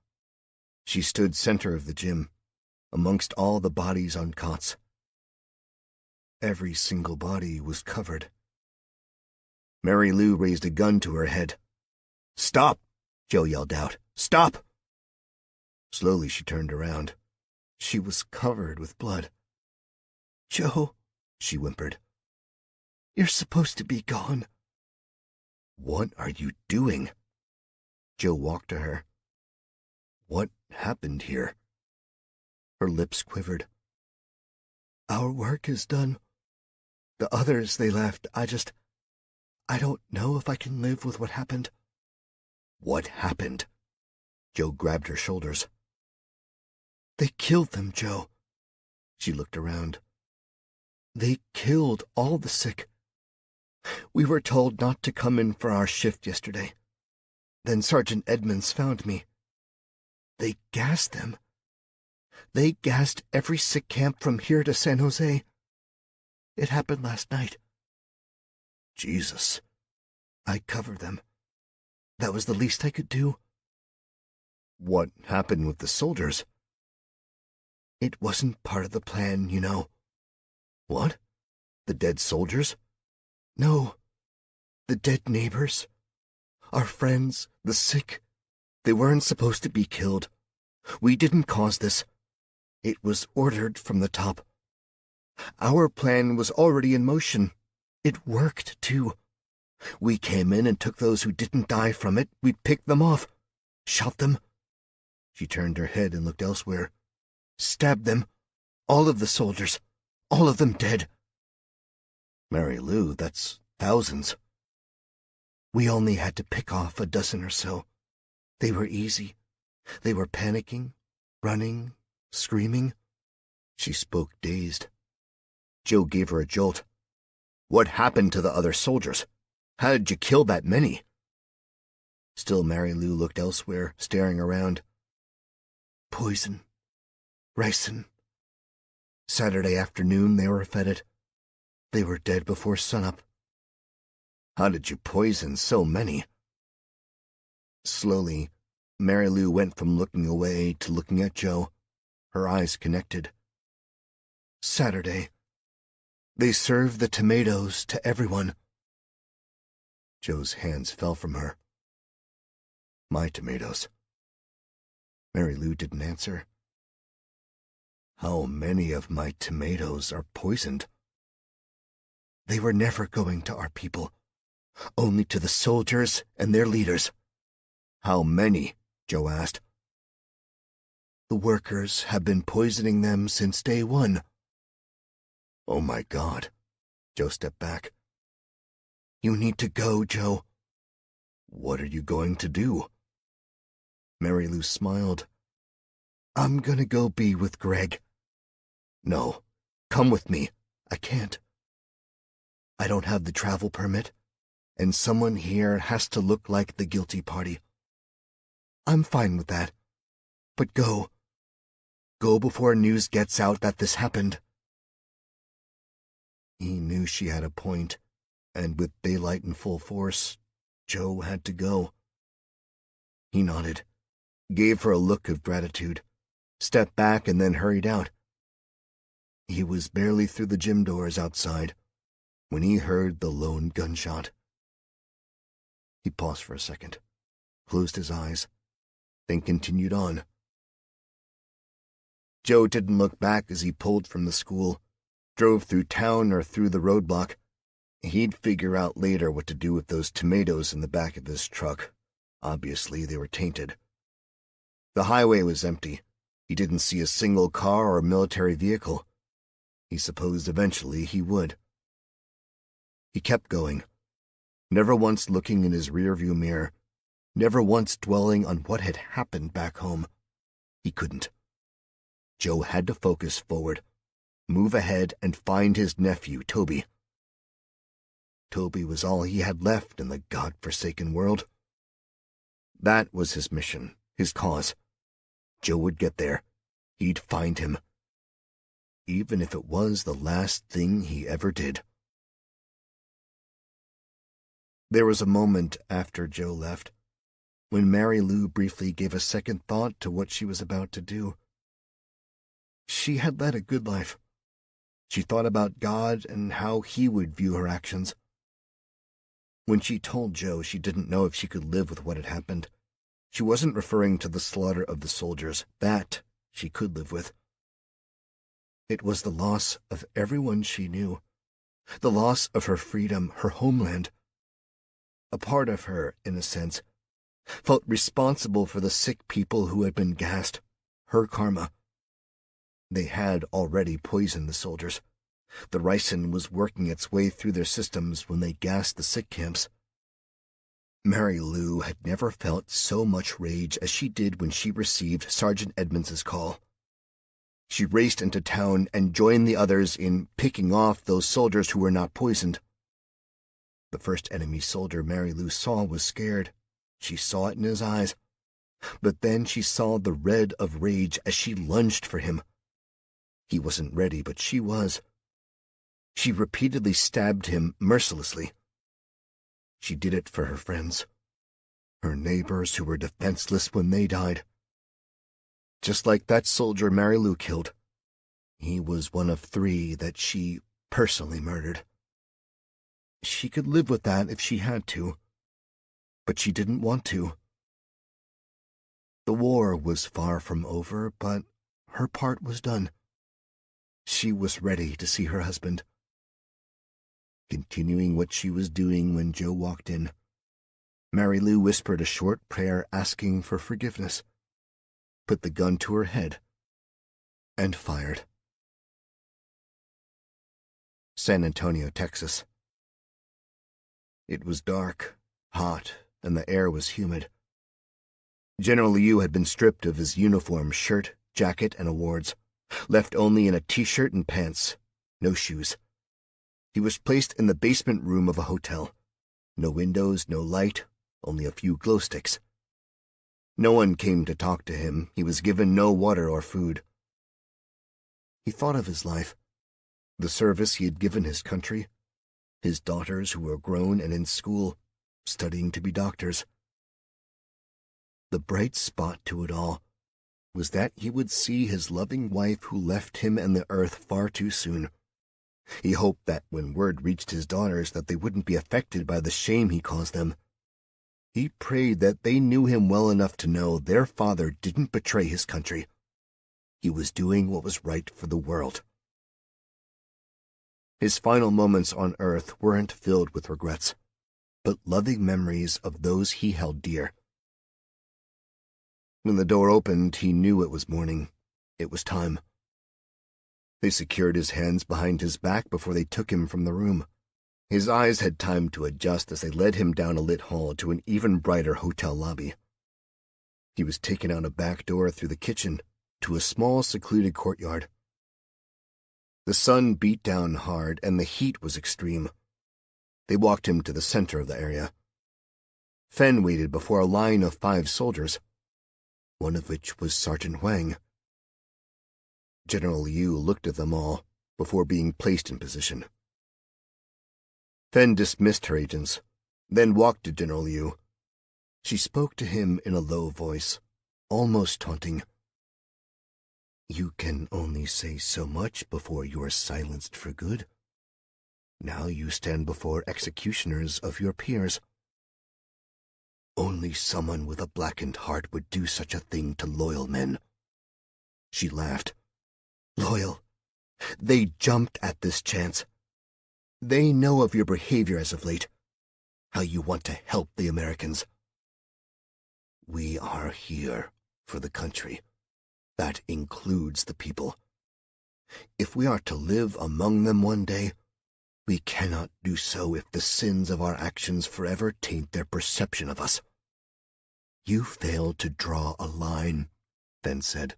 She stood center of the gym, amongst all the bodies on cots. Every single body was covered. Mary Lou raised a gun to her head. "Stop!" Joe yelled out. "Stop!" Slowly she turned around. She was covered with blood. "Joe," she whimpered, "you're supposed to be gone." "What are you doing?" Joe walked to her. "What happened here?" Her lips quivered. "Our work is done. The others, they left. I don't know if I can live with what happened." "What happened?" Joe grabbed her shoulders. "They killed them, Joe." She looked around. "They killed all the sick. We were told not to come in for our shift yesterday. Then Sergeant Edmonds found me. They gassed them. They gassed every sick camp from here to San Jose. It happened last night." "Jesus." "I covered them. That was the least I could do." "What happened with the soldiers?" "It wasn't part of the plan, you know." "What? The dead soldiers?" "No. The dead neighbors. Our friends, the sick. They weren't supposed to be killed. We didn't cause this. It was ordered from the top. Our plan was already in motion. It worked, too. We came in and took those who didn't die from it. We picked them off. Shot them. She turned her head and looked elsewhere. Stabbed them. All of the soldiers. All of them dead. Mary Lou, that's thousands. We only had to pick off a dozen or so. They were easy. They were panicking, running, screaming. She spoke dazed. Joe gave her a jolt. What happened to the other soldiers? How did you kill that many? Still Mary Lou looked elsewhere, staring around. Poison. Ricin. Saturday afternoon they were fed it. They were dead before sunup. How did you poison so many? Slowly, Mary Lou went from looking away to looking at Joe, her eyes connected. Saturday. They served the tomatoes to everyone. Joe's hands fell from her. My tomatoes. Mary Lou didn't answer. How many of my tomatoes are poisoned? They were never going to our people, only to the soldiers and their leaders. How many? Joe asked. The workers have been poisoning them since day one. Oh my God. Joe stepped back. You need to go, Joe. What are you going to do? Mary Lou smiled. I'm gonna go be with Greg. No, come with me. I can't. I don't have the travel permit, and someone here has to look like the guilty party. I'm fine with that. But go. Go before news gets out that this happened. He knew she had a point, and with daylight in full force, Joe had to go. He nodded, gave her a look of gratitude, stepped back and then hurried out. He was barely through the gym doors outside when he heard the lone gunshot. He paused for a second, closed his eyes, then continued on. Joe didn't look back as he pulled from the school, drove through town or through the roadblock. He'd figure out later what to do with those tomatoes in the back of his truck. Obviously, they were tainted. The highway was empty. He didn't see a single car or military vehicle. He supposed eventually he would. He kept going, never once looking in his rearview mirror, never once dwelling on what had happened back home. He couldn't. Joe had to focus forward, move ahead, and find his nephew, Toby. Toby was all he had left in the God-forsaken world. That was his mission, his cause. Joe would get there. He'd find him. Even if it was the last thing he ever did. There was a moment after Joe left, when Mary Lou briefly gave a second thought to what she was about to do. She had led a good life. She thought about God and how he would view her actions. When she told Joe she didn't know if she could live with what had happened, she wasn't referring to the slaughter of the soldiers. That she could live with. It was the loss of everyone she knew, the loss of her freedom, her homeland. A part of her, in a sense, felt responsible for the sick people who had been gassed, her karma. They had already poisoned the soldiers. The ricin was working its way through their systems when they gassed the sick camps. Mary Lou had never felt so much rage as she did when she received Sergeant Edmonds's call. She raced into town and joined the others in picking off those soldiers who were not poisoned. The first enemy soldier Mary Lou saw was scared. She saw it in his eyes. But then she saw the red of rage as she lunged for him. He wasn't ready, but she was. She repeatedly stabbed him mercilessly. She did it for her friends, her neighbors who were defenseless when they died. Just like that soldier Mary Lou killed. He was one of 3 that she personally murdered. She could live with that if she had to, but she didn't want to. The war was far from over, but her part was done. She was ready to see her husband. continuing what she was doing when Joe walked in. Mary Lou whispered a short prayer asking for forgiveness, put the gun to her head, and fired. San Antonio, Texas. It was dark, hot, and the air was humid. General Liu had been stripped of his uniform, shirt, jacket, and awards, left only in a t-shirt and pants, no shoes. He was placed in the basement room of a hotel. No windows, no light, only a few glow sticks. No one came to talk to him. He was given no water or food. He thought of his life, the service he had given his country, his daughters who were grown and in school, studying to be doctors. The bright spot to it all was that he would see his loving wife who left him and the earth far too soon. He hoped that when word reached his daughters that they wouldn't be affected by the shame he caused them. He prayed that they knew him well enough to know their father didn't betray his country. He was doing what was right for the world. His final moments on earth weren't filled with regrets, but loving memories of those he held dear. When the door opened, he knew it was morning. It was time. They secured his hands behind his back before they took him from the room. His eyes had time to adjust as they led him down a lit hall to an even brighter hotel lobby. He was taken out a back door through the kitchen to a small, secluded courtyard. The sun beat down hard, and the heat was extreme. They walked him to the center of the area. Fen waited before a line of 5 soldiers, one of which was Sergeant Huang. General Liu looked at them all before being placed in position. Fen dismissed her agents, then walked to General Liu. She spoke to him in a low voice, almost taunting. You can only say so much before you are silenced for good. Now you stand before executioners of your peers. Only someone with a blackened heart would do such a thing to loyal men. She laughed. Loyal. They jumped at this chance. They know of your behavior as of late, how you want to help the Americans. We are here for the country. That includes the people. If we are to live among them one day, we cannot do so if the sins of our actions forever taint their perception of us. You failed to draw a line, Fen said.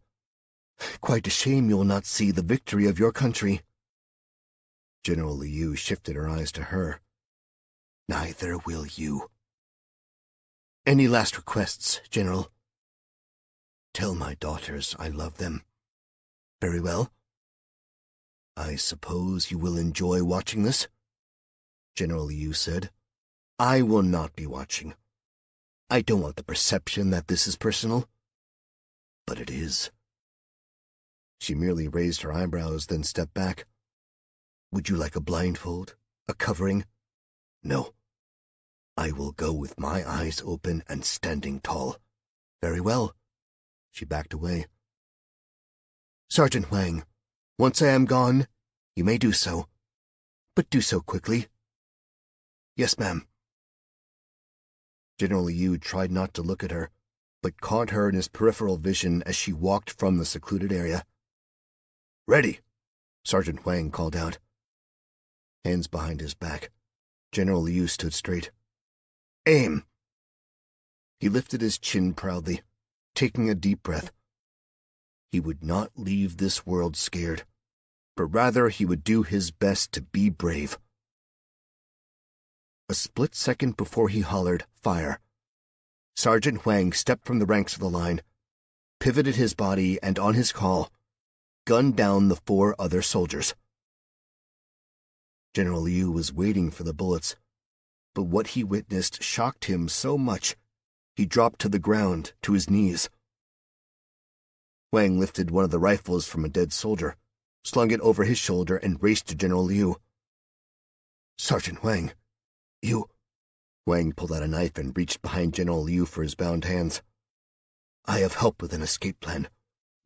Quite a shame you will not see the victory of your country. General Liu shifted her eyes to her. Neither will you. Any last requests, General? Tell my daughters I love them. Very well. I suppose you will enjoy watching this? General Liu said. I will not be watching. I don't want the perception that this is personal. But it is. She merely raised her eyebrows, then stepped back. Would you like a blindfold? A covering? No. I will go with my eyes open and standing tall. Very well. She backed away. Sergeant Huang, once I am gone, you may do so. But do so quickly. Yes, ma'am. General Liu tried not to look at her, but caught her in his peripheral vision as she walked from the secluded area. Ready, Sergeant Huang called out. Hands behind his back, General Liu stood straight. Aim! He lifted his chin proudly, taking a deep breath. He would not leave this world scared, but rather he would do his best to be brave. A split second before he hollered, fire. Sergeant Huang stepped from the ranks of the line, pivoted his body, and on his call, gunned down the 4 other soldiers. General Liu was waiting for the bullets, but what he witnessed shocked him so much he dropped to the ground, to his knees. Huang lifted one of the rifles from a dead soldier, slung it over his shoulder, and raced to General Liu. Sergeant Huang, you... Huang pulled out a knife and reached behind General Liu for his bound hands. I have help with an escape plan.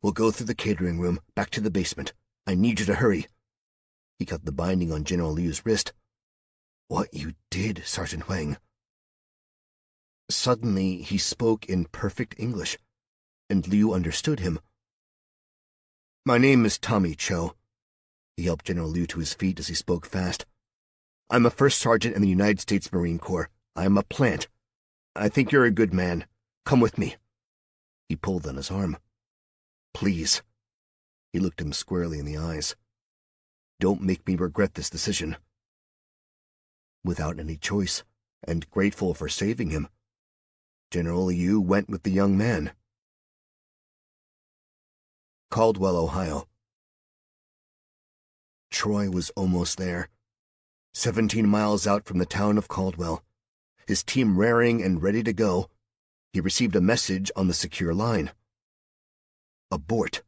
We'll go through the catering room, back to the basement. I need you to hurry. He cut the binding on General Liu's wrist. What you did, Sergeant Wang. Suddenly, he spoke in perfect English, and Liu understood him. My name is Tommy Cho. He helped General Liu to his feet as he spoke fast. I'm a first sergeant in the United States Marine Corps. I'm a plant. I think you're a good man. Come with me. He pulled on his arm. Please. He looked him squarely in the eyes. Don't make me regret this decision. Without any choice, and grateful for saving him, General Liu went with the young man. Caldwell, Ohio. Troy was almost there. 17 miles out from the town of Caldwell, his team raring and ready to go, he received a message on the secure line. Abort.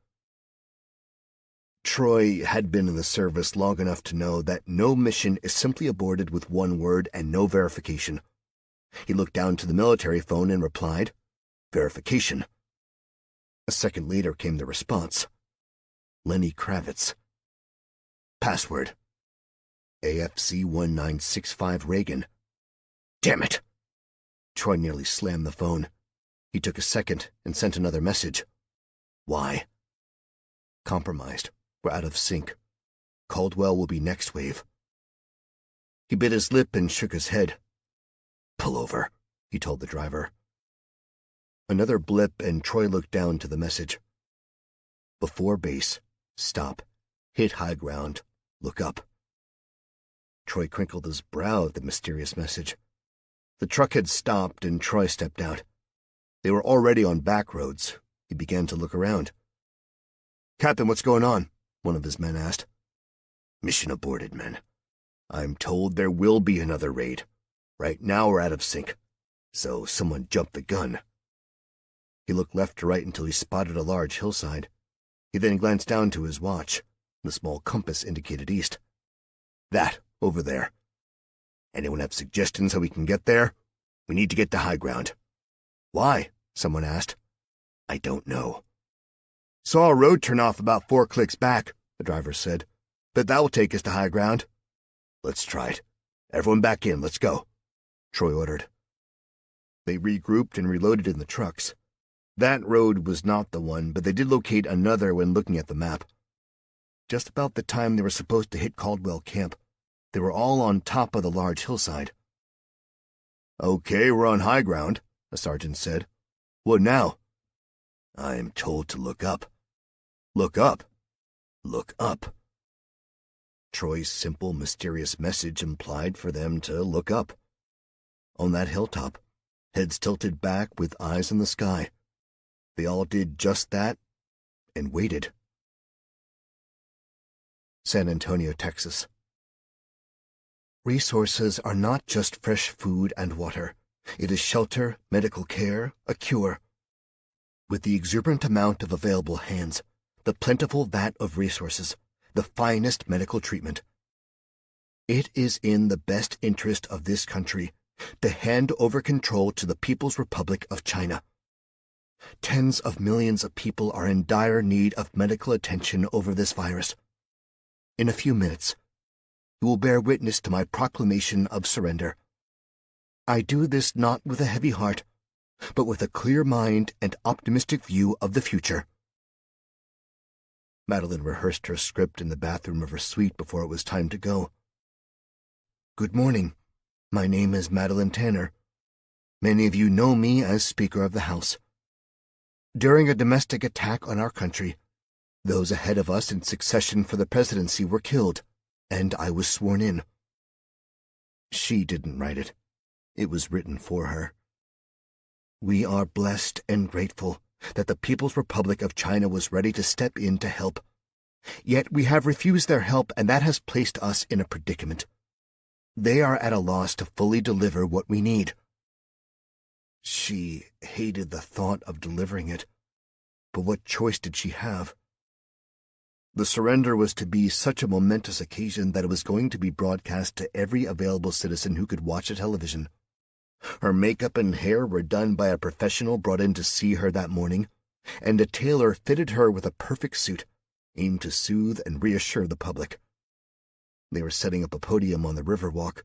Troy had been in the service long enough to know that no mission is simply aborted with one word and no verification. He looked down to the military phone and replied, Verification. A second later came the response. Lenny Kravitz. Password. AFC 1965 Reagan. Damn it! Troy nearly slammed the phone. He took a second and sent another message. Why? Compromised. We're out of sync. Caldwell will be next wave. He bit his lip and shook his head. Pull over, he told the driver. Another blip and Troy looked down to the message. Before base, stop, hit high ground, look up. Troy crinkled his brow at the mysterious message. The truck had stopped and Troy stepped out. They were already on back roads. He began to look around. Captain, what's going on? One of his men asked. Mission aborted, men. I'm told there will be another raid. Right now we're out of sync, so someone jumped the gun. He looked left to right until he spotted a large hillside. He then glanced down to his watch. The small compass indicated east. That, over there. Anyone have suggestions how we can get there? We need to get to high ground. Why? Someone asked. I don't know. Saw a road turn off about 4 clicks back, the driver said. Bet that will take us to high ground. Let's try it. Everyone back in, let's go, Troy ordered. They regrouped and reloaded in the trucks. That road was not the one, but they did locate another when looking at the map. Just about the time they were supposed to hit Caldwell Camp, they were all on top of the large hillside. Okay, we're on high ground, a sergeant said. What now? I am told to look up. Look up. Look up. Troy's simple, mysterious message implied for them to look up. On that hilltop, heads tilted back with eyes in the sky, they all did just that and waited. San Antonio, Texas. Resources are not just fresh food and water. It is shelter, medical care, a cure. With the exuberant amount of available hands, the plentiful vat of resources, the finest medical treatment, it is in the best interest of this country to hand over control to the People's Republic of China. Tens of millions of people are in dire need of medical attention over this virus. In a few minutes, you will bear witness to my proclamation of surrender. I do this not with a heavy heart, but with a clear mind and optimistic view of the future. Madeline rehearsed her script in the bathroom of her suite before it was time to go. Good morning. My name is Madeline Tanner. Many of you know me as Speaker of the House. During a domestic attack on our country, those ahead of us in succession for the presidency were killed, and I was sworn in. She didn't write it. It was written for her. We are blessed and grateful that the People's Republic of China was ready to step in to help. Yet we have refused their help, and that has placed us in a predicament. They are at a loss to fully deliver what we need. She hated the thought of delivering it, but what choice did she have? The surrender was to be such a momentous occasion that it was going to be broadcast to every available citizen who could watch a television. Her makeup and hair were done by a professional brought in to see her that morning, and a tailor fitted her with a perfect suit, aimed to soothe and reassure the public. They were setting up a podium on the Riverwalk.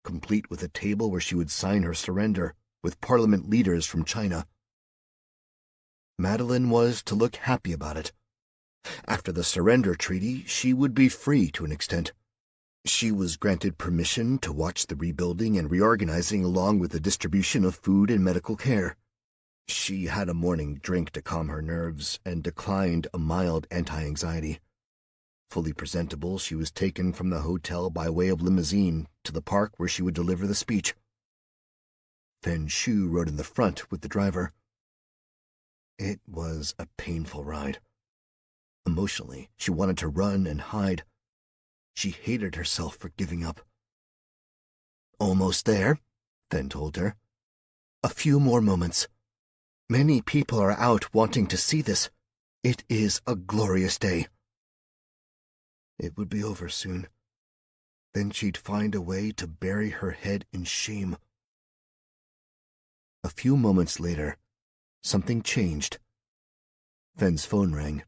complete with a table where she would sign her surrender with parliament leaders from China. Madeline was to look happy about it. After the surrender treaty, she would be free to an extent. She was granted permission to watch the rebuilding and reorganizing along with the distribution of food and medical care. She had a morning drink to calm her nerves and declined a mild anti-anxiety. Fully presentable, she was taken from the hotel by way of limousine to the park where she would deliver the speech. Fen Shu rode in the front with the driver. It was a painful ride. Emotionally, she wanted to run and hide. She hated herself for giving up. "Almost there," Fen told her. "A few more moments. Many people are out wanting to see this. It is a glorious day." It would be over soon. Then she'd find a way to bury her head in shame. A few moments later, something changed. Fen's phone rang.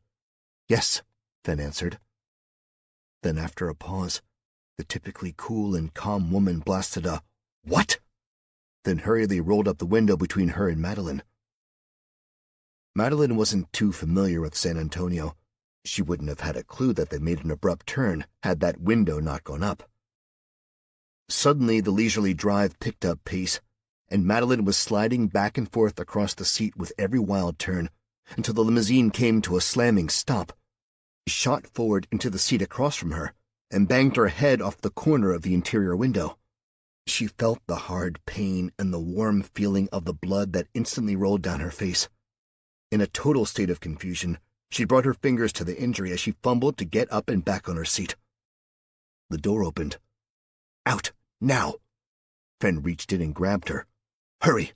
"Yes," Fen answered. Then after a pause, the typically cool and calm woman blasted a "What?" then hurriedly rolled up the window between her and Madeline. Madeline wasn't too familiar with San Antonio. She wouldn't have had a clue that they made an abrupt turn had that window not gone up. Suddenly, the leisurely drive picked up pace, and Madeline was sliding back and forth across the seat with every wild turn until the limousine came to a slamming stop. She shot forward into the seat across from her and banged her head off the corner of the interior window. She felt the hard pain and the warm feeling of the blood that instantly rolled down her face. In a total state of confusion, she brought her fingers to the injury as she fumbled to get up and back on her seat. The door opened. "Out, now!" Fen reached in and grabbed her. "Hurry!"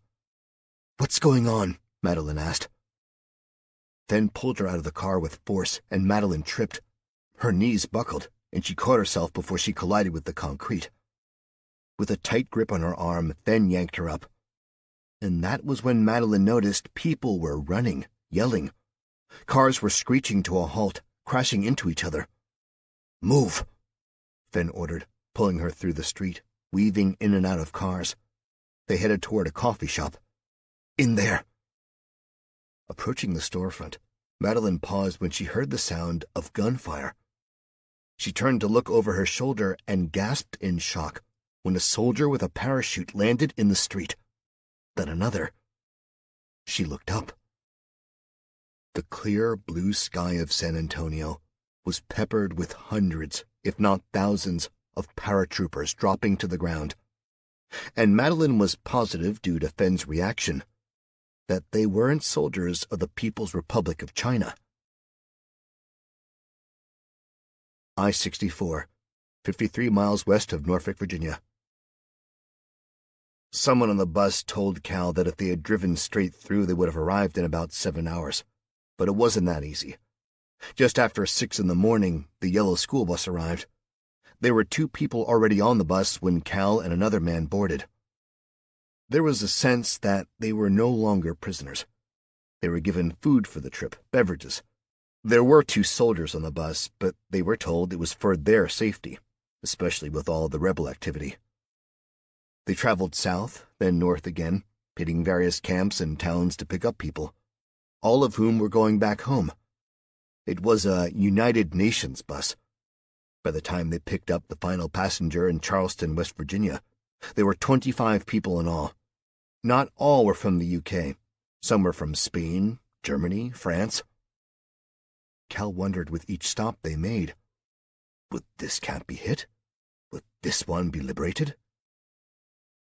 "What's going on?" Madeline asked. Fen pulled her out of the car with force, and Madeline tripped. Her knees buckled, and she caught herself before she collided with the concrete. With a tight grip on her arm, Fen yanked her up. And that was when Madeline noticed people were running, yelling. Cars were screeching to a halt, crashing into each other. "Move," Fen ordered, pulling her through the street, weaving in and out of cars. They headed toward a coffee shop. "In there." Approaching the storefront, Madeline paused when she heard the sound of gunfire. She turned to look over her shoulder and gasped in shock when a soldier with a parachute landed in the street. Then another. She looked up. The clear blue sky of San Antonio was peppered with hundreds, if not thousands, of paratroopers dropping to the ground. And Madeline was positive, due to Fen's reaction, that they weren't soldiers of the People's Republic of China. I-64, 53 miles west of Norfolk, Virginia. Someone on the bus told Cal that if they had driven straight through, they would have arrived in about 7 hours. But it wasn't that easy. Just after 6 in the morning, the yellow school bus arrived. There were 2 people already on the bus when Cal and another man boarded. There was a sense that they were no longer prisoners. They were given food for the trip, beverages. There were 2 soldiers on the bus, but they were told it was for their safety, especially with all the rebel activity. They traveled south, then north again, hitting various camps and towns to pick up people, all of whom were going back home. It was a United Nations bus. By the time they picked up the final passenger in Charleston, West Virginia, there were 25 people in all. Not all were from the UK. Some were from Spain, Germany, France. Cal wondered with each stop they made, would this camp be hit? Would this one be liberated?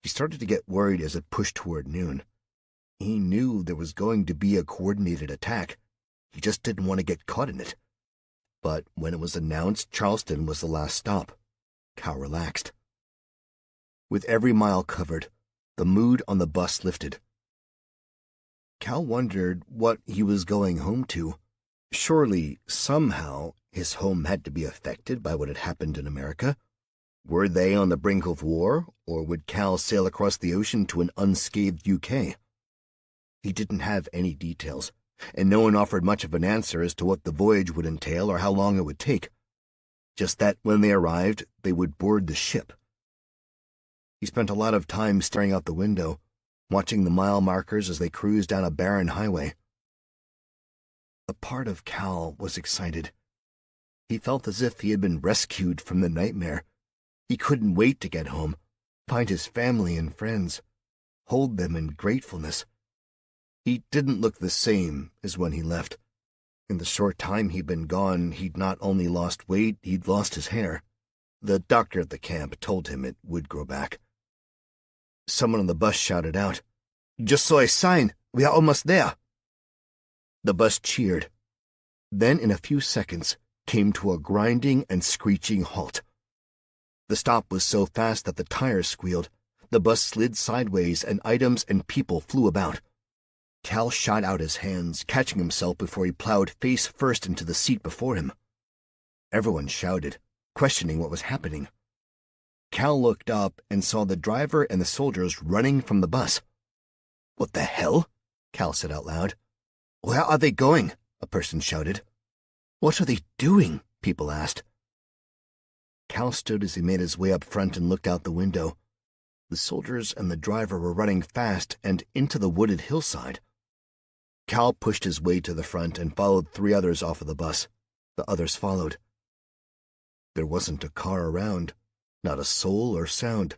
He started to get worried as it pushed toward noon. He knew there was going to be a coordinated attack. He just didn't want to get caught in it. But when it was announced Charleston was the last stop, Cal relaxed. With every mile covered, the mood on the bus lifted. Cal wondered what he was going home to. Surely, somehow, his home had to be affected by what had happened in America. Were they on the brink of war, or would Cal sail across the ocean to an unscathed UK? He didn't have any details, and no one offered much of an answer as to what the voyage would entail or how long it would take. Just that when they arrived, they would board the ship. He spent a lot of time staring out the window, watching the mile markers as they cruised down a barren highway. A part of Cal was excited. He felt as if he had been rescued from the nightmare. He couldn't wait to get home, find his family and friends, hold them in gratefulness. He didn't look the same as when he left. In the short time he'd been gone, he'd not only lost weight, he'd lost his hair. The doctor at the camp told him it would grow back. Someone on the bus shouted out, "Just saw a sign. We are almost there." The bus cheered. Then, in a few seconds, came to a grinding and screeching halt. The stop was so fast that the tires squealed. The bus slid sideways, and items and people flew about. Cal shot out his hands, catching himself before he plowed face first into the seat before him. Everyone shouted, questioning what was happening. Cal looked up and saw the driver and the soldiers running from the bus. "What the hell?" Cal said out loud. "Where are they going?" a person shouted. "What are they doing?" people asked. Cal stood as he made his way up front and looked out the window. The soldiers and the driver were running fast and into the wooded hillside. Cal pushed his way to the front and followed 3 others off of the bus. The others followed. There wasn't a car around, not a soul or sound.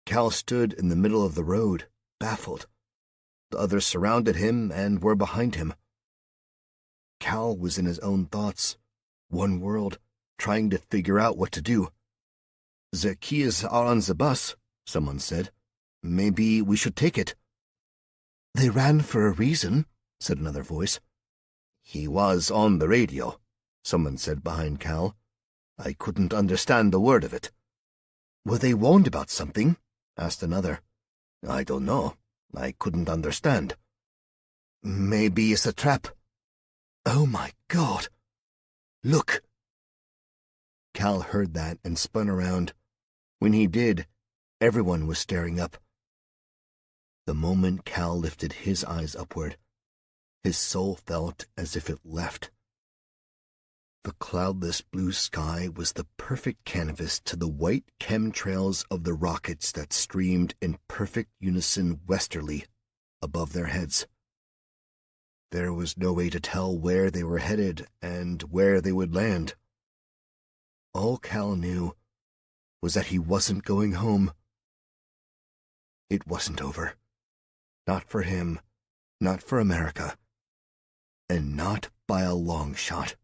Cal stood in the middle of the road, baffled. The others surrounded him and were behind him. Cal was in his own thoughts, one world, trying to figure out what to do. "The keys are on the bus," someone said. "Maybe we should take it." "They ran for a reason," said another voice. "He was on the radio," someone said behind Cal. "I couldn't understand a word of it." "Were they warned about something?" asked another. "I don't know. I couldn't understand." "Maybe it's a trap." "Oh my God! Look!" Cal heard that and spun around. When he did, everyone was staring up. The moment Cal lifted his eyes upward, his soul felt as if it left. The cloudless blue sky was the perfect canvas to the white chemtrails of the rockets that streamed in perfect unison westerly above their heads. There was no way to tell where they were headed and where they would land. All Cal knew was that he wasn't going home. It wasn't over. Not for him, not for America, and not by a long shot.